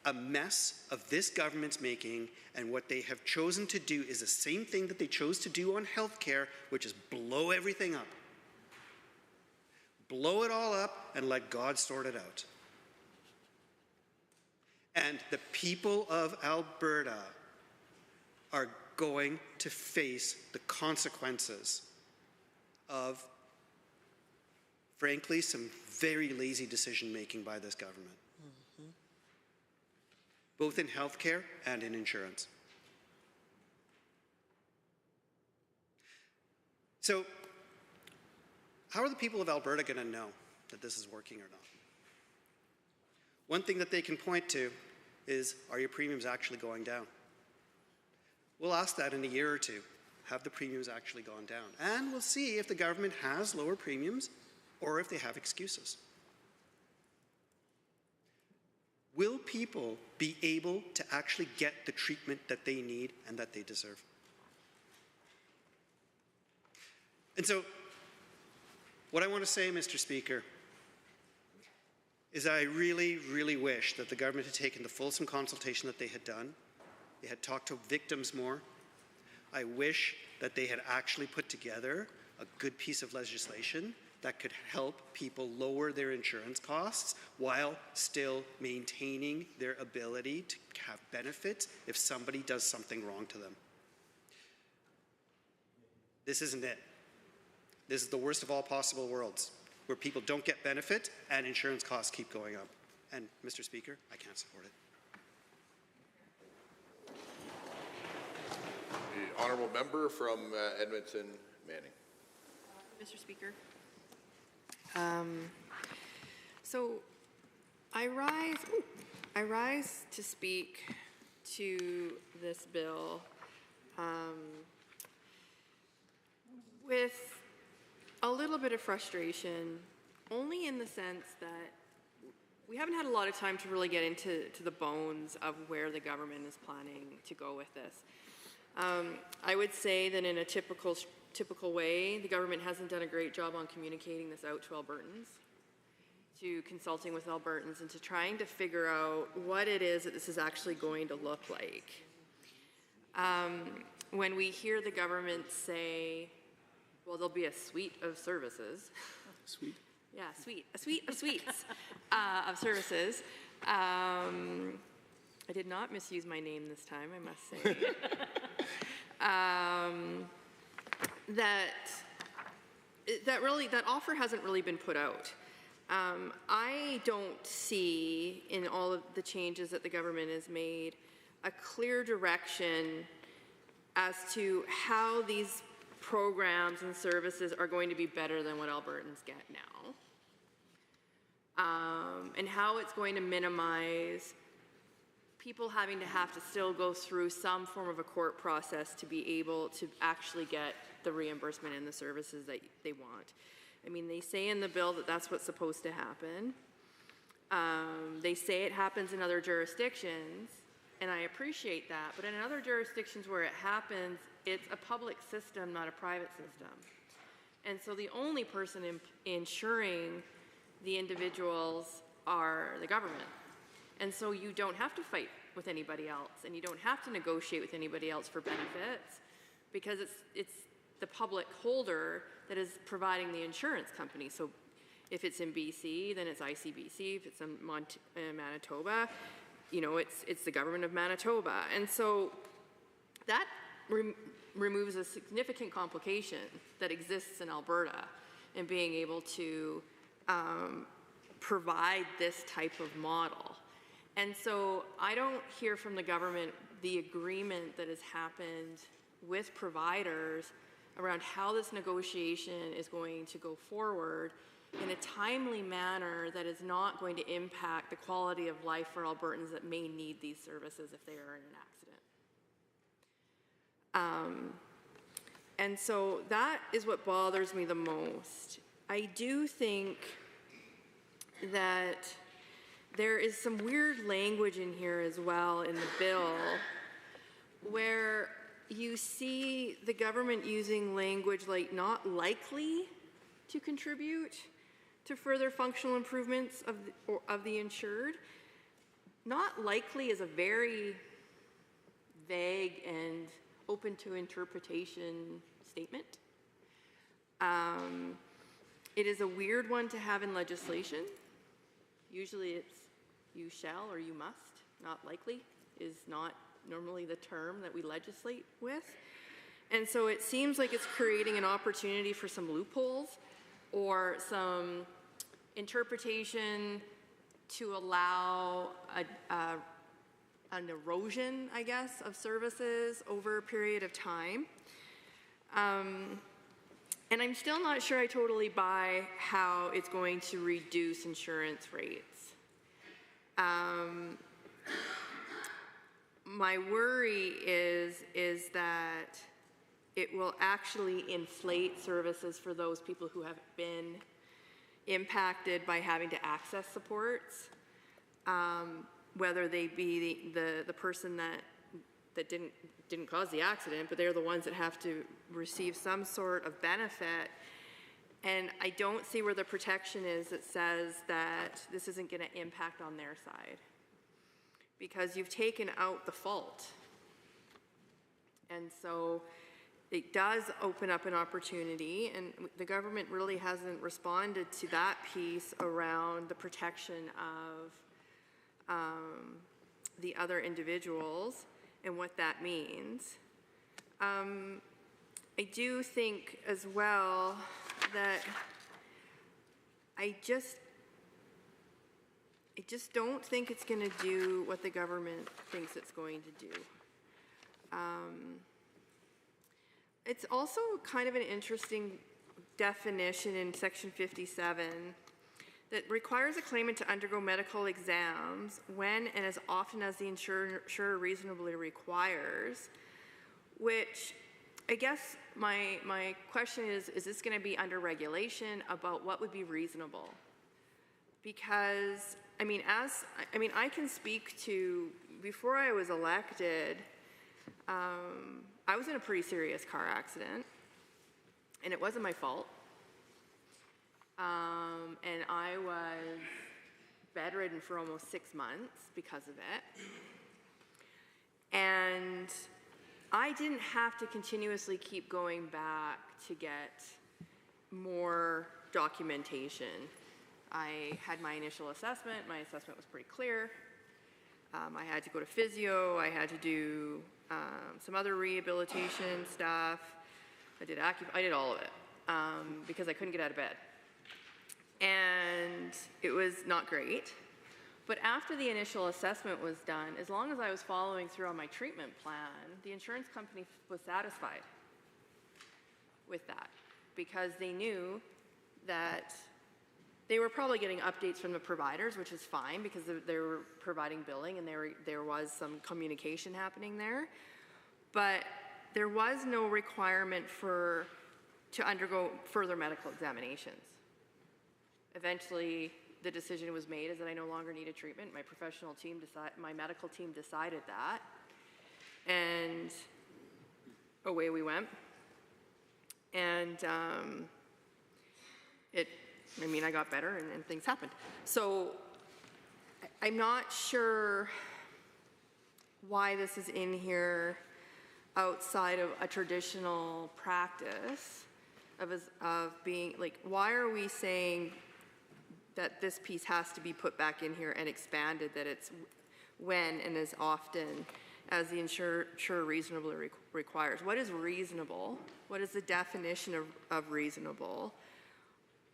a mess of this government's making, and what they have chosen to do is the same thing that they chose to do on healthcare, which is blow everything up. Blow it all up and let God sort it out. And the people of Alberta are going to face the consequences of, frankly, some very lazy decision-making by this government, both in healthcare and in insurance. So, how are the people of Alberta going to know that this is working or not? One thing that they can point to is, are your premiums actually going down? We'll ask that in a year or two. Have the premiums actually gone down? And we'll see if the government has lower premiums or if they have excuses. Will people be able to actually get the treatment that they need and that they deserve? And so, what I want to say, Mr. Speaker, is I really, really wish that the government had taken the fulsome consultation that they had done. They had talked to victims more. I wish that they had actually put together a good piece of legislation that could help people lower their insurance costs while still maintaining their ability to have benefits if somebody does something wrong to them. This isn't it. This is the worst of all possible worlds, where people don't get benefit and insurance costs keep going up. And, Mr. Speaker, I can't support it. The honourable member from Edmonton, Manning. Mr. Speaker. So I rise to speak to this bill with a little bit of frustration, only in the sense that we haven't had a lot of time to really get into the bones of where the government is planning to go with this. I would say that in a typical way, the government hasn't done a great job on communicating this out to Albertans, to consulting with Albertans, and to trying to figure out what it is that this is actually going to look like. When we hear the government say, well, there'll be a suite of services. Sweet. Yeah, a suite of suites of services. I did not misuse my name this time, I must say. That offer hasn't really been put out. I don't see in all of the changes that the government has made a clear direction as to how these programs and services are going to be better than what Albertans get now. And how it's going to minimize people having to still go through some form of a court process to be able to actually get the reimbursement and the services that they want. I mean, they say in the bill that that's what's supposed to happen. They say it happens in other jurisdictions, and I appreciate that, but in other jurisdictions where it happens, it's a public system, not a private system. And so the only person insuring the individuals are the government. And so you don't have to fight with anybody else, and you don't have to negotiate with anybody else for benefits, because it's the public holder that is providing the insurance company. So if it's in BC, then it's ICBC. If it's in Manitoba, you know, it's the government of Manitoba. And so that removes a significant complication that exists in Alberta in being able to provide this type of model. And so I don't hear from the government the agreement that has happened with providers around how this negotiation is going to go forward in a timely manner that is not going to impact the quality of life for Albertans that may need these services if they are in an accident. And so that is what bothers me the most. I do think that there is some weird language in here as well in the bill where you see the government using language like not likely to contribute to further functional improvements of the insured. Not likely is a very vague and open to interpretation statement. It is a weird one to have in legislation. Usually it's you shall or you must. Not likely is not normally the term that we legislate with. And so it seems like it's creating an opportunity for some loopholes or some interpretation to allow an erosion, I guess, of services over a period of time. And I'm still not sure I totally buy how it's going to reduce insurance rates. My worry is that it will actually inflate services for those people who have been impacted by having to access supports, whether they be the person that didn't cause the accident, but they're the ones that have to receive some sort of benefit. And I don't see where the protection is that says that this isn't going to impact on their side, because you've taken out the fault. And so it does open up an opportunity, and the government really hasn't responded to that piece around the protection of the other individuals and what that means. I do think as well that I just don't think it's going to do what the government thinks it's going to do. It's also kind of an interesting definition in Section 57 that requires a claimant to undergo medical exams when and as often as the insurer reasonably requires, which I guess my question is this going to be under regulation about what would be reasonable? Because, I can speak to, before I was elected, I was in a pretty serious car accident, and it wasn't my fault. And I was bedridden for almost 6 months because of it. And I didn't have to continuously keep going back to get more documentation. I had my initial assessment. My assessment was pretty clear. I had to go to physio. I had to do some other rehabilitation stuff. I did all of it because I couldn't get out of bed. And it was not great. But after the initial assessment was done, as long as I was following through on my treatment plan, the insurance company was satisfied with that because they knew that they were probably getting updates from the providers, which is fine because they were providing billing and there was some communication happening there. But there was no requirement to undergo further medical examinations. Eventually, the decision was made is that I no longer needed treatment. My my medical team decided that, and away we went. And I got better and things happened. So I'm not sure why this is in here outside of a traditional practice of being, like, why are we saying that this piece has to be put back in here and expanded, that it's when and as often as the insurer reasonably requires. What is reasonable? What is the definition of reasonable?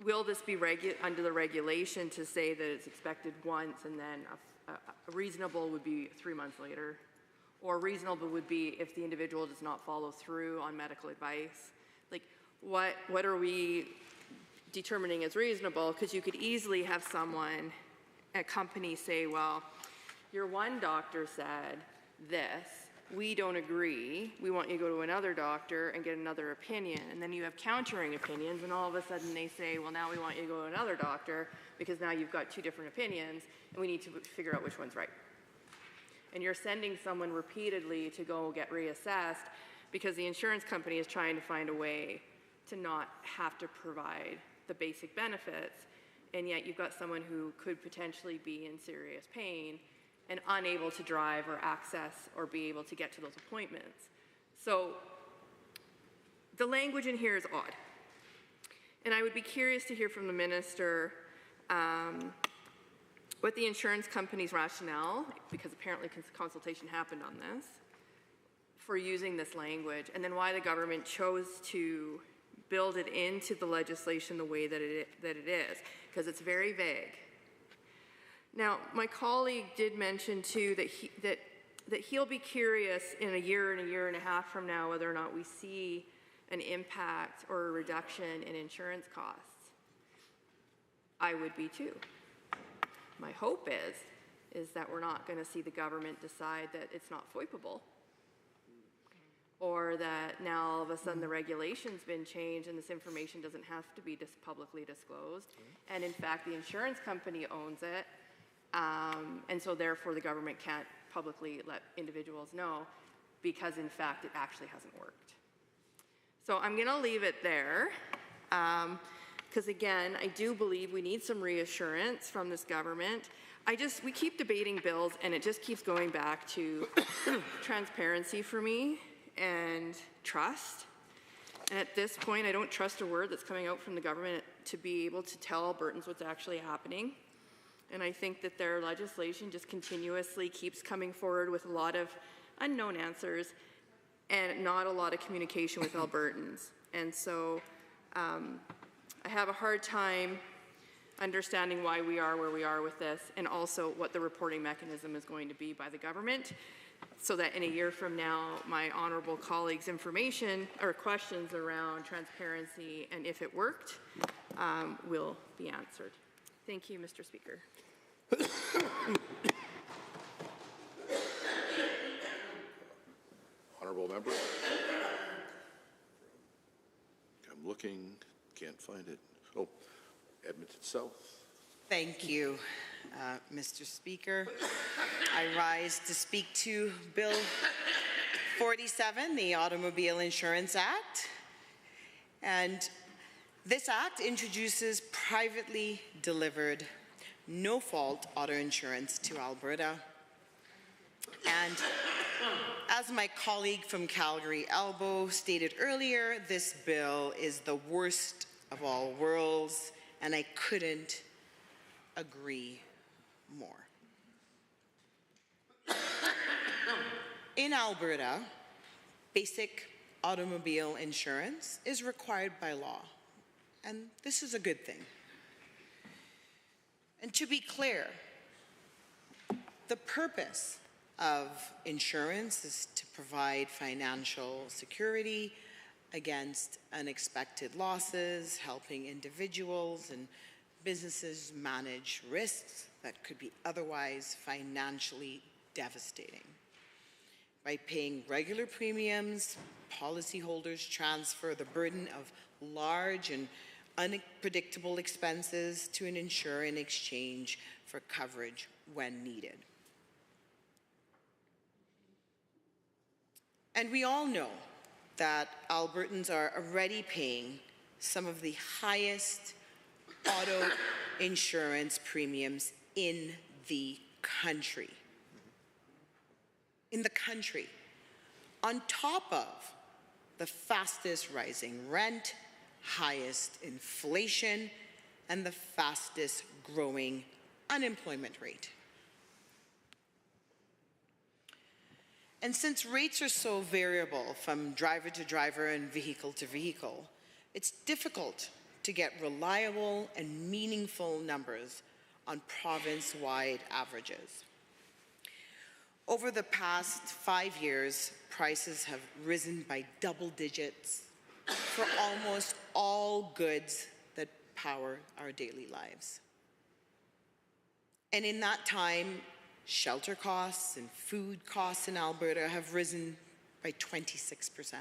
Will this be under the regulation to say that it's expected once and then a reasonable would be 3 months later? Or reasonable would be if the individual does not follow through on medical advice? Like, what are we determining as reasonable? Because you could easily have someone, a company say, well, your one doctor said this, we don't agree, we want you to go to another doctor and get another opinion, and then you have countering opinions, and all of a sudden they say, well, now we want you to go to another doctor because now you've got 2 different opinions and we need to figure out which one's right. And you're sending someone repeatedly to go get reassessed because the insurance company is trying to find a way to not have to provide the basic benefits, and yet you've got someone who could potentially be in serious pain and unable to drive or access or be able to get to those appointments. So the language in here is odd. And I would be curious to hear from the minister what the insurance company's rationale, because apparently consultation happened on this, for using this language, and then why the government chose to build it into the legislation the way that it is, because it's very vague. Now, my colleague did mention too that he'll be curious in a year and a half from now whether or not we see an impact or a reduction in insurance costs. I would be too. My hope is that we're not going to see the government decide that it's not FOIPable, or that now all of a sudden the regulation's been changed and this information doesn't have to be publicly disclosed, and in fact the insurance company owns it, and so therefore the government can't publicly let individuals know because in fact it actually hasn't worked. So I'm going to leave it there. Because again, I do believe we need some reassurance from this government. We keep debating bills and it just keeps going back to transparency for me and trust. And at this point, I don't trust a word that's coming out from the government to be able to tell Albertans what's actually happening. And I think that their legislation just continuously keeps coming forward with a lot of unknown answers and not a lot of communication with Albertans. And so, I have a hard time understanding why we are where we are with this, and also what the reporting mechanism is going to be by the government, so that in a year from now, my honorable colleagues' information or questions around transparency and if it worked will be answered. Thank you, Mr. Speaker. Honorable member. I'm looking. Can't find it. Oh, Edmonton South. Thank you, Mr. Speaker. I rise to speak to Bill 47, the Automobile Insurance Act. And this act introduces privately delivered, no-fault auto insurance to Alberta. And as my colleague from Calgary, Elbow, stated earlier, this bill is the worst of all worlds, and I couldn't agree more. In Alberta, basic automobile insurance is required by law, and this is a good thing. And to be clear, the purpose of insurance is to provide financial security against unexpected losses, helping individuals and businesses manage risks that could be otherwise financially devastating. By paying regular premiums, policyholders transfer the burden of large and unpredictable expenses to an insurer in exchange for coverage when needed. And we all know that Albertans are already paying some of the highest auto insurance premiums in the country. On top of the fastest rising rent, highest inflation, and the fastest growing unemployment rate. And since rates are so variable from driver to driver and vehicle to vehicle, it's difficult to get reliable and meaningful numbers on province-wide averages. Over the past 5 years, prices have risen by double digits for almost all goods that power our daily lives. And in that time, shelter costs and food costs in Alberta have risen by 26%.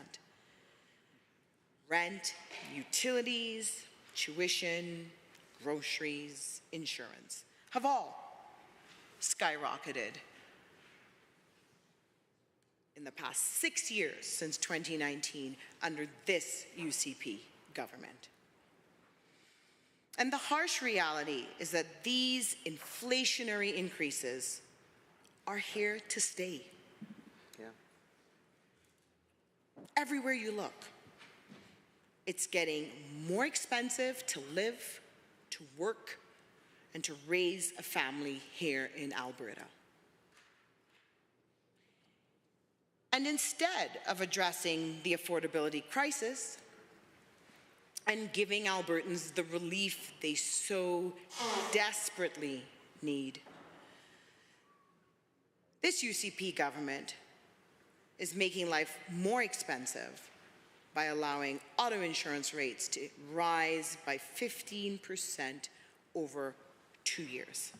Rent, utilities, tuition, groceries, insurance have all skyrocketed in the past 6 years since 2019 under this UCP government. And the harsh reality is that these inflationary increases are here to stay. Yeah. Everywhere you look, it's getting more expensive to live, to work, and to raise a family here in Alberta. And instead of addressing the affordability crisis and giving Albertans the relief they so desperately need, this UCP government is making life more expensive by allowing auto insurance rates to rise by 15% over 2 years.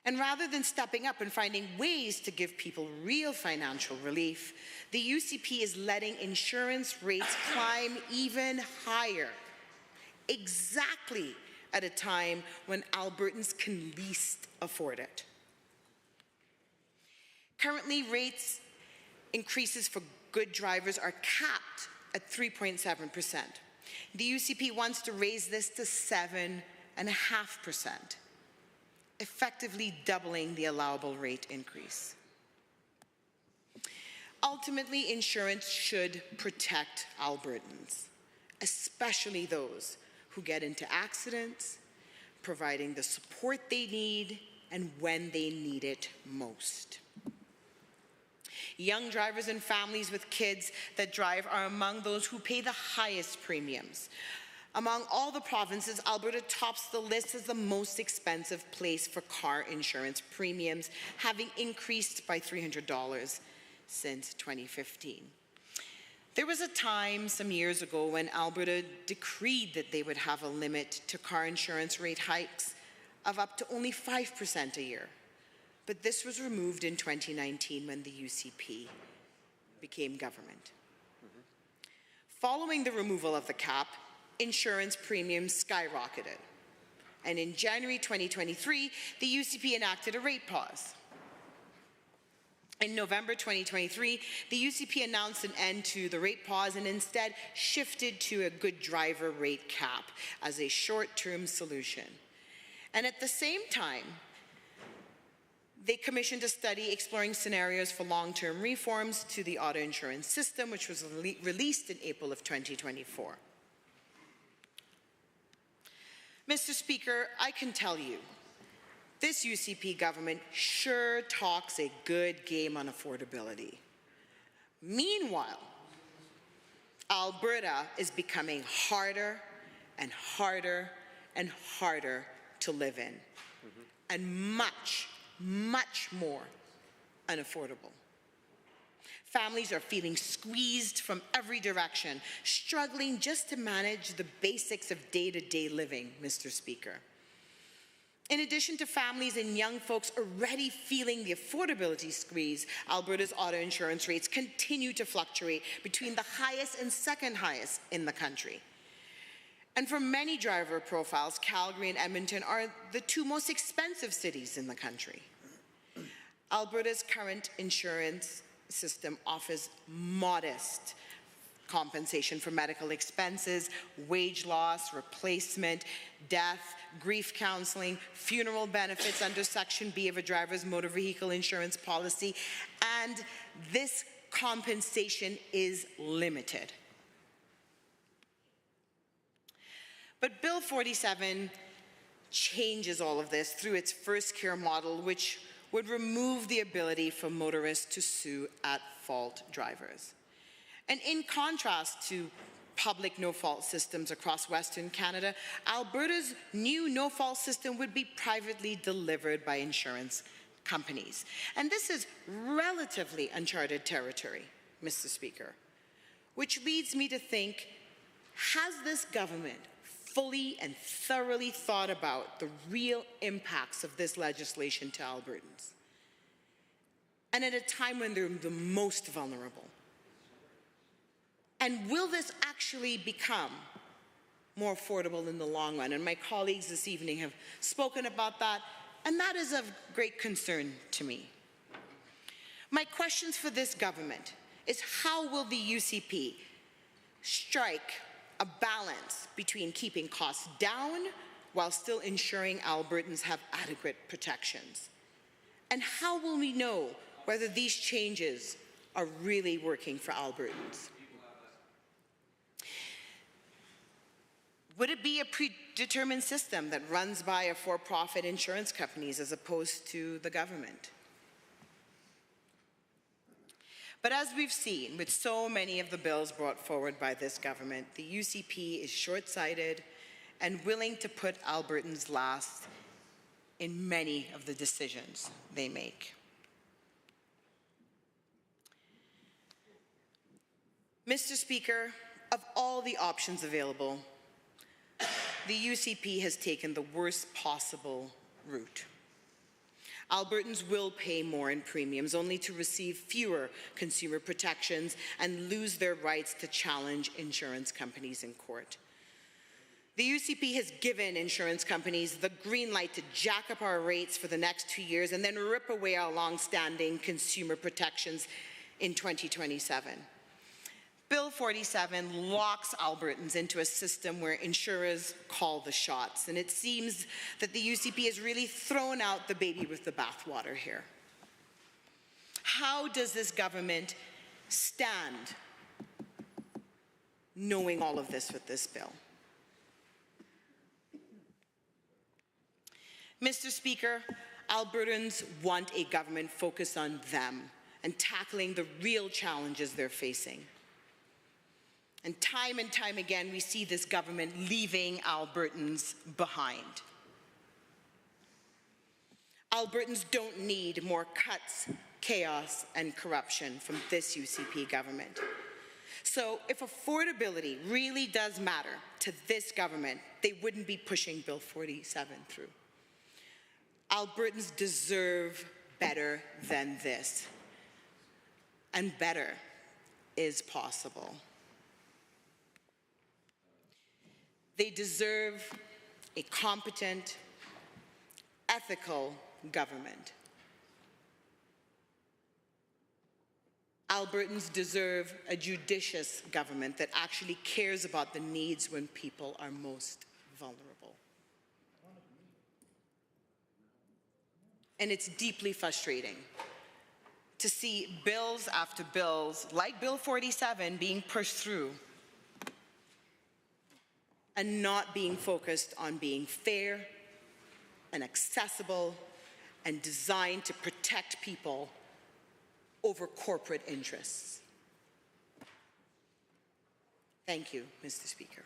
And rather than stepping up and finding ways to give people real financial relief, the UCP is letting insurance rates climb even higher, exactly at a time when Albertans can least afford it. Currently, rates increases for good drivers are capped at 3.7%. The UCP wants to raise this to 7.5%. Effectively doubling the allowable rate increase. Ultimately, insurance should protect Albertans, especially those who get into accidents, providing the support they need and when they need it most. Young drivers and families with kids that drive are among those who pay the highest premiums. Among all the provinces, Alberta tops the list as the most expensive place for car insurance premiums, having increased by $300 since 2015. There was a time some years ago when Alberta decreed that they would have a limit to car insurance rate hikes of up to only 5% a year. But this was removed in 2019 when the UCP became government. Following the removal of the cap, insurance premiums skyrocketed. And in January 2023, the UCP enacted a rate pause. In November 2023, the UCP announced an end to the rate pause and instead shifted to a good driver rate cap as a short-term solution. And at the same time, they commissioned a study exploring scenarios for long-term reforms to the auto insurance system, which was released in April of 2024. Mr. Speaker, I can tell you, this UCP government sure talks a good game on affordability. Meanwhile, Alberta is becoming harder and harder and harder to live in, and much, much more unaffordable. Families are feeling squeezed from every direction, struggling just to manage the basics of day-to-day living, Mr. Speaker. In addition to families and young folks already feeling the affordability squeeze, Alberta's auto insurance rates continue to fluctuate between the highest and second highest in the country. And for many driver profiles, Calgary and Edmonton are the two most expensive cities in the country. Alberta's current insurance system offers modest compensation for medical expenses, wage loss, replacement, death, grief counseling, funeral benefits under Section B of a driver's motor vehicle insurance policy, and this compensation is limited. But Bill 47 changes all of this through its first care model, which would remove the ability for motorists to sue at-fault drivers. And in contrast to public no-fault systems across Western Canada, Alberta's new no-fault system would be privately delivered by insurance companies. And this is relatively uncharted territory, Mr. Speaker, which leads me to think, has this government fully and thoroughly thought about the real impacts of this legislation to Albertans? And at a time when they're the most vulnerable. And will this actually become more affordable in the long run? And my colleagues this evening have spoken about that, and that is of great concern to me. My questions for this government is, how will the UCP strike a balance between keeping costs down while still ensuring Albertans have adequate protections? And how will we know whether these changes are really working for Albertans? Would it be a predetermined system that runs by a for-profit insurance companies as opposed to the government? But as we've seen with so many of the bills brought forward by this government, the UCP is short-sighted and willing to put Albertans last in many of the decisions they make. Mr. Speaker, of all the options available, the UCP has taken the worst possible route. Albertans will pay more in premiums, only to receive fewer consumer protections and lose their rights to challenge insurance companies in court. The UCP has given insurance companies the green light to jack up our rates for the next 2 years and then rip away our long-standing consumer protections in 2027. Bill 47 locks Albertans into a system where insurers call the shots, and it seems that the UCP has really thrown out the baby with the bathwater here. How does this government stand knowing all of this with this bill? Mr. Speaker, Albertans want a government focused on them and tackling the real challenges they're facing. And time again, we see this government leaving Albertans behind. Albertans don't need more cuts, chaos, and corruption from this UCP government. So if affordability really does matter to this government, they wouldn't be pushing Bill 47 through. Albertans deserve better than this. And better is possible. They deserve a competent, ethical government. Albertans deserve a judicious government that actually cares about the needs when people are most vulnerable. And it's deeply frustrating to see bills after bills, like Bill 47, being pushed through and not being focused on being fair and accessible and designed to protect people over corporate interests. Thank you, Mr. Speaker.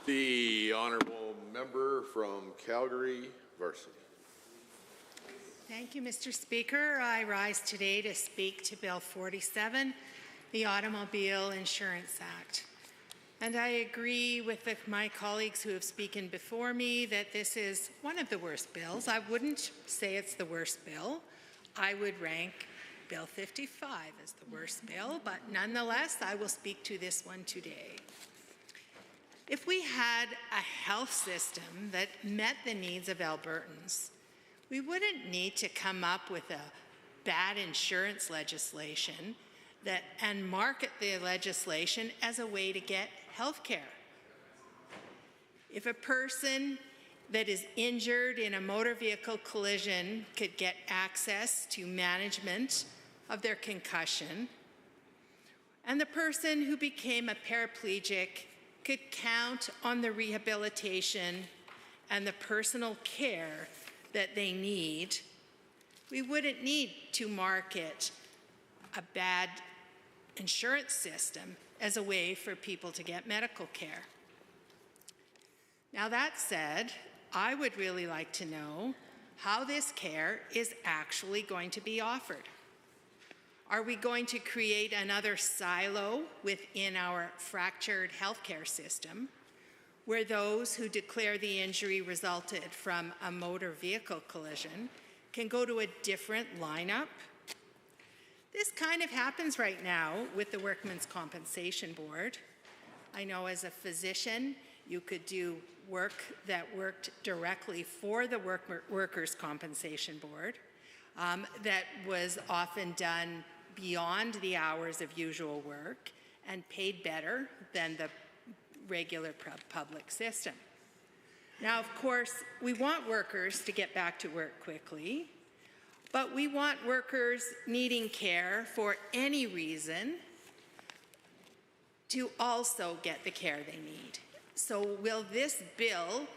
The honourable member from Calgary, Varsity. Thank you, Mr. Speaker. I rise today to speak to Bill 47, the Automobile Insurance Act. And I agree with my colleagues who have spoken before me that this is one of the worst bills. I wouldn't say it's the worst bill. I would rank Bill 55 as the worst bill, but nonetheless, I will speak to this one today. If we had a health system that met the needs of Albertans, we wouldn't need to come up with a bad insurance legislation and market the legislation as a way to get health care. If a person that is injured in a motor vehicle collision could get access to management of their concussion, and the person who became a paraplegic could count on the rehabilitation and the personal care that they need, we wouldn't need to market a bad insurance system as a way for people to get medical care. Now that said, I would really like to know how this care is actually going to be offered. Are we going to create another silo within our fractured healthcare system where those who declare the injury resulted from a motor vehicle collision can go to a different lineup? This kind of happens right now with the Workmen's Compensation Board. I know as a physician, you could do work that worked directly for the Workers' Compensation Board that was often done beyond the hours of usual work and paid better than the regular public system. Now, of course, we want workers to get back to work quickly, but we want workers needing care for any reason to also get the care they need. So will this bill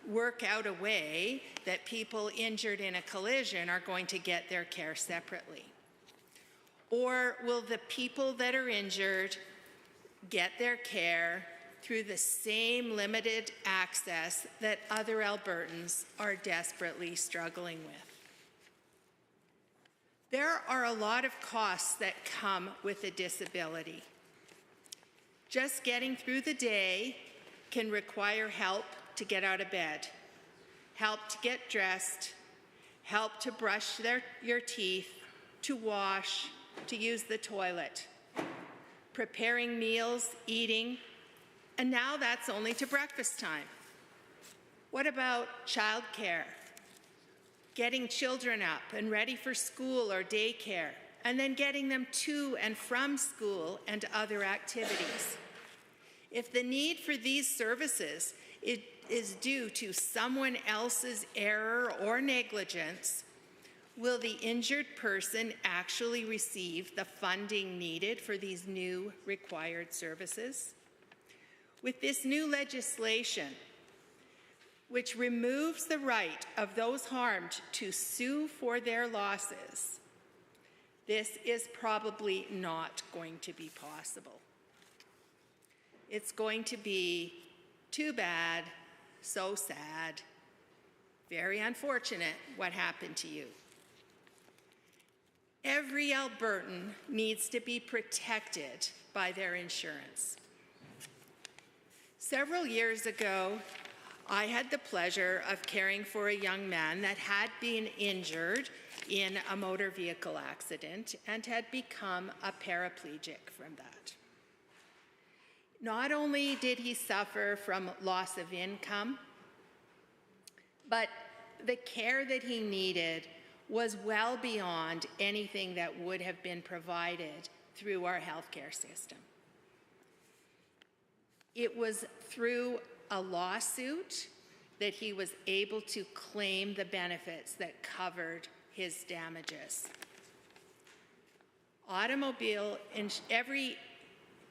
work out a way that people injured in a collision are going to get their care separately? Or will the people that are injured get their care through the same limited access that other Albertans are desperately struggling with? There are a lot of costs that come with a disability. Just getting through the day can require help to get out of bed, help to get dressed, help to brush your teeth, to wash, to use the toilet, preparing meals, eating, and now that's only to breakfast time. What about childcare? Getting children up and ready for school or daycare, and then getting them to and from school and other activities. If the need for these services is due to someone else's error or negligence, will the injured person actually receive the funding needed for these new required services? With this new legislation, which removes the right of those harmed to sue for their losses, this is probably not going to be possible. It's going to be too bad, so sad, very unfortunate what happened to you. Every Albertan needs to be protected by their insurance. Several years ago, I had the pleasure of caring for a young man that had been injured in a motor vehicle accident and had become a paraplegic from that. Not only did he suffer from loss of income, but the care that he needed was well beyond anything that would have been provided through our healthcare system. It was through a lawsuit that he was able to claim the benefits that covered his damages. Every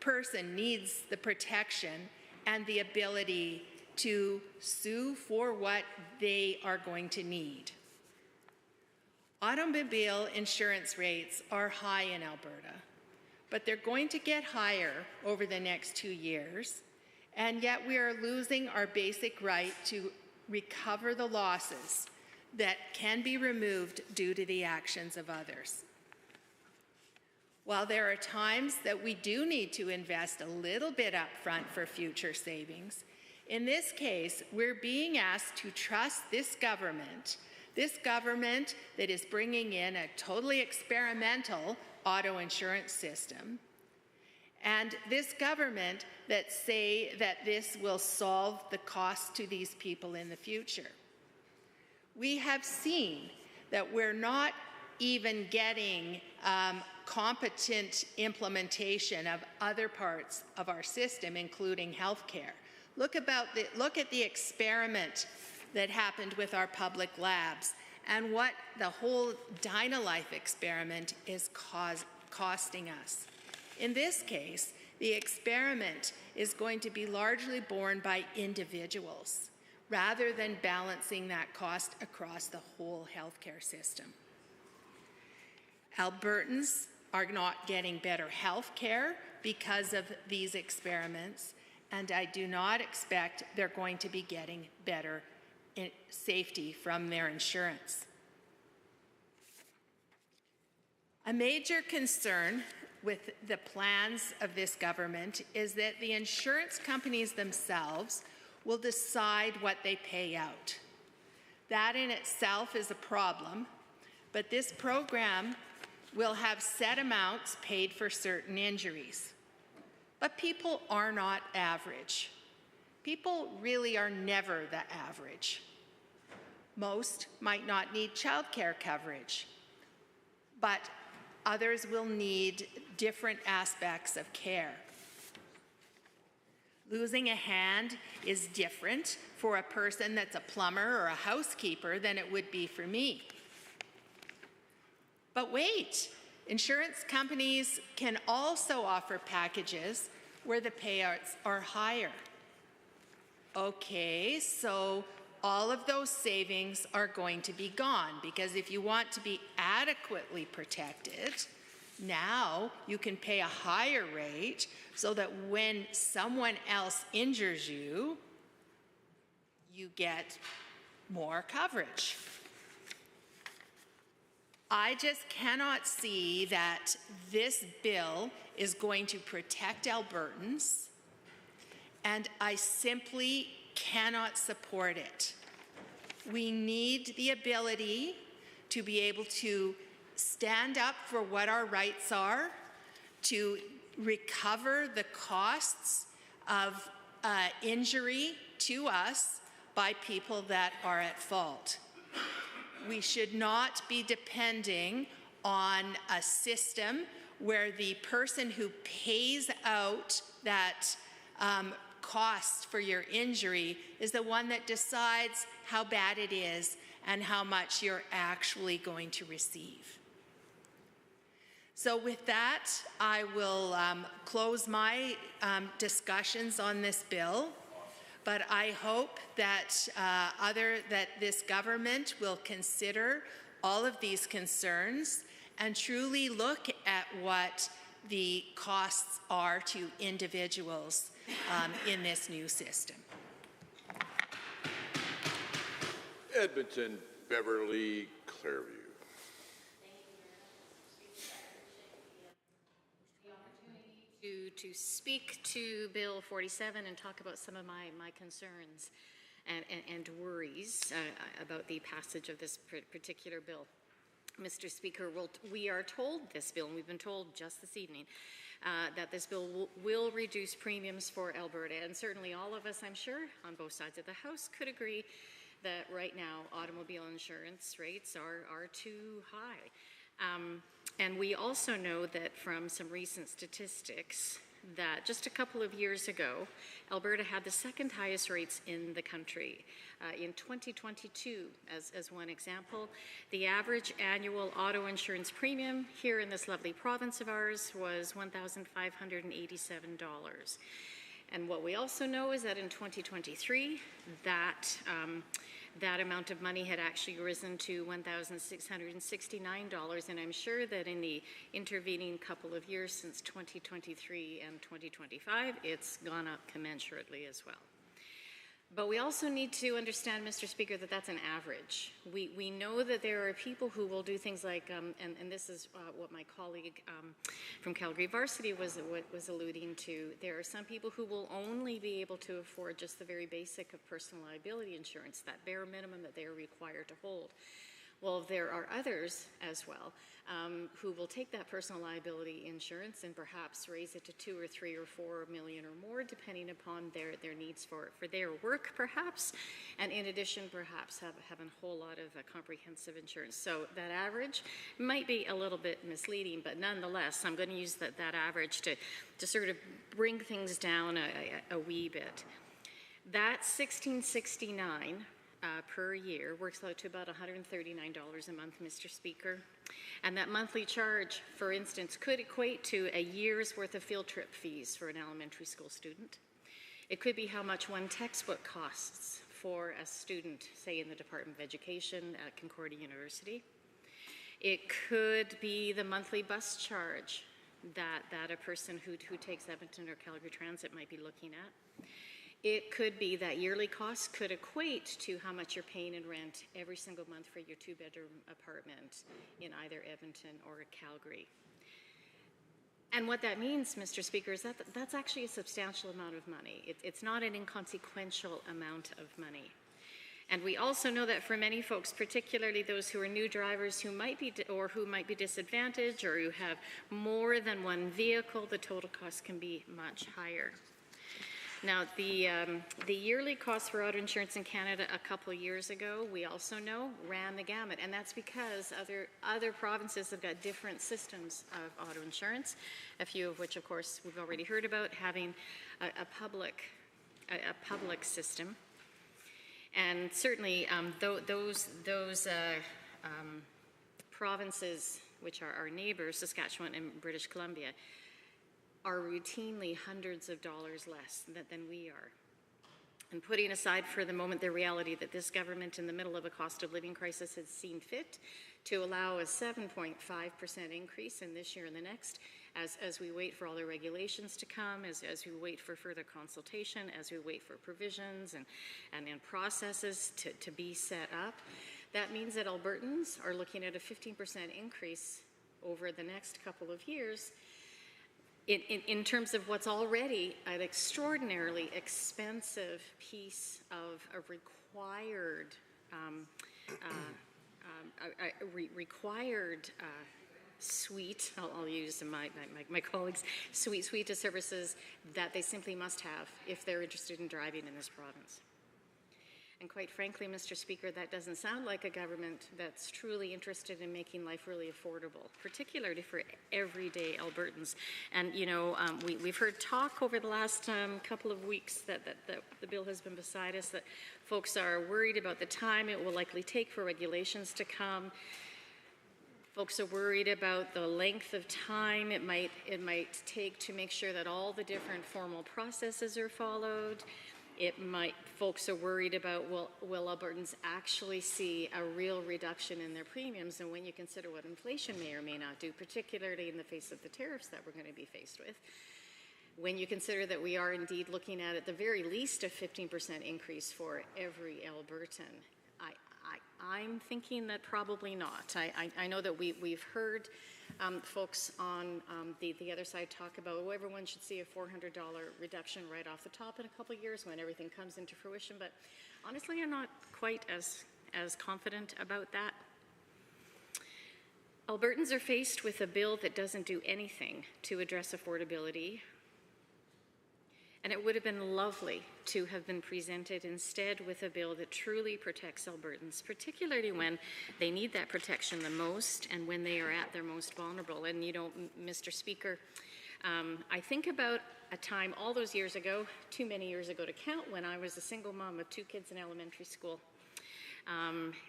person needs the protection and the ability to sue for what they are going to need. Automobile insurance rates are high in Alberta, but they're going to get higher over the next 2 years, and yet we are losing our basic right to recover the losses that can be removed due to the actions of others. While there are times that we do need to invest a little bit up front for future savings, in this case, we're being asked to trust this government that is bringing in a totally experimental auto insurance system, and this government that say that this will solve the cost to these people in the future. We have seen that we're not even getting competent implementation of other parts of our system, including healthcare. Look at the experiment that happened with our public labs and what the whole DynaLife experiment is costing us. In this case, the experiment is going to be largely borne by individuals. rather than balancing that cost across the whole healthcare system. Albertans are not getting better health care because of these experiments, and I do not expect they're going to be getting better safety from their insurance. A major concern with the plans of this government is that the insurance companies themselves will decide what they pay out. That in itself is a problem, but this program will have set amounts paid for certain injuries. But people are not average. People really are never the average. Most might not need childcare coverage, but others will need different aspects of care. Losing a hand is different for a person that's a plumber or a housekeeper than it would be for me. But wait, insurance companies can also offer packages where the payouts are higher. Okay, so all of those savings are going to be gone, because if you want to be adequately protected, now you can pay a higher rate so that when someone else injures you, you get more coverage. I just cannot see that this bill is going to protect Albertans, and I simply cannot support it. We need the ability to be able to stand up for what our rights are, to recover the costs of injury to us by people that are at fault. We should not be depending on a system where the person who pays out that cost for your injury is the one that decides how bad it is and how much you're actually going to receive. So with that, I will close my discussions on this bill. But I hope that this government will consider all of these concerns and truly look at what the costs are to individuals in this new system. Edmonton, Beverly, Clairview. To speak to Bill 47 and talk about some of my concerns and worries about the passage of this particular bill. Mr. Speaker, we are told this bill, and we've been told just this evening, that this bill will reduce premiums for Alberta. And certainly all of us, I'm sure, on both sides of the House could agree that right now automobile insurance rates are too high. And we also know that from some recent statistics that just a couple of years ago, Alberta had the second highest rates in the country. In 2022, as one example, the average annual auto insurance premium here in this lovely province of ours was $1,587. And what we also know is that in 2023, that amount of money had actually risen to $1,669, and I'm sure that in the intervening couple of years since 2023 and 2025, it's gone up commensurately as well. But we also need to understand, Mr. Speaker, that that's an average. We know that there are people who will do things like, and this is what my colleague from Calgary Varsity was alluding to. There are some people who will only be able to afford just the very basic of personal liability insurance, that bare minimum that they are required to hold. Well, there are others as well who will take that personal liability insurance and perhaps raise it to $2 or $3 or $4 million or more, depending upon their needs for their work, perhaps, and in addition, perhaps have a whole lot of comprehensive insurance. So that average might be a little bit misleading, but nonetheless, I'm going to use that average to sort of bring things down a wee bit. That $1,669 per year works out to about $139 a month, Mr. Speaker. And that monthly charge, for instance, could equate to a year's worth of field trip fees for an elementary school student. It could be how much one textbook costs for a student, say in the Department of Education at Concordia University. It could be the monthly bus charge that a person who takes Edmonton or Calgary Transit might be looking at. It could be that yearly costs could equate to how much you're paying in rent every single month for your two-bedroom apartment in either Edmonton or Calgary. And what that means, Mr. Speaker, is that that's actually a substantial amount of money. It's not an inconsequential amount of money. And we also know that for many folks, particularly those who are new drivers who might be disadvantaged or who have more than one vehicle, the total cost can be much higher. Now, the yearly cost for auto insurance in Canada a couple of years ago, we also know, ran the gamut, and that's because other provinces have got different systems of auto insurance, a few of which, of course, we've already heard about, having a public system. And certainly those provinces, which are our neighbors, Saskatchewan and British Columbia, are routinely hundreds of dollars less than we are. And putting aside for the moment the reality that this government in the middle of a cost of living crisis has seen fit to allow a 7.5% increase in this year and the next, as we wait for all the regulations to come, as we wait for further consultation, as we wait for provisions and processes to be set up, that means that Albertans are looking at a 15% increase over the next couple of years in terms of what's already an extraordinarily expensive piece of a required suite, I'll use my colleagues' suite of services that they simply must have if they're interested in driving in this province. And quite frankly, Mr. Speaker, that doesn't sound like a government that's truly interested in making life really affordable, particularly for everyday Albertans. And, you know, we've heard talk over the last couple of weeks that the bill has been beside us, that folks are worried about the time it will likely take for regulations to come. Folks are worried about the length of time it might take to make sure that all the different formal processes are followed. Folks are worried about, will Albertans actually see a real reduction in their premiums? And when you consider what inflation may or may not do, particularly in the face of the tariffs that we're going to be faced with, when you consider that we are indeed looking at the very least a 15% increase for every Albertan, I'm thinking that probably not. I know that we've heard folks on the other side talk about, oh, everyone should see a $400 reduction right off the top in a couple of years when everything comes into fruition, but honestly, I'm not quite as confident about that. Albertans are faced with a bill that doesn't do anything to address affordability, and it would have been lovely to have been presented instead with a bill that truly protects Albertans, particularly when they need that protection the most and when they are at their most vulnerable. And, you know, Mr. Speaker, I think about a time all those years ago, too many years ago to count, when I was a single mom of 2 kids in elementary school.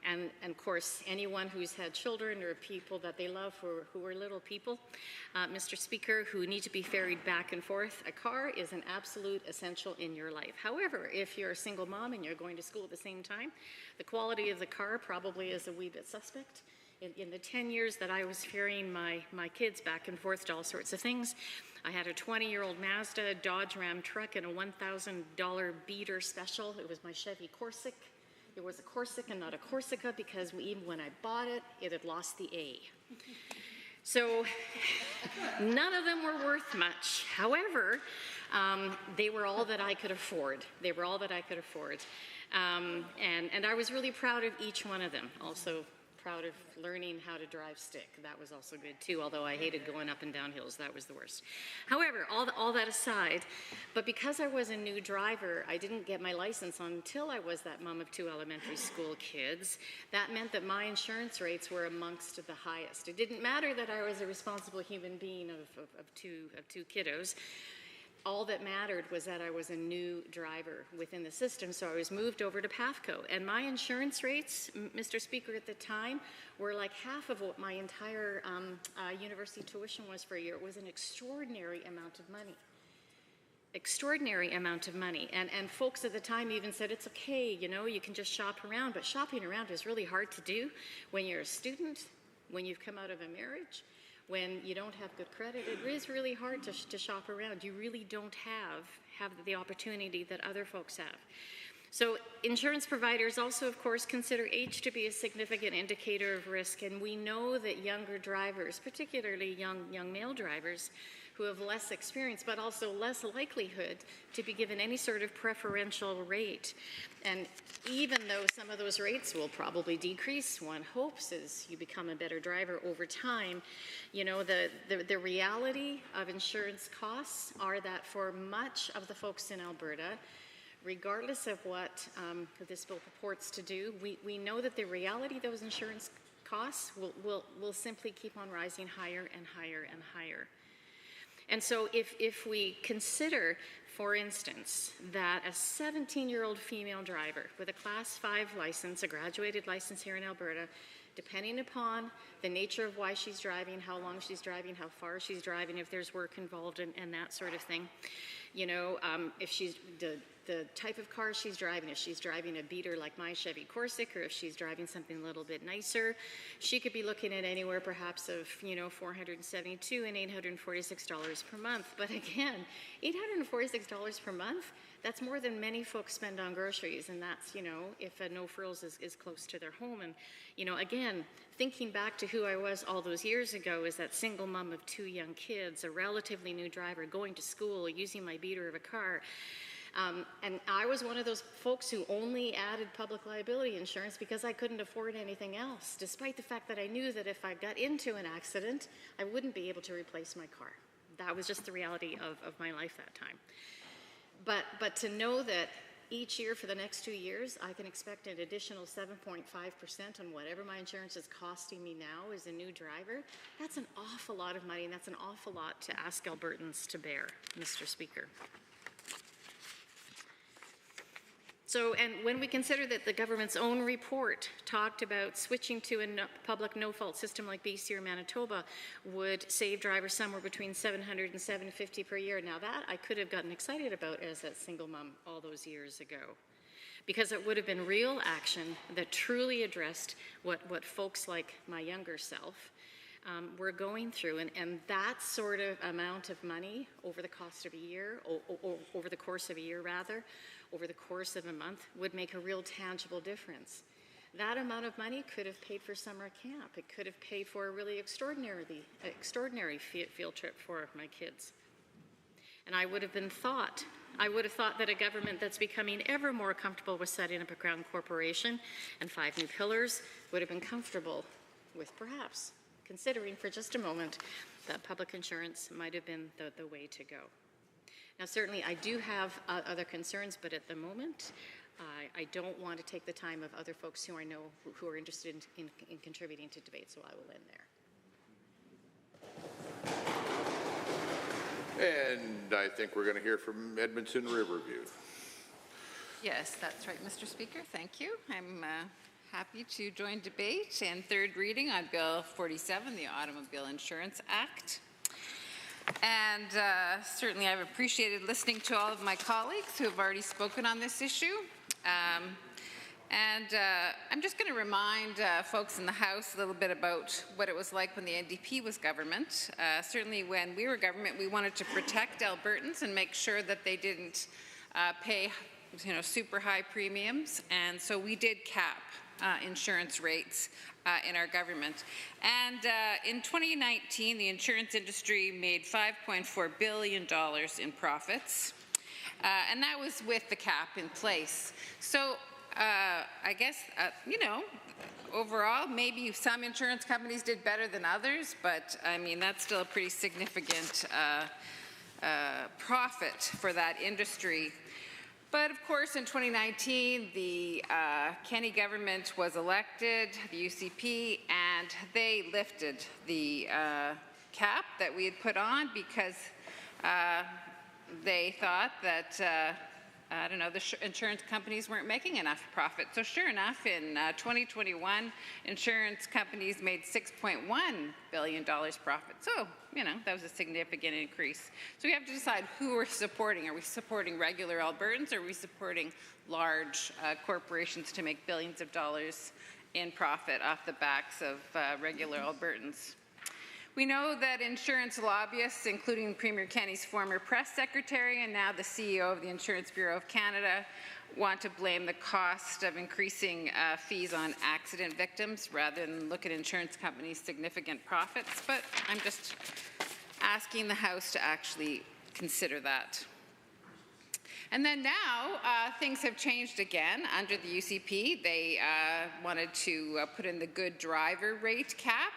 And of course, anyone who's had children or people that they love who are little people, Mr. Speaker, who need to be ferried back and forth, a car is an absolute essential in your life. However, if you're a single mom and you're going to school at the same time, the quality of the car probably is a wee bit suspect. In the 10 years that I was ferrying my kids back and forth to all sorts of things, I had a 20-year-old Mazda, Dodge Ram truck, and a $1,000 beater special. It was my Chevy Corsica. It was a Corsica, not a Corsica, because even when I bought it, it had lost the A. So none of them were worth much. However, they were all that I could afford. They were all that I could afford. And I was really proud of each one of them. Also proud of learning how to drive stick. That was also good too, although I hated going up and down hills. That was the worst. However, all that aside, but because I was a new driver, I didn't get my license until I was that mom of 2 elementary school kids. That meant that my insurance rates were amongst the highest. It didn't matter that I was a responsible human being of two kiddos. All that mattered was that I was a new driver within the system, so I was moved over to PAFCO. And my insurance rates, Mr. Speaker, at the time were like half of what my entire university tuition was for a year. It was an extraordinary amount of money. extraordinary amount of money. And folks at the time even said, it's okay, you know, you can just shop around. But shopping around is really hard to do when you're a student, when you've come out of a marriage, when you don't have good credit. It is really hard to shop around. You really don't have the opportunity that other folks have. So insurance providers also, of course, consider age to be a significant indicator of risk, and we know that younger drivers, particularly young male drivers, who have less experience but also less likelihood to be given any sort of preferential rate. And even though some of those rates will probably decrease, one hopes as you become a better driver over time, you know, the reality of insurance costs are that for much of the folks in Alberta, regardless of what this bill purports to do, we know that the reality of those insurance costs will simply keep on rising higher and higher and higher. And so if we consider, for instance, that a 17-year-old female driver with a Class 5 license, a graduated license here in Alberta, depending upon the nature of why she's driving, how long she's driving, how far she's driving, if there's work involved and that sort of thing, you know, if she's the type of car she's driving, if she's driving a beater like my Chevy Corsica, or if she's driving something a little bit nicer, she could be looking at anywhere perhaps of, you know, $472 and $846 per month. But again, $846 per month, that's more than many folks spend on groceries, and that's, you know, if a No Frills is close to their home. And, you know, again, thinking back to who I was all those years ago as that single mom of 2 young kids, a relatively new driver, going to school, using my beater of a car. And I was one of those folks who only added public liability insurance because I couldn't afford anything else, despite the fact that I knew that if I got into an accident, I wouldn't be able to replace my car. That was just the reality of my life that time. But to know that each year for the next 2 years, I can expect an additional 7.5% on whatever my insurance is costing me now as a new driver, that's an awful lot of money, and that's an awful lot to ask Albertans to bear, Mr. Speaker. So, and when we consider that the government's own report talked about switching to a public no-fault system like BC or Manitoba would save drivers somewhere between $700 and $750 per year. Now that I could have gotten excited about as that single mom all those years ago, because it would have been real action that truly addressed what folks like my younger self were going through, and that sort of amount of money over the cost of a year, over the course of a year rather, over the course of a month, would make a real tangible difference. That amount of money could have paid for summer camp. It could have paid for a really extraordinary field trip for my kids. And I would have thought that a government that's becoming ever more comfortable with setting up a crown corporation and 5 new pillars would have been comfortable with perhaps considering for just a moment that public insurance might have been the way to go. Now, certainly I do have other concerns, but at the moment, I don't want to take the time of other folks who I know who are interested in contributing to debate, so I will end there. And I think we're going to hear from Edmonton Riverview. Yes, that's right, Mr. Speaker. Thank you. I'm happy to join debate and third reading on Bill 47, the Automobile Insurance Act. And certainly I've appreciated listening to all of my colleagues who have already spoken on this issue. I'm just going to remind folks in the House a little bit about what it was like when the NDP was government. Certainly when we were government, we wanted to protect Albertans and make sure that they didn't pay, you know, super high premiums. And so we did cap insurance rates in our government. And in 2019, the insurance industry made $5.4 billion in profits. And that was with the cap in place. So I guess, you know, overall, maybe some insurance companies did better than others, but I mean, that's still a pretty significant profit for that industry. But of course, in 2019, the Kenney government was elected, the UCP, and they lifted the cap that we had put on because they thought that I don't know, the insurance companies weren't making enough profit. So sure enough, in 2021, insurance companies made $6.1 billion profit. So, you know, that was a significant increase. So we have to decide who we're supporting. Are we supporting regular Albertans, or are we supporting large corporations to make billions of dollars in profit off the backs of regular Albertans? We know that insurance lobbyists, including Premier Kenney's former press secretary and now the CEO of the Insurance Bureau of Canada, want to blame the cost of increasing fees on accident victims rather than look at insurance companies' significant profits. But I'm just asking the House to actually consider that. And then now, things have changed again under the UCP. They wanted to put in the good driver rate cap,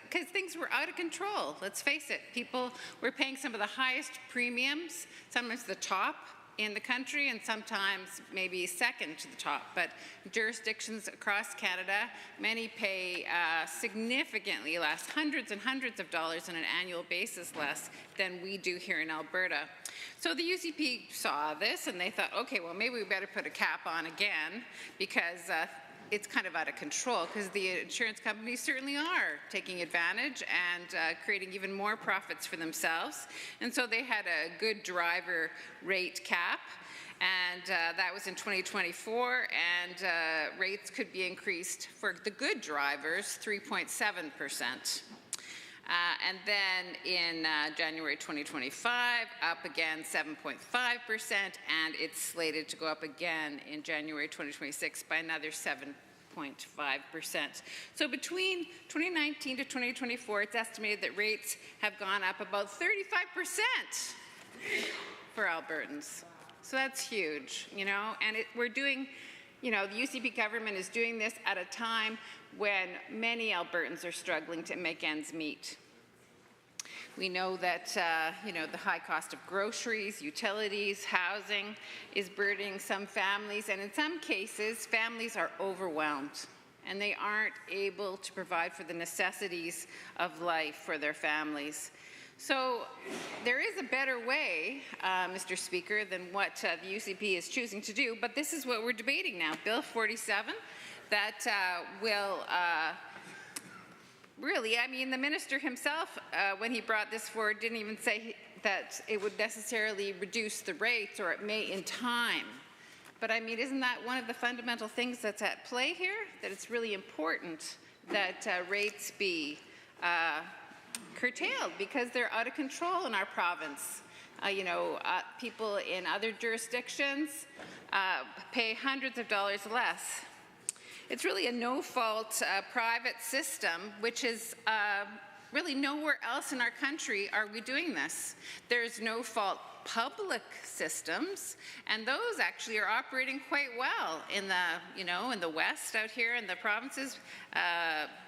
because things were out of control. Let's face it, people were paying some of the highest premiums, sometimes the top in the country, and sometimes maybe second to the top. But jurisdictions across Canada, many pay significantly less, hundreds and hundreds of dollars on an annual basis less than we do here in Alberta. So the UCP saw this and they thought, okay, well, maybe we better put a cap on again, because it's kind of out of control, because the insurance companies certainly are taking advantage and creating even more profits for themselves. And so they had a good driver rate cap, and that was in 2024, and rates could be increased for the good drivers 3.7%. And then in January 2025, up again 7.5%, and it's slated to go up again in January 2026 by another 7.5%. So between 2019 to 2024, it's estimated that rates have gone up about 35% for Albertans. So that's huge, you know, and we're doing, you know, the UCP government is doing this at a time when many Albertans are struggling to make ends meet. We know that, you know, the high cost of groceries, utilities, housing is burdening some families, and in some cases, families are overwhelmed and they aren't able to provide for the necessities of life for their families. So there is a better way, Mr. Speaker, than what the UCP is choosing to do, but this is what we're debating now, Bill 47, that will really, I mean, the minister himself, when he brought this forward, didn't even say that it would necessarily reduce the rates, or it may in time. But I mean, isn't that one of the fundamental things that's at play here? That it's really important that rates be curtailed, because they're out of control in our province. You know, people in other jurisdictions pay hundreds of dollars less. It's really a no-fault private system, which is really nowhere else in our country are we doing this. There's no-fault public systems, and those actually are operating quite well in the, you know, in the West out here in the provinces,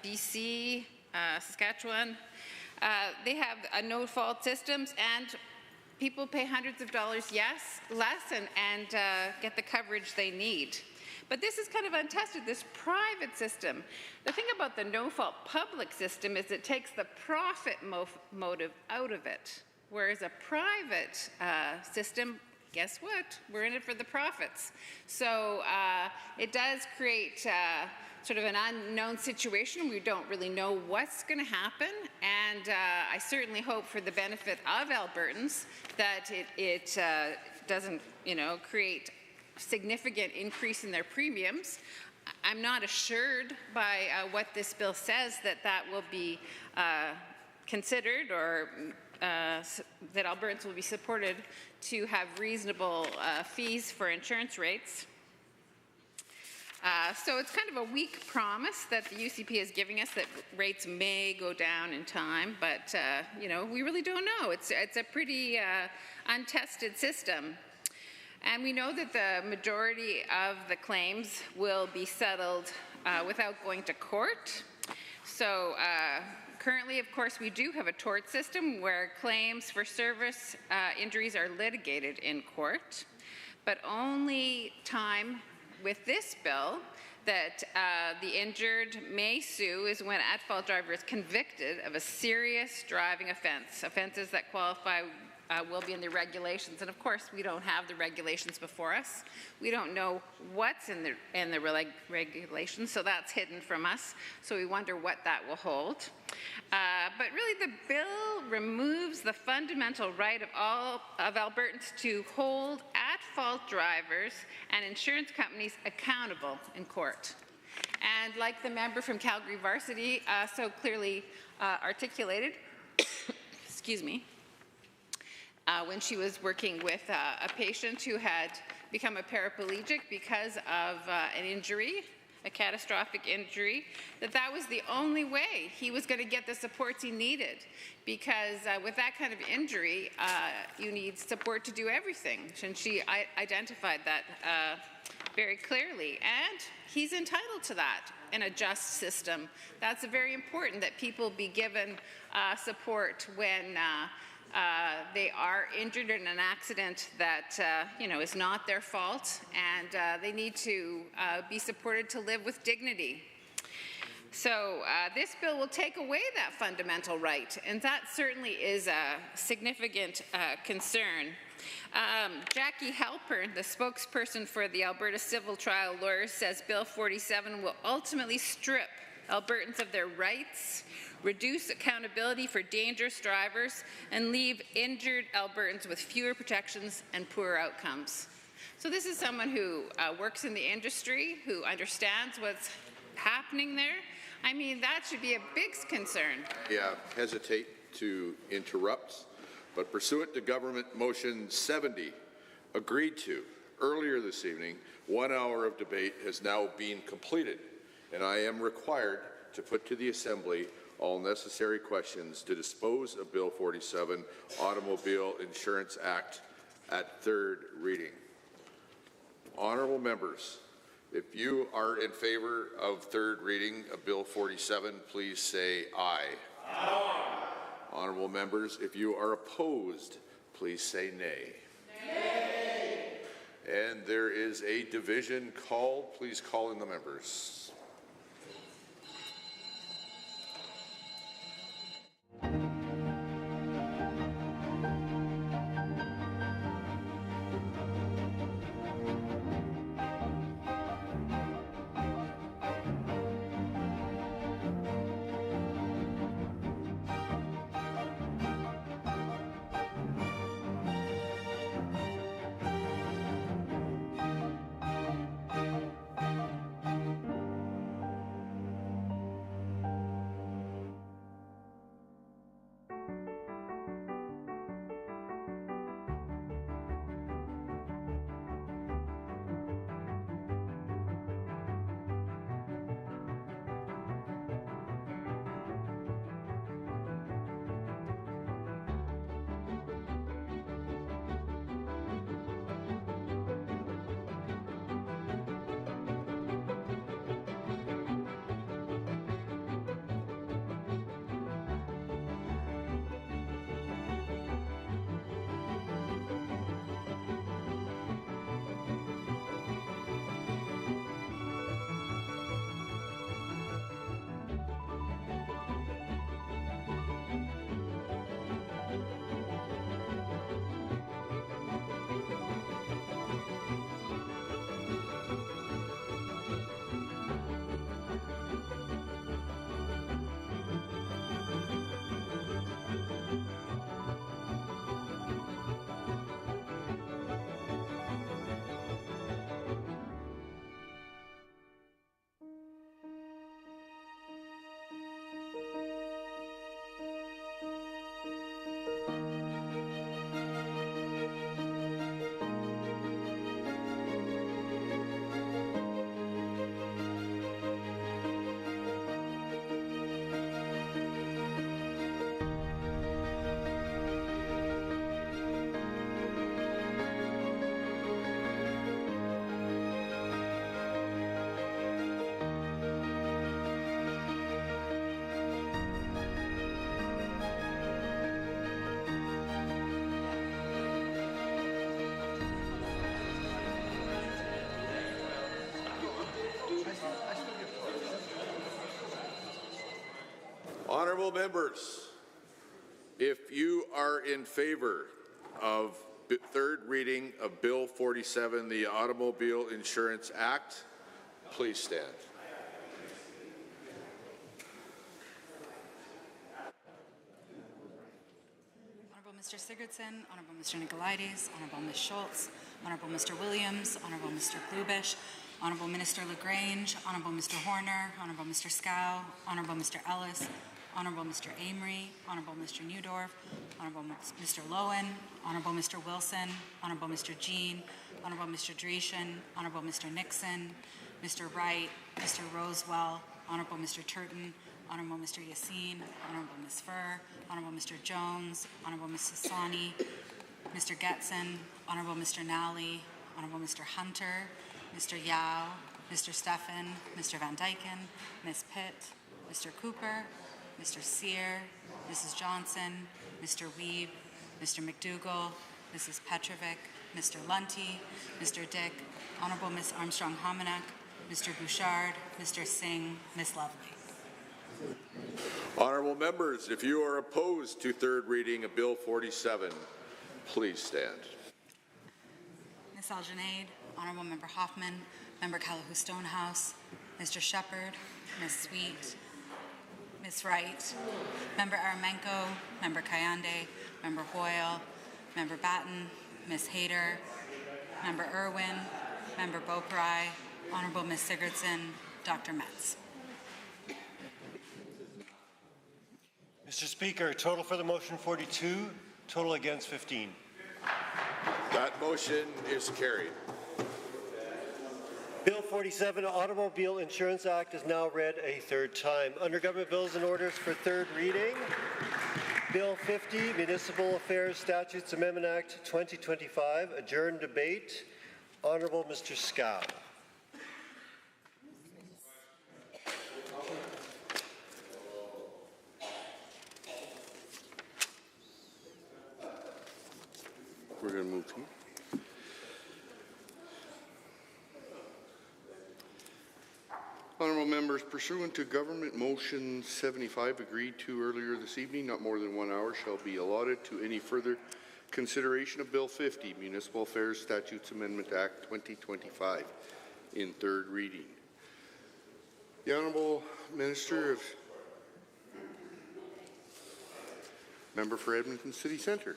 BC, Saskatchewan. They have no-fault systems, and people pay hundreds of dollars less and get the coverage they need. But this is kind of untested, this private system. The thing about the no-fault public system is it takes the profit motive out of it, whereas a private system, guess what? We're in it for the profits. So it does create sort of an unknown situation. We don't really know what's going to happen, and I certainly hope for the benefit of Albertans that it doesn't, you know, create significant increase in their premiums. I'm not assured by what this bill says that that will be considered, or that Albertans will be supported to have reasonable fees for insurance rates. So it's kind of a weak promise that the UCP is giving us, that rates may go down in time, but you know, we really don't know. It's a pretty untested system. And we know that the majority of the claims will be settled without going to court. So currently, of course, we do have a tort system where claims for service injuries are litigated in court, but only time with this bill that the injured may sue is when at-fault driver is convicted of a serious driving offense, offenses that qualify will be in the regulations. And of course, we don't have the regulations before us. We don't know what's in the regulations, so that's hidden from us. So we wonder what that will hold. But really, the bill removes the fundamental right of all of Albertans to hold at-fault drivers and insurance companies accountable in court. And like the member from Calgary Varsity so clearly articulated, excuse me, when she was working with a patient who had become a paraplegic because of an injury, a catastrophic injury, that was the only way he was going to get the supports he needed. Because with that kind of injury, you need support to do everything. And she identified that very clearly. And he's entitled to that in a just system. That's very important, that people be given support when they are injured in an accident that is not their fault, and they need to be supported to live with dignity. So this bill will take away that fundamental right, and that certainly is a significant concern. Jackie Halpern, the spokesperson for the Alberta Civil Trial Lawyers, says Bill 47 will ultimately strip Albertans of their rights, reduce accountability for dangerous drivers, and leave injured Albertans with fewer protections and poorer outcomes. So this is someone who works in the industry, who understands what's happening there. I mean, that should be a big concern. Yeah, hesitate to interrupt, but pursuant to Government Motion 70, agreed to earlier this evening, 1 hour of debate has now been completed, and I am required to put to the Assembly all necessary questions to dispose of Bill 47, Automobile Insurance Act, at third reading. Honourable members, if you are in favour of third reading of Bill 47, please say aye. Aye. Honourable members, if you are opposed, please say nay. Nay. And there is a division called. Please call in the members. Honourable members, if you are in favour of third reading of Bill 47, the Automobile Insurance Act. Please stand. Honourable Mr. Sigurdsson, Honourable Mr. Nicolaides, Honourable Ms. Schultz, Honourable Mr. Williams, Honourable Mr. Glubish, Honourable Minister LaGrange, Honourable Mr. Horner, Honourable Mr. Scow, Honourable Mr. Ellis, Honourable Mr. Amory, Honourable Mr. Newdorf, Honourable Mr. Lowen, Honourable Mr. Wilson, Honourable Mr. Jean, Honourable Mr. Dreeshen, Honourable Mr. Nixon, Mr. Wright, Mr. Rosewell, Honourable Mr. Turton, Honourable Mr. Yassin, Honourable Ms. Furr, Honourable Mr. Jones, Honourable Mrs. Sawney, Mr. Getson, Honourable Mr. Nally, Honourable Mr. Hunter, Mr. Yao, Mr. Steffen, Mr. Van Dyken, Ms. Pitt, Mr. Cooper, Mr. Sear, Mrs. Johnson, Mr. Weeb, Mr. McDougall, Mrs. Petrovic, Mr. Lunty, Mr. Dick, Honourable Ms. Armstrong-Hominick, Mr. Bouchard, Mr. Singh, Ms. Lovely. Honourable members, if you are opposed to third reading of Bill 47, please stand. Ms. Algenaid, Honourable Member Hoffman, Member Calahoo Stonehouse, Mr. Shepherd, Ms. Sweet, Ms. Wright, Member Aramenko, Member Kayande, Member Hoyle, Member Batten, Ms. Hayter, Member Irwin, Member Beaupre, Honourable Ms. Sigurdsson, Dr. Metz. Mr. Speaker, total for the motion 42, total against 15. That motion is carried. Bill 47, Automobile Insurance Act, is now read a third time. Under Government Bills and Orders for third reading, Bill 50, Municipal Affairs Statutes Amendment Act 2025, adjourned debate. Honourable Mr. Scow. We're going to move to. Honourable members, pursuant to Government Motion 75 agreed to earlier this evening, not more than 1 hour shall be allotted to any further consideration of Bill 50, Municipal Affairs Statutes Amendment Act 2025, in third reading. The Honourable Minister of Member for Edmonton City Centre.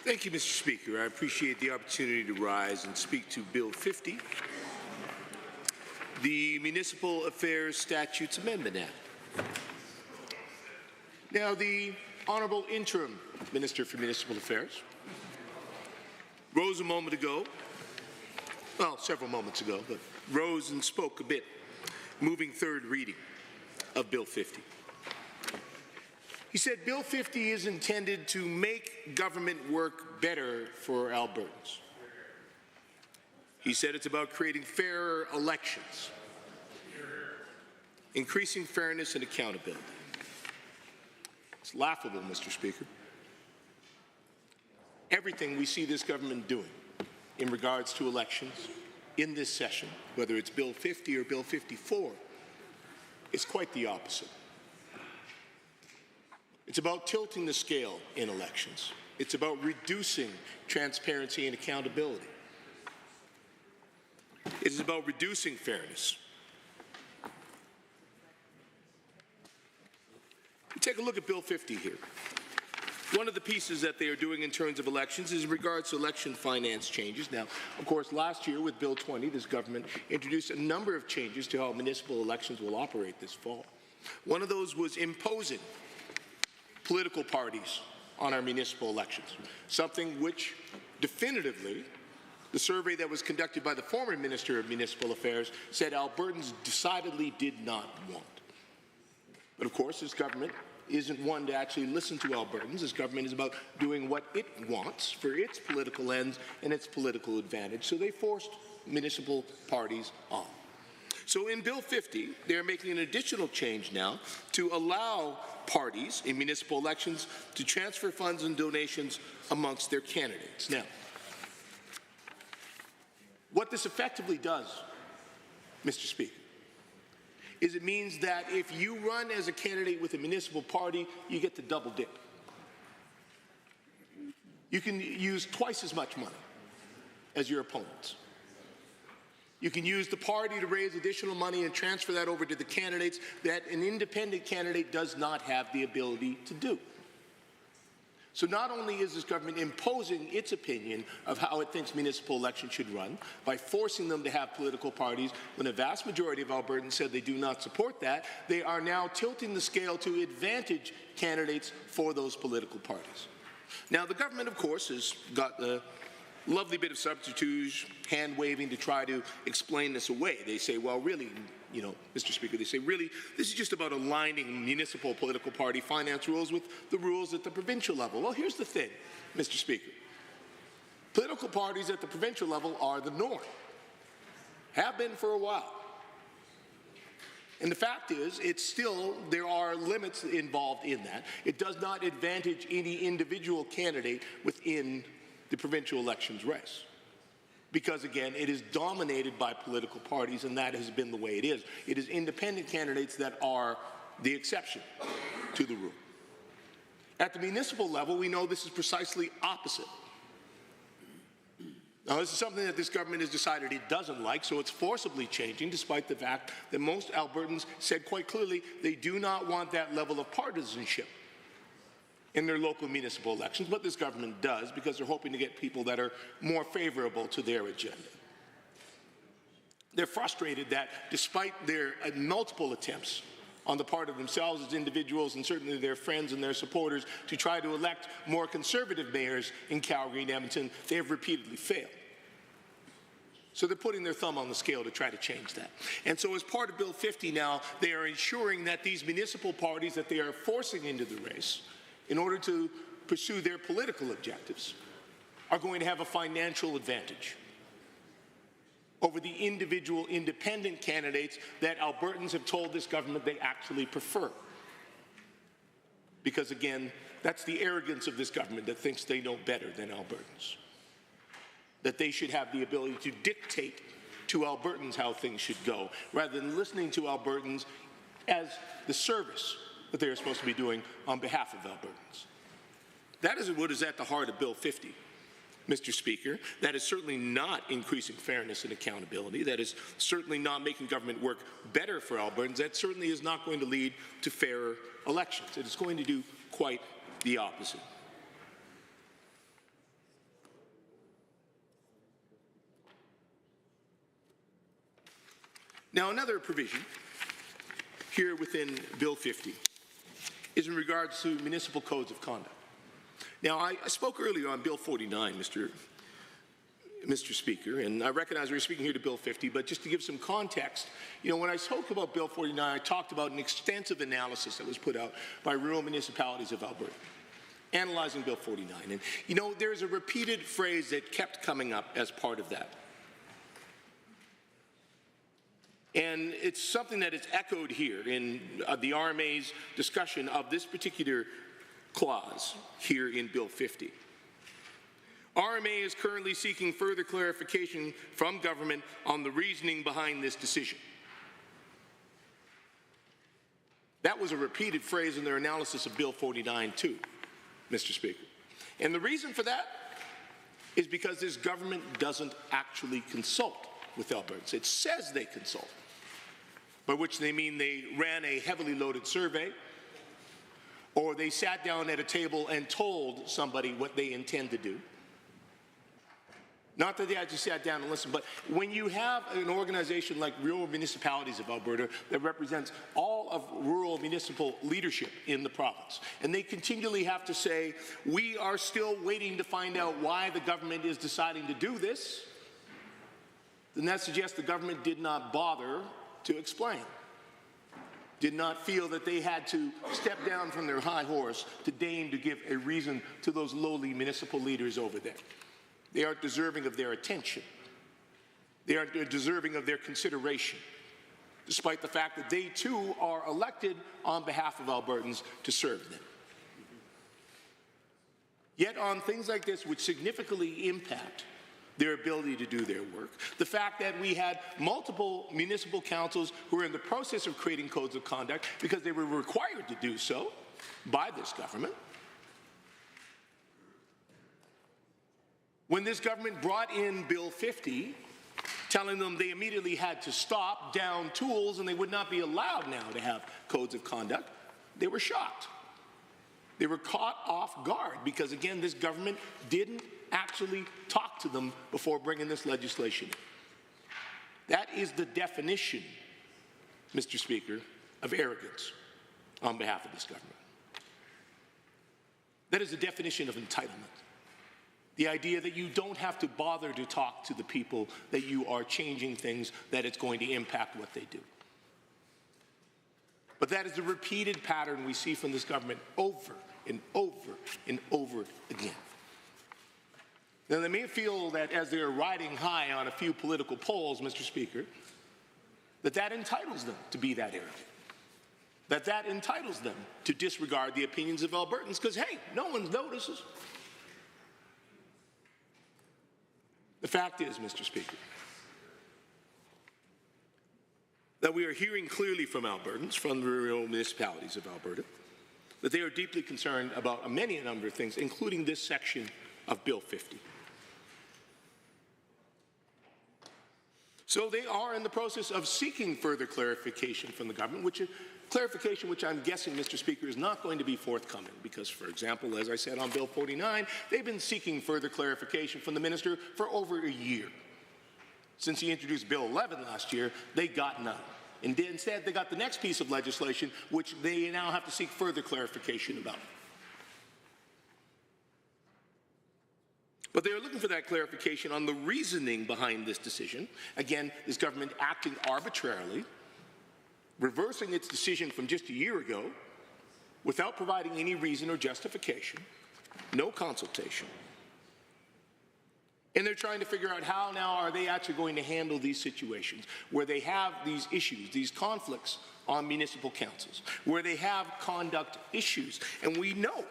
Thank you, Mr. Speaker. I appreciate the opportunity to rise and speak to Bill 50, the Municipal Affairs Statutes Amendment Act. Now, the Honourable Interim Minister for Municipal Affairs rose a moment ago, well, several moments ago, but rose and spoke a bit, moving third reading of Bill 50. He said Bill 50 is intended to make government work better for Albertans. He said it's about creating fairer elections, increasing fairness and accountability. It's laughable, Mr. Speaker. Everything we see this government doing in regards to elections in this session, whether it's Bill 50 or Bill 54, is quite the opposite. It's about tilting the scale in elections. It's about reducing transparency and accountability. It is about reducing fairness. Take a look at Bill 50 here. One of the pieces that they are doing in terms of elections is in regards to election finance changes. Now, of course, last year with Bill 20, this government introduced a number of changes to how municipal elections will operate this fall. One of those was imposing political parties on our municipal elections, something which definitively the survey that was conducted by the former Minister of Municipal Affairs said Albertans decidedly did not want. But of course, this government isn't one to actually listen to Albertans. This government is about doing what it wants for its political ends and its political advantage. So they forced municipal parties on. So in Bill 50, they're making an additional change now to allow parties in municipal elections to transfer funds and donations amongst their candidates. Now, what this effectively does, Mr. Speaker, is it means that if you run as a candidate with a municipal party, you get to double dip. you can use twice as much money as your opponents. You can use the party to raise additional money and transfer that over to the candidates that an independent candidate does not have the ability to do. So not only is this government imposing its opinion of how it thinks municipal elections should run by forcing them to have political parties, when a vast majority of Albertans said they do not support that, they are now tilting the scale to advantage candidates for those political parties. Now, the government, of course, has got the lovely bit of subterfuge, hand-waving to try to explain this away. They say, well, really, Mr. Speaker, they say, really, this is just about aligning municipal political party finance rules with the rules at the provincial level. Well, here's the thing, Mr. Speaker. Political parties at the provincial level are the norm, have been for a while. And the fact is, there are limits involved in that. It does not advantage any individual candidate within the provincial elections race. Because, again, it is dominated by political parties, and that has been the way it is. It is independent candidates that are the exception to the rule. At the municipal level, we know this is precisely opposite. Now, this is something that this government has decided it doesn't like, so it's forcibly changing, despite the fact that most Albertans said quite clearly they do not want that level of partisanship in their local municipal elections, but this government does because they're hoping to get people that are more favorable to their agenda. They're frustrated that despite their multiple attempts on the part of themselves as individuals and certainly their friends and their supporters to try to elect more conservative mayors in Calgary and Edmonton, they have repeatedly failed. So they're putting their thumb on the scale to try to change that. And so as part of Bill 50 now, they are ensuring that these municipal parties that they are forcing into the race in order to pursue their political objectives are going to have a financial advantage over the individual independent candidates that Albertans have told this government they actually prefer. Because again, that's the arrogance of this government that thinks they know better than Albertans. That they should have the ability to dictate to Albertans how things should go, rather than listening to Albertans as the service that they are supposed to be doing on behalf of Albertans. That is what is at the heart of Bill 50, Mr. Speaker. That is certainly not increasing fairness and accountability. That is certainly not making government work better for Albertans. That certainly is not going to lead to fairer elections. It is going to do quite the opposite. Now, another provision here within Bill 50 is in regards to municipal codes of conduct. Now, I spoke earlier on Bill 49, Mr. Speaker, and I recognize we're speaking here to Bill 50, but just to give some context, when I spoke about Bill 49, I talked about an extensive analysis that was put out by rural municipalities of Alberta, analyzing Bill 49. And, there's a repeated phrase that kept coming up as part of that. And it's something that is echoed here in the RMA's discussion of this particular clause here in Bill 50. RMA is currently seeking further clarification from government on the reasoning behind this decision. That was a repeated phrase in their analysis of Bill 49 too, Mr. Speaker. And the reason for that is because this government doesn't actually consult with Albertans. It says they consult, by which they mean they ran a heavily loaded survey, or they sat down at a table and told somebody what they intend to do. Not that they actually sat down and listened, but when you have an organization like Rural Municipalities of Alberta that represents all of rural municipal leadership in the province, and they continually have to say, we are still waiting to find out why the government is deciding to do this, then that suggests the government did not bother to explain, did not feel that they had to step down from their high horse to deign to give a reason to those lowly municipal leaders over there. They aren't deserving of their attention. They aren't deserving of their consideration, despite the fact that they too are elected on behalf of Albertans to serve them. Yet on things like this, which significantly impact their ability to do their work, the fact that we had multiple municipal councils who were in the process of creating codes of conduct because they were required to do so by this government, when this government brought in Bill 50, telling them they immediately had to stop, down tools, and they would not be allowed now to have codes of conduct, they were shocked. They were caught off guard because, again, this government didn't actually talk to them before bringing this legislation in. That is the definition, Mr. Speaker, of arrogance on behalf of this government. That is the definition of entitlement. The idea that you don't have to bother to talk to the people that you are changing things, that it's going to impact what they do. But that is a repeated pattern we see from this government over and over and over again. Now, they may feel that as they're riding high on a few political polls, Mr. Speaker, that entitles them to be that arrogant. That entitles them to disregard the opinions of Albertans because, hey, no one notices. The fact is, Mr. Speaker, that we are hearing clearly from Albertans, from the rural municipalities of Alberta, that they are deeply concerned about a number of things, including this section of Bill 50. So they are in the process of seeking further clarification from the government, which I'm guessing, Mr. Speaker, is not going to be forthcoming because, for example, as I said on Bill 49, they've been seeking further clarification from the minister for over a year. Since he introduced Bill 11 last year, they got none. And instead, they got the next piece of legislation, which they now have to seek further clarification about. But they are looking for that clarification on the reasoning behind this decision. Again, this government acting arbitrarily, reversing its decision from just a year ago without providing any reason or justification, no consultation. And they're trying to figure out how now are they actually going to handle these situations where they have these issues, these conflicts on municipal councils, where they have conduct issues. And we know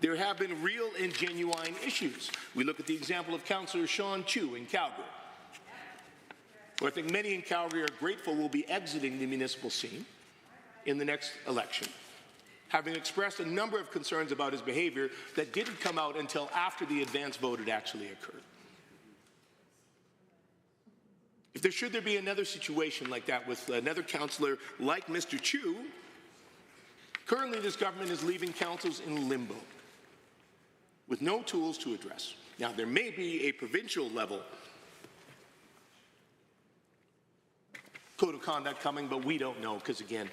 there have been real and genuine issues. We look at the example of Councillor Sean Chu in Calgary, where I think many in Calgary are grateful will be exiting the municipal scene in the next election, having expressed a number of concerns about his behavior that didn't come out until after the advance vote had actually occurred. Should there be another situation like that with another councillor like Mr. Chu, currently this government is leaving councils in limbo with no tools to address. Now, there may be a provincial level code of conduct coming, but we don't know because, again,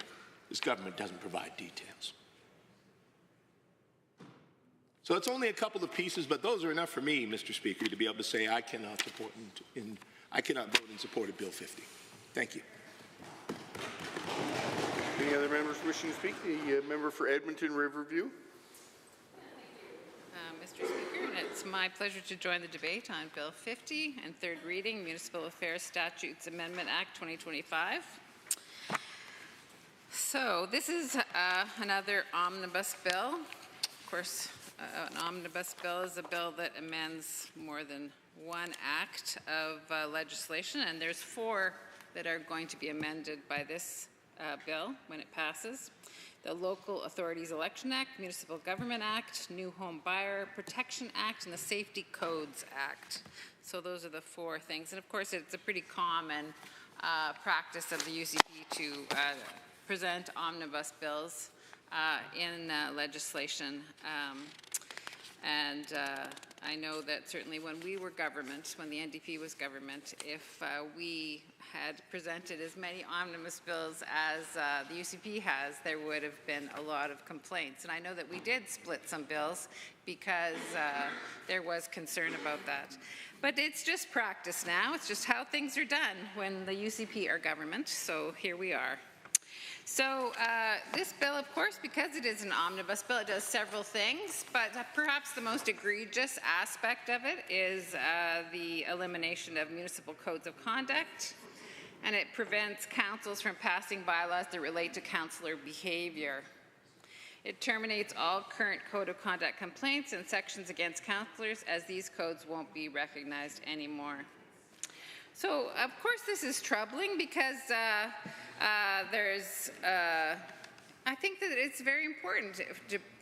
this government doesn't provide details. So it's only a couple of pieces, but those are enough for me, Mr. Speaker, to be able to say I cannot vote in support of Bill 50. Thank you. Any other members wishing to speak? The member for Edmonton Riverview. Mr. Speaker, and it's my pleasure to join the debate on Bill 50 and third reading, Municipal Affairs Statutes Amendment Act 2025. So this is another omnibus bill. Of course, an omnibus bill is a bill that amends more than one act of legislation, and there's 4 that are going to be amended by this bill when it passes. The Local Authorities Election Act, Municipal Government Act, New Home Buyer Protection Act, and the Safety Codes Act. So those are the 4 things. And of course, it's a pretty common practice of the UCP to present omnibus bills in legislation. I know that certainly when we were government, when the NDP was government, if we had presented as many omnibus bills as the UCP has, there would have been a lot of complaints. And I know that we did split some bills because there was concern about that. But it's just practice now. It's just how things are done when the UCP are government. So here we are. So this bill, of course, because it is an omnibus bill, it does several things, but perhaps the most egregious aspect of it is the elimination of municipal codes of conduct, and it prevents councils from passing bylaws that relate to councillor behavior. It terminates all current code of conduct complaints and sections against councillors, as these codes won't be recognized anymore. So, of course, this is troubling because there's I think that it's very important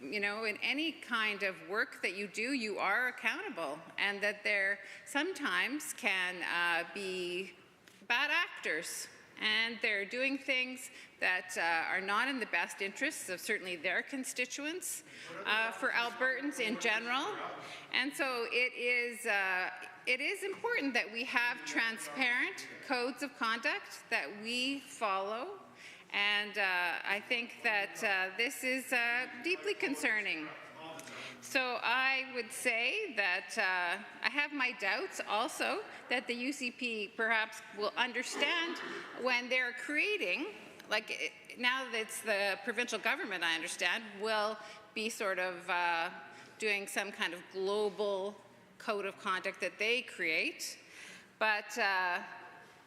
you know, in any kind of work that you do, you are accountable, and that there sometimes can be bad actors, and they're doing things that are not in the best interests of certainly their constituents, for Albertans in general. And so it is important that we have transparent codes of conduct that we follow. And I think that this is deeply concerning. So I would say that I have my doubts also that the UCP perhaps will understand when they're creating, like now that it's the provincial government, I understand, will be sort of doing some kind of global code of conduct that they create. But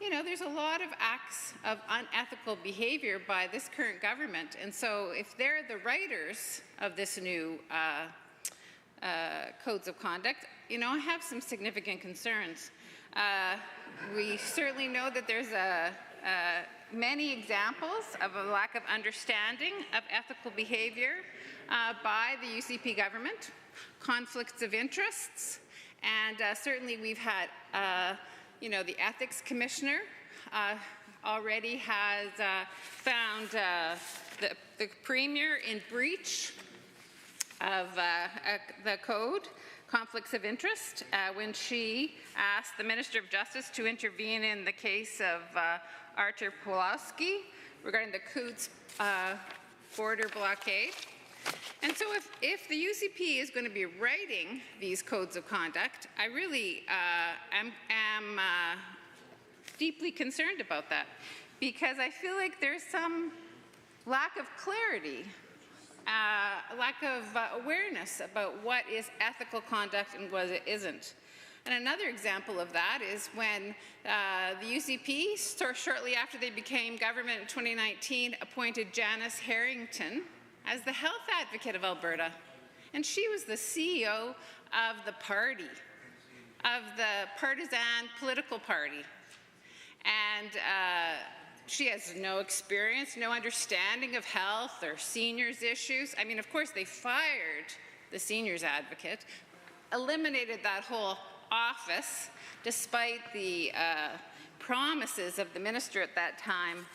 you know, there's a lot of acts of unethical behavior by this current government. And so if they're the writers of this new codes of conduct, you know, I have some significant concerns. We certainly know that there's many examples of a lack of understanding of ethical behavior by the UCP government, conflicts of interests, and certainly we've had you know, the ethics commissioner already has found the premier in breach of the code, conflicts of interest, when she asked the Minister of Justice to intervene in the case of Archer Pulowski regarding the Coutts border blockade. And so if the UCP is going to be writing these codes of conduct, I really am deeply concerned about that, because I feel like there's some lack of clarity, lack of awareness about what is ethical conduct and what it isn't. And another example of that is when the UCP, shortly after they became government in 2019, appointed Janice Harrington as the health advocate of Alberta. And she was the CEO of the party, of the partisan political party. And she has no experience, no understanding of health or seniors issues. I mean, of course, they fired the seniors advocate, eliminated that whole office, despite the promises of the minister at that time,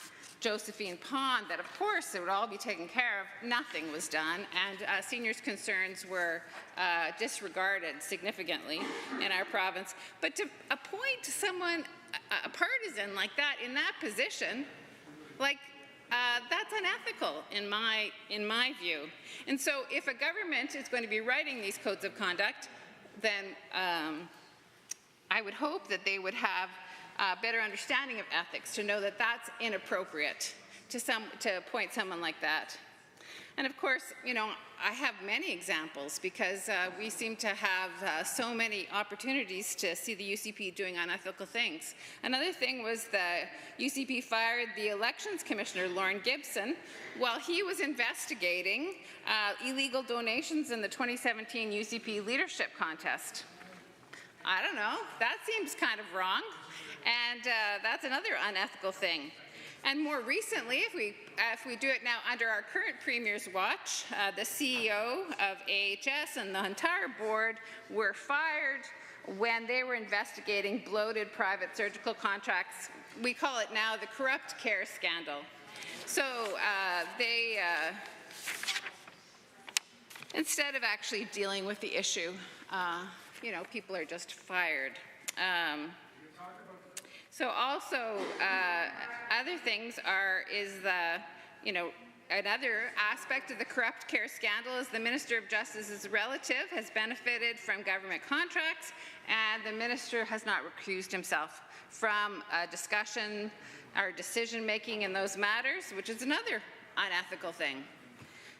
Josephine Pond, that of course it would all be taken care of. Nothing was done, and seniors' concerns were disregarded significantly in our province. But to appoint someone, a partisan like that, in that position, like that's unethical in my view. And so if a government is going to be writing these codes of conduct, then I would hope that they would have a better understanding of ethics, to know that that's inappropriate to appoint someone like that. And of course, you know, I have many examples, because we seem to have so many opportunities to see the UCP doing unethical things. Another thing was the UCP fired the Elections Commissioner, Lauren Gibson, while he was investigating illegal donations in the 2017 UCP leadership contest. I don't know, that seems kind of wrong. And that's another unethical thing. And more recently, if we do it now under our current Premier's watch, the CEO of AHS and the entire board were fired when they were investigating bloated private surgical contracts. We call it now the corrupt care scandal. So they, instead of actually dealing with the issue, you know, people are just fired. So also, other things is the, you know, another aspect of the corrupt care scandal is the Minister of Justice's relative has benefited from government contracts, and the minister has not recused himself from discussion or decision-making in those matters, which is another unethical thing.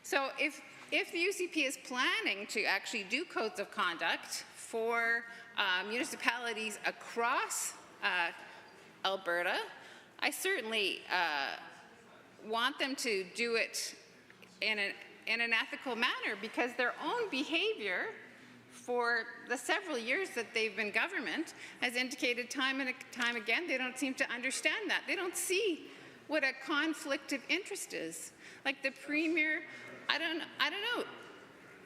So if the UCP is planning to actually do codes of conduct for municipalities across Alberta, I certainly want them to do it in an ethical manner, because their own behavior for the several years that they've been government has indicated time and time again they don't seem to understand that. They don't see what a conflict of interest is. Like the Premier, I don't know,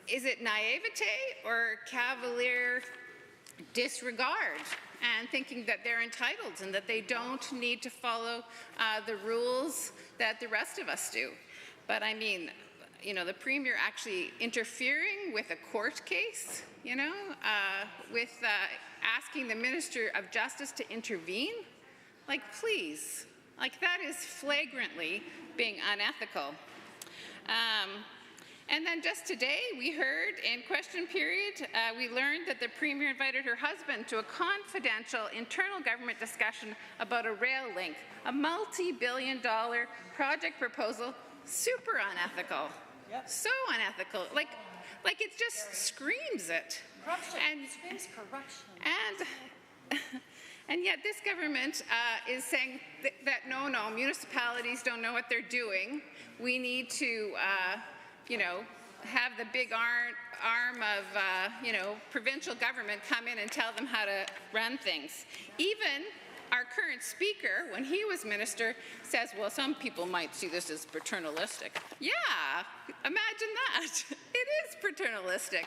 is it naivete or cavalier disregard and thinking that they're entitled and that they don't need to follow the rules that the rest of us do? But I mean, you know, the Premier actually interfering with a court case, you know, with asking the Minister of Justice to intervene, like, please, like, that is flagrantly being unethical. And then just today, we heard in question period, we learned that the Premier invited her husband to a confidential internal government discussion about a rail link, a multi-billion-dollar project proposal, super unethical. Yep. So unethical. Like it just screams it. Corruption. And screams corruption. And yet this government is saying that no, municipalities don't know what they're doing. We need to, you know, have the big arm of, you know, provincial government come in and tell them how to run things. Even our current speaker, when he was minister, says, well, some people might see this as paternalistic. Yeah, imagine that. It is paternalistic.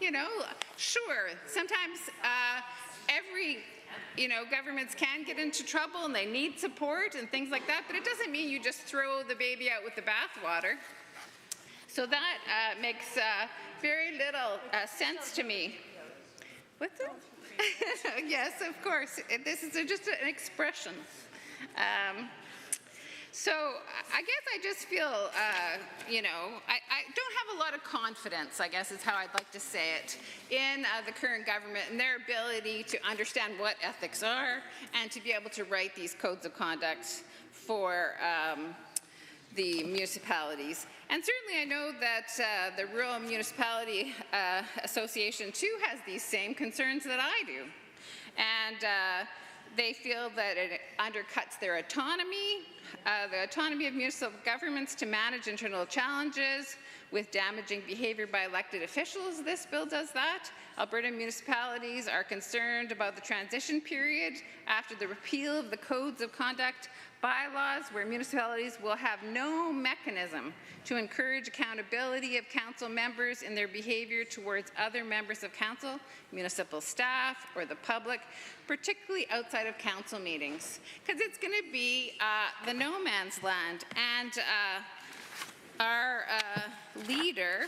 You know, sure, sometimes you know, governments can get into trouble and they need support and things like that, but it doesn't mean you just throw the baby out with the bathwater. So that makes very little sense to me. What's it? Yes, of course. This is just an expression. So I guess I just feel, you know, I don't have a lot of confidence, I guess is how I'd like to say it, in the current government and their ability to understand what ethics are and to be able to write these codes of conduct for the municipalities. And certainly I know that the Rural Municipality Association too has these same concerns that I do. And they feel that it undercuts their autonomy, the autonomy of municipal governments to manage internal challenges with damaging behavior by elected officials. This bill does that. Alberta municipalities are concerned about the transition period after the repeal of the codes of conduct bylaws, where municipalities will have no mechanism to encourage accountability of council members in their behavior towards other members of council, municipal staff, or the public, particularly outside of council meetings, because it's going to be the no man's land. And our leader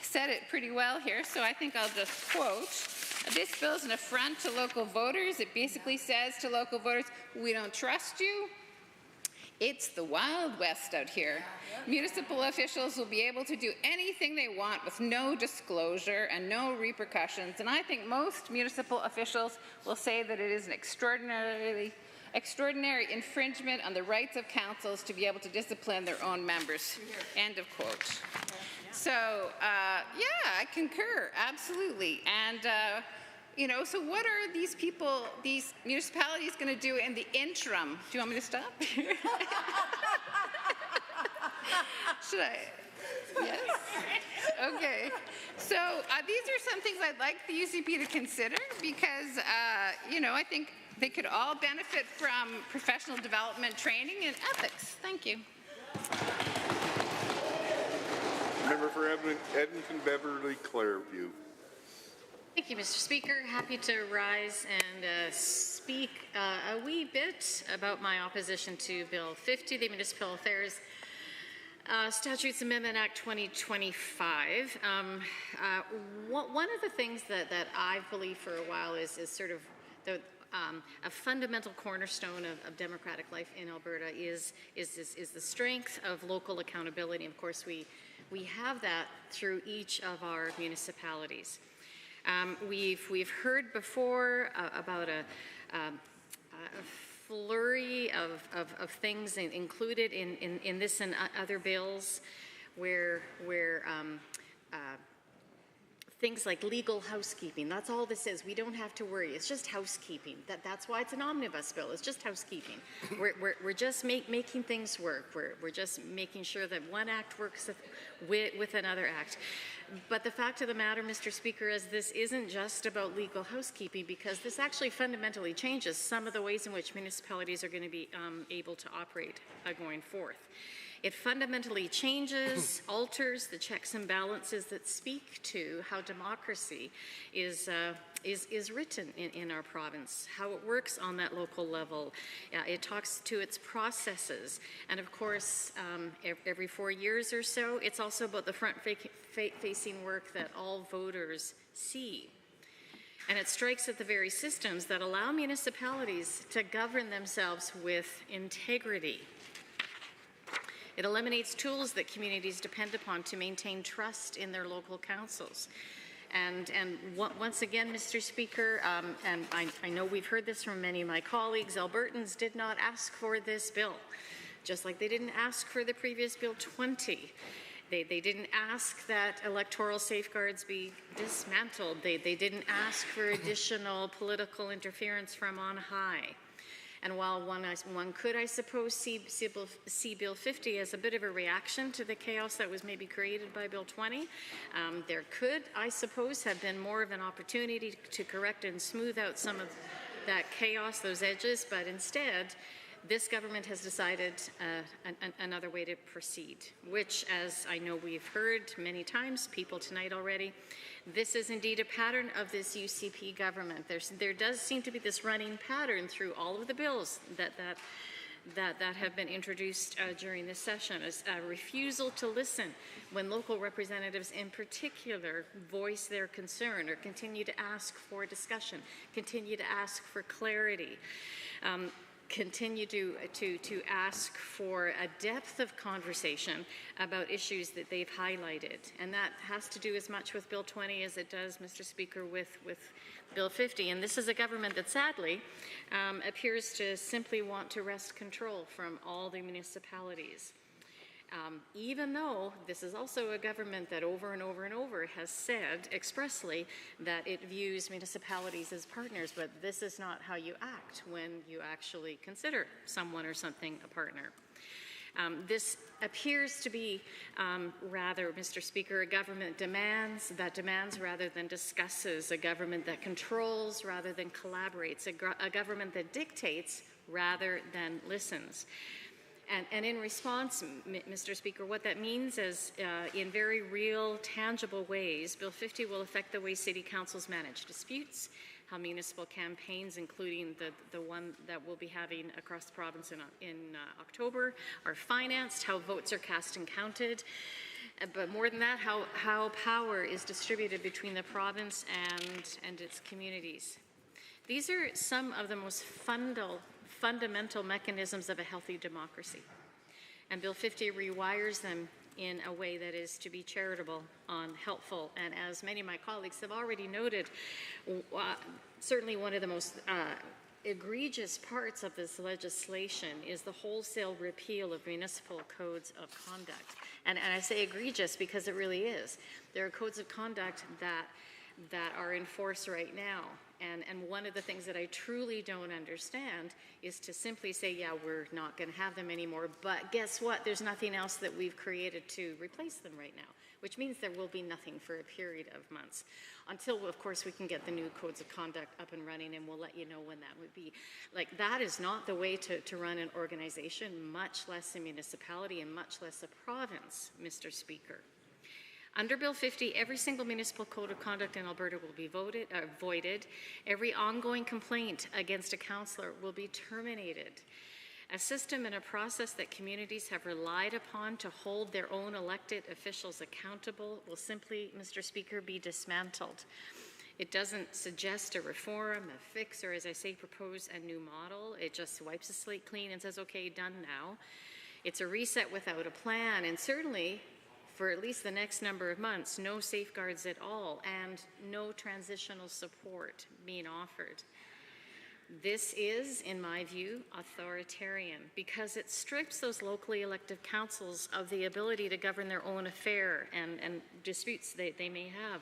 said it pretty well here, so I think I'll just quote. This bill is an affront to local voters. It basically says to local voters, we don't trust you. It's the Wild West out here. Municipal officials will be able to do anything they want with no disclosure and no repercussions. And I think most municipal officials will say that it is an extraordinary infringement on the rights of councils to be able to discipline their own members. End of quote. So, yeah, I concur, absolutely. And, you know, so what are these people, these municipalities going to do in the interim? Do you want me to stop? Should I? Yes? Okay. So these are some things I'd like the UCP to consider because, you know, I think they could all benefit from professional development training and ethics. Thank you. Member for Edmonton Beverly Clareview. Thank you, Mr. Speaker. Happy to rise and speak a wee bit about my opposition to Bill 50, the Municipal Affairs Statutes Amendment Act 2025. One of the things that I've believed for a while is sort of a fundamental cornerstone of democratic life in Alberta is the strength of local accountability. Of course, we have that through each of our municipalities. We've heard before about a flurry of things included in this and other bills where things like legal housekeeping. That's all this is. We don't have to worry. It's just housekeeping. That's why it's an omnibus bill. It's just housekeeping. We're just making things work. We're just making sure that one act works with another act. But the fact of the matter, Mr. Speaker, is this isn't just about legal housekeeping, because this actually fundamentally changes some of the ways in which municipalities are going to be able to operate going forth. It fundamentally changes, alters the checks and balances that speak to how democracy is written in our province, how it works on that local level. It talks to its processes. And of course, every 4 years or so, it's also about the front-facing work that all voters see. And it strikes at the very systems that allow municipalities to govern themselves with integrity. It eliminates tools that communities depend upon to maintain trust in their local councils. And once again, Mr. Speaker, and I know we've heard this from many of my colleagues, Albertans did not ask for this bill, just like they didn't ask for the previous Bill 20. They didn't ask that electoral safeguards be dismantled. They didn't ask for additional political interference from on high. And while one could, I suppose, see Bill 50 as a bit of a reaction to the chaos that was maybe created by Bill 20, there could, I suppose, have been more of an opportunity to correct and smooth out some of that chaos, those edges, but instead, this government has decided another way to proceed, which, as I know we've heard many times, people tonight already, this is indeed a pattern of this UCP government. There does seem to be this running pattern through all of the bills that have been introduced during this session, as a refusal to listen when local representatives in particular voice their concern or continue to ask for discussion, continue to ask for clarity. Continue to ask for a depth of conversation about issues that they've highlighted. And that has to do as much with Bill 20 as it does, Mr. Speaker, with Bill 50. And this is a government that sadly appears to simply want to wrest control from all the municipalities. Even though this is also a government that over and over and over has said expressly that it views municipalities as partners, but this is not how you act when you actually consider someone or something a partner. This appears to be rather, Mr. Speaker, a government that demands rather than discusses, a government that controls rather than collaborates, a government that dictates rather than listens. And in response, Mr. Speaker, what that means is in very real, tangible ways, Bill 50 will affect the way city councils manage disputes, how municipal campaigns, including the one that we'll be having across the province in October, are financed, how votes are cast and counted, but more than that, how power is distributed between the province and its communities. These are some of the most fundamental mechanisms of a healthy democracy. And Bill 50 rewires them in a way that is to be charitable, helpful, and as many of my colleagues have already noted, certainly one of the most egregious parts of this legislation is the wholesale repeal of municipal codes of conduct. And I say egregious because it really is. There are codes of conduct that are in force right now. And one of the things that I truly don't understand is to simply say, yeah, we're not going to have them anymore, but guess what? There's nothing else that we've created to replace them right now, which means there will be nothing for a period of months until, of course, we can get the new codes of conduct up and running, and we'll let you know when that would be. Like, that is not the way to run an organization, much less a municipality and much less a province, Mr. Speaker. Under Bill 50, every single municipal code of conduct in Alberta will be voided. Every ongoing complaint against a councillor will be terminated. A system and a process that communities have relied upon to hold their own elected officials accountable will simply, Mr. Speaker, be dismantled. It doesn't suggest a reform, a fix, or as I say, propose a new model. It just wipes the slate clean and says, okay, done now. It's a reset without a plan, and certainly, for at least the next number of months, no safeguards at all and no transitional support being offered. This is, in my view, authoritarian because it strips those locally elected councils of the ability to govern their own affair and disputes they may have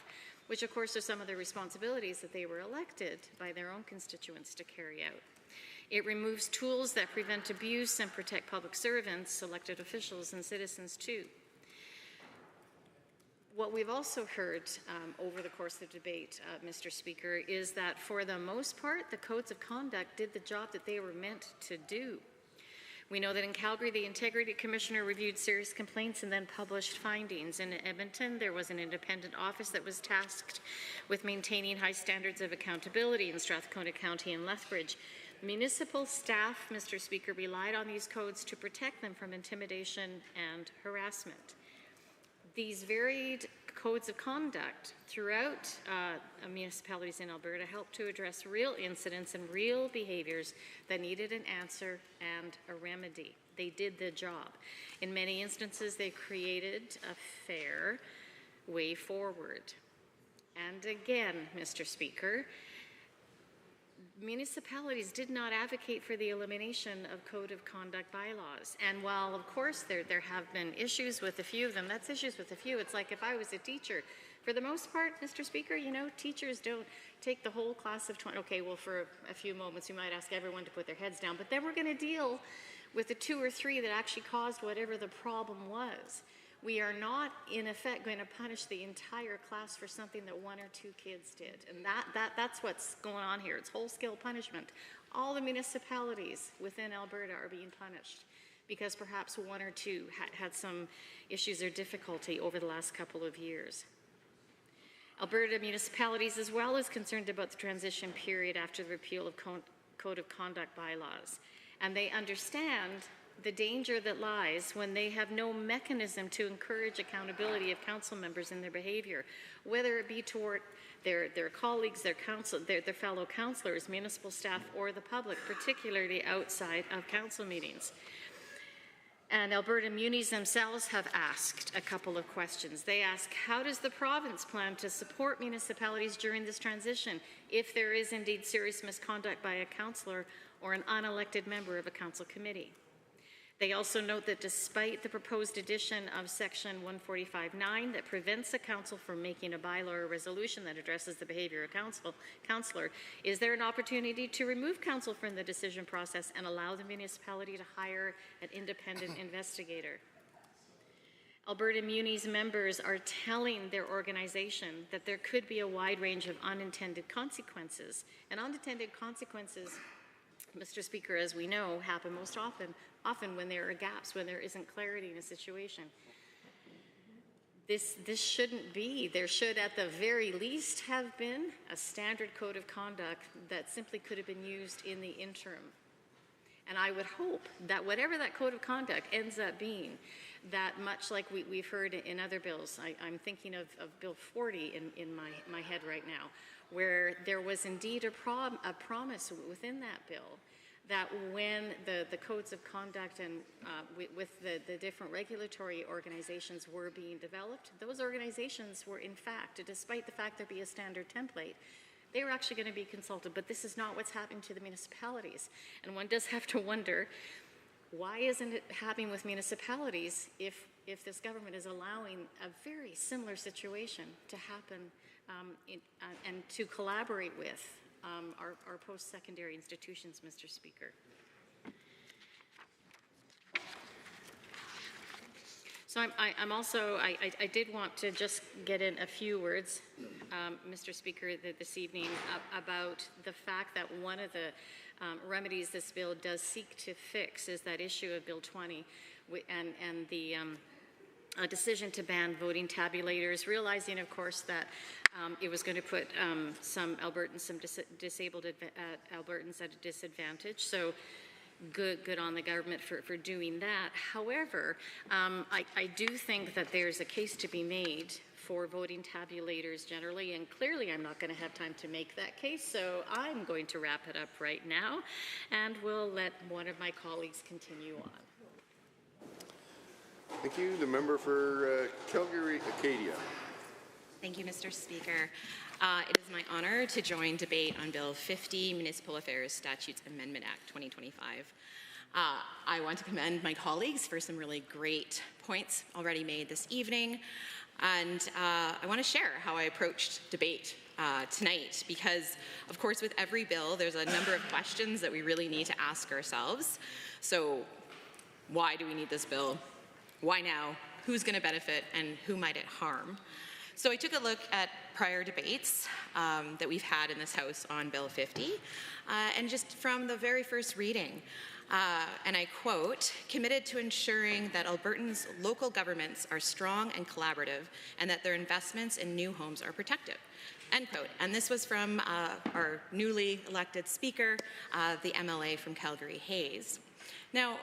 which of course are some of the responsibilities that they were elected by their own constituents to carry out. It removes tools that prevent abuse and protect public servants, elected officials, and citizens too. What we've also heard over the course of the debate, Mr. Speaker, is that for the most part, the codes of conduct did the job that they were meant to do. We know that in Calgary, the Integrity Commissioner reviewed serious complaints and then published findings. In Edmonton, there was an independent office that was tasked with maintaining high standards of accountability in Strathcona County and Lethbridge. Municipal staff, Mr. Speaker, relied on these codes to protect them from intimidation and harassment. These varied codes of conduct throughout municipalities in Alberta help to address real incidents and real behaviors that needed an answer and a remedy. They did the job. In many instances, they created a fair way forward. And again, Mr. Speaker, municipalities did not advocate for the elimination of code of conduct bylaws. And while, of course, there have been issues with a few of them, that's issues with a few. It's like if I was a teacher, for the most part, Mr. Speaker, you know, teachers don't take the whole class of 20. Okay, well, for a few moments, we might ask everyone to put their heads down, but then we're going to deal with the 2 or 3 that actually caused whatever the problem was. We are not, in effect, going to punish the entire class for something that 1 or 2 kids did. And that's what's going on here. It's whole-scale punishment. All the municipalities within Alberta are being punished because perhaps 1 or 2 had some issues or difficulty over the last couple of years. Alberta municipalities as well is concerned about the transition period after the repeal of Code of Conduct bylaws. And they understand the danger that lies when they have no mechanism to encourage accountability of council members in their behavior, whether it be toward their colleagues, their fellow councillors, municipal staff, or the public, particularly outside of council meetings. And Alberta munis themselves have asked a couple of questions. They ask, how does the province plan to support municipalities during this transition if there is indeed serious misconduct by a councillor or an unelected member of a council committee? They also note that despite the proposed addition of section 145.9 that prevents a council from making a bylaw or resolution that addresses the behavior of a councillor, is there an opportunity to remove council from the decision process and allow the municipality to hire an independent investigator? Alberta Munis members are telling their organization that there could be a wide range of unintended consequences. And unintended consequences, Mr. Speaker, as we know, happen most often when there are gaps, when there isn't clarity in a situation. This shouldn't be. There should, at the very least, have been a standard code of conduct that simply could have been used in the interim. And I would hope that whatever that code of conduct ends up being, that much like we've heard in other bills, I'm thinking of Bill 40 in my head right now, where there was indeed a promise within that bill that when the codes of conduct and with the different regulatory organizations were being developed, those organizations were in fact, despite the fact there be a standard template, they were actually going to be consulted. But this is not what's happening to the municipalities. And one does have to wonder, why isn't it happening with municipalities if this government is allowing a very similar situation to happen and to collaborate with our post-secondary institutions, Mr. Speaker? So I'm also, I did want to just get in a few words, Mr. Speaker, this evening about the fact that one of the remedies this bill does seek to fix is that issue of Bill 20 and the decision to ban voting tabulators, realizing, of course, that it was going to put some Albertans, some disabled Albertans at a disadvantage. So good on the government for doing that. However, I do think that there's a case to be made for voting tabulators generally, and clearly I'm not going to have time to make that case, so I'm going to wrap it up right now, and we'll let one of my colleagues continue on. Thank you. The member for Calgary-Acadia. Thank you, Mr. Speaker. It is my honor to join debate on Bill 50, Municipal Affairs Statutes Amendment Act 2025. I want to commend my colleagues for some really great points already made this evening. And I want to share how I approached debate tonight, because of course with every bill there's a number of questions that we really need to ask ourselves. So why do we need this bill? Why now? Who's going to benefit and who might it harm? So I took a look at prior debates that we've had in this House on Bill 50, and just from the very first reading, and I quote, "committed to ensuring that Albertans' local governments are strong and collaborative and that their investments in new homes are protected," end quote. And this was from our newly elected speaker, the MLA from Calgary, Hayes. Now,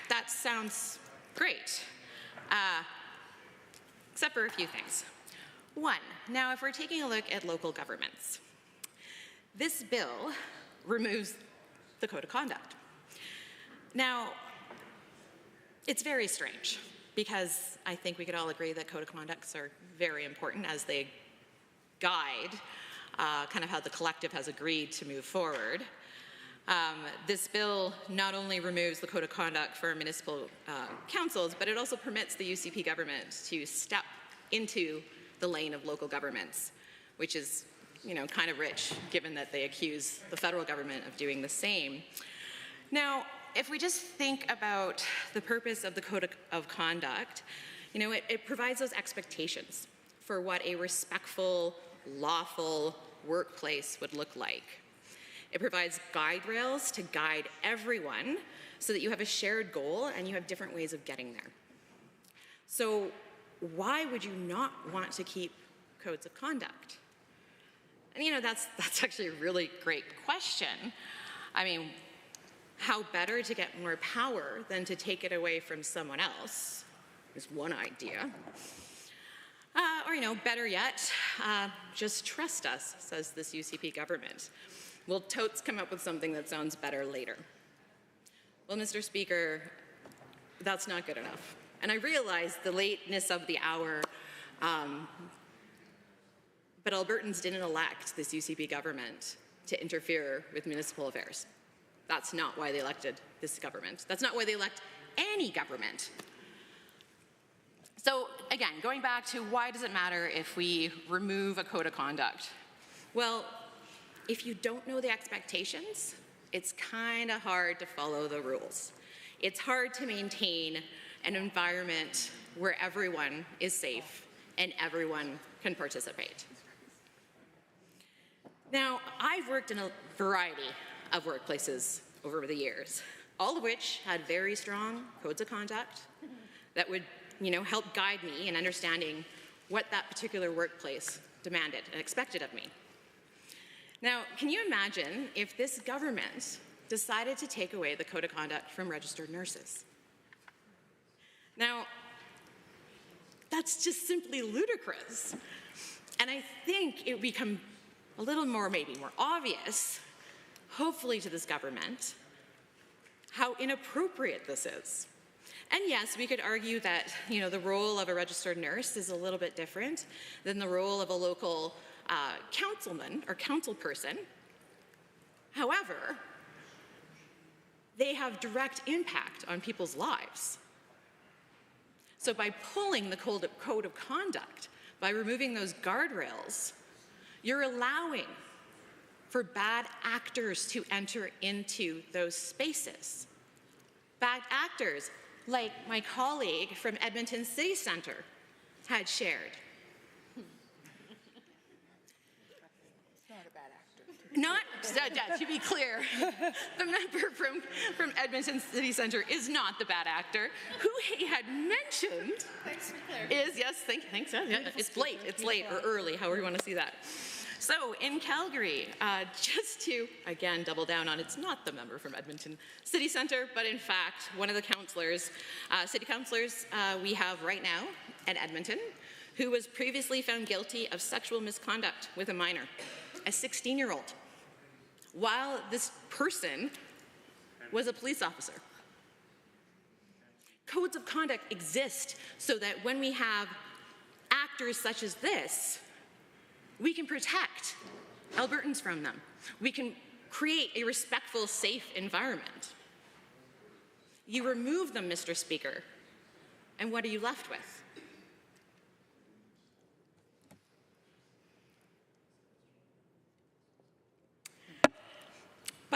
that sounds great, except for a few things. One, now if we're taking a look at local governments, this bill removes the Code of Conduct. Now, it's very strange, because I think we could all agree that Code of Conducts are very important as they guide kind of how the collective has agreed to move forward. This bill not only removes the Code of Conduct for municipal councils, but it also permits the UCP government to step into the lane of local governments, which is, you know, kind of rich, given that they accuse the federal government of doing the same. Now, if we just think about the purpose of the Code of Conduct, you know, it provides those expectations for what a respectful, lawful workplace would look like. It provides guide rails to guide everyone so that you have a shared goal and you have different ways of getting there. So why would you not want to keep codes of conduct? And you know, that's actually a really great question. I mean, how better to get more power than to take it away from someone else is one idea. Or, you know, better yet, just trust us, says this UCP government. We'll totes come up with something that sounds better later. Well, Mr. Speaker, that's not good enough. And I realize the lateness of the hour, but Albertans didn't elect this UCP government to interfere with municipal affairs. That's not why they elected this government. That's not why they elect any government. So again, going back to why does it matter if we remove a code of conduct? Well, if you don't know the expectations, it's kind of hard to follow the rules. It's hard to maintain an environment where everyone is safe and everyone can participate. Now, I've worked in a variety of workplaces over the years, all of which had very strong codes of conduct that would, you know, help guide me in understanding what that particular workplace demanded and expected of me. Now, can you imagine if this government decided to take away the code of conduct from registered nurses? Now, that's just simply ludicrous. And I think it would become a little more, maybe more obvious, hopefully to this government, how inappropriate this is. And yes, we could argue that, you know, the role of a registered nurse is a little bit different than the role of a local councilman or council person. However, they have direct impact on people's lives. So by pulling the code of conduct, by removing those guardrails, you're allowing for bad actors to enter into those spaces. Bad actors, like my colleague from Edmonton City Centre had shared. Not, to be clear, the member from Edmonton City Centre is not the bad actor. Who he had mentioned is, yes, thanks, yeah, it's late or early, however you want to see that. So in Calgary, just to, again, double down on, it's not the member from Edmonton City Centre, but in fact, one of the councillors, city councillors we have right now at Edmonton, who was previously found guilty of sexual misconduct with a minor, a 16-year-old, while this person was a police officer. Codes of conduct exist so that when we have actors such as this, we can protect Albertans from them. We can create a respectful, safe environment. You remove them, Mr. Speaker, and what are you left with?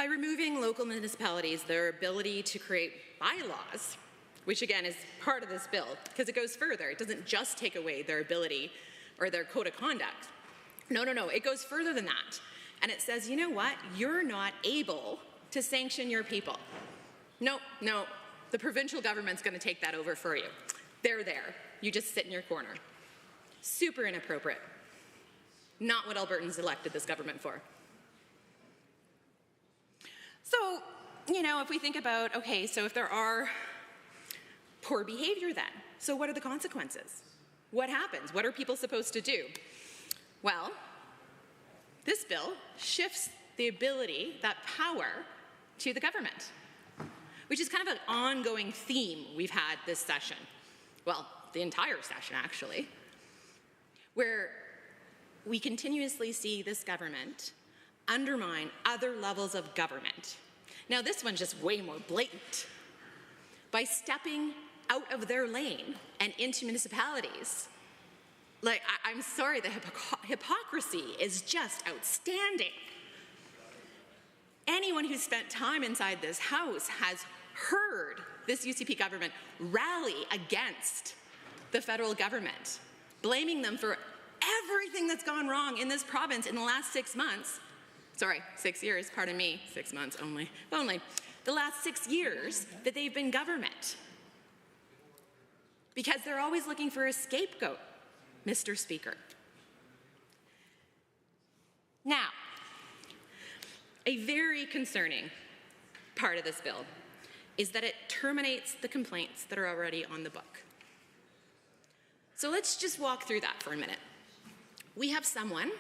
By removing local municipalities their ability to create bylaws, which again is part of this bill, because it goes further. It doesn't just take away their ability or their code of conduct. No, it goes further than that. And it says, you know what? You're not able to sanction your people. No, the provincial government's going to take that over for you. They're there. You just sit in your corner. Super inappropriate. Not what Albertans elected this government for. So, if we think about, okay, so if there are poor behavior then, so what are the consequences? What happens? What are people supposed to do? Well, this bill shifts the ability, that power, to the government, which is kind of an ongoing theme we've had this session. Well, the entire session, actually, where we continuously see this government undermine other levels of government. Now, this one's just way more blatant. By stepping out of their lane and into municipalities, I'm sorry, the hypocrisy is just outstanding. Anyone who's spent time inside this house has heard this UCP government rally against the federal government, blaming them for everything that's gone wrong in this province in the last 6 months. Sorry, 6 years, pardon me, 6 months only. The last 6 years that they've been government. Because they're always looking for a scapegoat, Mr. Speaker. Now, a very concerning part of this bill is that it terminates the complaints that are already on the book. So let's just walk through that for a minute. We have someone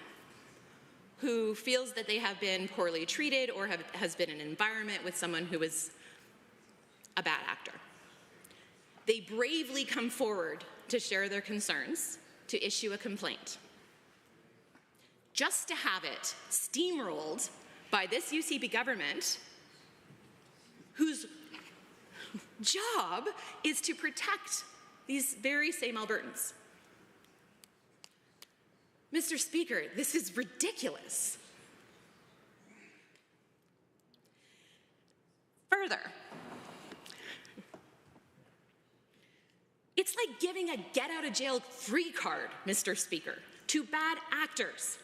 who feels that they have been poorly treated or has been in an environment with someone who is a bad actor. They bravely come forward to share their concerns, to issue a complaint, just to have it steamrolled by this UCP government, whose job is to protect these very same Albertans. Mr. Speaker, this is ridiculous. Further, it's like giving a get-out-of-jail-free card, Mr. Speaker, to bad actors.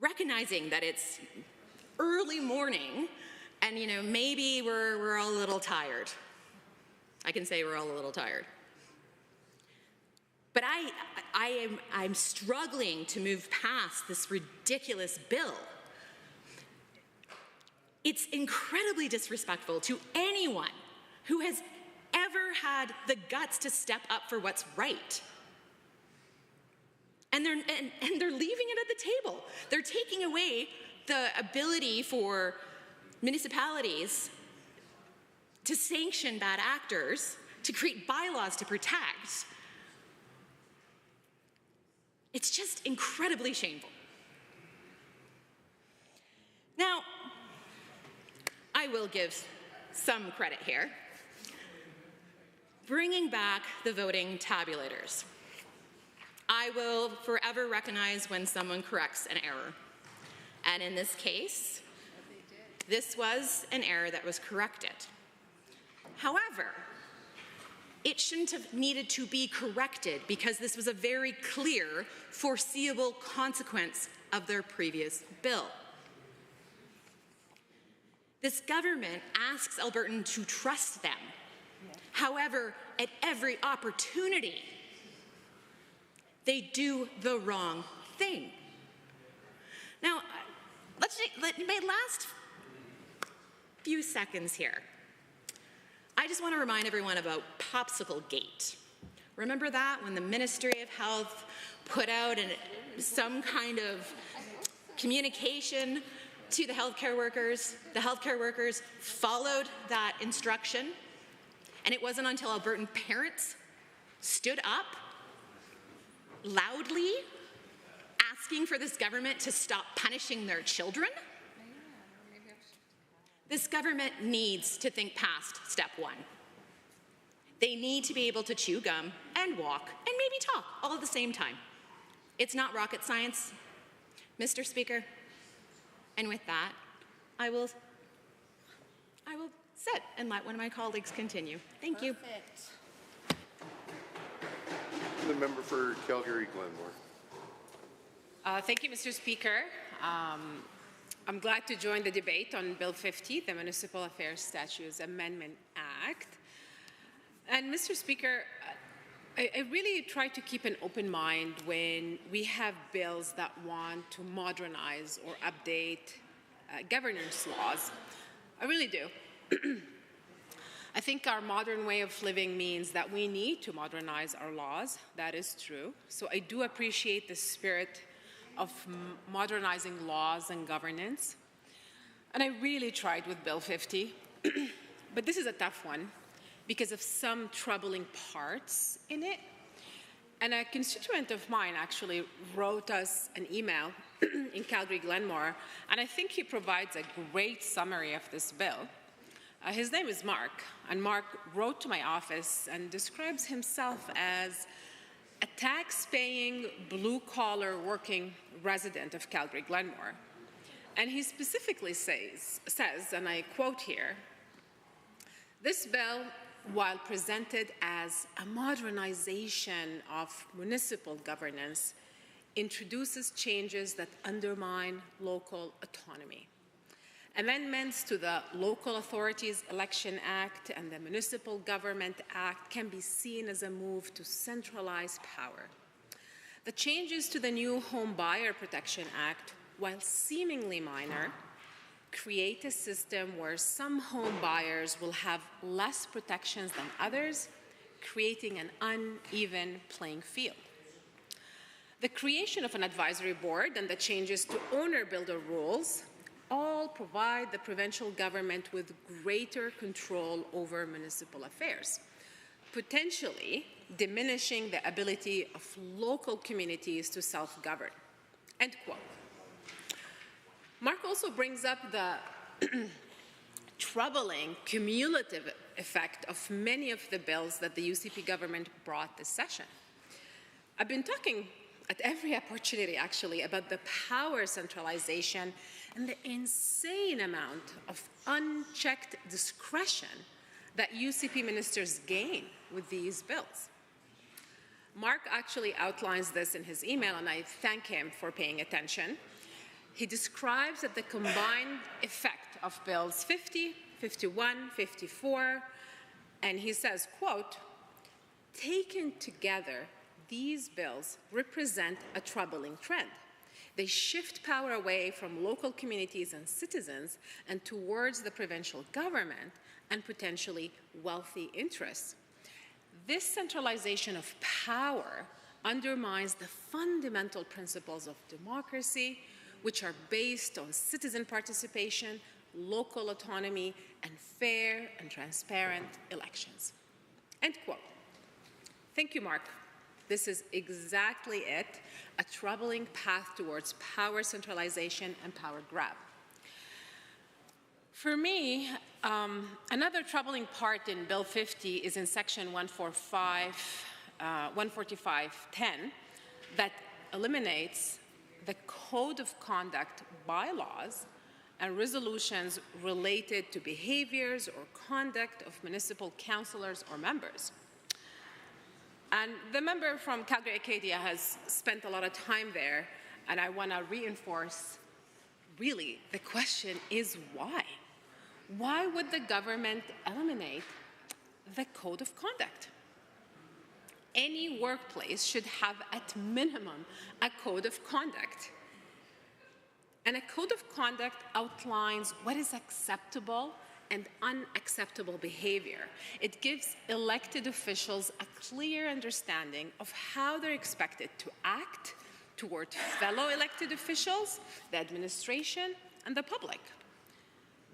Recognizing that it's early morning and, maybe we're all a little tired. I can say we're all a little tired. But I'm struggling to move past this ridiculous bill. It's incredibly disrespectful to anyone who has ever had the guts to step up for what's right. And they're leaving it at the table. They're taking away the ability for municipalities to sanction bad actors, to create bylaws to protect. It's just incredibly shameful. Now, I will give some credit here. Bringing back the voting tabulators. I will forever recognize when someone corrects an error. And in this case, this was an error that was corrected. However, it shouldn't have needed to be corrected because this was a very clear, foreseeable consequence of their previous bill. This government asks Albertans to trust them. However, at every opportunity, they do the wrong thing. Now, my last few seconds here. I just want to remind everyone about Popsicle Gate. Remember that when the Ministry of Health put out some kind of communication to the healthcare workers? The healthcare workers followed that instruction, and it wasn't until Albertan parents stood up loudly asking for this government to stop punishing their children. This government needs to think past step one. They need to be able to chew gum and walk and maybe talk all at the same time. It's not rocket science, Mr. Speaker. And with that, I will sit and let one of my colleagues continue. Thank you. The member for Calgary-Glenmore. Thank you, Mr. Speaker. I'm glad to join the debate on Bill 50, the Municipal Affairs Statutes Amendment Act. And Mr. Speaker, I really try to keep an open mind when we have bills that want to modernize or update governance laws. I really do. I think our modern way of living means that we need to modernize our laws. That is true. So I do appreciate the spirit of modernizing laws and governance. And I really tried with Bill 50. But this is a tough one because of some troubling parts in it. And a constituent of mine actually wrote us an email in Calgary-Glenmore, and I think he provides a great summary of this bill. His name is Mark, and Mark wrote to my office and describes himself as a tax-paying, blue-collar working resident of Calgary-Glenmore. And he specifically says, and I quote here, "This bill, while presented as a modernization of municipal governance, introduces changes that undermine local autonomy. Amendments to the Local Authorities Election Act and the Municipal Government Act can be seen as a move to centralize power. The changes to the new Home Buyer Protection Act, while seemingly minor, create a system where some home buyers will have less protections than others, creating an uneven playing field. The creation of an advisory board and the changes to owner-builder rules all provide the provincial government with greater control over municipal affairs, potentially diminishing the ability of local communities to self-govern." End quote. Mark also brings up the troubling cumulative effect of many of the bills that the UCP government brought this session. I've been talking at every opportunity, actually, about the power centralization and the insane amount of unchecked discretion that UCP ministers gain with these bills. Mark actually outlines this in his email, and I thank him for paying attention. He describes that the combined effect of bills 50, 51, 54, and he says, quote, "Taken together, these bills represent a troubling trend. They shift power away from local communities and citizens and towards the provincial government and potentially wealthy interests. This centralization of power undermines the fundamental principles of democracy, which are based on citizen participation, local autonomy, and fair and transparent elections." End quote. Thank you, Mark. This is exactly it, a troubling path towards power centralization and power grab. For me, another troubling part in Bill 50 is in section 145.10 that eliminates the Code of Conduct bylaws and resolutions related to behaviors or conduct of municipal councillors or members. And the member from Calgary-Acadia has spent a lot of time there, and I want to reinforce, really, the question is why? Why would the government eliminate the Code of Conduct? Any workplace should have, at minimum, a Code of Conduct. And a Code of Conduct outlines what is acceptable and unacceptable behavior. It gives elected officials a clear understanding of how they're expected to act toward fellow elected officials, the administration, and the public.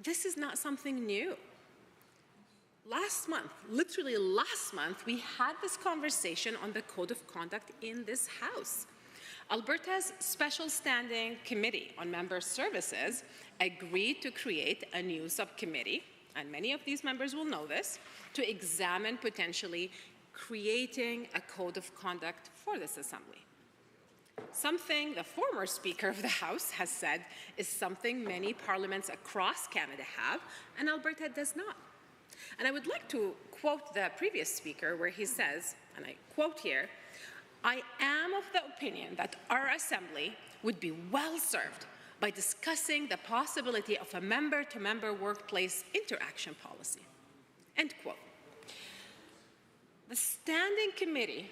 This is not something new. Last month, literally last month, we had this conversation on the Code of Conduct in this House. Alberta's Special Standing Committee on Member Services agreed to create a new subcommittee, and many of these members will know this, to examine potentially creating a Code of Conduct for this Assembly. something the former Speaker of the House has said is something many parliaments across Canada have, and Alberta does not. And I would like to quote the previous Speaker where he says, and I quote here, "I am of the opinion that our Assembly would be well served by discussing the possibility of a member-to-member workplace interaction policy." End quote. The standing committee,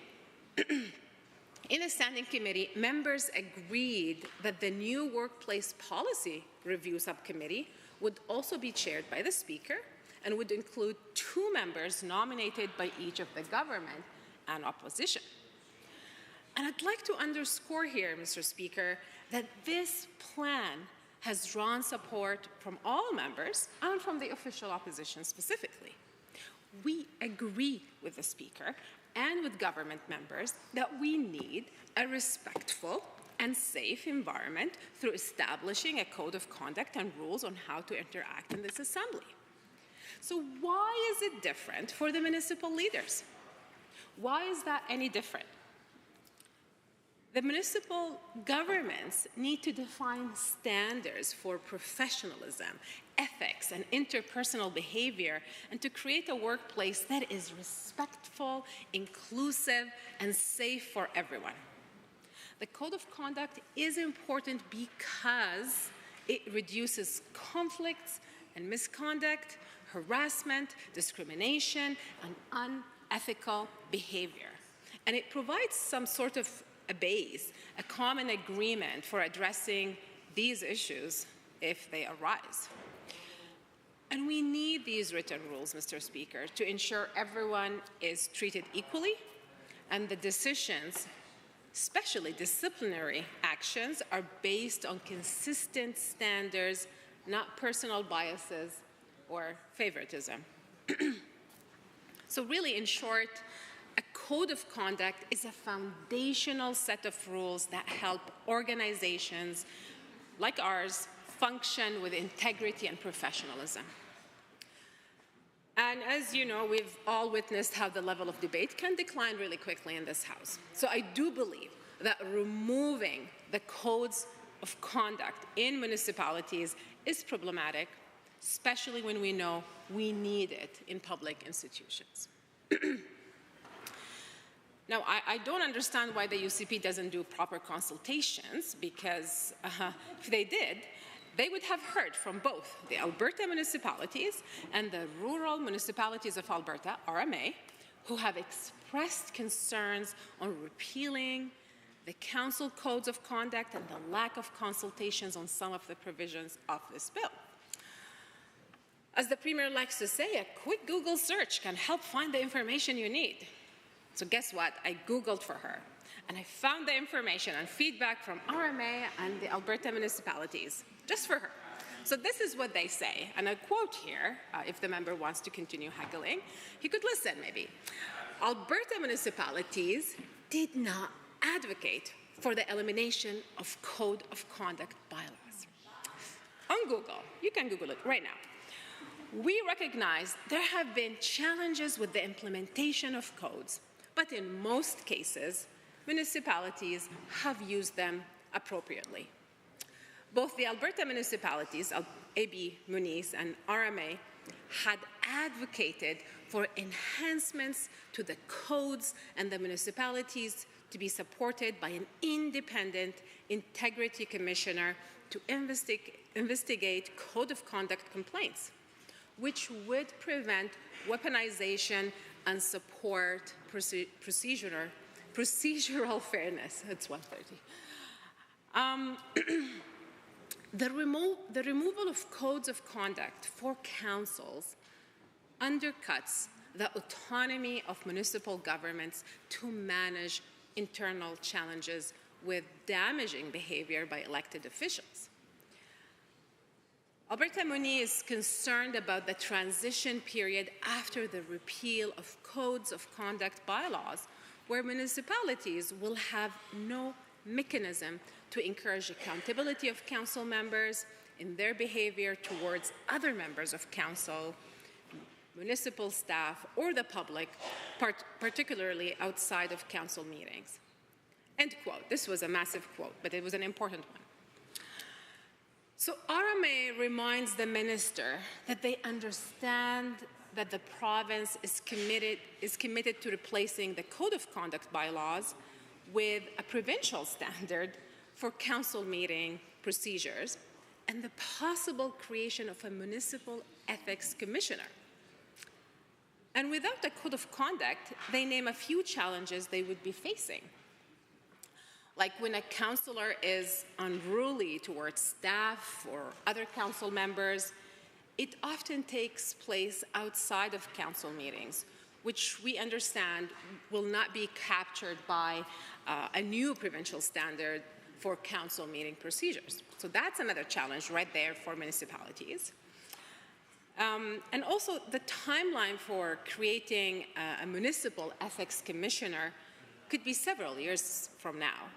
in the standing committee, members agreed that the new workplace policy review subcommittee would also be chaired by the Speaker and would include 2 members nominated by each of the government and opposition. And I'd like to underscore here, Mr. Speaker, that this plan has drawn support from all members and from the official opposition specifically. We agree with the Speaker and with government members that we need a respectful and safe environment through establishing a code of conduct and rules on how to interact in this Assembly. So why is it different for the municipal leaders? Why is that any different? The municipal governments need to define standards for professionalism, ethics, and interpersonal behavior, and to create a workplace that is respectful, inclusive, and safe for everyone. The Code of Conduct is important because it reduces conflicts and misconduct, harassment, discrimination, and unethical behavior. And it provides some sort of a base, a common agreement for addressing these issues if they arise. And we need these written rules, Mr. Speaker, to ensure everyone is treated equally and the decisions, especially disciplinary actions, are based on consistent standards, not personal biases or favoritism. So really, in short, a code of conduct is a foundational set of rules that help organizations like ours function with integrity and professionalism. And as you know, we've all witnessed how the level of debate can decline really quickly in this House. So I do believe that removing the codes of conduct in municipalities is problematic, especially when we know we need it in public institutions. Now, I don't understand why the UCP doesn't do proper consultations, because if they did, they would have heard from both the Alberta municipalities and the rural municipalities of Alberta, RMA, who have expressed concerns on repealing the council codes of conduct and the lack of consultations on some of the provisions of this bill. As the Premier likes to say, a quick Google search can help find the information you need. So guess what? I Googled for her, and I found the information and feedback from RMA and the Alberta municipalities, just for her. So this is what they say, and I quote here, if the member wants to continue haggling, he could listen maybe. Alberta municipalities did not advocate for the elimination of Code of Conduct bylaws. On Google, you can Google it right now. We recognize there have been challenges with the implementation of codes, but in most cases, municipalities have used them appropriately. Both the Alberta municipalities, AB Muniz and RMA, had advocated for enhancements to the codes and the municipalities to be supported by an independent integrity commissioner to investigate code of conduct complaints, which would prevent weaponization and support procedural fairness. It's 1:30. The removal of codes of conduct for councils undercuts the autonomy of municipal governments to manage internal challenges with damaging behavior by elected officials. Alberta Muni is concerned about the transition period after the repeal of codes of conduct bylaws, where municipalities will have no mechanism to encourage accountability of council members in their behavior towards other members of council, municipal staff, or the public, particularly outside of council meetings. End quote. This was a massive quote, but it was an important one. So RMA reminds the minister that they understand that the province is committed to replacing the Code of Conduct bylaws with a provincial standard for council meeting procedures and the possible creation of a municipal ethics commissioner. And without a code of conduct, they name a few challenges they would be facing. Like when a councillor is unruly towards staff or other council members, it often takes place outside of council meetings, which we understand will not be captured by a new provincial standard for council meeting procedures. So that's another challenge right there for municipalities. And also the timeline for creating a municipal ethics commissioner could be several years from now.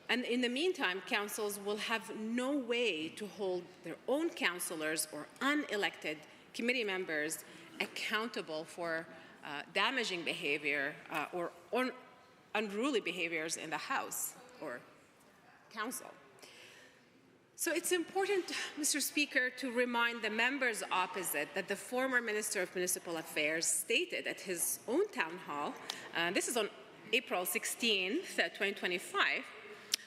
And in the meantime, councils will have no way to hold their own councillors or unelected committee members accountable for damaging behavior or unruly behaviors in the House or Council. So it's important, Mr. Speaker, to remind the members opposite that the former Minister of Municipal Affairs stated at his own town hall, this is on April 16th, 2025,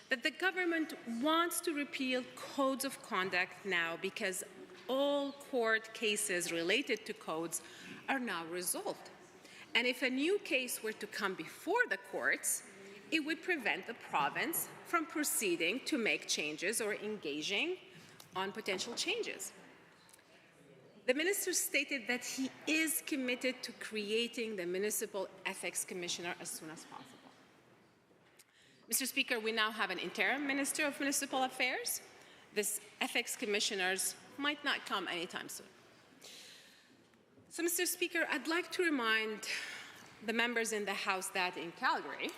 that the government wants to repeal codes of conduct now because all court cases related to codes are now resolved. And if a new case were to come before the courts, it would prevent the province from proceeding to make changes or engaging on potential changes. The minister stated that he is committed to creating the Municipal Ethics Commissioner as soon as possible. Mr. Speaker, we now have an interim Minister of Municipal Affairs. This ethics commissioners might not come anytime soon. So, Mr. Speaker, I'd like to remind the members in the House that in Calgary,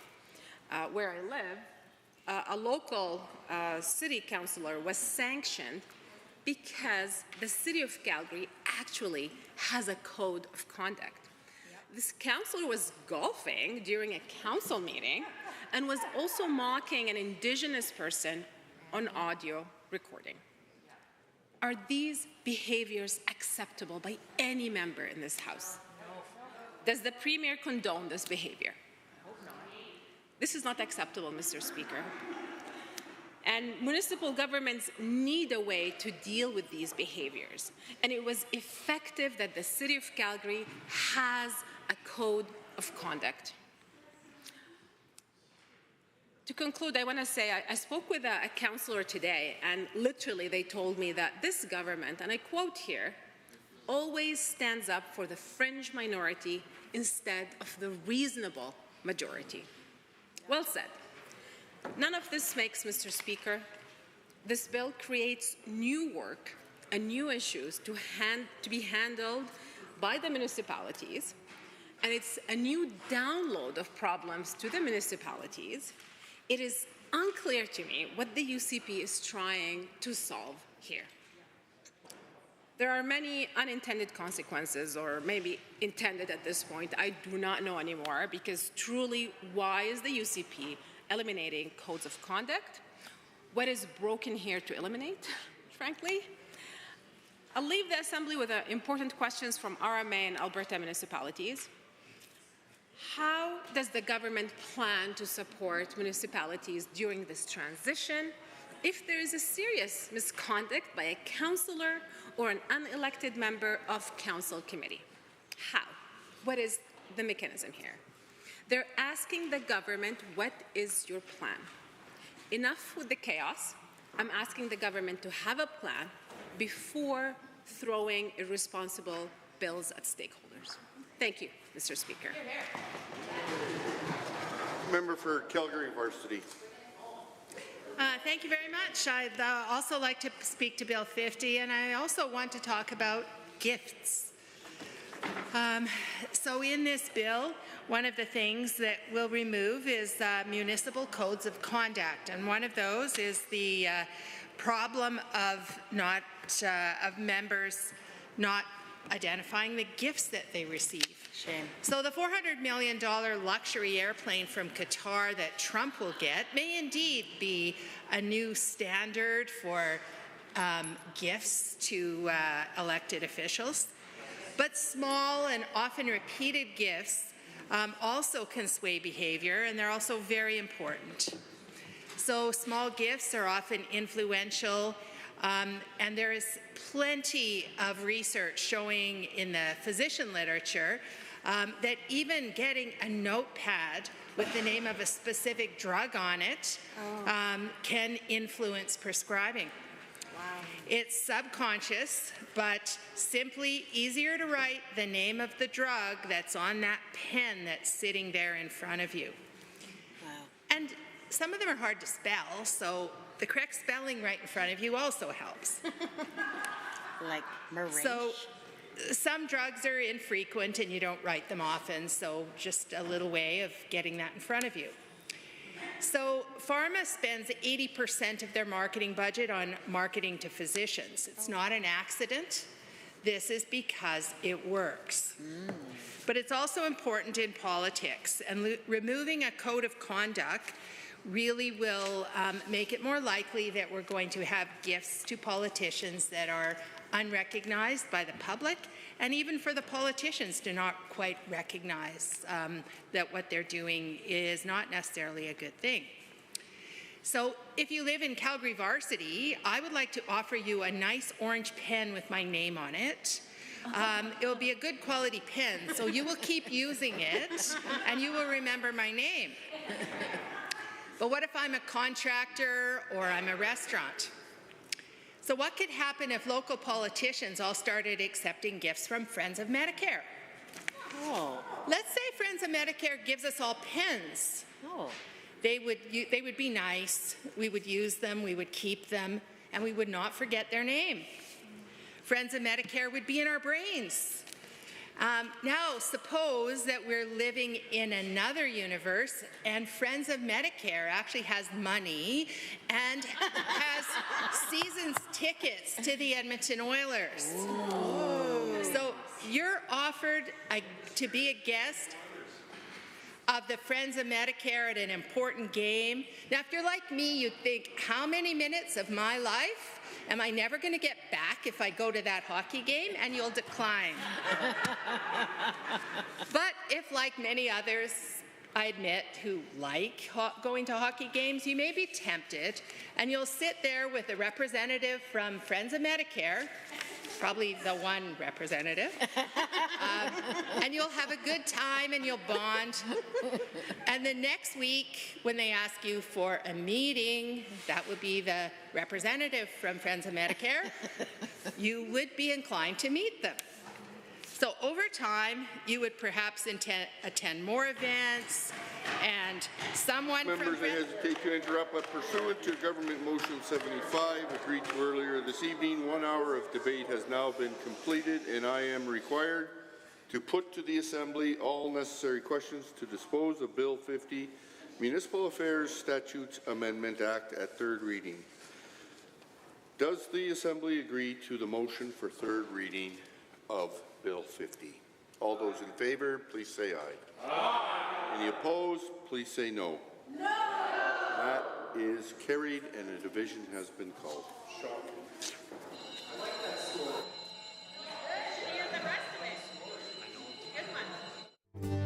where I live, a local city councillor was sanctioned because the city of Calgary actually has a code of conduct. This councillor was golfing during a council meeting and was also mocking an Indigenous person on audio recording. Are these behaviors acceptable by any member in this House? Does the Premier condone this behavior? This is not acceptable, Mr. Speaker. And municipal governments need a way to deal with these behaviors. And it was effective that the City of Calgary has a code of conduct. To conclude, I want to say I spoke with a councillor today, and literally they told me that this government, and I quote here, always stands up for the fringe minority instead of the reasonable majority. Well said. None of this makes, Mr. Speaker. This bill creates new work and new issues to be handled by the municipalities, and it's a new download of problems to the municipalities. It is unclear to me what the UCP is trying to solve here. There are many unintended consequences, or maybe intended at this point. I do not know anymore, because truly, why is the UCP eliminating codes of conduct? What is broken here to eliminate, frankly? I'll leave the Assembly with important questions from RMA and Alberta municipalities. How does the government plan to support municipalities during this transition if there is a serious misconduct by a councillor or an unelected member of council committee? How? What is the mechanism here? They're asking the government, what is your plan? Enough with the chaos. I'm asking the government to have a plan before throwing irresponsible bills at stakeholders. Thank you, Mr. Speaker. Member for Calgary Varsity. Thank you very much. I'd also like to speak to Bill 50, and I also want to talk about gifts. So in this bill, one of the things that we'll remove is municipal codes of conduct, and one of those is the problem of members not identifying the gifts that they receive. Shame. So the $400 million luxury airplane from Qatar that Trump will get may indeed be a new standard for gifts to elected officials. But small and often repeated gifts also can sway behavior, and they're also very important. So small gifts are often influential, and there is plenty of research showing in the physician literature that even getting a notepad with the name of a specific drug on it can influence prescribing. Wow. It's subconscious, but simply easier to write the name of the drug that's on that pen that's sitting there in front of you. Wow. And some of them are hard to spell, so the correct spelling right in front of you also helps. Like Marie. So some drugs are infrequent and you don't write them often, so just a little way of getting that in front of you. So pharma spends 80% of their marketing budget on marketing to physicians. It's not an accident. This is because it works. But it's also important in politics, and removing a code of conduct really will make it more likely that we're going to have gifts to politicians that are unrecognized by the public, and even for the politicians to not quite recognize that what they're doing is not necessarily a good thing. So if you live in Calgary Varsity, I would like to offer you a nice orange pen with my name on it. It will be a good quality pen, so you will keep using it and you will remember my name. But what if I'm a contractor or I'm a restaurant? So what could happen if local politicians all started accepting gifts from Friends of Medicare? Oh. Let's say Friends of Medicare gives us all pens. Oh. They would be nice, we would use them, we would keep them, and we would not forget their name. Friends of Medicare would be in our brains. Now, suppose that we're living in another universe and Friends of Medicare actually has money and has season's tickets to the Edmonton Oilers. Ooh. So you're offered to be a guest of the Friends of Medicare at an important game. Now, if you're like me, you'd think, how many minutes of my life am I never going to get back if I go to that hockey game? And you'll decline. But if, like many others, I admit, who like going to hockey games, you may be tempted, and you'll sit there with a representative from Friends of Medicare, probably the one representative, and you'll have a good time and you'll bond. And the next week, when they ask you for a meeting, that would be the representative from Friends of Medicare, you would be inclined to meet them. So over time, you would perhaps attend more events, and someone Members, from I hesitate to interrupt, but pursuant to Government Motion 75, agreed to earlier this evening, 1 hour of debate has now been completed, and I am required to put to the Assembly all necessary questions to dispose of Bill 50, Municipal Affairs Statutes Amendment Act at third reading. Does the Assembly agree to the motion for third reading of Bill 50? All those in favor, please say aye. Aye. Any opposed, please say no. No. That is carried and a division has been called. I like that score. The rest of it. Good one.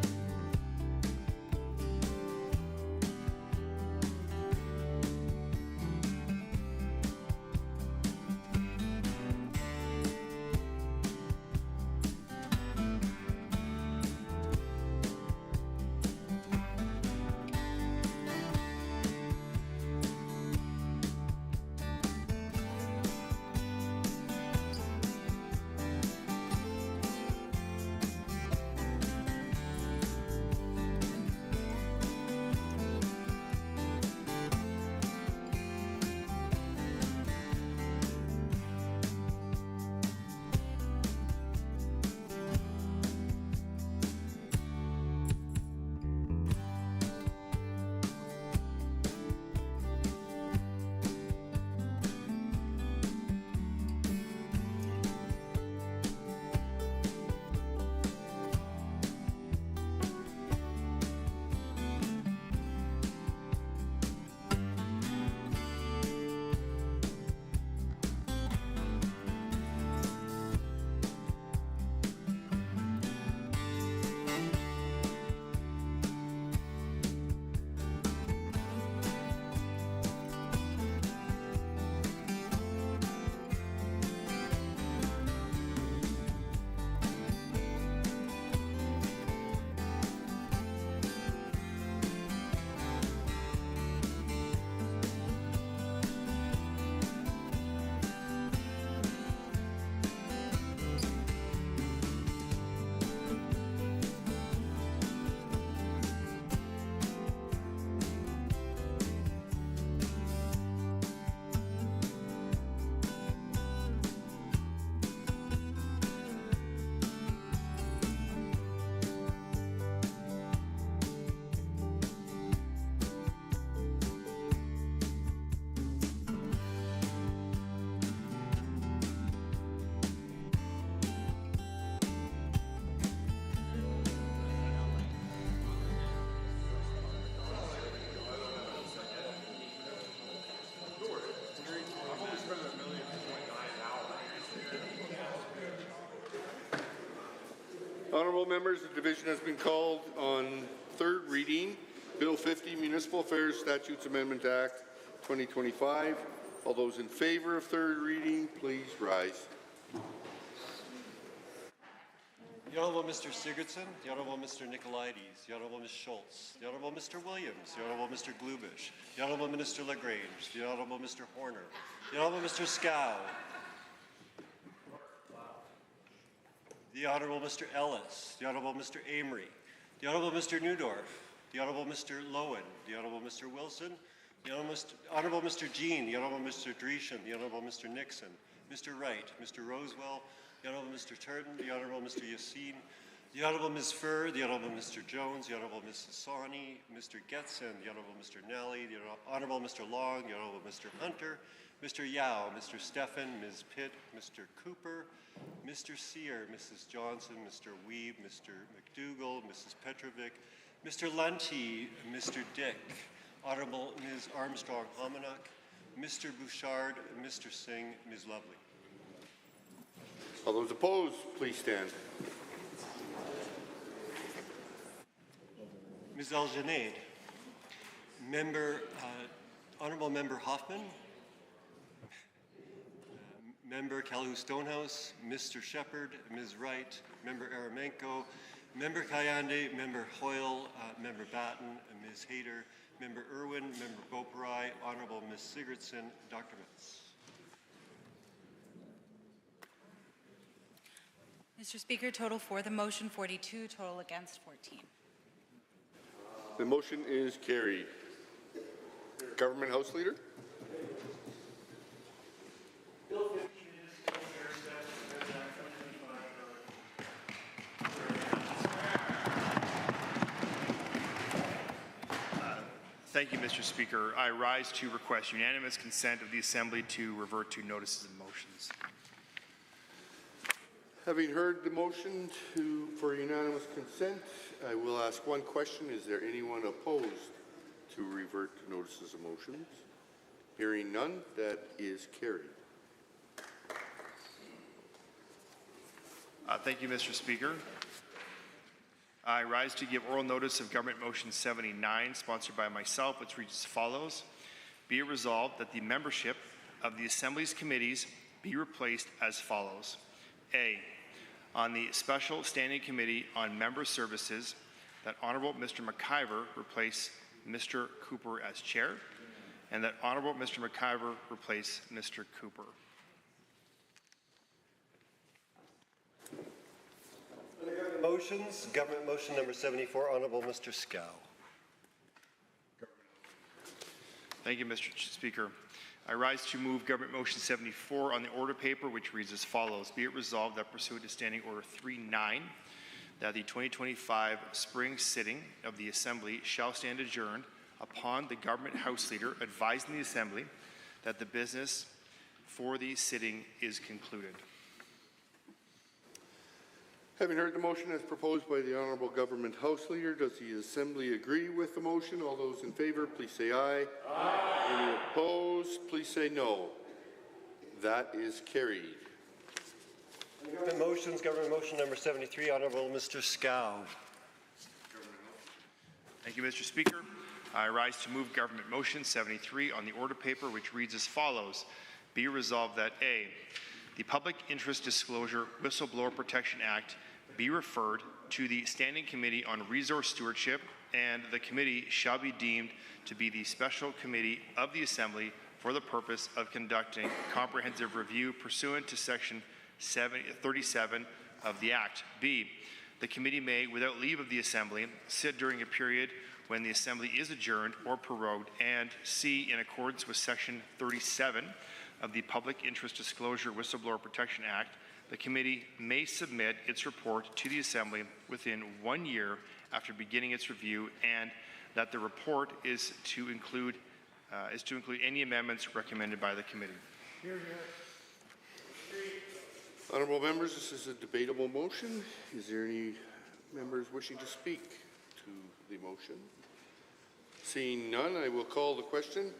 Honourable members, the division has been called on third reading. Bill 50, Municipal Affairs Statutes Amendment Act 2025. All those in favour of third reading, please rise. The Honourable Mr. Sigurdsson, the Honourable Mr. Nicolaides, the Honourable Ms. Schultz, the Honourable Mr. Williams, the Honourable Mr. Glubish, the Honourable Minister Lagrange, the Honourable Mr. Horner, the Honourable Mr. Scow, the Honourable Mr. Ellis, the Honourable Mr. Amory, the Honourable Mr. Newdorf, the Honourable Mr. Lowen, the Honourable Mr. Wilson, the Honourable Mr. Jean, the Honourable Mr. Dreeshen, the Honourable Mr. Nixon, Mr. Wright, Mr. Rosewell, the Honourable Mr. Turton, the Honourable Mr. Yassine, the Honourable Ms. Furr, the Honourable Mr. Jones, the Honourable Mrs. Sawney, Mr. Getson, the Honourable Mr. Nally, the Honourable Mr. Long, the Honourable Mr. Hunter, Mr. Yao, Mr. Stephan, Ms. Pitt, Mr. Cooper, Mr. Sear, Mrs. Johnson, Mr. Weeb, Mr. McDougall, Mrs. Petrovic, Mr. Lunty, Mr. Dick, Honourable Ms. Armstrong-Hominack, Mr. Bouchard, Mr. Singh, Ms. Lovely. All those opposed, please stand. Ms. Algenaid, Honourable Member Hoffman, Member Calhoun Stonehouse, Mr. Shepherd, Ms. Wright, Member Aramenko, Member Kayande, Member Hoyle, Member Batten, Ms. Hayter, Member Irwin, Member Beaupre, Honourable Ms. Sigurdsson, Dr. Metz. Mr. Speaker, total for the motion 42, total against 14. The motion is carried. Government House Leader. Thank you, Mr. Speaker. I rise to request unanimous consent of the Assembly to revert to notices and motions. Having heard the motion for unanimous consent, I will ask one question. Is there anyone opposed to revert to notices of motions? Hearing none, that is carried. Thank you, Mr. Speaker. I rise to give oral notice of Government Motion 79, sponsored by myself, which reads as follows. Be it resolved that the membership of the Assembly's committees be replaced as follows. A, on the Special Standing Committee on Member Services, that Honourable Mr. McIver replace Mr. Cooper as chair, and that Honourable Mr. McIver replace Mr. Cooper. Motions, Government Motion number 74, Honourable Mr. Scow. Thank you, Mr. Speaker. I rise to move Government Motion 74 on the order paper, which reads as follows. Be it resolved that pursuant to Standing Order 3.9, that the 2025 spring sitting of the Assembly shall stand adjourned upon the Government House Leader advising the Assembly that the business for the sitting is concluded. Having heard the motion as proposed by the Honourable Government House Leader, does the Assembly agree with the motion? All those in favour, please say aye. Aye. Any opposed, please say no. That is carried. Government Motions, Government Motion number 73, Honourable Mr. Scow. Thank you, Mr. Speaker. I rise to move Government Motion 73 on the order paper, which reads as follows. Be resolved that A, the Public Interest Disclosure Whistleblower Protection Act be referred to the Standing Committee on Resource Stewardship, and the committee shall be deemed to be the special committee of the Assembly for the purpose of conducting comprehensive review pursuant to Section 37 of the Act. B, the committee may, without leave of the Assembly, sit during a period when the Assembly is adjourned or prorogued, and C, in accordance with Section 37 of the Public Interest Disclosure Whistleblower Protection Act, the committee may submit its report to the Assembly within 1 year after beginning its review, and that the report is to include any amendments recommended by the committee. Here, here. Honourable members, this is a debatable motion. Is there any members wishing to speak to the motion? Seeing none, I will call the question.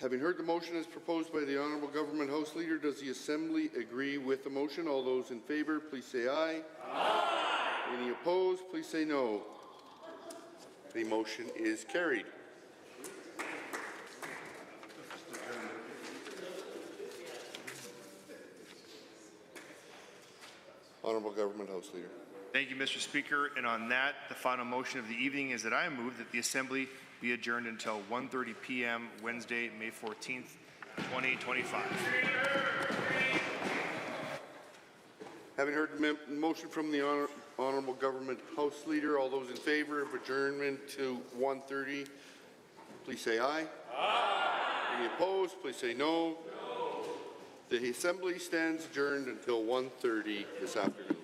Having heard the motion as proposed by the Honourable Government House Leader, does the Assembly agree with the motion? All those in favour, please say aye. Aye. Any opposed, please say no. The motion is carried. Honourable Government House Leader. Thank you, Mr. Speaker. And on that, the final motion of the evening is that I move that the Assembly be adjourned until 1:30 p.m. Wednesday, May 14th, 2025. Having heard the motion from the Honourable Government House Leader, all those in favour of adjournment to 1:30, please say aye. Aye. Any opposed, please say no. No. The Assembly stands adjourned until 1:30 this afternoon.